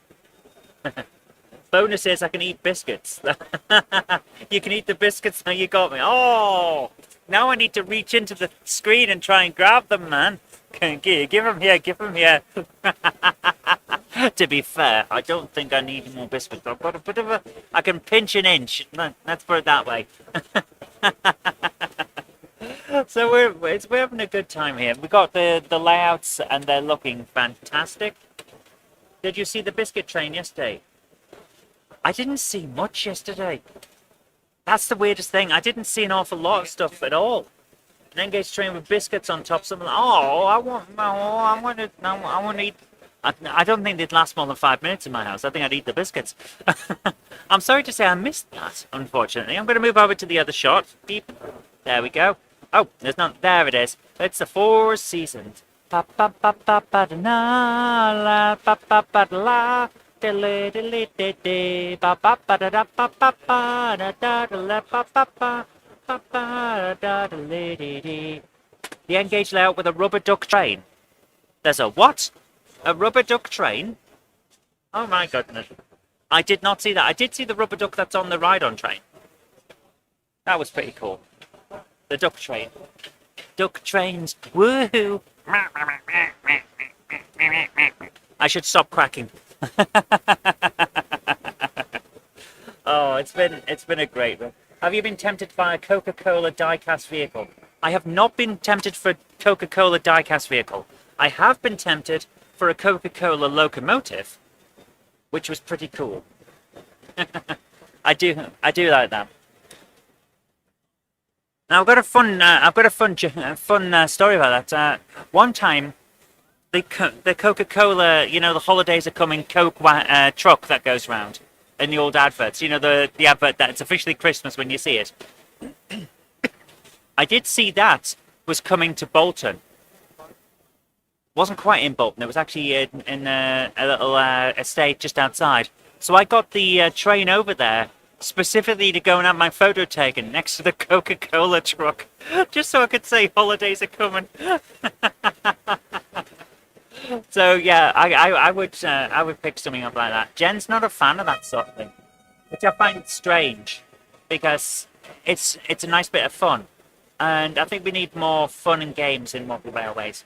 Bonus is I can eat biscuits. You can eat the biscuits now you got me. Oh, now I need to reach into the screen and try and grab them, man. Give them here, give them here. To be fair, I don't think I need more biscuits. I've got a bit of I can pinch an inch. Let's put it that way. So we're having a good time here. We got the layouts and they're looking fantastic. Did you see the biscuit train yesterday? I didn't see much yesterday. That's the weirdest thing. I didn't see an awful lot of stuff at all. An Engage train with biscuits on top. Something. Oh, I want to eat. I don't think they'd last more than 5 minutes in my house. I think I'd eat the biscuits. I'm sorry to say I missed that, unfortunately. I'm going to move over to the other shot. Beep. There we go. Oh, there's not. There it is. It's the Four Seasons. Pa pa pa pa pa da na la pa pa pa da la. The Engage layout with a rubber duck train. There's a what? A rubber duck train? Oh my goodness. I did not see that. I did see the rubber duck that's on the ride-on train. That was pretty cool. The duck train. Duck trains. Woohoo! I should stop cracking. Oh, it's been a great run. Have you been tempted by a Coca-Cola die-cast vehicle? I have not been tempted for a Coca-Cola die-cast vehicle. I have been tempted for a Coca-Cola locomotive, which was pretty cool. I do like that. Now I've got a fun story about that. One time, the Coca-Cola, you know, the holidays are coming Coke truck that goes round in the old adverts. You know, the advert that it's officially Christmas when you see it. I did see that was coming to Bolton. Wasn't quite in Bolton. It was actually in a little estate just outside. So I got the train over there specifically to go and have my photo taken next to the Coca-Cola truck, just so I could say holidays are coming. So yeah, I would pick something up like that. Jen's not a fan of that sort of thing, which I find strange because it's a nice bit of fun, and I think we need more fun and games in model railways.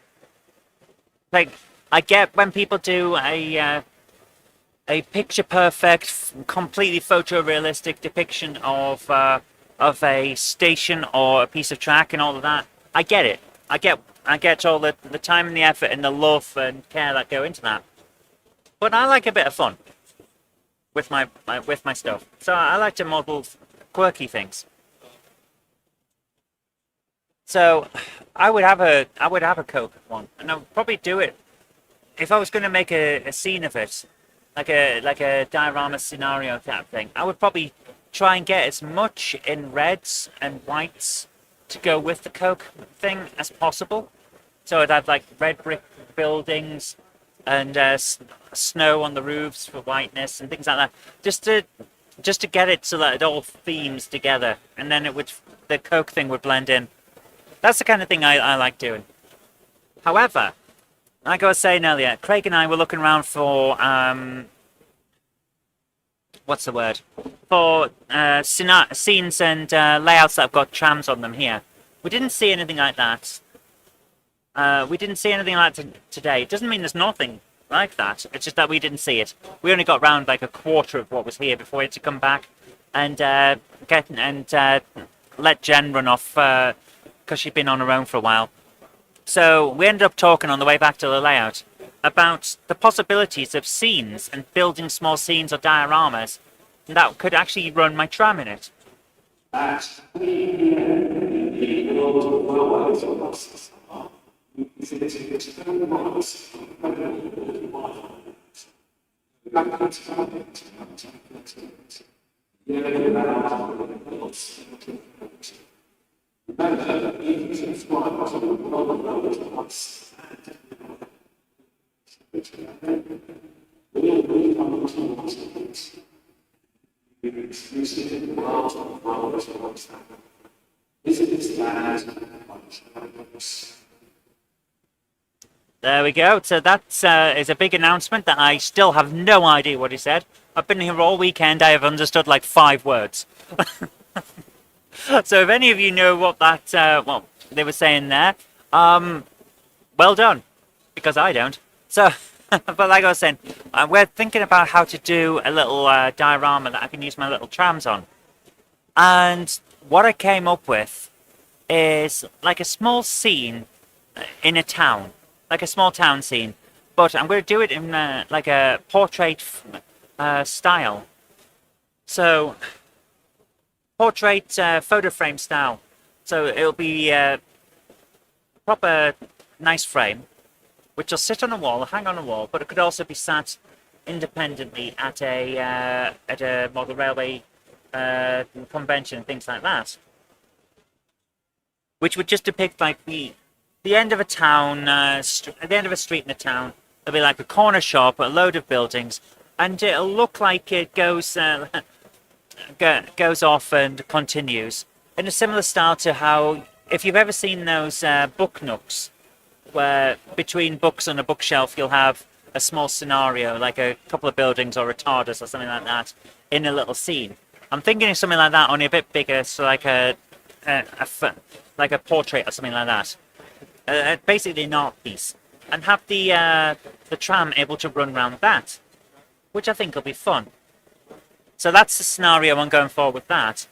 Like, I get when people do a picture perfect, completely photorealistic depiction of a station or a piece of track and all of that. I get it. I get all the time and the effort and the love and care that go into that. But I like a bit of fun with my stuff. So I like to model quirky things. So I would have a Coke one, and I would probably do it if I was going to make a scene of it, like a diorama scenario type thing. I would probably try and get as much in reds and whites to go with the Coke thing as possible. So I'd have like red brick buildings and snow on the roofs for whiteness and things like that, just to get it so that it all themes together, and then the Coke thing would blend in. That's the kind of thing I like doing. However, like I was saying earlier, Craig and I were looking around for what's the word? For scenes and layouts that have got trams on them here. We didn't see anything like that. We didn't see anything like that today. It doesn't mean there's nothing like that. It's just that we didn't see it. We only got round like a quarter of what was here before we had to come back and let Jen run off because she'd been on her own for a while. So we ended up talking on the way back to the layout about the possibilities of scenes and building small scenes or dioramas that could actually run my tram in it. There we go. So that is a big announcement that I still have no idea what he said. I've been here all weekend. I have understood like 5 words. So if any of you know what that what they were saying there, well done, because I don't. So, but like I was saying, we're thinking about how to do a little diorama that I can use my little trams on. And what I came up with is like a small scene in a town, like a small town scene. But I'm going to do it in like a portrait style. So, portrait photo frame style. So it'll be a proper nice frame, which will sit on a wall, hang on a wall, but it could also be sat independently at a model railway convention and things like that, which would just depict like the end of a town, at the end of a street in a town. There'll be like a corner shop, a load of buildings, and it'll look like it goes off and continues in a similar style to how, if you've ever seen those book nooks, where between books on a bookshelf you'll have a small scenario, like a couple of buildings or a TARDIS or something like that, in a little scene. I'm thinking of something like that, only a bit bigger, so like a portrait or something like that. Basically an art piece, and have the tram able to run around that, which I think will be fun. So that's the scenario I'm going for with that.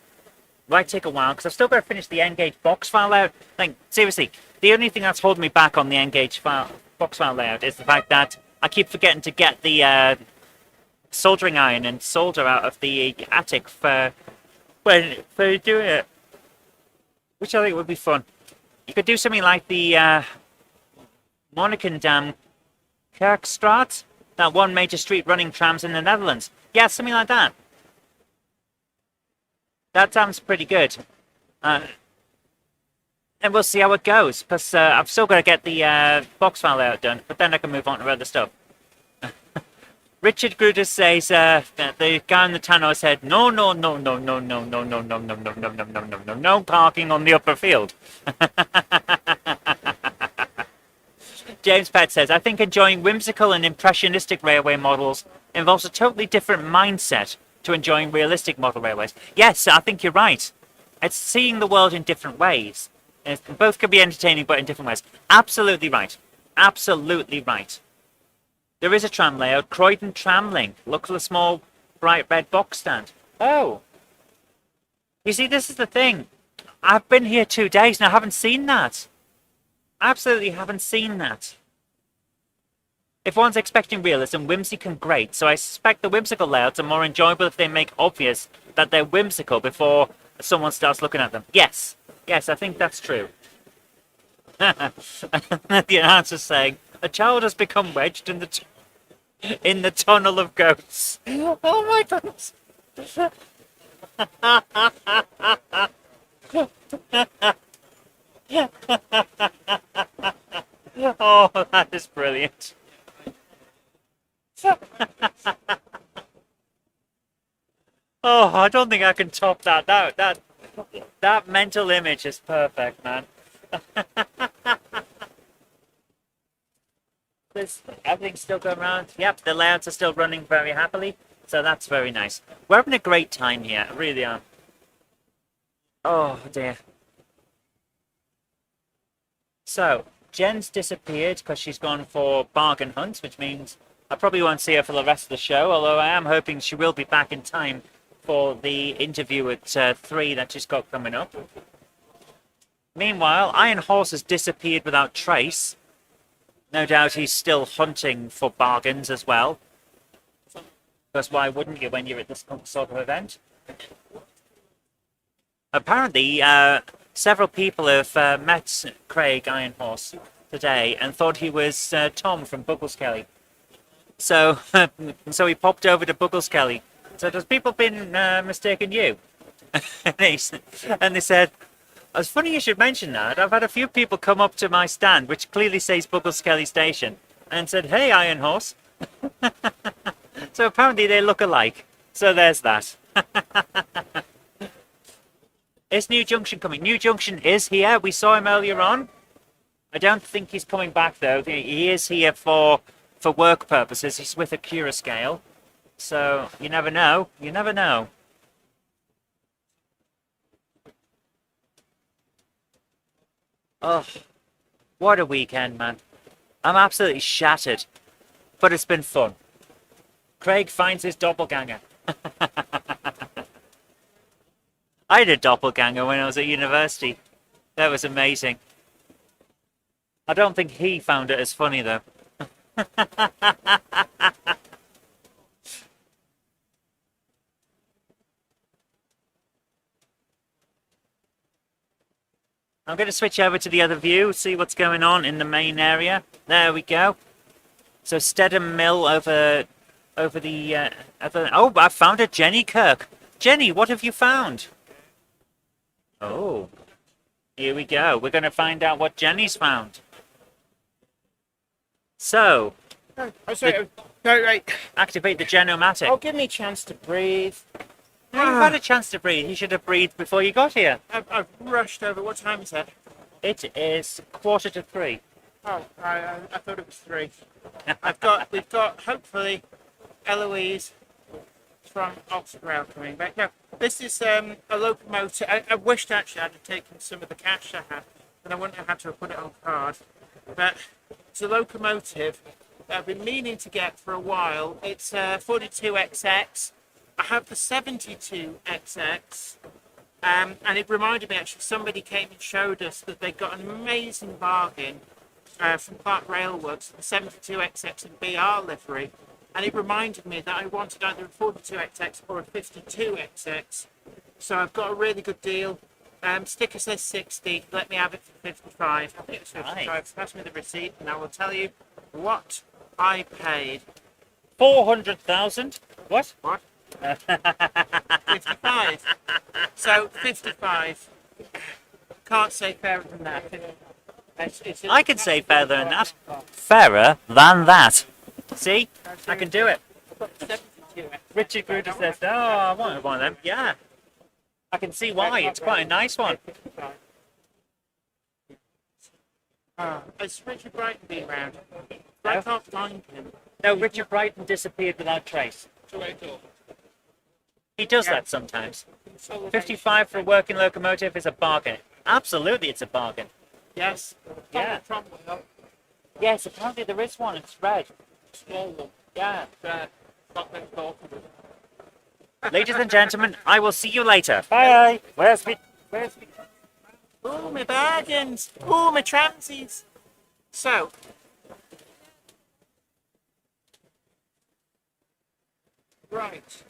Might take a while because I've still got to finish the N-Gage box file out. Like, seriously, the only thing that's holding me back on the N-Gage box file layout is the fact that I keep forgetting to get the soldering iron and solder out of the attic for doing it, which I think would be fun. You could do something like the Monnikendam Kerkstraat, that one major street running trams in the Netherlands. Yeah, something like that. That sounds pretty good. And we'll see how it goes, because I've still got to get the box file layout done, but then I can move on to other stuff. Richard Gruder says that the guy in the tannoy said, no, parking on the upper field. James Pett says, I think enjoying whimsical and impressionistic railway models involves a totally different mindset to enjoying realistic model railways. Yes, I think you're right. It's seeing the world in different ways. Both can be entertaining, but in different ways. Absolutely right. Absolutely right. There is a tram layout, Croydon Tram Link. Look for the small, bright red box stand. Oh. You see, this is the thing. I've been here 2 days and I haven't seen that. Absolutely haven't seen that. If one's expecting realism, whimsy can grate, so I suspect the whimsical layouts are more enjoyable if they make obvious that they're whimsical before someone starts looking at them. Yes. Yes, I think that's true. The announcer's saying, a child has become wedged in the tunnel of ghosts. Oh my goodness. Oh, that is brilliant. Oh, I don't think I can top that. That mental image is perfect, man. Everything's still going around. Yep, the layouts are still running very happily. So that's very nice. We're having a great time here. Really are. Oh, dear. So, Jen's disappeared because she's gone for bargain hunts, which means I probably won't see her for the rest of the show, although I am hoping she will be back in time for the interview at 3 that she's got coming up. Meanwhile, Iron Horse has disappeared without trace. No doubt he's still hunting for bargains as well. Because why wouldn't you when you're at this sort of event? Apparently, several people have met Craig Ironhorse today and thought he was Tom from Buggleskelly. So, so he popped over to Buggleskelly. So, has people been mistaken you? And they said, it's funny you should mention that. I've had a few people come up to my stand, which clearly says Buggleskelly Station, and said, hey, Ironhorse. So apparently they look alike. So there's that. Is New Junction coming? New Junction is here. We saw him earlier on. I don't think he's coming back though. He is here for work purposes. He's with a Cura scale. So you never know. You never know. Oh, what a weekend, man. I'm absolutely shattered. But it's been fun. Craig finds his doppelganger. I had a doppelganger when I was at university. That was amazing. I don't think he found it as funny, though. I'm going to switch over to the other view, see what's going on in the main area. There we go. So Stedham Mill over the... oh, I found a Jenny Kirk. Jenny, what have you found? Oh, here we go. We're going to find out what Jenny's found. So, Oh, sorry. No, right. activate the Genomatic. Oh, give me a chance to breathe. Now you've had a chance to breathe. You should have breathed before you got here. I've rushed over. What time is it? It is 2:45. Oh, I thought it was 3. We've got hopefully Eloise from Oxford Rail coming back. No, this is a locomotive. I wished actually I'd have taken some of the cash I had, and I wouldn't have had to have put it on card. But it's a locomotive that I've been meaning to get for a while. It's 42XX. I have the 72XX. And it reminded me actually, somebody came and showed us that they got an amazing bargain from Clark Railworks, the 72XX and BR livery. And it reminded me that I wanted either a 42XX or a 52XX. So I've got a really good deal. Sticker says 60, let me have it for 55. I think it's 55. Nice. Pass me the receipt and I will tell you what I paid. 400,000. What? What? 55. So 55. Can't say fairer than that. I can say fairer than that. Fairer than that. See? I can do it. Richard Gruder says, oh, I wanted one of them. Yeah. I can see why. It's quite a nice one. Has Richard Brighton been round? I can't find him. No, Richard Brighton disappeared without trace. He does that sometimes. 55 for a working locomotive is a bargain. Absolutely, it's a bargain. Yes. Yeah. Yes, apparently there is one. It's red. Small one. Yeah. Not very thoughtful. Ladies and gentlemen, I will see you later. Bye. Where's me? Oh, my bargains. Oh, my tramsies. So. Right.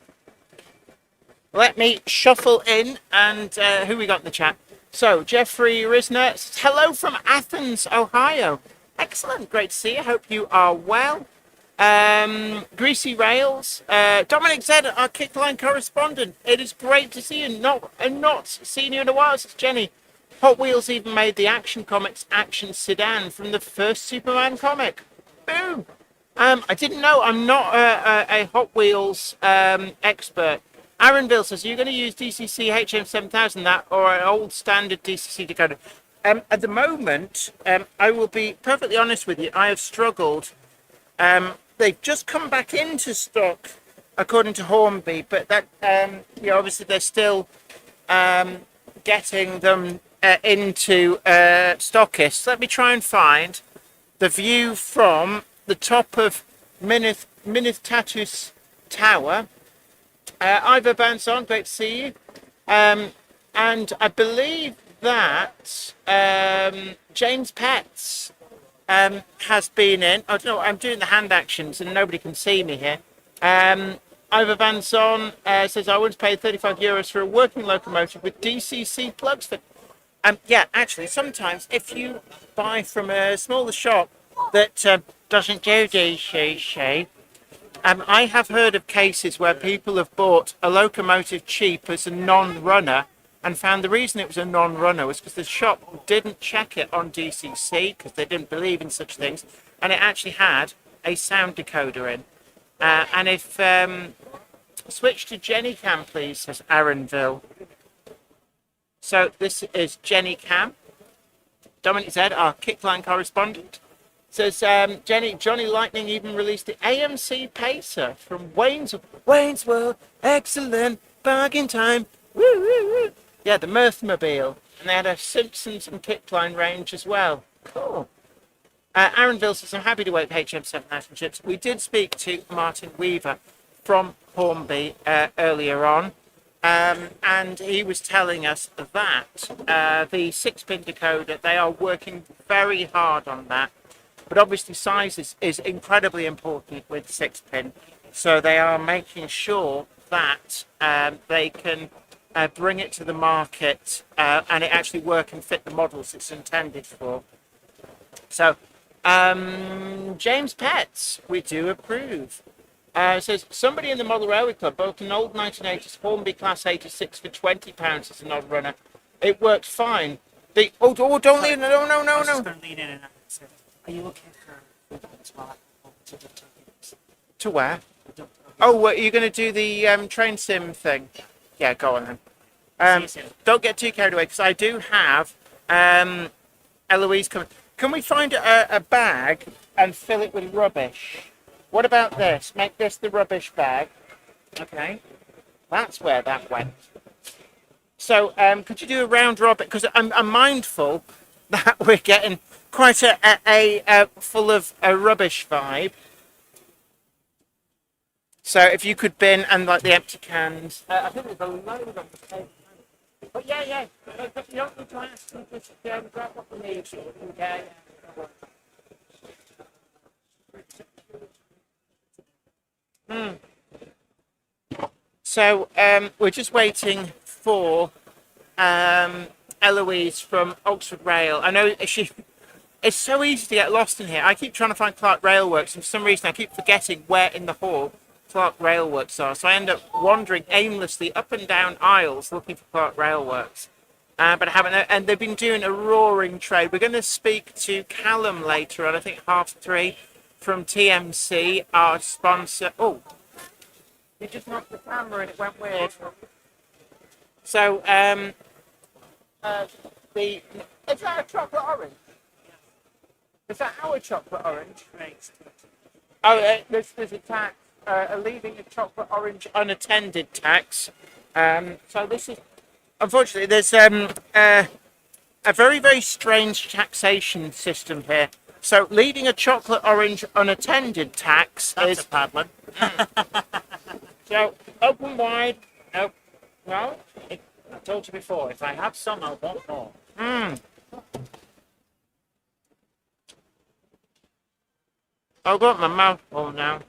Let me shuffle in and who we got in the chat. So, Jeffrey Risner says, hello from Athens, Ohio. Excellent. Great to see you. Hope you are well. Greasy Rails. Dominic Z, our Kickline correspondent. It is great to see you. Not seen you in a while, says Jenny. Hot Wheels even made the Action Comics Action Sedan from the first Superman comic. Boom. I didn't know. I'm not a Hot Wheels expert. Aaronville says, are you going to use DCC HM7000 that or an old standard DCC decoder? At the moment, I will be perfectly honest with you, I have struggled They've just come back into stock, according to Hornby, but that obviously they're still getting them into stockists. Let me try and find the view from the top of Minithtatus Tower. Ivor Banson, great to see you. And I believe that James Petts has been in. I don't know, I'm doing the hand actions and nobody can see me here. Ivor Banson says, I once paid €35 for a working locomotive with DCC plugs for. Yeah, actually, sometimes if you buy from a smaller shop that doesn't do DCC, I have heard of cases where people have bought a locomotive cheap as a non-runner and found the reason it was a non-runner was because the shop didn't check it on DCC because they didn't believe in such things, and it actually had a sound decoder in. And if switch to Jenny Cam, please, says Aaronville. So this is Jenny Cam. Dominic Z, our Kickline correspondent, says Johnny Lightning even released the AMC Pacer from Wayne's World. Excellent bargain time. Woo, woo, woo. Yeah, the Mirthmobile, and they had a Simpsons and Kickline range as well. Cool. Aaronville says, I'm happy to wait for HM7000 chips. We did speak to Martin Weaver from Hornby earlier on, and he was telling us that the 6-pin decoder, they are working very hard on that. But obviously size is incredibly important with 6-pin, so they are making sure that they can bring it to the market and it actually work and fit the models it's intended for. So, James Petts, we do approve. Says, somebody in the Model Railway Club bought an old 1980s Hornby Class 86 for £20 as an odd runner. It worked fine. Don't lean, no. I was just going to lean in and say, are you looking for tickets? To where? Oh, what, are you going to do the train sim thing? Yeah, go on then. Don't get too carried away, because I do have Eloise coming. Can we find a bag and fill it with rubbish? What about this? Make this the rubbish bag. Okay. That's where that went. So, could you do a round robin? Because I'm mindful that we're getting quite a full of a rubbish vibe. So if you could bin and like the empty cans. I think there's a load on the table. But yeah. You don't need to ask them, just grab what you need. Okay. So we're just waiting for Eloise from Oxford Rail. I know it's so easy to get lost in here. I keep trying to find Clark Railworks, and for some reason I keep forgetting where in the hall Clark Railworks are. So I end up wandering aimlessly up and down aisles looking for Clark Railworks. But I haven't, and they've been doing a roaring trade. We're going to speak to Callum later on, I think 3:30, from TMC, our sponsor. Oh, you just knocked the camera and it went weird. So, is that a chocolate orange? Is that our chocolate orange? Oh, there's a tax, leaving a chocolate orange unattended tax. So this is, unfortunately, there's a very, very strange taxation system here. So leading a chocolate orange unattended tax is a bad one. So open wide. Nope. No. I told you before. If I have some, I'll want more. I've got my mouth full now.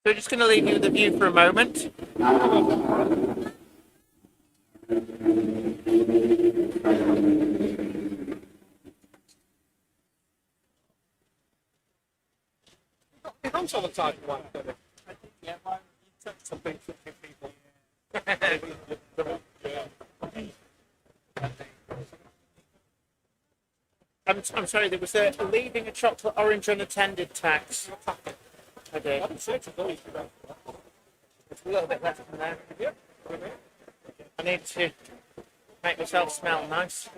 we're just going to leave you with the view for a moment. I'm on the type of one. Yeah, well, you took some big people. I'm sorry, there was a leaving a chocolate orange unattended tax. I did. It's a little bit left from there. I need to make myself smell nice.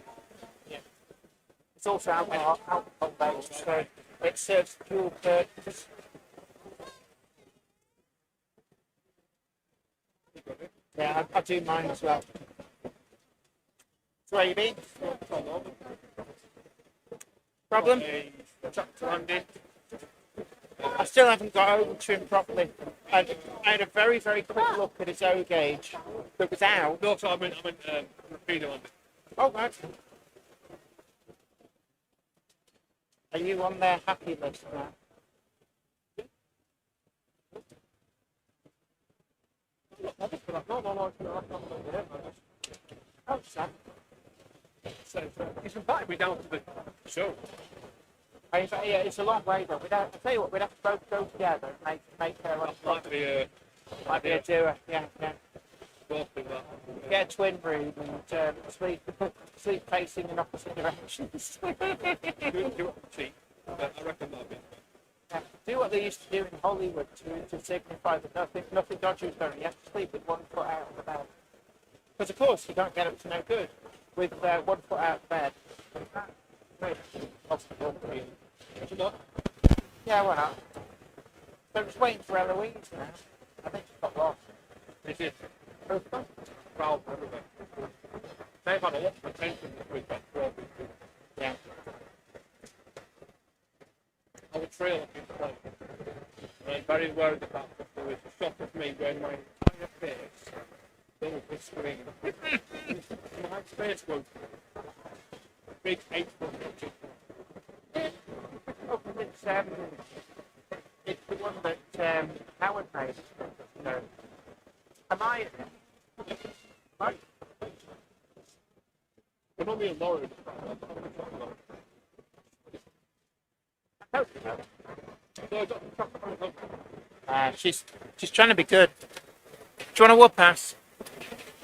It's also alcohol based, so it serves dual purpose. Yeah, I do mine as well. So where you been? Problem? I still haven't got over to him properly. I had a very, very quick look at his O gauge that was out. No, so I meant Rapino on it. Oh, right. Are you on their happy list now? No. Oh, sad. So he's invited me down to the show. Yeah, it's a long way though. I'll tell you what, we'd have to both go together and make her Might be a doer. Yeah. both do that. Get a twin room and sleep facing in opposite directions. Do it cheap, but I reckon that'll be. Yeah, do what they used to do in Hollywood to signify that nothing dodgy was going on. You have to sleep with 1 foot out of the bed. Because of course you don't get up to no good with 1 foot out of bed. Possible. Yeah, why not? So I'm just waiting for Eloise now. I think she's got lost. This is proud for everybody. They've had a lot of attention this week. Yeah. I was trailing in place. I'm very worried about if there was a shot of me when my entire face filled with screen. My face was big 8-foot picture. Oh, it's the one that Howard made. No. Am I in it? Right. But not me and Lauren. I hope you know. So I got the chocolate on the She's trying to be good. Do you want a whoop ass?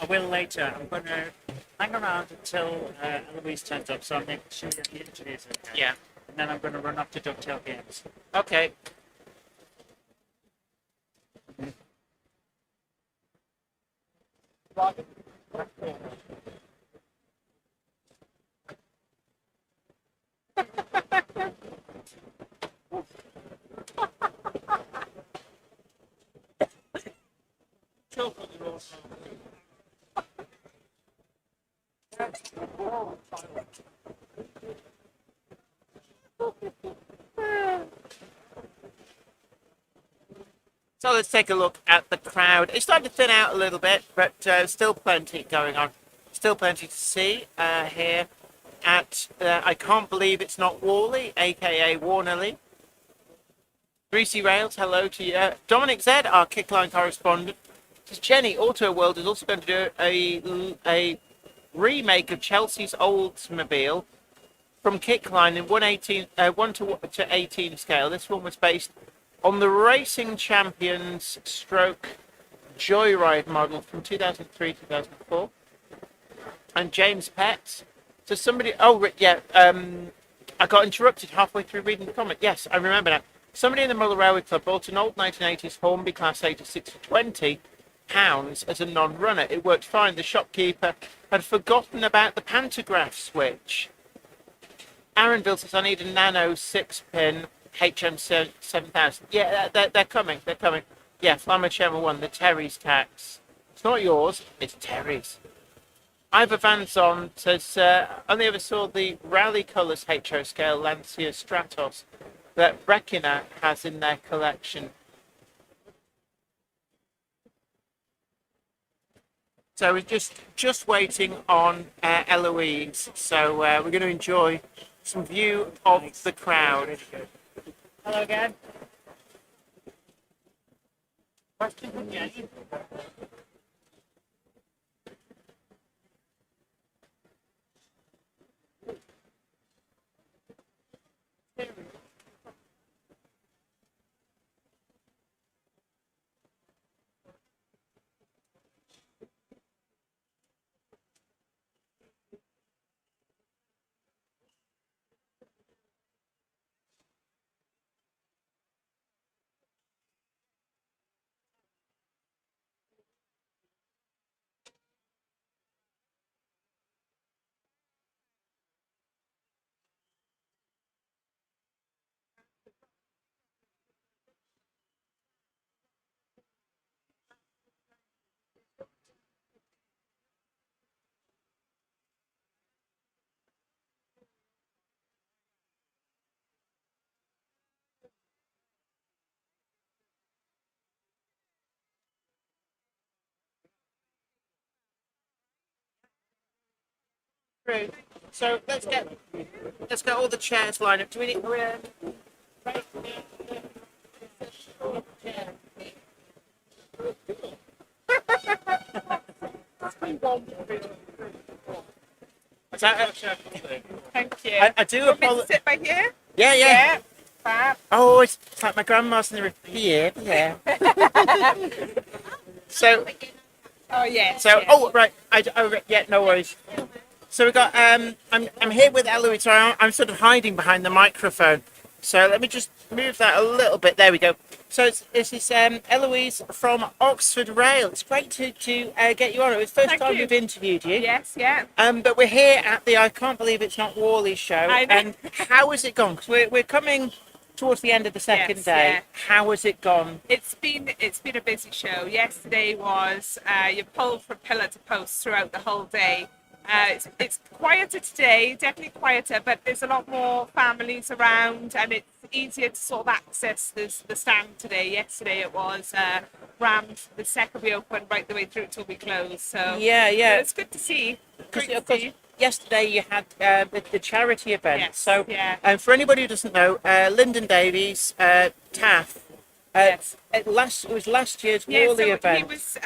I will later. I'm going to hang around until Eloise turns up, so I'm making sure that the interview is okay. Yeah. And then I'm going to run off to Ducktail Games. Okay. So let's take a look at the crowd. It's starting to thin out a little bit, but still plenty going on. Still plenty to see here at, I can't believe it's not Wally, aka Warnerly. Greasy Rails, hello to you. Dominic Z, our Kickline correspondent. Says Jenny, Auto World is also going to do a remake of Chelsea's Oldsmobile from Kickline in 1 to 18 scale. This one was based on the Racing Champions stroke Joyride model from 2003-2004. And James Pett. So somebody, I got interrupted halfway through reading the comment. Yes, I remember now. Somebody in the Muller Railway Club bought an old 1980s Hornby Class 86 for £20 as a non-runner. It worked fine. The shopkeeper had forgotten about the pantograph switch. Aaronville says, I need a nano 6-pin HM7000. Yeah, they're coming. They're coming. Yeah, Flamachema 1, the Terry's tax. It's not yours, it's Terry's. Ivor Van Zon says, only ever saw the Rally Colours HO scale Lancia Stratos that Brekina has in their collection. So we're just waiting on Eloise. So we're going to enjoy some view of the crowd. Hello again. Question for Jenny. Through. So let's get all the chairs lined up. Do we need? Thank you. I do Want me to apologize. sit by here? Yeah, yeah. Yeah. Fab. Oh, it's like my grandma's in the yeah, yeah. So, Oh yeah. so, oh right, yeah, no worries. So we got I'm here with Eloise. So I'm sort of hiding behind the microphone. So let me just move that a little bit. There we go. So this is Eloise from Oxford Rail. It's great to get you on. It was the first Thank time you. we've interviewed you. Yes. Yeah. But we're here at the I Can't Believe It's Not Wally show. I know. And how has it gone? 'Cause we're coming towards the end of the second Yes, day. yeah. How has it gone? It's been a busy show. Yesterday was you pulled from pillar to post throughout the whole day. It's quieter today, definitely quieter, but there's a lot more families around, and it's easier to sort of access the stand today. Yesterday it was rammed. The second we opened, right the way through till we closed. So Yeah, yeah. it's good to see. Great Of to course, see. yesterday you had the charity event. Yes, So, yeah. for anybody who doesn't know, Lyndon Davies, Taff, Yes. it was last year's Yeah, Wally so event. he was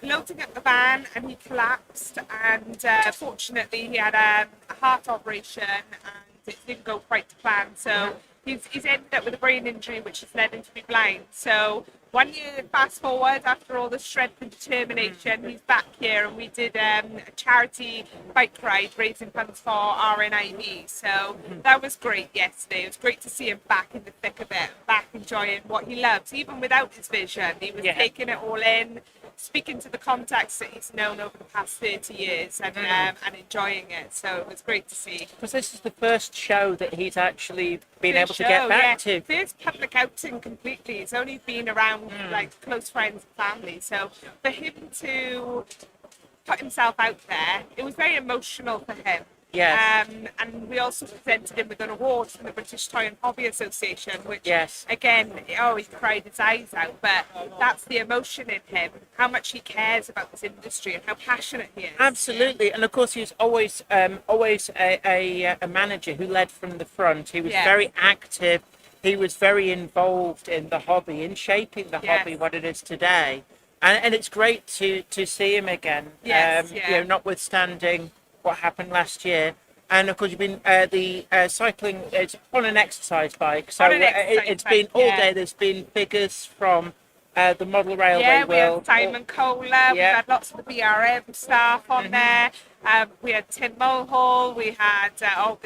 loading up the van and he collapsed, and fortunately he had a heart operation and it didn't go quite to plan. So he's ended up with a brain injury which has led him to be blind. So 1 year fast forward, after all the strength and determination, he's back here, and we did a charity bike ride raising funds for RNIB. So that was great yesterday. It was great to see him back in the thick of it, back enjoying what he loves, even without his vision. He was taking it all in, speaking to the contacts that he's known over the past 30 years and enjoying it. So it was great to see. Because this is the first show that he's actually been First able to get show, back yeah. to. First public outing completely. He's only been around like close friends and family. So for him to put himself out there, it was very emotional for him. Yes. And we also presented him with an award from the British Toy and Hobby Association, which, Yes. again, he cried his eyes out. But that's the emotion in him, how much he cares about this industry and how passionate he is. Absolutely, and of course he was always a manager who led from the front. He was Yeah. very active. He was very involved in the hobby, in shaping the Yes. hobby what it is today. And it's great to see him again. Yes, yeah. You know, notwithstanding what happened last year. And of course, you've been cycling. It's on an exercise bike, so On an exercise it's been bike, all yeah. day. There's been figures from the model railway Yeah, we world. had Simon Kohler, we Yeah. had lots of the BRM staff on there. We had Tim Mulhall, we had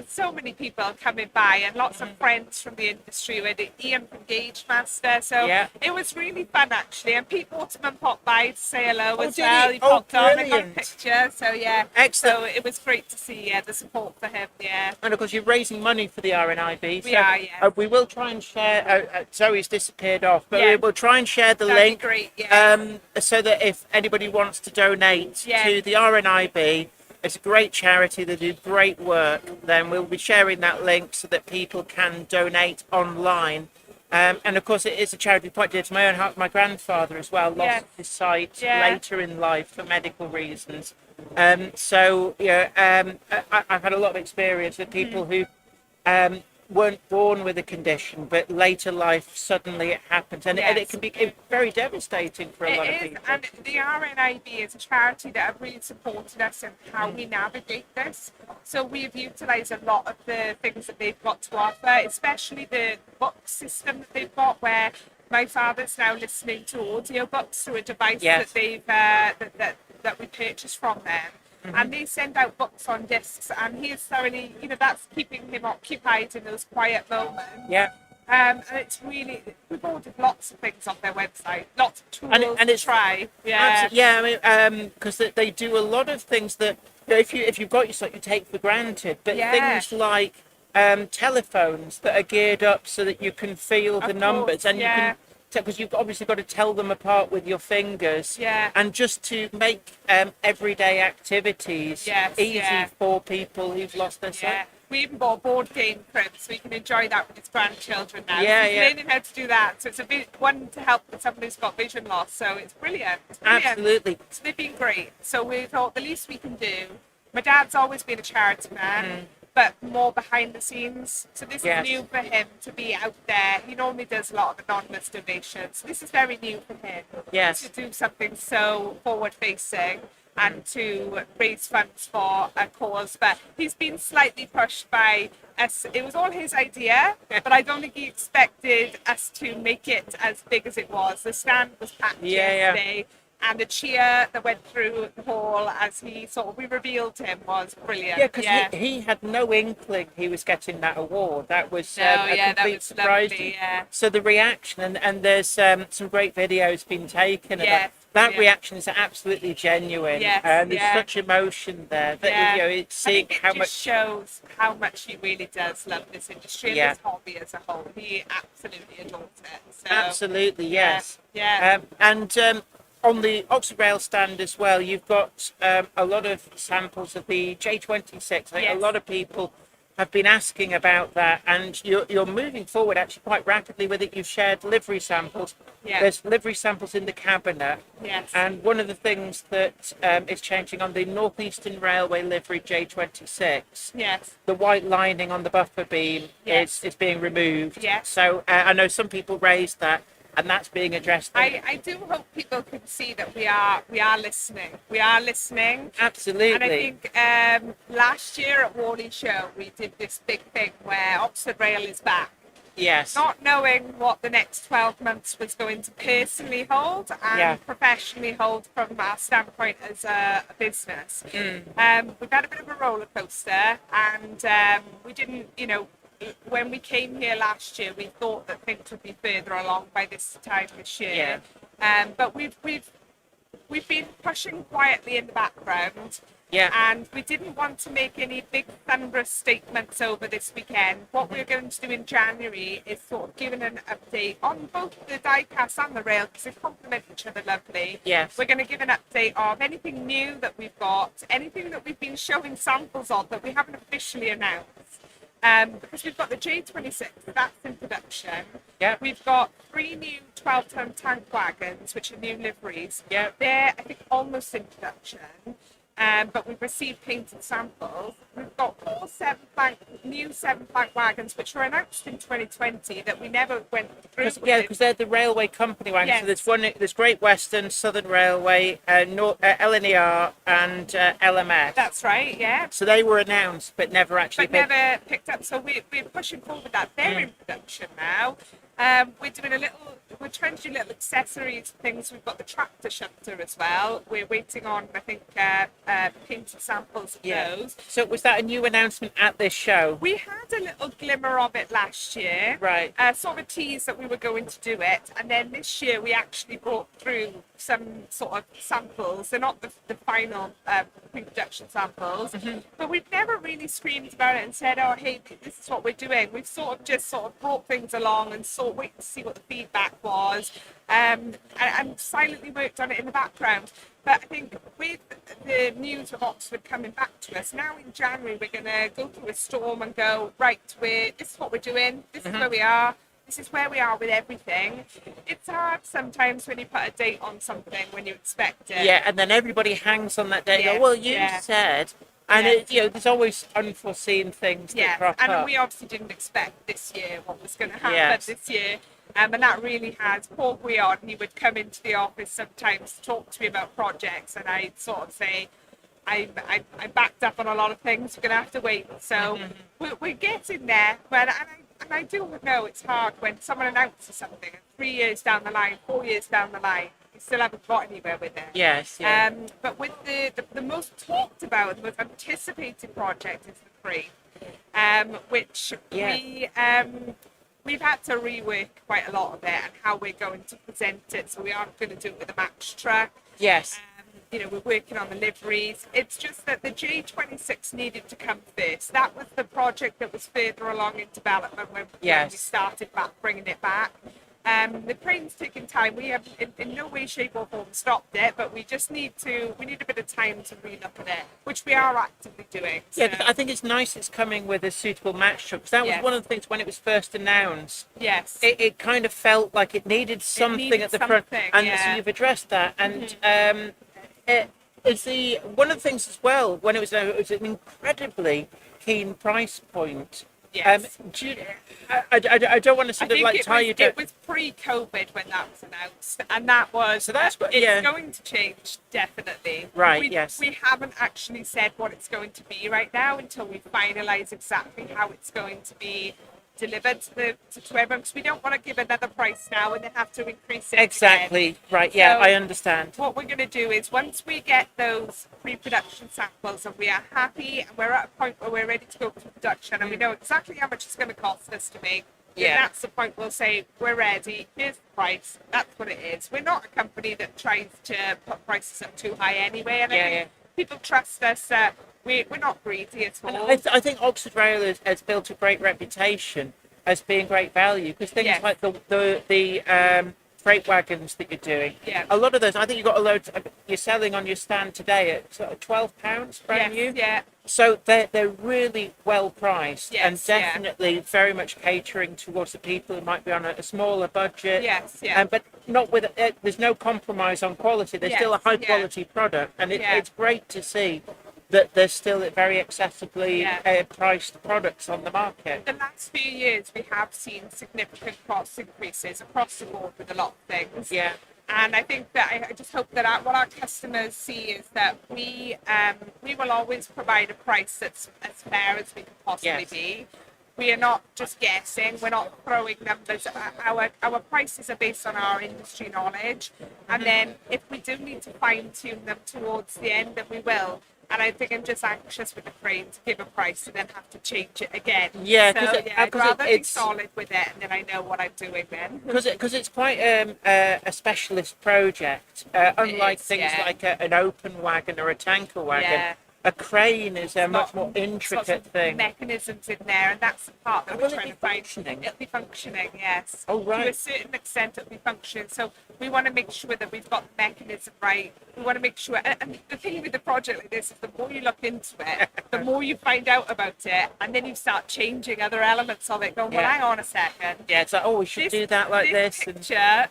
so many people coming by, and lots of friends from the industry. We had Ian from Gauge Master, so Yeah. it was really fun actually. And Pete Waterman popped by to say hello Oh, as did well. he? He Oh, popped on and got a brilliant. picture. So yeah, Excellent. So it was great to see the support for him. Yeah. And of course, you're raising money for the RNIB. We are, yeah. We will try and share. Zoe's disappeared off, but Yeah. we will try and share the That'd be link. great, yeah. So that if anybody wants to donate Yeah. to the RNIB, it's a great charity. They do great work. Then we'll be sharing that link so that people can donate online. And of course, it is a charity point to my own heart. My grandfather as well lost Yeah. his sight Yeah. later in life for medical reasons. So I've had a lot of experience with people who weren't born with a condition, but later life suddenly it happens, and it can be very devastating for a lot of people. And the RNIB is a charity that have really supported us in how we navigate this. So we've utilised a lot of the things that they've got to offer, especially the book system that they've got, where my father's now listening to audiobooks through a device that they've that we purchased from them. And they send out books on discs, and he is thoroughly, that's keeping him occupied in those quiet moments. Yeah. And it's really, we've ordered lots of things off their website, lots of tools and it's to try. I mean, because they do a lot of things that if you've got your stuff, you take for granted. But things like telephones that are geared up so that you can feel the numbers, and you can, because you've obviously got to tell them apart with your fingers, and just to make everyday activities easy for people who've lost their sight. We even bought a board game crib so we can enjoy that with his grandchildren now. He's learning how to do that. So it's a bit one to help with someone who's got vision loss. So it's brilliant. Absolutely. So they've been great. So we thought the least we can do. My dad's always been a charity man, but more behind the scenes. So this is new for him to be out there. He normally does a lot of anonymous donations. So this is very new for him. Yes. To do something so forward facing and to raise funds for a cause, but he's been slightly pushed by us. It was all his idea, but I don't think he expected us to make it as big as it was. The stand was packed yesterday, and the cheer that went through the hall as we revealed him was brilliant. Yeah, because he had no inkling he was getting that award. That was a complete surprise. Lovely, So the reaction, and there's some great videos being taken of that reaction is absolutely genuine. And there's such emotion there that it's seeing how much shows how much he really does love this industry and this hobby as a whole. He absolutely adores it. So, absolutely, yes. On the Oxford Rail stand as well, you've got a lot of samples of the J26. I think a lot of people have been asking about that, and you're moving forward actually quite rapidly with it. You've shared livery samples. There's livery samples in the cabinet. And one of the things that is changing on the North Eastern Railway livery J26, the white lining on the buffer beam is being removed. So I know some people raised that, and that's being addressed. I do hope people can see that we are listening. We are listening. Absolutely. And I think last year at Wally Show we did this big thing where Oxford Rail is back. Yes. Not knowing what the next 12 months was going to personally hold and professionally hold from our standpoint as a business. We've had a bit of a roller coaster, and we didn't, when we came here last year, we thought that things would be further along by this time this year. But we've been pushing quietly in the background. And we didn't want to make any big thunderous statements over this weekend. What we're going to do in January is sort of give an update on both the diecast and the rail, because they complement each other lovely. We're going to give an update of anything new that we've got, anything that we've been showing samples of that we haven't officially announced. Because we've got the J26, that's in production. We've got 3 new 12-ton tank wagons, which are new liveries. They're, I think, almost in production. But we've received painted samples. We've got 4 new 7-plank wagons, which were announced in 2020 that we never went through. Because they're the railway company wagons. So there's Great Western, Southern Railway, LNER, and LMS. That's right, So they were announced, but never actually never picked up. So we're pushing forward with that. They're in production now. We're trying to do little accessories things. We've got the tractor shunter as well. We're waiting on, I think, painted samples of those. So was that a new announcement at this show? We had a little glimmer of it last year. Right. Sort of a tease that we were going to do it. And then this year we actually brought through some sort of samples. They're not the final pre-production samples. But we've never really screamed about it and said, oh, hey, this is what we're doing. We've sort of brought things along and wait to see what the feedback was, and silently worked on it in the background. But I think with the news of Oxford coming back to us, now in January we're going to go through a storm and go, right, this is what we're doing, this is where we are, this is where we are with everything. It's hard sometimes when you put a date on something when you expect it. And then everybody hangs on that date and go, well, you said... And Yeah. there's always unforeseen things that crop and up. we obviously didn't expect this year what was going to happen Yes. this year. And that really has. Paul Guion, he would come into the office sometimes to talk to me about projects, and I'd sort of say, I backed up on a lot of things. We're going to have to wait. So we're getting there. But and I do know it's hard when someone announces something, and 3 years down the line, 4 years down the line, you still haven't got anywhere with it. Yes, yeah. But with the most talked about, the most anticipated project is the crane, which we've had to rework quite a lot of it and how we're going to present it. So we aren't going to do it with a match truck. Yes. We're working on the liveries. It's just that the J26 needed to come first. That was the project that was further along in development when we started bringing it back. The crane's taking time. We have in no way, shape or form stopped it, but we just need a bit of time to relook at it, which we are actively doing. So. Yeah, I think it's nice it's coming with a suitable match truck, because that was one of the things when it was first announced. Yes. It kind of felt like it needed something at the front, and so you've addressed that. And it's one of the things as well, when it was an incredibly keen price point. Yes. I don't want to sort of like tie you down. It was pre-COVID when that was announced, and that was. So that's what. It's going to change definitely. Right. Yes. We haven't actually said what it's going to be right now until we finalise exactly how it's going to be delivered to everyone, because we don't want to give another price now and then have to increase it Exactly. again. Right. Yeah, So I understand. What we're going to do is, once we get those pre-production samples and we are happy and we're at a point where we're ready to go to production and we know exactly how much it's going to cost us to make, then that's the point we'll say, we're ready, here's the price, that's what it is. We're not a company that tries to put prices up too high anyway, and I think people trust us. We're not greedy at all. I think Oxford Rail has built a great reputation as being great value, because things like the freight wagons that you're doing, a lot of those, I think you've got a load you're selling on your stand today at sort of £12 brand new. Yeah. So they're really well priced, and definitely very much catering towards the people who might be on a smaller budget. But not with there's no compromise on quality. There's still a high quality product, and it's great to see that there's still very accessibly priced products on the market. The last few years, we have seen significant cost increases across the board with a lot of things. Yeah. And I think that I just hope that what our customers see is that we will always provide a price that's as fair as we can possibly be. We are not just guessing. We're not throwing numbers. Our prices are based on our industry knowledge. And then if we do need to fine tune them towards the end, then we will. And I think I'm just anxious with the crane to give a price and then have to change it again. Yeah, I'd rather be solid with it, and then I know what I'm doing then. Because it's quite a specialist project, unlike things like an open wagon or a tanker wagon. A crane is a much more intricate thing. Mechanisms in there, and that's the part that we're trying to find. Functioning? It'll be functioning, yes. Oh, right. To a certain extent, it'll be functioning. So we want to make sure that we've got the mechanism right. We want to make sure, and the thing with the project like this is the more you look into it, the more you find out about it, and then you start changing other elements of it, going, well, hang on a second. Yeah, it's like, oh, we should do that like this. Picture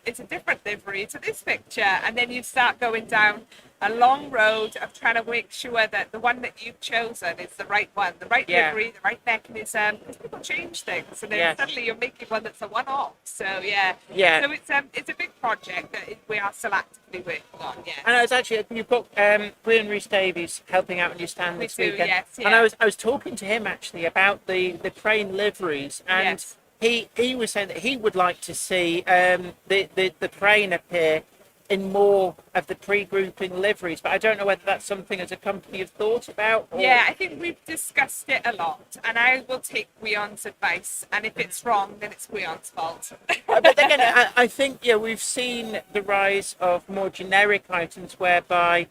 it's a different livery to this picture, and then you start going down a long road of trying to make sure that the one that you've chosen is the right one, the right livery, the right mechanism, because people change things, and then suddenly you're making one that's a one-off. So so it's a big project that we are still actively working on. And it's actually, you've got Brian Rhys Davies helping out on your stand this weekend. And I was talking to him actually about the crane liveries, and he was saying that he would like to see the crane appear in more of the pre-grouping liveries, but I don't know whether that's something as a company you've thought about. Or... Yeah, I think we've discussed it a lot, and I will take Guion's advice, and if it's wrong, then it's Guion's fault. But again, I think we've seen the rise of more generic items whereby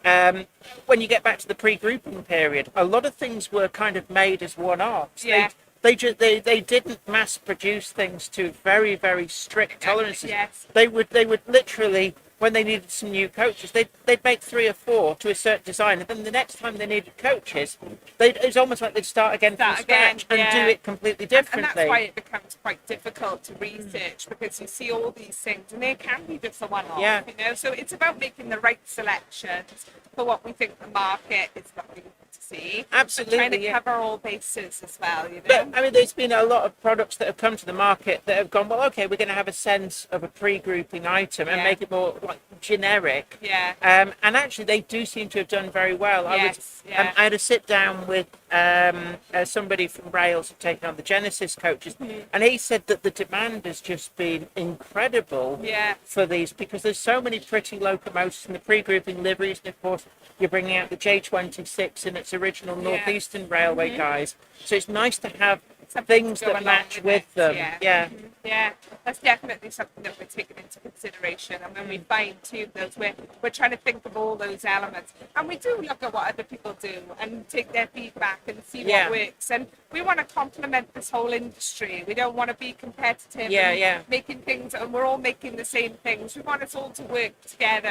when you get back to the pre-grouping period, a lot of things were kind of made as one-offs. Yeah. They didn't mass produce things to very, very strict tolerances. Yes. They would literally, when they needed some new coaches, they'd make 3 or 4 to a certain design, and then the next time they needed coaches, it's almost like they'd start again from scratch and do it completely differently. And that's why it becomes quite difficult to research, because you see all these things and they can be just a one-off. So it's about making the right selections for what we think the market is looking see. Absolutely, But trying to yeah. cover all bases as well, you know. But, I mean, there's been a lot of products that have come to the market that have gone, well, okay, we're going to have a sense of a pre-grouping item and Yeah. make it more like generic. Yeah. And actually, they do seem to have done very well. Yes, yeah. I had a sit down with somebody from Rails who'd taken on the Genesis coaches, and he said that the demand has just been incredible Yeah. for these because there's so many pretty locomotives in the pre-grouping liveries, and of course, you're bringing out the J26 in its original Northeastern Railway guys. So it's nice to have things to go that along match with with it, them. yeah. Yeah. Yeah, that's definitely something that we're taking into consideration. And when we fine tune those, we're trying to think of all those elements. And we do look at what other people do and take their feedback and see Yeah. what works. And we want to complement this whole industry. We don't want to be competitive Yeah, and yeah. making things, and we're all making the same things. We want us all to work together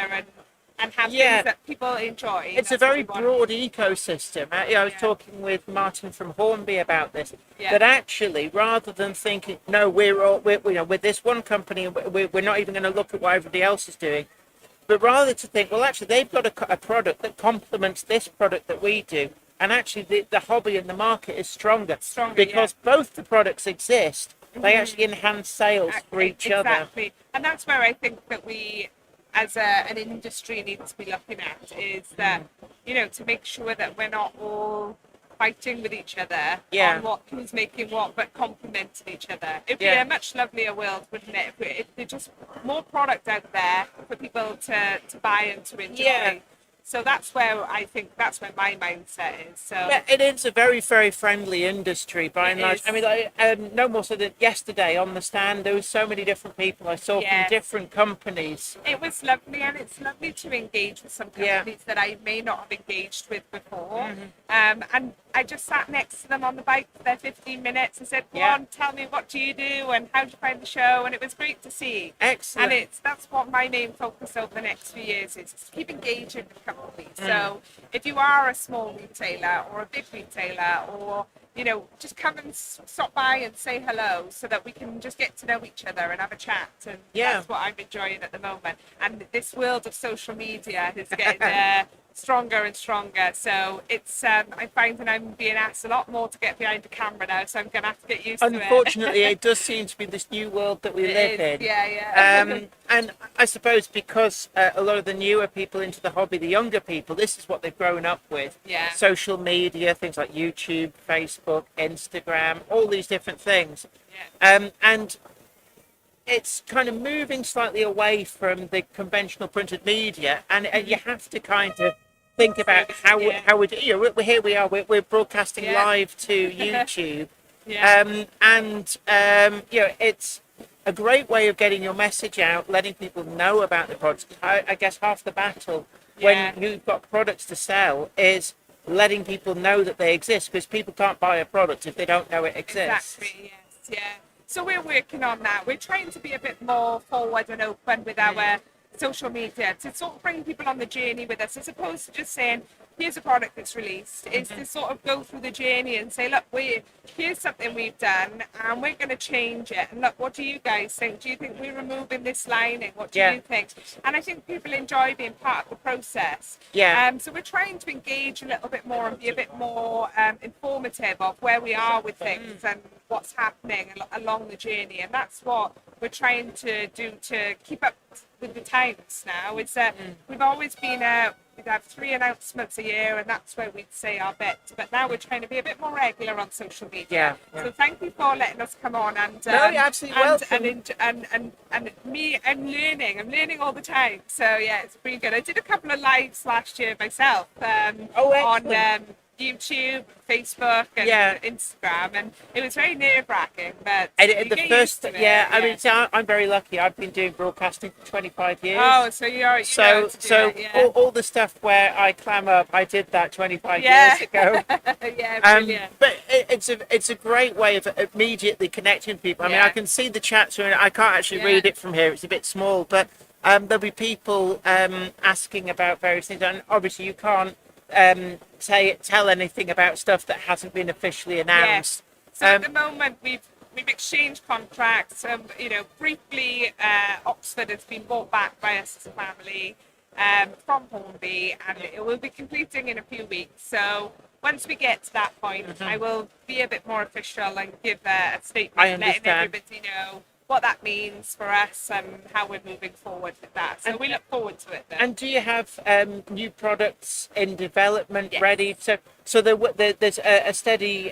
and have Yeah. things that people enjoy. It's a That's what very we want. broad ecosystem. I was talking with Martin from Hornby about this. Yeah. That actually, rather than thinking, no, we're with this one company, we're not even going to look at what everybody else is doing, but rather to think, well, actually, they've got a product that complements this product that we do, and actually, the hobby and the market is stronger because both the products exist. They actually enhance sales for each other. Exactly. And that's where I think that we, as an industry, need to be looking at is that, you know, to make sure that we're not all fighting with each other Yeah. on who's making what, but complementing each other. It'd be Yeah. a much lovelier world, wouldn't it? If there's just more product out there for people to buy and to enjoy. Yeah. So that's where I think that's where my mindset is. So Yeah, it is a very, very friendly industry by and It large. is. I mean, no more so that yesterday on the stand there was so many different people I saw Yes. from different companies. it was lovely, and it's lovely to engage with some Yeah. companies that I may not have engaged with before. Mm-hmm. And I just sat next to them on the bike for their 15 minutes and said, "Go Yeah. on, tell me, what do you do and how do you find the show?" And it was great to see. Excellent. And that's what my main focus over the next few years is to keep engaging with companies. Mm. So if you are a small retailer or a big retailer, or you know, just come and stop by and say hello so that we can just get to know each other and have a chat. And Yeah. that's what I'm enjoying at the moment. And this world of social media is getting stronger and stronger. So it's I'm finding I'm being asked a lot more to get behind the camera now. So I'm going to have to get used to it. Unfortunately, it does seem to be this new world that we It live is, in. yeah. And I suppose because a lot of the newer people into the hobby, the younger people, this is what they've grown up with. Yeah. Social media, things like YouTube, Facebook, Instagram, all these different things. Yeah. And it's kind of moving slightly away from the conventional printed media, and you have to kind of think about how we do. You know, here we are. We're broadcasting Yeah. live to YouTube. Yeah. You know, it's a great way of getting your message out, letting people know about the products. I guess half the battle Yeah. when you've got products to sell is letting people know that they exist, because people can't buy a product if they don't know it exists. Exactly, yes, yeah. So we're working on that. We're trying to be a bit more forward and open with our social media to sort of bring people on the journey with us, as opposed to just saying, here's a product that's released. It's to sort of go through the journey and say, look, here's something we've done and we're going to change it. And look, what do you guys think? Do you think we're removing this lining? What do you think? And I think people enjoy being part of the process. Yeah. So we're trying to engage a little bit more and be a bit more informative of where we are with things and what's happening along the journey. And that's what we're trying to do to keep up with the times now. Is that we've always been we'd have 3 announcements a year, and that's where we'd say our bits. But now we're trying to be a bit more regular on social media. Yeah. So thank you for letting us come on and No, you're absolutely welcome. and me, I'm learning all the time. So yeah, it's pretty good. I did a couple of lives last year myself on YouTube, Facebook, and Instagram, and it was very nerve-wracking. But And you the get first, used to it, I mean, so I'm very lucky. I've been doing broadcasting for 25 years. Oh, so you know how to do it, yeah. all the stuff where I clam up, I did that 25 Yeah. years ago. Yeah, brilliant. But it's a great way of immediately connecting with people. I mean, Yeah. I can see the chat room. I can't actually Yeah. read it from here. It's a bit small, but there'll be people asking about various things, and obviously you can't tell anything about stuff that hasn't been officially announced. So at the moment we've exchanged contracts. You know, briefly, Oxford has been bought back by us as a family from Hornby, and it will be completing in a few weeks. So once we get to that point, I will be a bit more official and give a statement, I letting understand. everybody know what that means for us and how we're moving forward with that. So we look forward to it then. And do you have new products in development Yes. ready? So there's a steady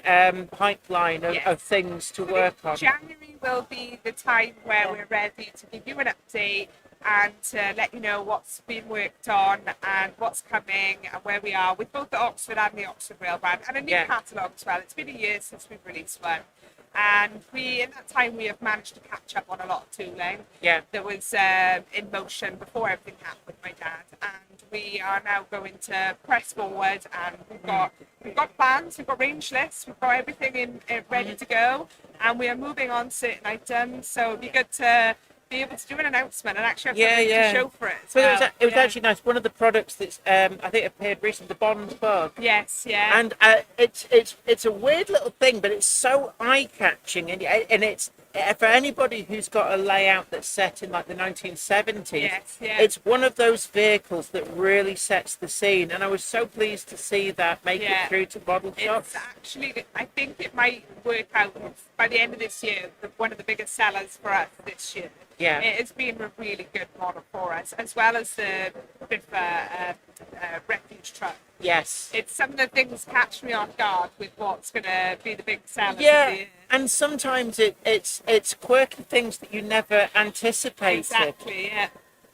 pipeline of, Yes. of things to work on. January will be the time where we're ready to give you an update and to let you know what's been worked on and what's coming and where we are with both the Oxford and the Oxford Rail brand and a new Yeah. catalogue as well. It's been a year since we've released one. And in that time, we have managed to catch up on a lot of tooling Yeah. that was in motion before everything happened with my dad. And we are now going to press forward, and we've got plans, we've got range lists, we've got everything in ready to go, and we are moving on certain items. So it'd be good to be able to do an announcement and actually have something to show for it. So it was Yeah. actually nice. One of the products that's I think appeared recently, the Bond bug. Yes, yeah. And it's a weird little thing, but it's so eye catching, and it's for anybody who's got a layout that's set in like the 1970s. Yes, yeah. It's one of those vehicles that really sets the scene, and I was so pleased to see that make Yeah. it through to model shops. It's actually, I think it might work out by the end of this year, one of the biggest sellers for us this year. Yeah. It has been a really good model for us, as well as the Biffa refuge truck. Yes. It's some of the things catch me off guard with what's going to be the big seller. Yeah, and sometimes it's quirky things that you never anticipated. Exactly, yeah.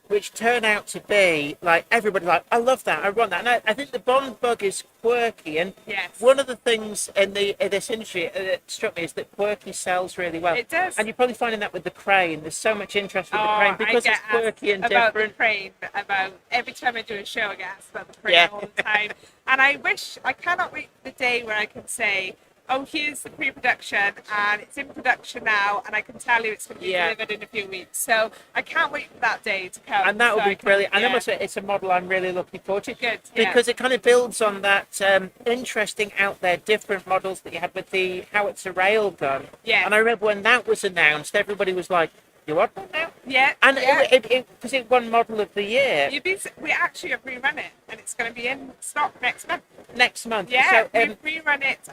Which turn out to be like everybody like, I love that, I want that. And I think the Bond bug is quirky, and Yes. one of the things in this industry that struck me is that quirky sells really well. It does. And you're probably finding that with the crane. There's so much interest with the crane because I get it's quirky and asked about different. the crane, about every time I do a show, I get asked about the crane Yeah. all the time. And I cannot wait for the day where I can say, oh, here's the pre-production and it's in production now, and I can tell you it's going to be Yeah. delivered in a few weeks. So I can't wait for that day to come. And that would so be I can- brilliant. And I yeah. must say, it's a model I'm really looking forward to. Good, yeah. Because it kind of builds on that interesting out there, different models that you had with the howitzer railgun. Yeah. And I remember when that was announced, everybody was like, you want that now? Yeah. And yeah. because it won model of the year We actually have rerun it, and it's going to be in stock next month. next month. Yeah, So, we've rerun it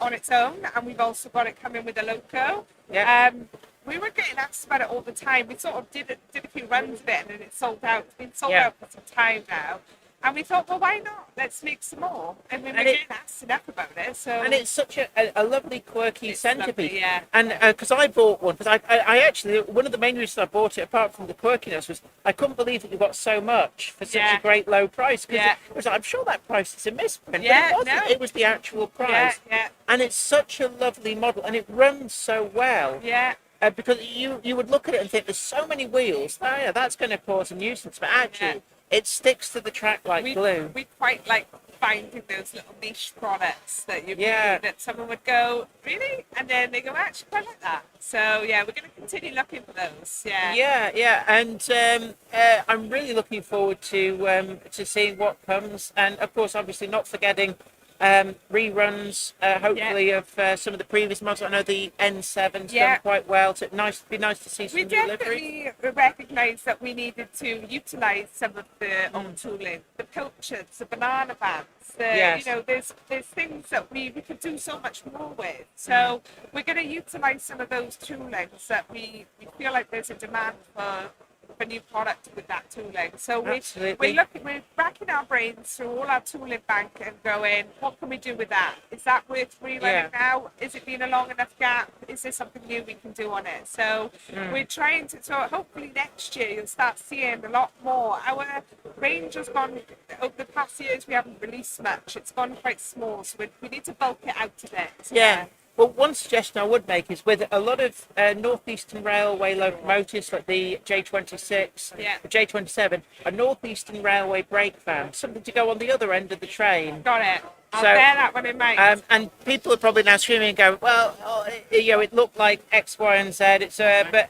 on its own, and we've also got it coming with a loco. Yeah. We were getting asked about it all the time. We sort of did a few runs of it, and then it sold out. It's been sold Yeah. out for some time now. And we thought, well, why not? Let's make some more. And we're And getting asked enough about it. So and it's such a lovely, quirky It's centerpiece. lovely, yeah. And because I bought one, because I actually, one of the main reasons I bought it, apart from the quirkiness, was I couldn't believe that you got so much for such Yeah. a great low price. Because Yeah. it was like, I'm sure that price is a misprint. Yeah, but it wasn't. no. It was the actual price. yeah, And it's such a lovely model, and it runs so well. yeah. Because you would look at it and think, there's so many wheels. Oh yeah, that's going to cause a nuisance. But actually, it sticks to the track like glue. We quite like finding those little niche products that Yeah. that someone would go, really? And then they go, actually, quite like that. So, yeah, we're going to continue looking for those. Yeah. Yeah, and I'm really looking forward to seeing what comes, and of course, obviously, not forgetting reruns, hopefully of some of the previous models. I know the N7's Yeah. done quite well. So be nice to see some We delivery. definitely recognised that we needed to utilise some of the old tooling, the pilchards, the banana bands. Yes. You know, there's things that we could do so much more with. So we're going to utilise some of those toolings that we feel like there's a demand for new product with that tooling. So Absolutely. we're racking our brains through all our tooling bank and going, what can we do with that? Is that worth rerunning Yeah. now? Is it been a long enough gap? Is there something new we can do on it? So we're trying to, so hopefully next year you'll start seeing a lot more. Our range has gone, over the past years we haven't released much. It's gone quite small, so we need to bulk it out a bit. Yeah. Well, one suggestion I would make is with a lot of Northeastern Railway locomotives like the J26, Yeah. the J27, a Northeastern Railway brake van, something to go on the other end of the train. Got it. I'll So, bear that one in mind. And people are probably now screaming and going, well, it looked like X, Y, and Z. It's but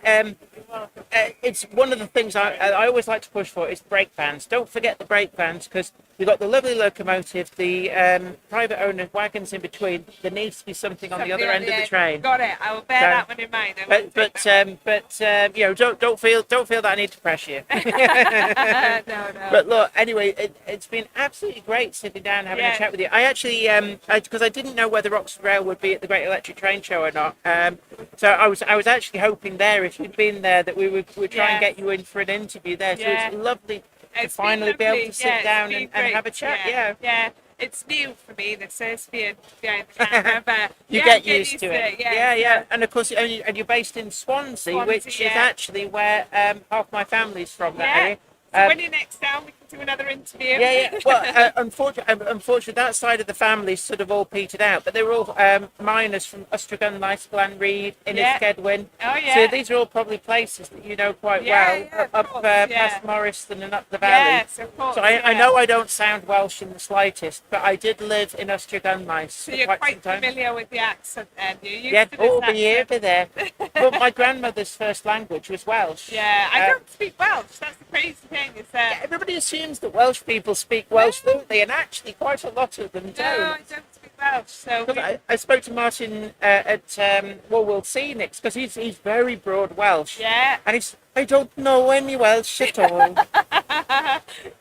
it's one of the things I always like to push for is brake vans. Don't forget the brake vans, because you've got the lovely locomotive, the private owner wagons in between. There needs to be something on the other end of the train. Got it. I will bear that one in mind. But you know, don't feel that I need to press you. No. But look, anyway, it's been absolutely great sitting down having a chat with you. I actually, because I didn't know whether Oxford Rail would be at the Great Electric Train Show or not. So I was actually hoping there, if you'd been there, that we would try and get you in for an interview there. So it's lovely to finally be able to sit down and have a chat. Yeah. It's new for me, this is being behind the camera, but you get used to it. Yeah. And of course, and you're based in Swansea, which is actually where half my family's from. That area. So when you're next down, we can do another interview. Well, unfortunately, that side of the family sort of all petered out, but they were all miners from Ustragun, Glen Reed, Inniskedwin. Oh, yeah. So these are all probably places that you know quite well, up past Morriston and up the valley. Yes, of course. So I know I don't sound Welsh in the slightest, but I did live in Ustragun So you're quite familiar with the accent then? You used to all the year be there. Well, my grandmother's first language was Welsh. Yeah, I don't speak Welsh. That's the crazy thing. Is that everybody assumes that Welsh people speak Welsh fluently, and actually quite a lot of them don't. No, I don't speak Welsh. So I spoke to Martin at World Scenics, because he's very broad Welsh. Yeah. And he's, I don't know any Welsh at all.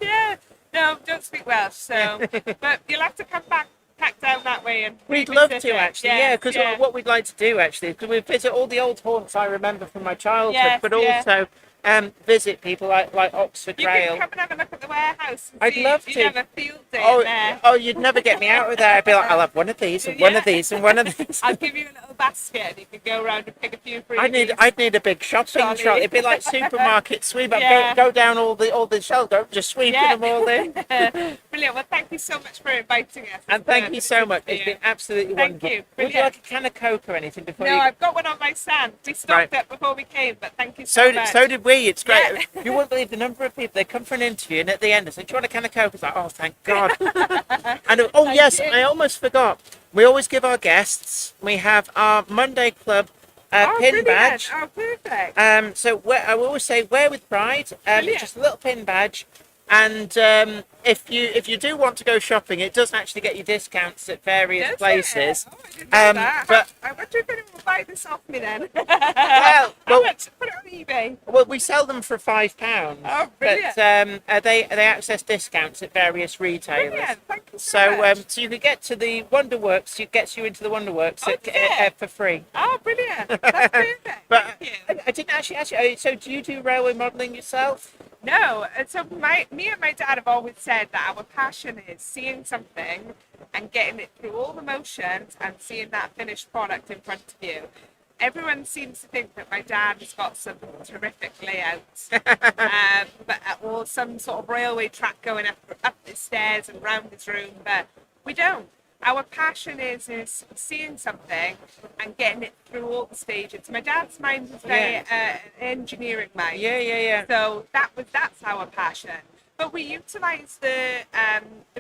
Yeah. No, don't speak Welsh. So, but you'll have to come back down that way and we'd love to actually, because what we'd like to do actually is we visit all the old haunts I remember from my childhood, but also visit people like Oxford Rail. You can come and have a look at the warehouse. I'd love to. You'd have a field day in there. Oh, you'd never get me out of there. I'd be like, I'll have one of these and one of these and one of these. I'll give you a little basket and you can go around and pick a few freebies. I'd need a big shopping trolley. It'd be like supermarket sweep. I'd go down all the shelves, just sweeping them all in. Brilliant. Well, thank you so much for inviting us. And thank you so much. It's been absolutely wonderful. Thank you. Would you like a can of Coke or anything before No, you? I've got one on my stand. We stopped it before we came, but thank you so much. So did we. It's great. You won't believe the number of people, they come for an interview and at the end they say, do you want a can of Coke? It's like, oh, thank God. And yes, I almost forgot. We always give our guests, we have our Monday Club pin badge. Oh, perfect. So I will always say, wear with pride. Just a little pin badge. And if you do want to go shopping, it does actually get you discounts at various places. Oh, I didn't know that. But I wonder if anyone will buy this off me then. well, How much? Put it on eBay. Well, we sell them for £5. Oh, brilliant. But they access discounts at various retailers. Brilliant. Thank you so much. So you can get to the Wonderworks. It gets you into the Wonderworks for free. Oh, brilliant. That's perfect. But Thank you. I didn't actually ask you. So do you do railway modelling yourself? No, so me and my dad have always said that our passion is seeing something and getting it through all the motions and seeing that finished product in front of you. Everyone seems to think that my dad has got some terrific layouts, or some sort of railway track going up the stairs and round his room, but we don't. Our passion is seeing something and getting it through all the stages. My dad's mind was very engineering mind. Yeah. So that's our passion. But we utilise the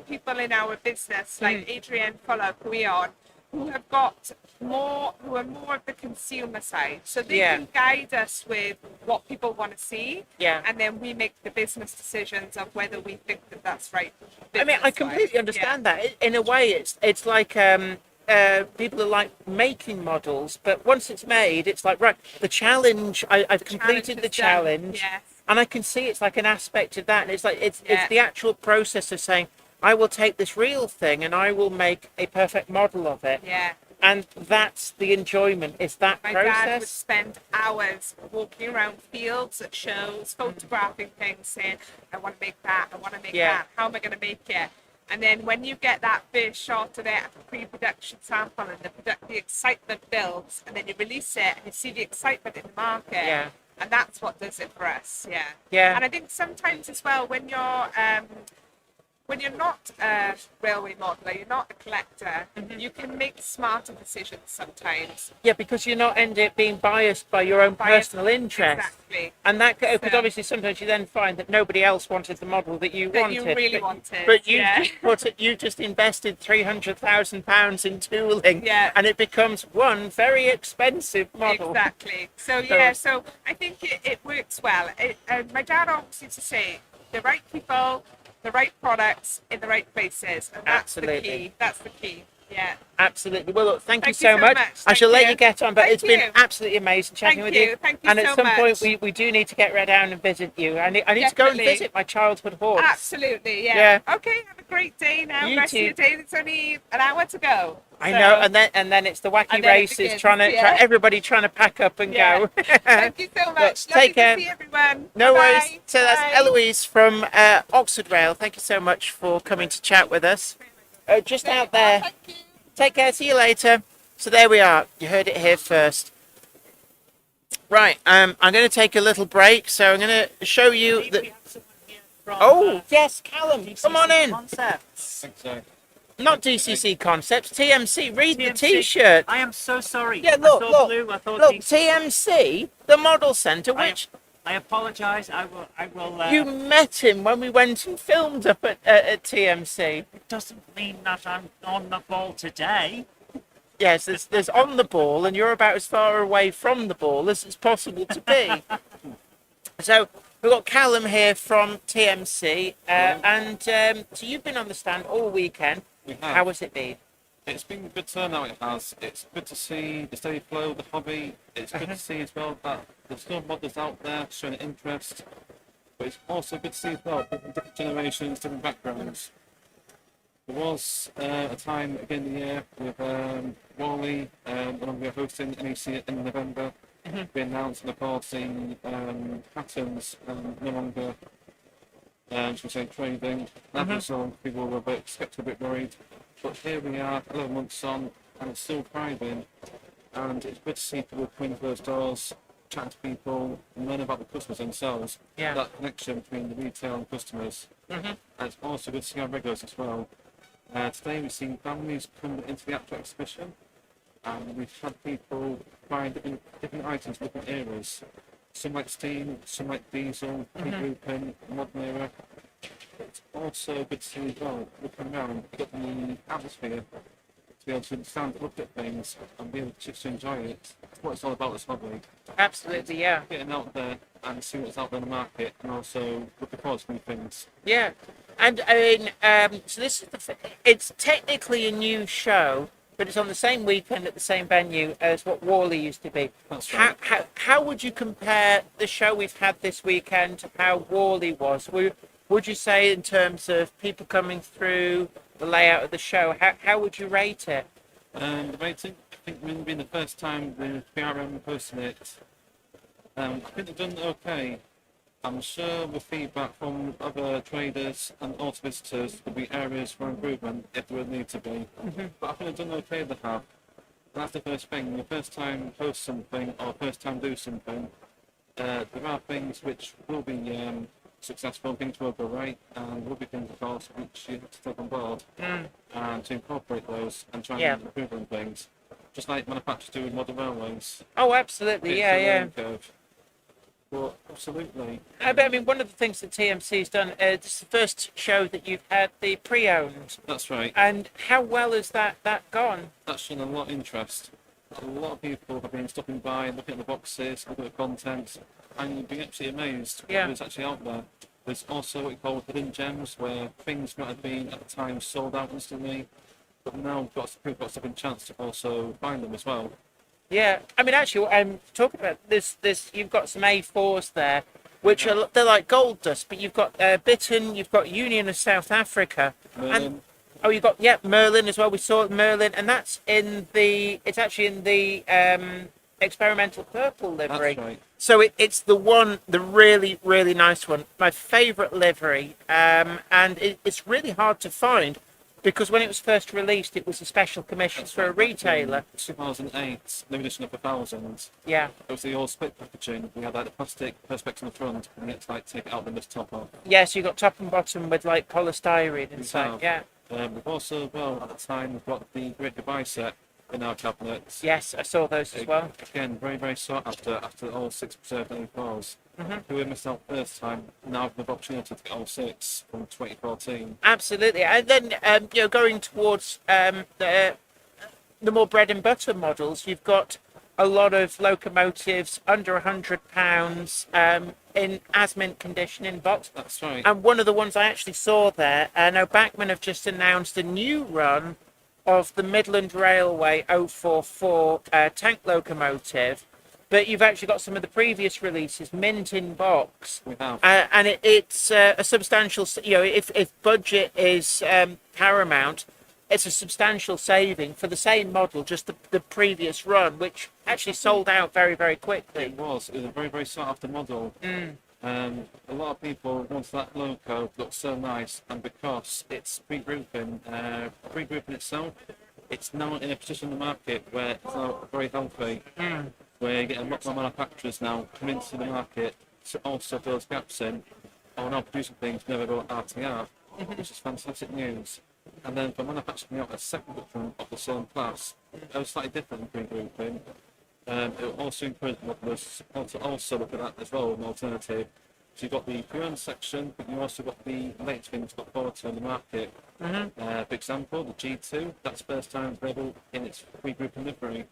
people in our business, like Adrienne Fuller, Guion, who are more of the consumer side. So they can guide us with what people want to see. Yeah. And then we make the business decisions of whether we think that that's right. I mean, I completely understand that. In a way, it's like people are like making models, but once it's made, it's like, right, the challenge, I've completed the challenge. Yes. And I can see it's like an aspect of that. And it's like, it's the actual process of saying, I will take this real thing and I will make a perfect model of it. Yeah. And that's the enjoyment, is that My process. dad would spend hours walking around fields at shows, photographing things, saying, I want to make that, I want to make that, how am I going to make it? And then when you get that first shot of it at the pre-production sample and the excitement builds, and then you release it and you see the excitement in the market. Yeah. And that's what does it for us, Yeah. And I think sometimes as well, when you're when you're not a railway modeler, you're not a collector, you can make smarter decisions sometimes. Yeah, because you're not end up being biased by your own personal interest. Exactly. And that because So- obviously sometimes you then find that nobody else wanted the model that you That wanted. you really but, wanted, But you yeah. just put it, you just invested £300,000 in tooling, Yeah. and it becomes one very expensive model. Exactly. So I think it works well. My dad always used to say, the right people, the right products in the right places, and that's Absolutely. the key. That's the key. Yeah. Absolutely. Well, look, thank you Thank so you so much. much. I shall Thank let you. you get on, but Thank it's been you. absolutely amazing chatting Thank with you. you. Thank you And at so some point, much. we do need to get right down and visit you. I need to go and Definitely. visit my childhood horse. Absolutely. Yeah. Yeah. Okay. Have a great day now. You Rest of too. your day. It's only an hour to go. I So- know, and then it's the wacky And then it races, begins, everybody trying to pack up and Yeah. go. Thank you so much. Look, Lovely take care. to see everyone. No Bye-bye. worries. So that's Bye. Eloise from Oxford Rail. Thank you so much for coming to chat with us. Just out there. Thank you. Take care. See you later. So there we are. You heard it here first. Right. I'm going to take a little break. So I'm going to show you the. Oh yes, Callum, come on in. Concepts. Not DCC Concepts, TMC. Read the TMC. T-shirt. I am so sorry. Yeah, look, I saw look, blue. I thought look. DC. TMC, the model centre, I- which I apologise. I will. you met him when we went and filmed up at TMC. It doesn't mean that I'm on the ball today. Yes, there's on the ball, and you're about as far away from the ball as it's possible to be. So we've got Callum here from TMC, and so you've been on the stand all weekend. We have. How has it been? It's been a good turnout, it has. It's good to see the steady flow of the hobby. It's good to see as well that there's still modders out there showing interest. But it's also good to see as well people from different generations, different backgrounds. There was a time again in the year with Wally, when we were hosting NEC in November. We announced the policy patterns no longer, should we say, trading. That was on, people were a bit skeptical, a bit worried. But here we are, 11 months on, and it's still thriving. And it's good to see people come into those doors, chat to people, and learn about the customers themselves. Yeah. That connection between the retail and customers. And it's also good to see our regulars as well. Today we've seen families come into the abstract exhibition, and we've had people buying different items, different eras. Some like steam, some like diesel, regrouping, modern era. It's also good to see as well, looking around, you've got the atmosphere to be able to understand, look at things, and be able to enjoy it. That's what it's all about, this hobby. Absolutely, yeah. Getting out there and seeing what's out there in the market, and also looking forward to new things. Yeah, and I mean, so this is it's technically a new show, but it's on the same weekend at the same venue as what Worley used to be. That's right. How would you compare the show we've had this weekend to how Worley was? Would you say in terms of people coming through, the layout of the show, how would you rate it? The rating, I think being the first time the PRM posting it, I think they've done okay. I'm sure with feedback from other traders and also visitors there'll be areas for improvement if there would need to be. But I think they've done okay, they have. And that's the first thing. The first time post something or first time do something, there are things which will be successful, things will go right, and will be things, of course, which you have to take on board and to incorporate those and try and improve on things. Just like manufacturers do with modern railways. Oh, absolutely, It's yeah, a yeah. learning curve. But absolutely. But I mean, one of the things that TMC's done, this is the first show that you've had the pre-owned. That's right. And how well has that gone? That's shown a lot of interest. A lot of people have been stopping by, looking at the boxes, looking at the content, and you'd be absolutely amazed Yeah. what is actually out there. There's also what we call hidden gems, where things might have been at the time sold out instantly, but now we've got a second chance to also find them as well. Yeah, I mean, actually, I'm talking about this. You've got some A4s there, which they're like gold dust, but you've got Bitten, you've got Union of South Africa, and you've got Merlin as well. We saw Merlin, and that's it's actually in the experimental purple livery. That's right. So it's the really, really nice one. My favourite livery, and it's really hard to find. because when it was first released, it was a special commission for a retailer. 2008, limited edition of 1,000. Yeah. It was the all split packaging. We had like the plastic perspex on the front, and you had to like take it out and just top off. Yes, you got top and bottom with like polystyrene inside. have. Yeah. We've also, well, at the time, we've got the Great Goodbye set in our cabinets. Yes, I saw those as well. Again, very, very sought after all 6 preserved floors. Who we missed out first time, now have the opportunity to get all 6 from 2014. Absolutely. And then, going towards the more bread and butter models, you've got a lot of locomotives under £100 in as mint condition in box. That's right. And one of the ones I actually saw there, now Backman have just announced a new run of the Midland Railway 044 tank locomotive, but you've actually got some of the previous releases mint in box. We have. And it's a substantial, if budget is paramount, it's a substantial saving for the same model, just the previous run, which actually sold out very, very quickly. It was a very, very sought after model. A lot of people want that logo looks so nice, and because it's pre-grouping itself, it's now in a position in the market where it's now very healthy. Where you're getting a lot more manufacturers now come into the market to also fill those gaps in, or now producing things never go RTR, which is fantastic news. And then for manufacturing out a second version of the same class, it was slightly different than pre-grouping. It will also encourage modelers to also look at that as well, an alternative. So you've got the pre-owned section, but you've also got the latest things to look forward to in the market. For example, the G2, that's first time available in its pre-grouping livery.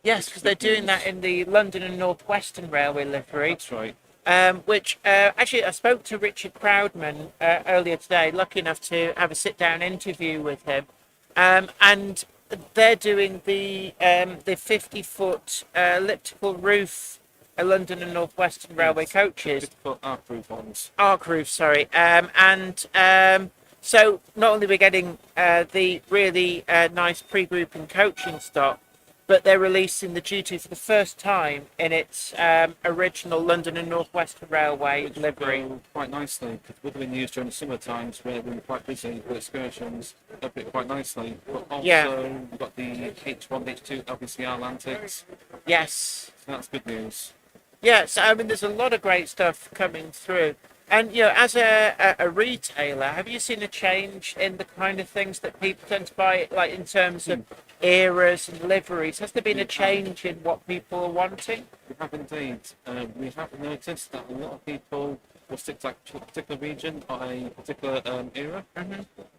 Yes, because they're doing that in the London and North Western Railway livery. That's right. Which actually I spoke to Richard Proudman earlier today, lucky enough to have a sit-down interview with him, and they're doing the 50-foot elliptical roof London and North Western Railway coaches. 50-foot arc roof ones. Arc roof, sorry. So not only are we getting the really nice pre-grouping coaching stock, but they're releasing the G2 for the first time in its original London and North Western Railway livery. Quite nicely, because would have been used during the summer times where we've been quite busy with excursions. They fit quite nicely. But also, we've got the H1, H2 LBCR Atlantics. Yes. So that's good news. Yes, I mean, there's a lot of great stuff coming through. And, as a retailer, have you seen a change in the kind of things that people tend to buy, like in terms of eras and liveries? Has there been a change in what people are wanting? We have indeed. We have noticed that a lot of people will stick to a particular region or a particular era.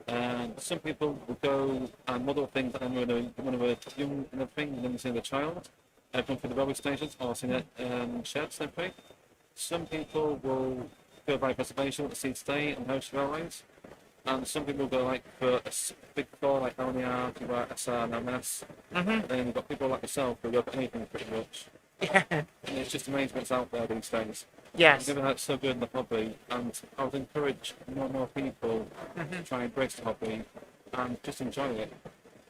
And some people will go and model things that when they were young and everything, and then seeing a child, come through the railway stations or seeing it sheds and everything. Some people will go by preservation, what they see today and host railways. And some people go like for a big four like LNR, SR and MS. And then you've got people like yourself who go for anything pretty much. Yeah. And it's just amazing what's out there these days. Yes. Given that it's so good in the hobby, and I would encourage more and more people to try and embrace the hobby and just enjoy it.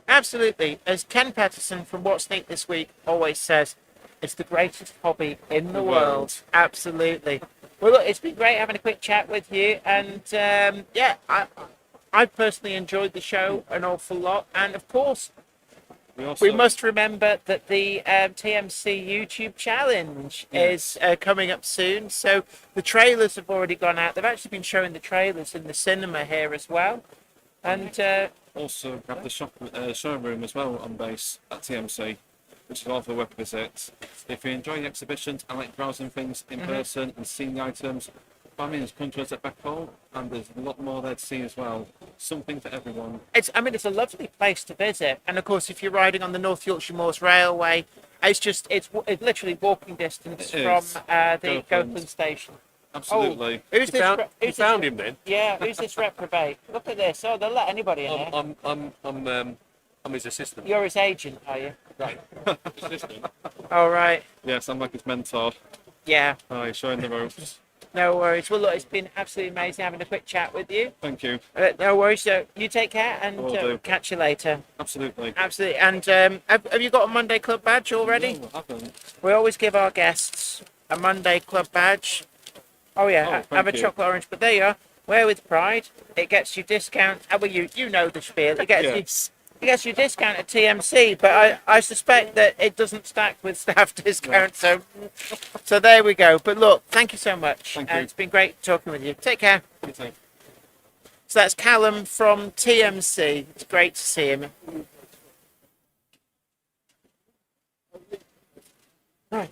Absolutely. As Ken Patterson from What's Neat This Week always says, it's the greatest hobby in the world. Absolutely. Well, look, it's been great having a quick chat with you, and I personally enjoyed the show an awful lot, and of course, we must remember that the TMC YouTube challenge is coming up soon. So the trailers have already gone out. They've actually been showing the trailers in the cinema here as well, and also have the showroom as well on base at TMC, which is also worth a visit. If you enjoy the exhibitions and like browsing things in person and seeing the items, by means come to us at Beckhall, and there's a lot more there to see as well. Something for everyone. It's a lovely place to visit, and of course, if you're riding on the North Yorkshire Moors Railway, it's literally walking distance from the Gothland station. Absolutely. Oh, who's this? You found him then? Yeah, who's this reprobate? Look at this. Oh, they'll let anybody in here. I'm his assistant. You're his agent, are you? Right. Assistant. All right. Yes, I'm like his mentor. Yeah. Hi, showing the ropes. No worries. Well, look, it's been absolutely amazing having a quick chat with you. Thank you. No worries. So you take care, and Will do. catch you later. Absolutely. Absolutely. And have you got a Monday Club badge already? No, I haven't. We always give our guests a Monday Club badge. Oh yeah, Oh, have a thank you. chocolate orange. But there you are. Wear with pride. It gets you discount. Well, you know the spiel. It gets you discount at TMC, but I suspect that it doesn't stack with staff discount. So there we go. But look, thank you so much. Thank you. It's been great talking with you. Take care. So that's Callum from TMC. It's great to see him. Right.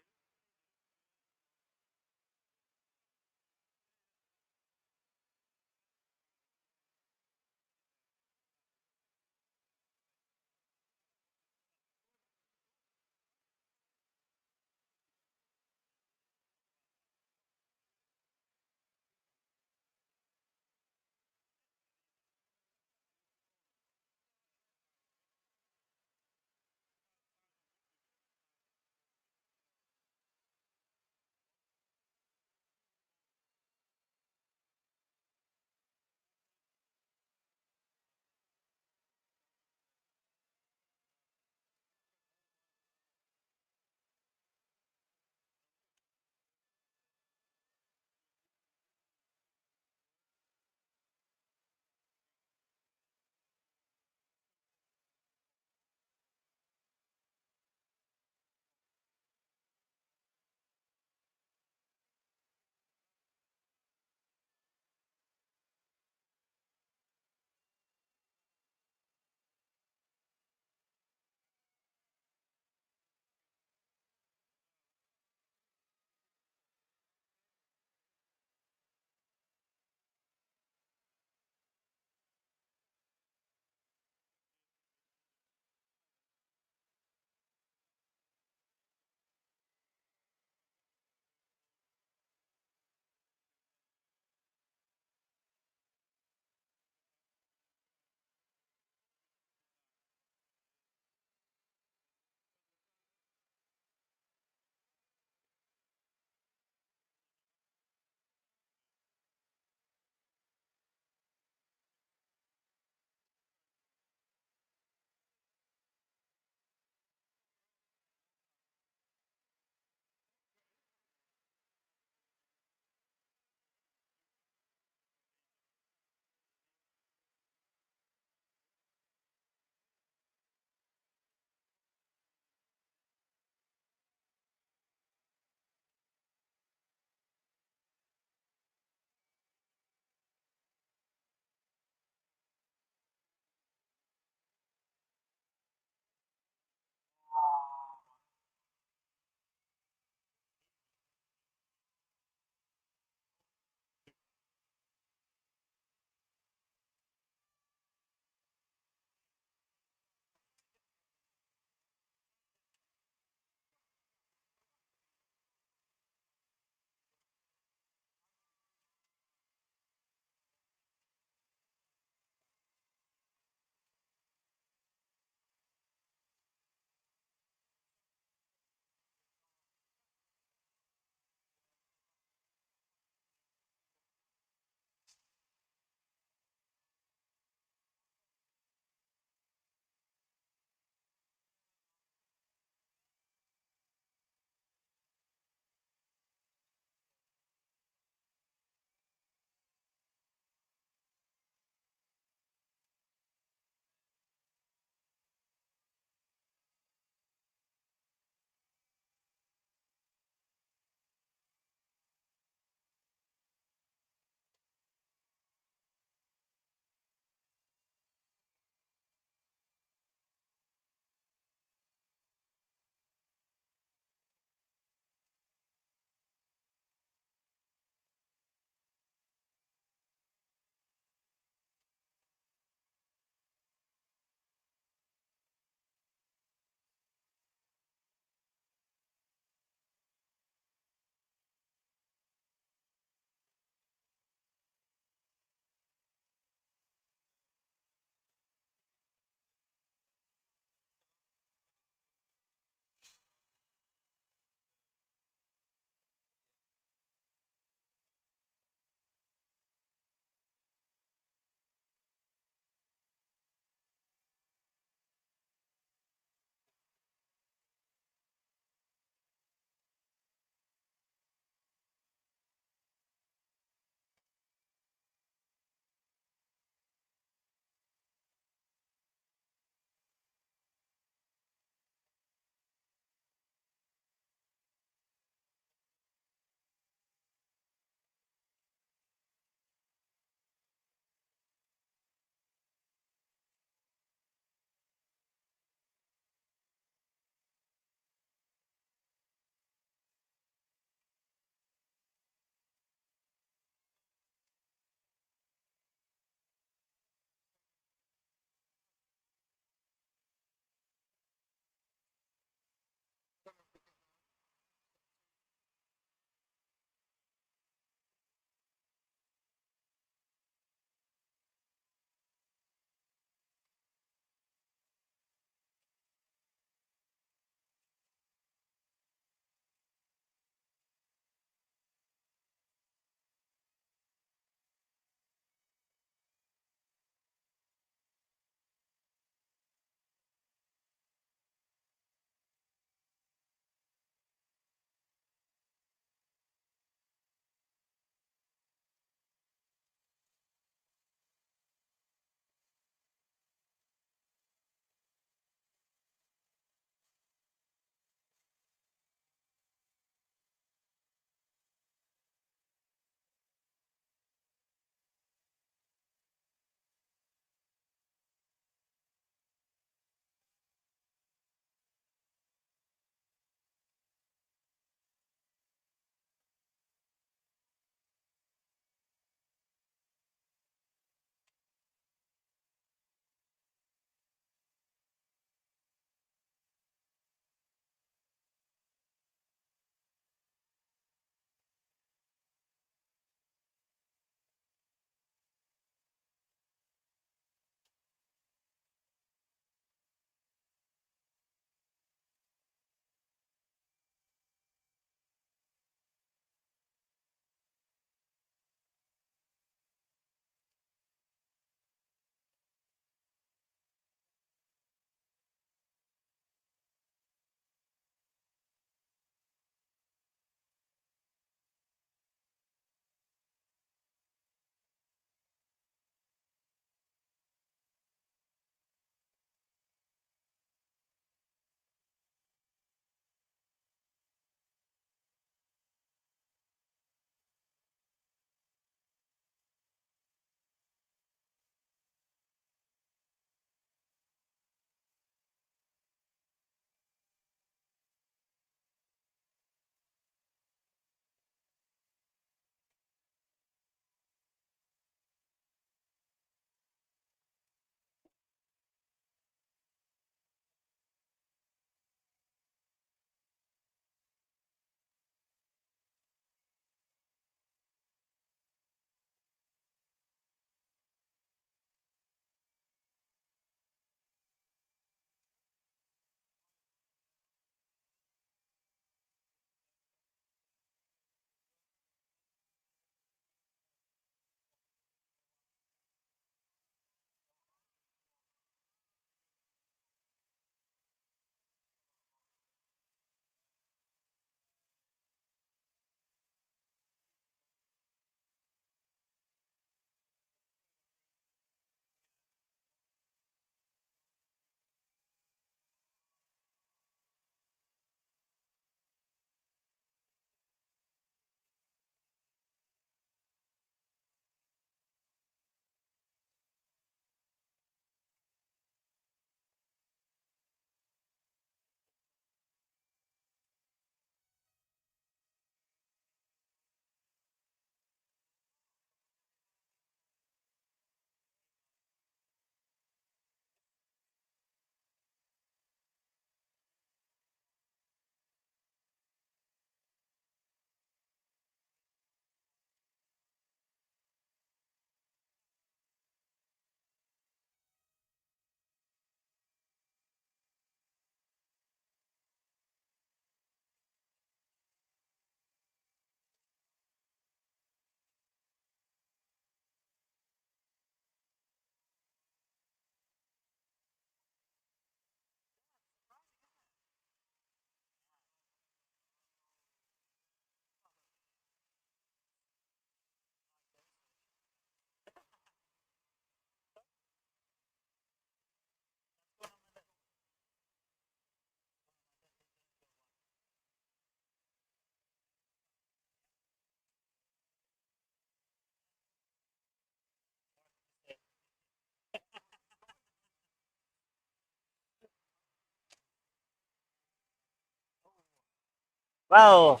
Well,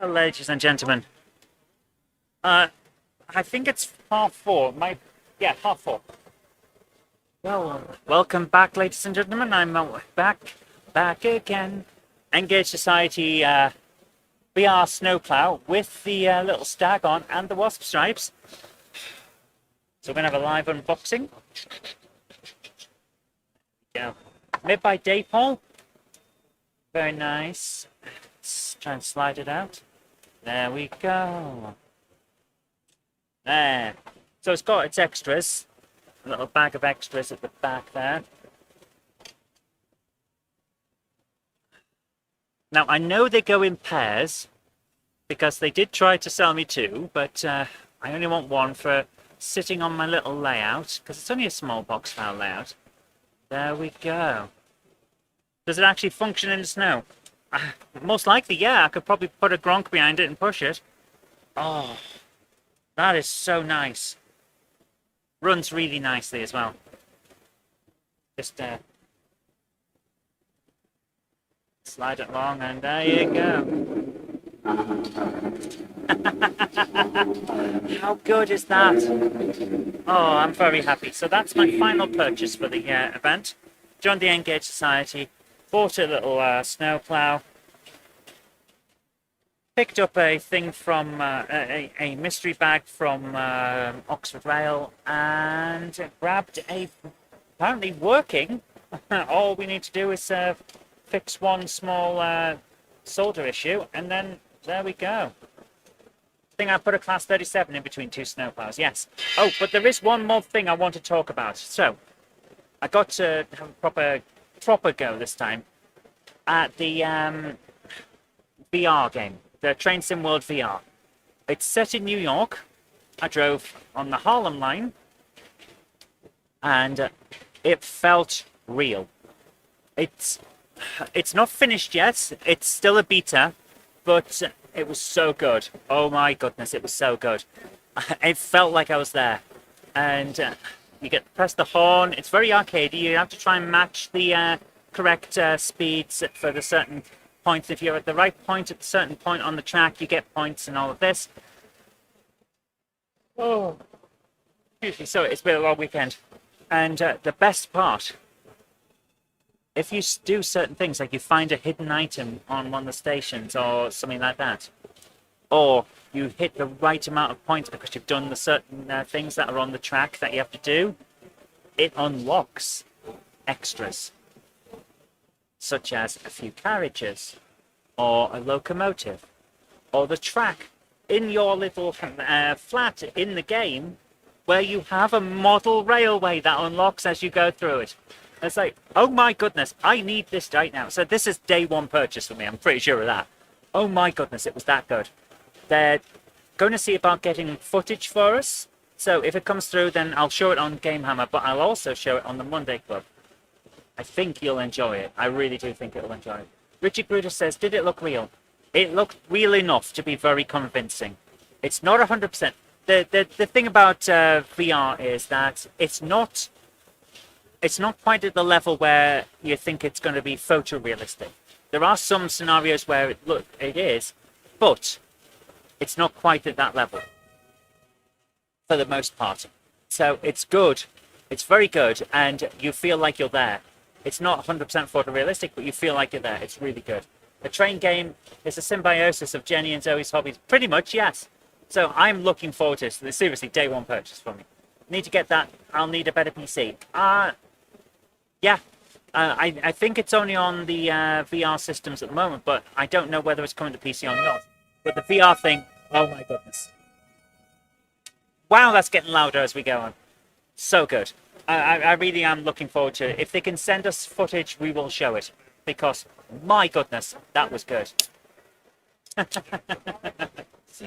ladies and gentlemen, I think it's 4:30. Yeah, 4:30. Well, welcome back, ladies and gentlemen. I'm back again. Engage Society VR snowplow with the little stag on and the wasp stripes. So we're gonna have a live unboxing. Yeah, made by Daypole. Very nice. Let's try and slide it out. There we go. There. So it's got its extras. A little bag of extras at the back there. Now, I know they go in pairs because they did try to sell me two, but I only want one for sitting on my little layout because it's only a small box file layout. There we go. Does it actually function in the snow? Most likely, yeah. I could probably put a Gronk behind it and push it. Oh, that is so nice. Runs really nicely as well. Just slide it along and there you go. How good is that? Oh, I'm very happy. So that's my final purchase for the event. Joined the Engage Society, bought a little snowplow, picked up a thing from a mystery bag from Oxford Rail, and grabbed a apparently working. All we need to do is fix one small solder issue, and then there we go. I think I put a class 37 in between two snowplows. Yes. Oh, but there is one more thing I want to talk about. So I got to have a proper go this time at the VR game, the Train Sim World VR. It's set in New York. I drove on the Harlem line, and it felt real. It's not finished yet. It's still a beta, but it was so good. Oh my goodness, it was so good. It felt like I was there. And you get to press the horn. It's very arcadey. You have to try and match the correct speeds for the certain points. If you're at the right point at a certain point on the track, you get points and all of this. Oh, excuse me. So it's been a long weekend. And the best part, if you do certain things, like you find a hidden item on one of the stations or something like that, or you hit the right amount of points because you've done the certain things that are on the track that you have to do, it unlocks extras, such as a few carriages, or a locomotive, or the track in your little flat in the game where you have a model railway that unlocks as you go through it. It's like, oh my goodness, I need this right now. So this is day one purchase for me, I'm pretty sure of that. Oh my goodness, it was that good. They're going to see about getting footage for us. So if it comes through, then I'll show it on Game Hammer, but I'll also show it on the Monday Club. I think you'll enjoy it. I really do think you'll enjoy it. Richard Gruder says, did it look real? It looked real enough to be very convincing. It's not 100%. The thing about VR is that it's not quite at the level where you think it's going to be photorealistic. There are some scenarios where it is, but it's not quite at that level for the most part. So it's good. It's very good, and you feel like you're there. It's not 100% photorealistic, but you feel like you're there. It's really good. The train game is a symbiosis of Jenny and Zoe's hobbies. Pretty much, yes. So I'm looking forward to this. Seriously, day one purchase for me. Need to get that. I'll need a better PC. Yeah. I think it's only on the VR systems at the moment, but I don't know whether it's coming to PC or not. But the VR thing, oh my goodness. Wow, that's getting louder as we go on. So good. I really am looking forward to it. If they can send us footage, we will show it. Because, my goodness, that was good.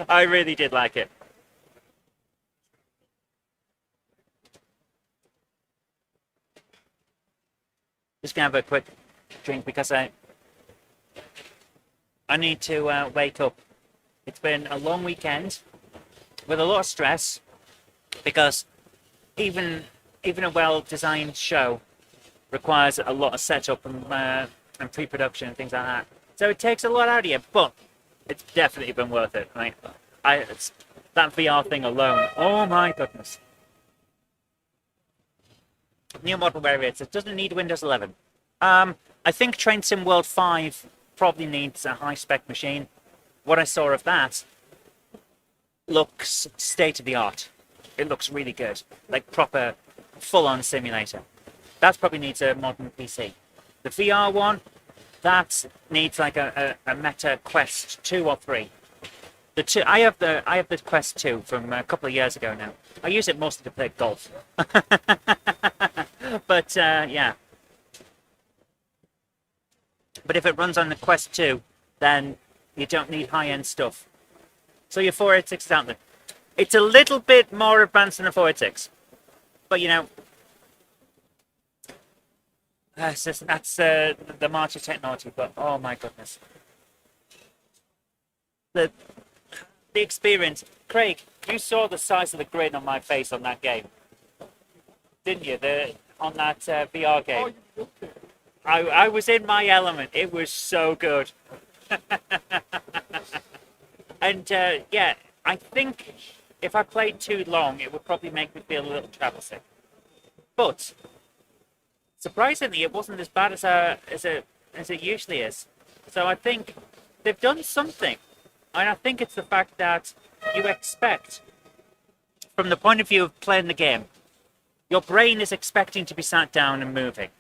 I really did like it. Just gonna have a quick drink because I need to wake up. It's been a long weekend with a lot of stress because even a well-designed show requires a lot of setup and pre-production and things like that. So it takes a lot out of you, but it's definitely been worth it. It's that VR thing alone. Oh my goodness. New model variants. It doesn't need Windows 11. I think Train Sim World 5 probably needs a high-spec machine. What I saw of that looks state-of-the-art. It looks really good. Like proper, full-on simulator. That probably needs a modern PC. The VR one, that needs like a Meta Quest 2 or 3. The two, I have the Quest 2 from a couple of years ago now. I use it mostly to play golf. But yeah. But if it runs on the Quest 2, then you don't need high-end stuff. So your 486 is out there. It's a little bit more advanced than a 486. But you know, that's the march of technology. But oh my goodness. The experience. Craig, you saw the size of the grin on my face on that game, didn't you? On that VR game. I was in my element. It was so good. And yeah, I think if I played too long, it would probably make me feel a little travel sick. But surprisingly, it wasn't as bad as it usually is. So I think they've done something. And I think it's the fact that you expect, from the point of view of playing the game, your brain is expecting to be sat down and moving.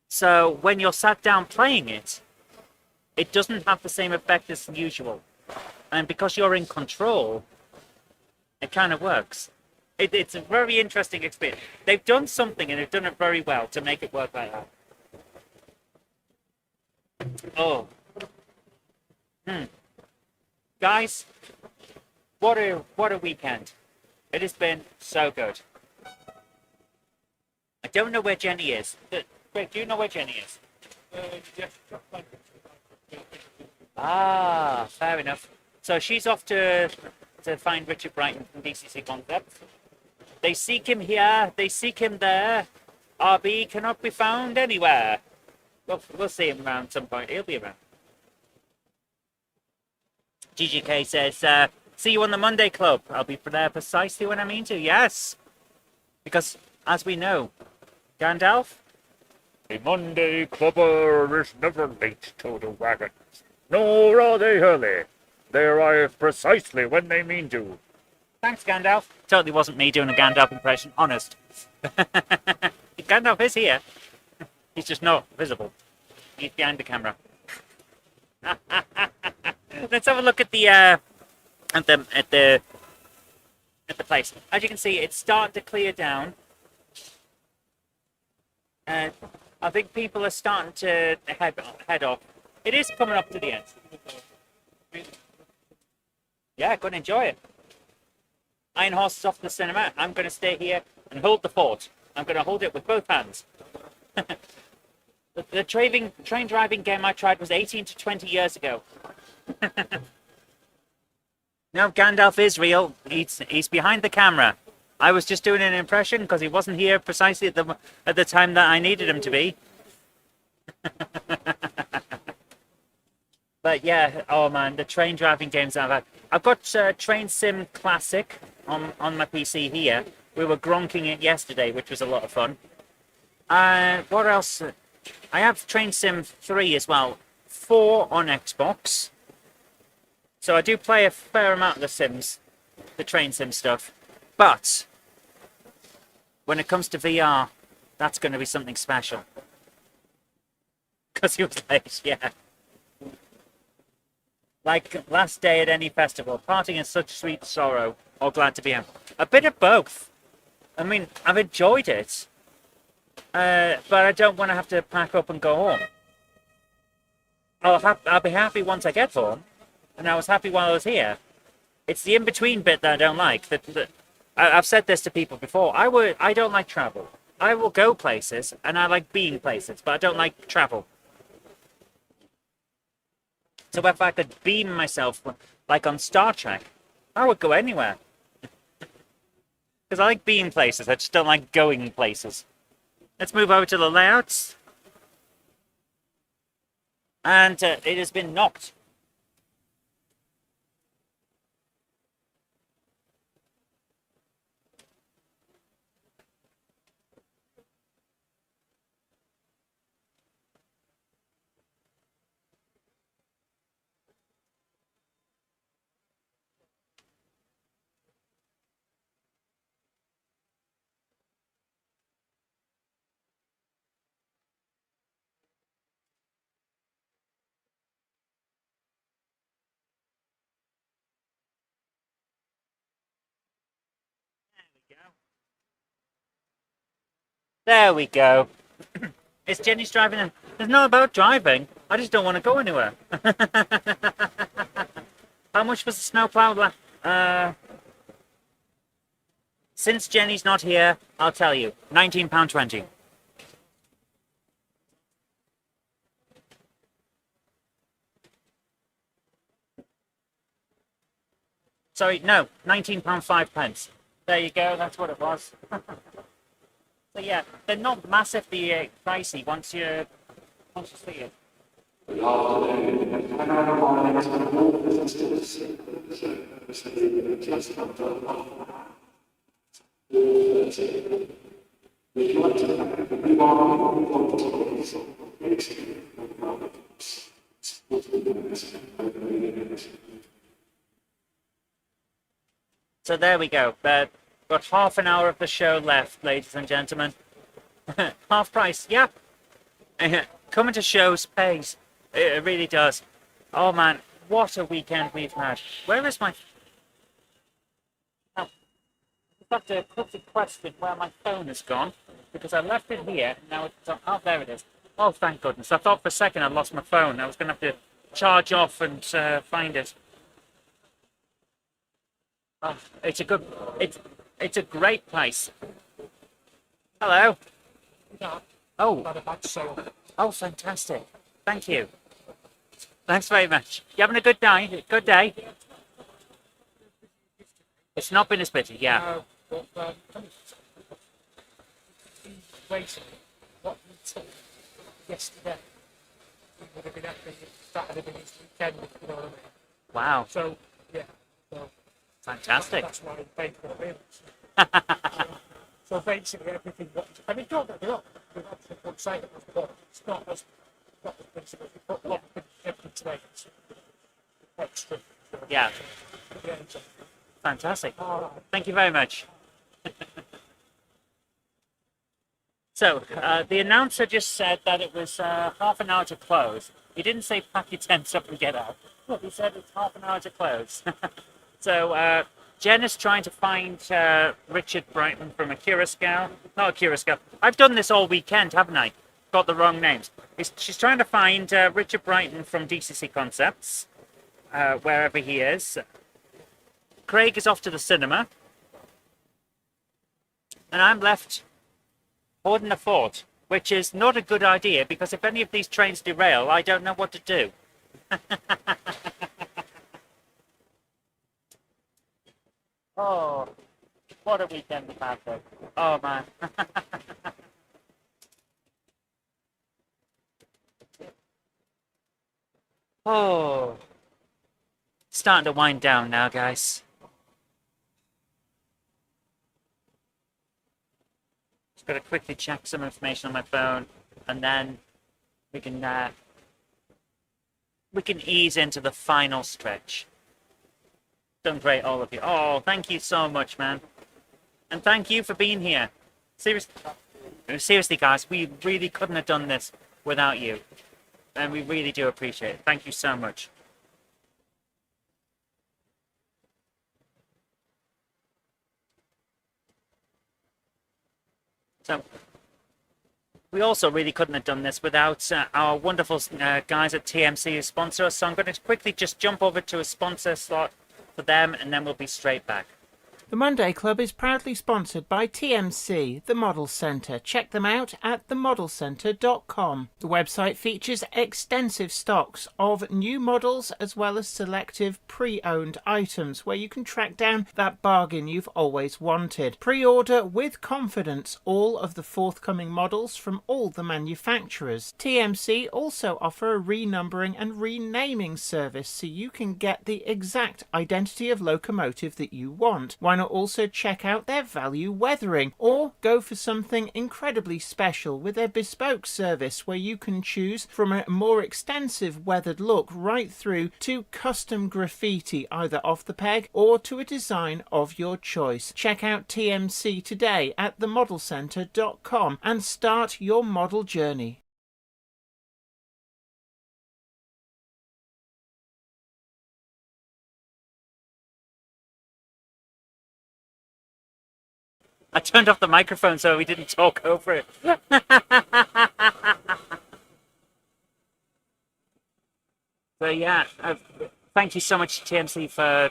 So when you're sat down playing it, it doesn't have the same effect as usual. And because you're in control, it kind of works. It's a very interesting experience. They've done something and they've done it very well to make it work like that. Oh. Guys, what a weekend. It has been so good. I don't know where Jenny is. Greg, do you know where Jenny is? Ah, fair enough. So she's off to find Richard Brighton from DCC Concepts. They seek him here, they seek him there. RB cannot be found anywhere. We'll see him around some point. He'll be around. GGK says, see you on the Monday Club. I'll be there precisely when I mean to. Yes. Because, as we know, Gandalf? The Monday Clubber is never late to the wagons, nor are they early. They arrive precisely when they mean to. Thanks, Gandalf. Totally wasn't me doing a Gandalf impression, honest. Gandalf is here. He's just not visible. He's behind the camera. Let's have a look at the place. As you can see, it's starting to clear down. I think people are starting to head off. It is coming up to the end. Yeah, go and enjoy it. Iron Horse is off to the cinema. I'm going to stay here and hold the fort. I'm going to hold it with both hands. The train driving game I tried was 18 to 20 years ago. No, Gandalf is real. He's behind the camera. I was just doing an impression because he wasn't here precisely at the time that I needed him to be. But yeah, oh man, the train driving games I've had. I've got Train Sim Classic on my PC here. We were gronking it yesterday, which was a lot of fun. What else? I have Train Sim 3 as well. 4 on Xbox. So I do play a fair amount of the Sims, the Train Sim stuff. But when it comes to VR, that's going to be something special. Because he was late, yeah. Like last day at any festival, parting in such sweet sorrow, or glad to be out. A bit of both. I mean, I've enjoyed it, but I don't want to have to pack up and go home. I'll be happy once I get home, and I was happy while I was here. It's the in-between bit that I don't like. I've said this to people before. I don't like travel. I will go places, and I like being places, but I don't like travel. So if I could beam myself, like on Star Trek, I would go anywhere. Because I like being places, I just don't like going places. Let's move over to the layouts. And it has been knocked. There we go. It's Jenny's driving in. There's no about driving. I just don't want to go anywhere. How much was the snowplow? Since Jenny's not here, I'll tell you. £19.20. Sorry, no, £19.05. There you go, that's what it was. So yeah, they're not massively pricey once you see it. So there we go. Got half an hour of the show left, ladies and gentlemen. Half price, yeah. Coming to shows pays. It really does. Oh man, what a weekend we've had. Where is my... Oh, I have to quickly question where my phone has gone, because I left it here, and now it's on... Oh, there it is. Oh, thank goodness. I thought for a second I lost my phone. I was going to have to charge off and find it. Oh, it's a great place. Hello. Oh, fantastic. Thank you. Thanks very much. You having a good day? Good day? It's not been as busy, yeah. Waiting. What we took yesterday, we would have been happy if that had been his weekend, if you know what I mean. Wow. So, yeah. So, fantastic. That's why I paid for it. So basically everything, I mean, don't get me wrong, we've actually put sale, but it's not as busy as we put a lot of everything today. It's extra. Yeah. Yeah, Fantastic. all right. Thank you very much. So, the announcer just said that it was half an hour to close. He didn't say pack your tents up and get out. He said it's half an hour to close. So, Jen is trying to find Richard Brighton from a Curacao. Not a Curacao. I've done this all weekend, haven't I? Got the wrong names. She's trying to find Richard Brighton from DCC Concepts, wherever he is. Craig is off to the cinema. And I'm left holding the fort, which is not a good idea, because if any of these trains derail, I don't know what to do. Oh, what a weekend we've had, though. Oh, man. Oh. Starting to wind down now, guys. Just got to quickly check some information on my phone, and then we can ease into the final stretch. Done great, all of you. Oh, thank you so much, man. And thank you for being here. Seriously, guys, we really couldn't have done this without you. And we really do appreciate it. Thank you so much. So, we also really couldn't have done this without our wonderful guys at TMC who sponsor us. So I'm going to quickly just jump over to a sponsor slot for them, and then we'll be straight back. The Monday Club is proudly sponsored by TMC, the Model Centre. Check them out at themodelcentre.com. The website features extensive stocks of new models as well as selective pre-owned items where you can track down that bargain you've always wanted. Pre-order with confidence all of the forthcoming models from all the manufacturers. TMC also offer a renumbering and renaming service so you can get the exact identity of locomotive that you want. Why not also check out their value weathering, or go for something incredibly special with their bespoke service where you can choose from a more extensive weathered look right through to custom graffiti either off the peg or to a design of your choice. Check out TMC today at themodelcentre.com and start your model journey. I turned off the microphone so we didn't talk over it. So yeah, thank you so much to TMC for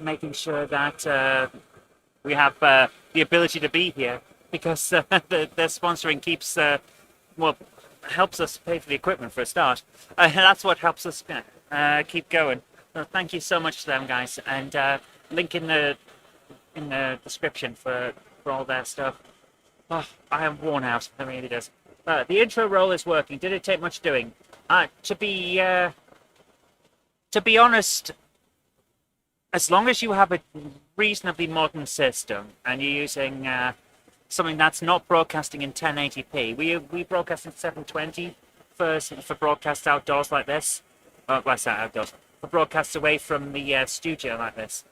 making sure that we have the ability to be here, because their sponsoring keeps helps us pay for the equipment for a start. That's what helps us keep going. So thank you so much to them guys, and link in the description for all their stuff. Oh, I am worn out. I really does. The intro roll is working. Did it take much doing? To be honest, as long as you have a reasonably modern system and you're using something that's not broadcasting in 1080p, we broadcast in 720 for broadcasts outdoors like this. Well, I say outdoors, for broadcasts away from the studio like this,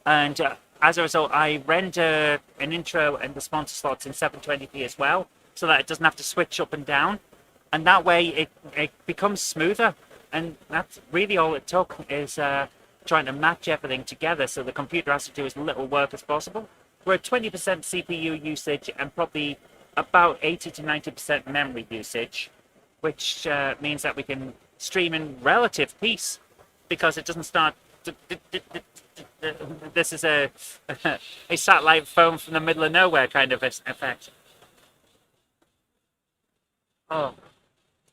and as a result, I render an intro and the sponsor slots in 720p as well, so that it doesn't have to switch up and down, and that way it becomes smoother. And that's really all it took, is trying to match everything together so the computer has to do as little work as possible. We're at 20% CPU usage and probably about 80 to 90% memory usage, which means that we can stream in relative peace, because it doesn't start. This is a satellite phone from the middle of nowhere kind of effect. Oh,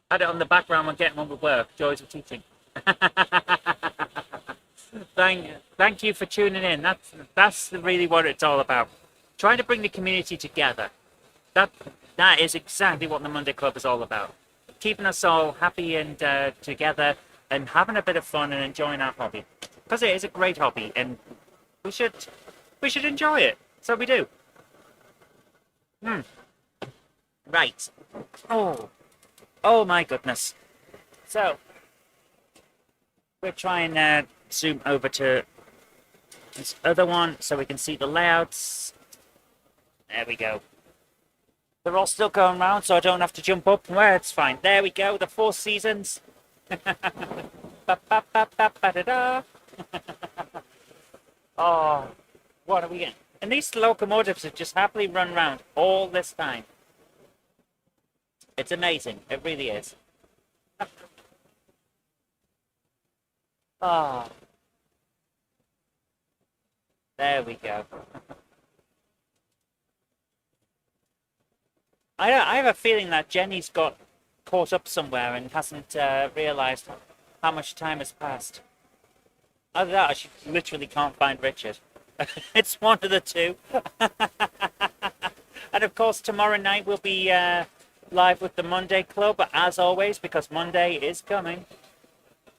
had it on the background when getting on with work. Joys of teaching. Thank you for tuning in. That's really what it's all about. Trying to bring the community together. That is exactly what the Monday Club is all about. Keeping us all happy and together, and having a bit of fun and enjoying our hobby. Because it is a great hobby, and we should enjoy it. So we do. Right. Oh my goodness. So we're trying to zoom over to this other one so we can see the layouts. There we go. They're all still going round, so I don't have to jump up. Well, it's fine. There we go. The 4 seasons. Ba-ba-ba-ba-ba-da-da. Oh, what are we getting? And these locomotives have just happily run round all this time. It's amazing. It really is. Ah. There we go. I have a feeling that Jenny's got caught up somewhere and hasn't realised how much time has passed. Either that, or she literally can't find Richard. It's one of the two. And of course, tomorrow night we'll be live with the Monday Club, as always, because Monday is coming.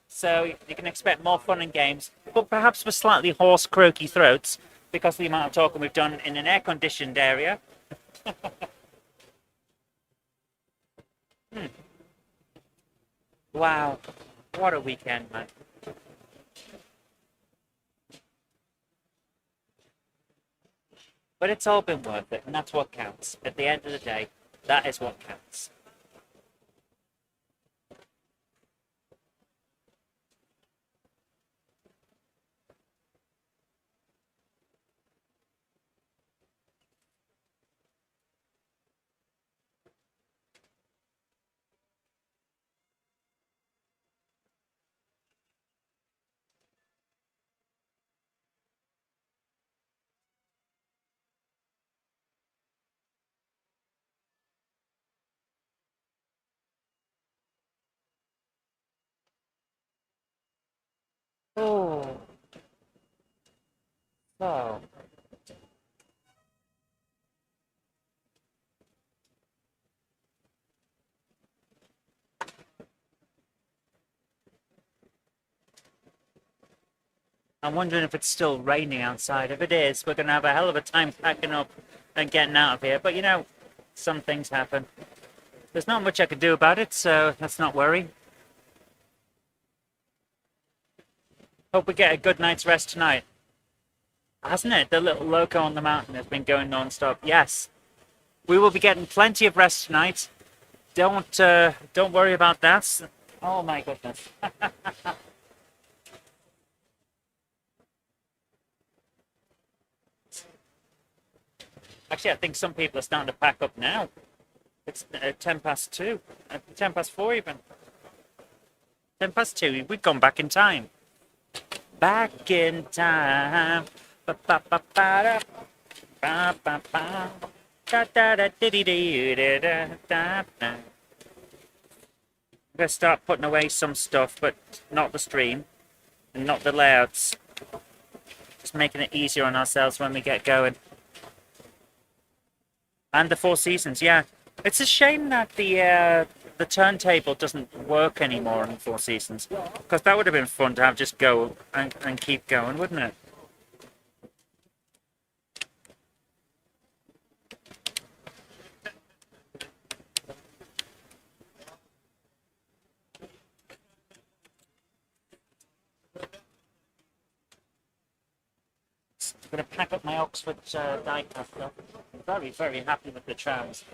So you can expect more fun and games, but perhaps with slightly hoarse, croaky throats, because of the amount of talking we've done in an air-conditioned area. Wow, what a weekend, man. But it's all been worth it, and that's what counts. At the end of the day, that is what counts. Oh. So. I'm wondering if it's still raining outside. If it is, we're going to have a hell of a time packing up and getting out of here. But you know, some things happen. There's not much I can do about it, so let's not worry. Hope we get a good night's rest tonight. Hasn't it? The little loco on the mountain has been going non-stop. Yes. We will be getting plenty of rest tonight. Don't worry about that. Oh my goodness. Actually, I think some people are starting to pack up now. It's 10 past 2. 10 past 4 even. 10 past 2. We've gone back in time. Back in time. Ba ba ba ba da ba ba ba da da da dee dee da da da da. I'm gonna start putting away some stuff, but not the stream and not the layouts. Just making it easier on ourselves when we get going. And the Four Seasons, yeah. It's a shame that the turntable doesn't work anymore in Four Seasons, because that would have been fun to have just go and keep going, wouldn't it? I'm going to pack up my Oxford die-cast stuff. I'm very, very happy with the trams.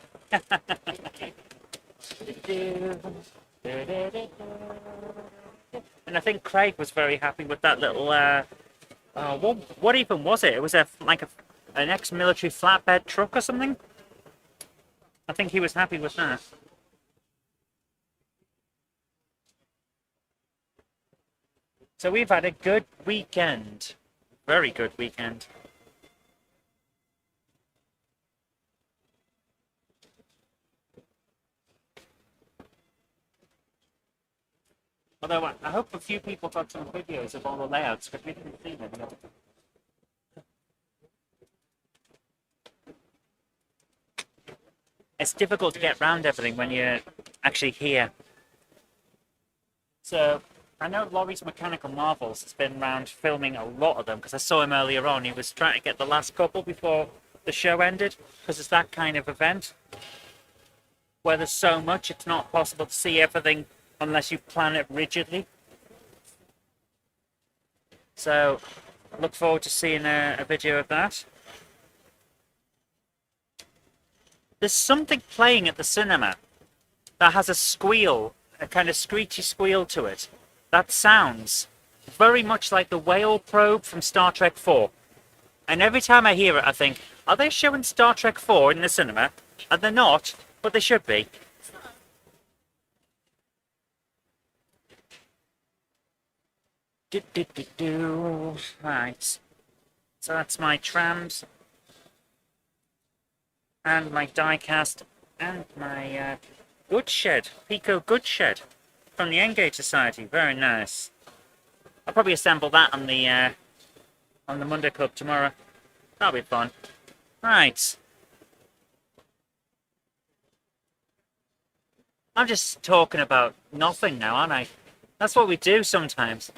And I think Craig was very happy with that little. What even was it? It was an ex-military flatbed truck or something. I think he was happy with that. So we've had a good weekend. Very good weekend. Although I hope a few people got some videos of all the layouts, because we didn't see them. It's difficult to get around everything when you're actually here. So I know Laurie's Mechanical Marvels has been around filming a lot of them, because I saw him earlier on. He was trying to get the last couple before the show ended, because it's that kind of event where there's so much it's not possible to see everything unless you plan it rigidly. So look forward to seeing a video of that. There's something playing at the cinema that has a squeal, a kind of screechy squeal to it. That sounds very much like the whale probe from Star Trek 4. And every time I hear it, I think, are they showing Star Trek 4 in the cinema? And they're not, but they should be. Right. So that's my trams. And my die-cast. And my goods shed. Pico goods shed. From the Engage Society. Very nice. I'll probably assemble that on the Monday Club tomorrow. That'll be fun. Right. I'm just talking about nothing now, aren't I? That's what we do sometimes.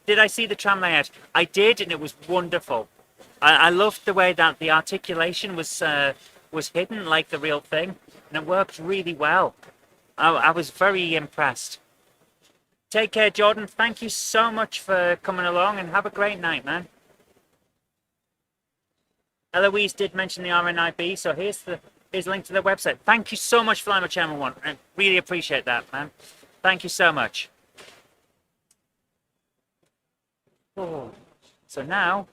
Did I see the tram layout? I did, and it was wonderful. I loved the way that the articulation was hidden like the real thing, and it worked really well. I was very impressed. Take care, Jordan. Thank you so much for coming along, and have a great night, man. Eloise did mention the RNIB, so here's a link to their website. Thank you so much, Flymer Chairman 1. I really appreciate that, man. Thank you so much. Oh. So now,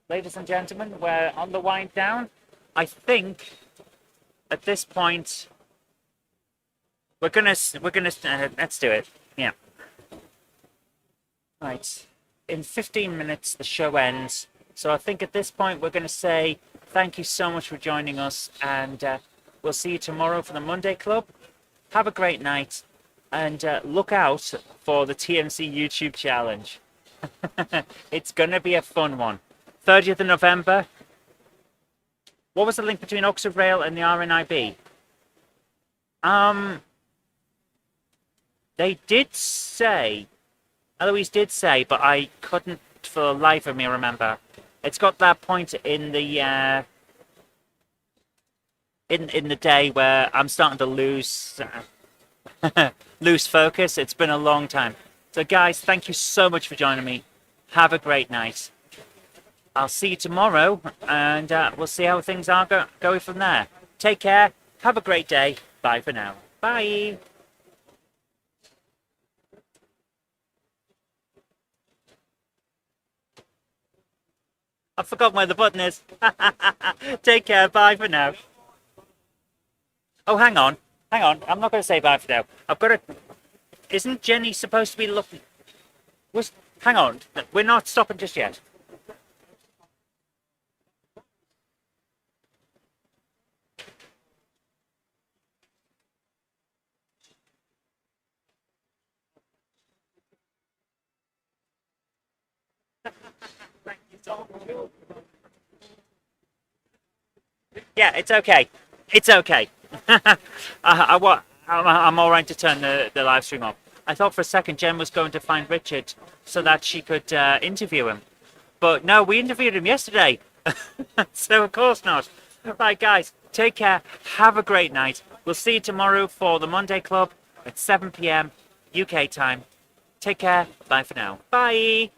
ladies and gentlemen, we're on the wind down. I think at this point we're gonna let's do it. Yeah. Right. In 15 minutes the show ends. So I think at this point we're gonna say thank you so much for joining us, and we'll see you tomorrow for the Monday Club. Have a great night, and look out for the TMC YouTube challenge. It's going to be a fun one. 30th of November. What was the link between Oxford Rail and the RNIB? They did say, Eloise did say, but I couldn't for the life of me remember. It's got that point in the in the day where I'm starting to lose lose focus. It's been a long time. So guys, thank you so much for joining me. Have a great night. I'll see you tomorrow, and we'll see how things are going from there. Take care. Have a great day. Bye for now. Bye. I've forgotten where the button is. Take care. Bye for now. Oh, hang on. Hang on. I'm not going to say bye for now. I've got to... Isn't Jenny supposed to be looking... Hang on. We're not stopping just yet. Yeah, it's okay. It's okay. I'm all right to turn the live stream off. I thought for a second Jen was going to find Richard so that she could interview him. But no, we interviewed him yesterday. So of course not. Right, guys, take care. Have a great night. We'll see you tomorrow for the Monday Club at 7 p.m. UK time. Take care. Bye for now. Bye.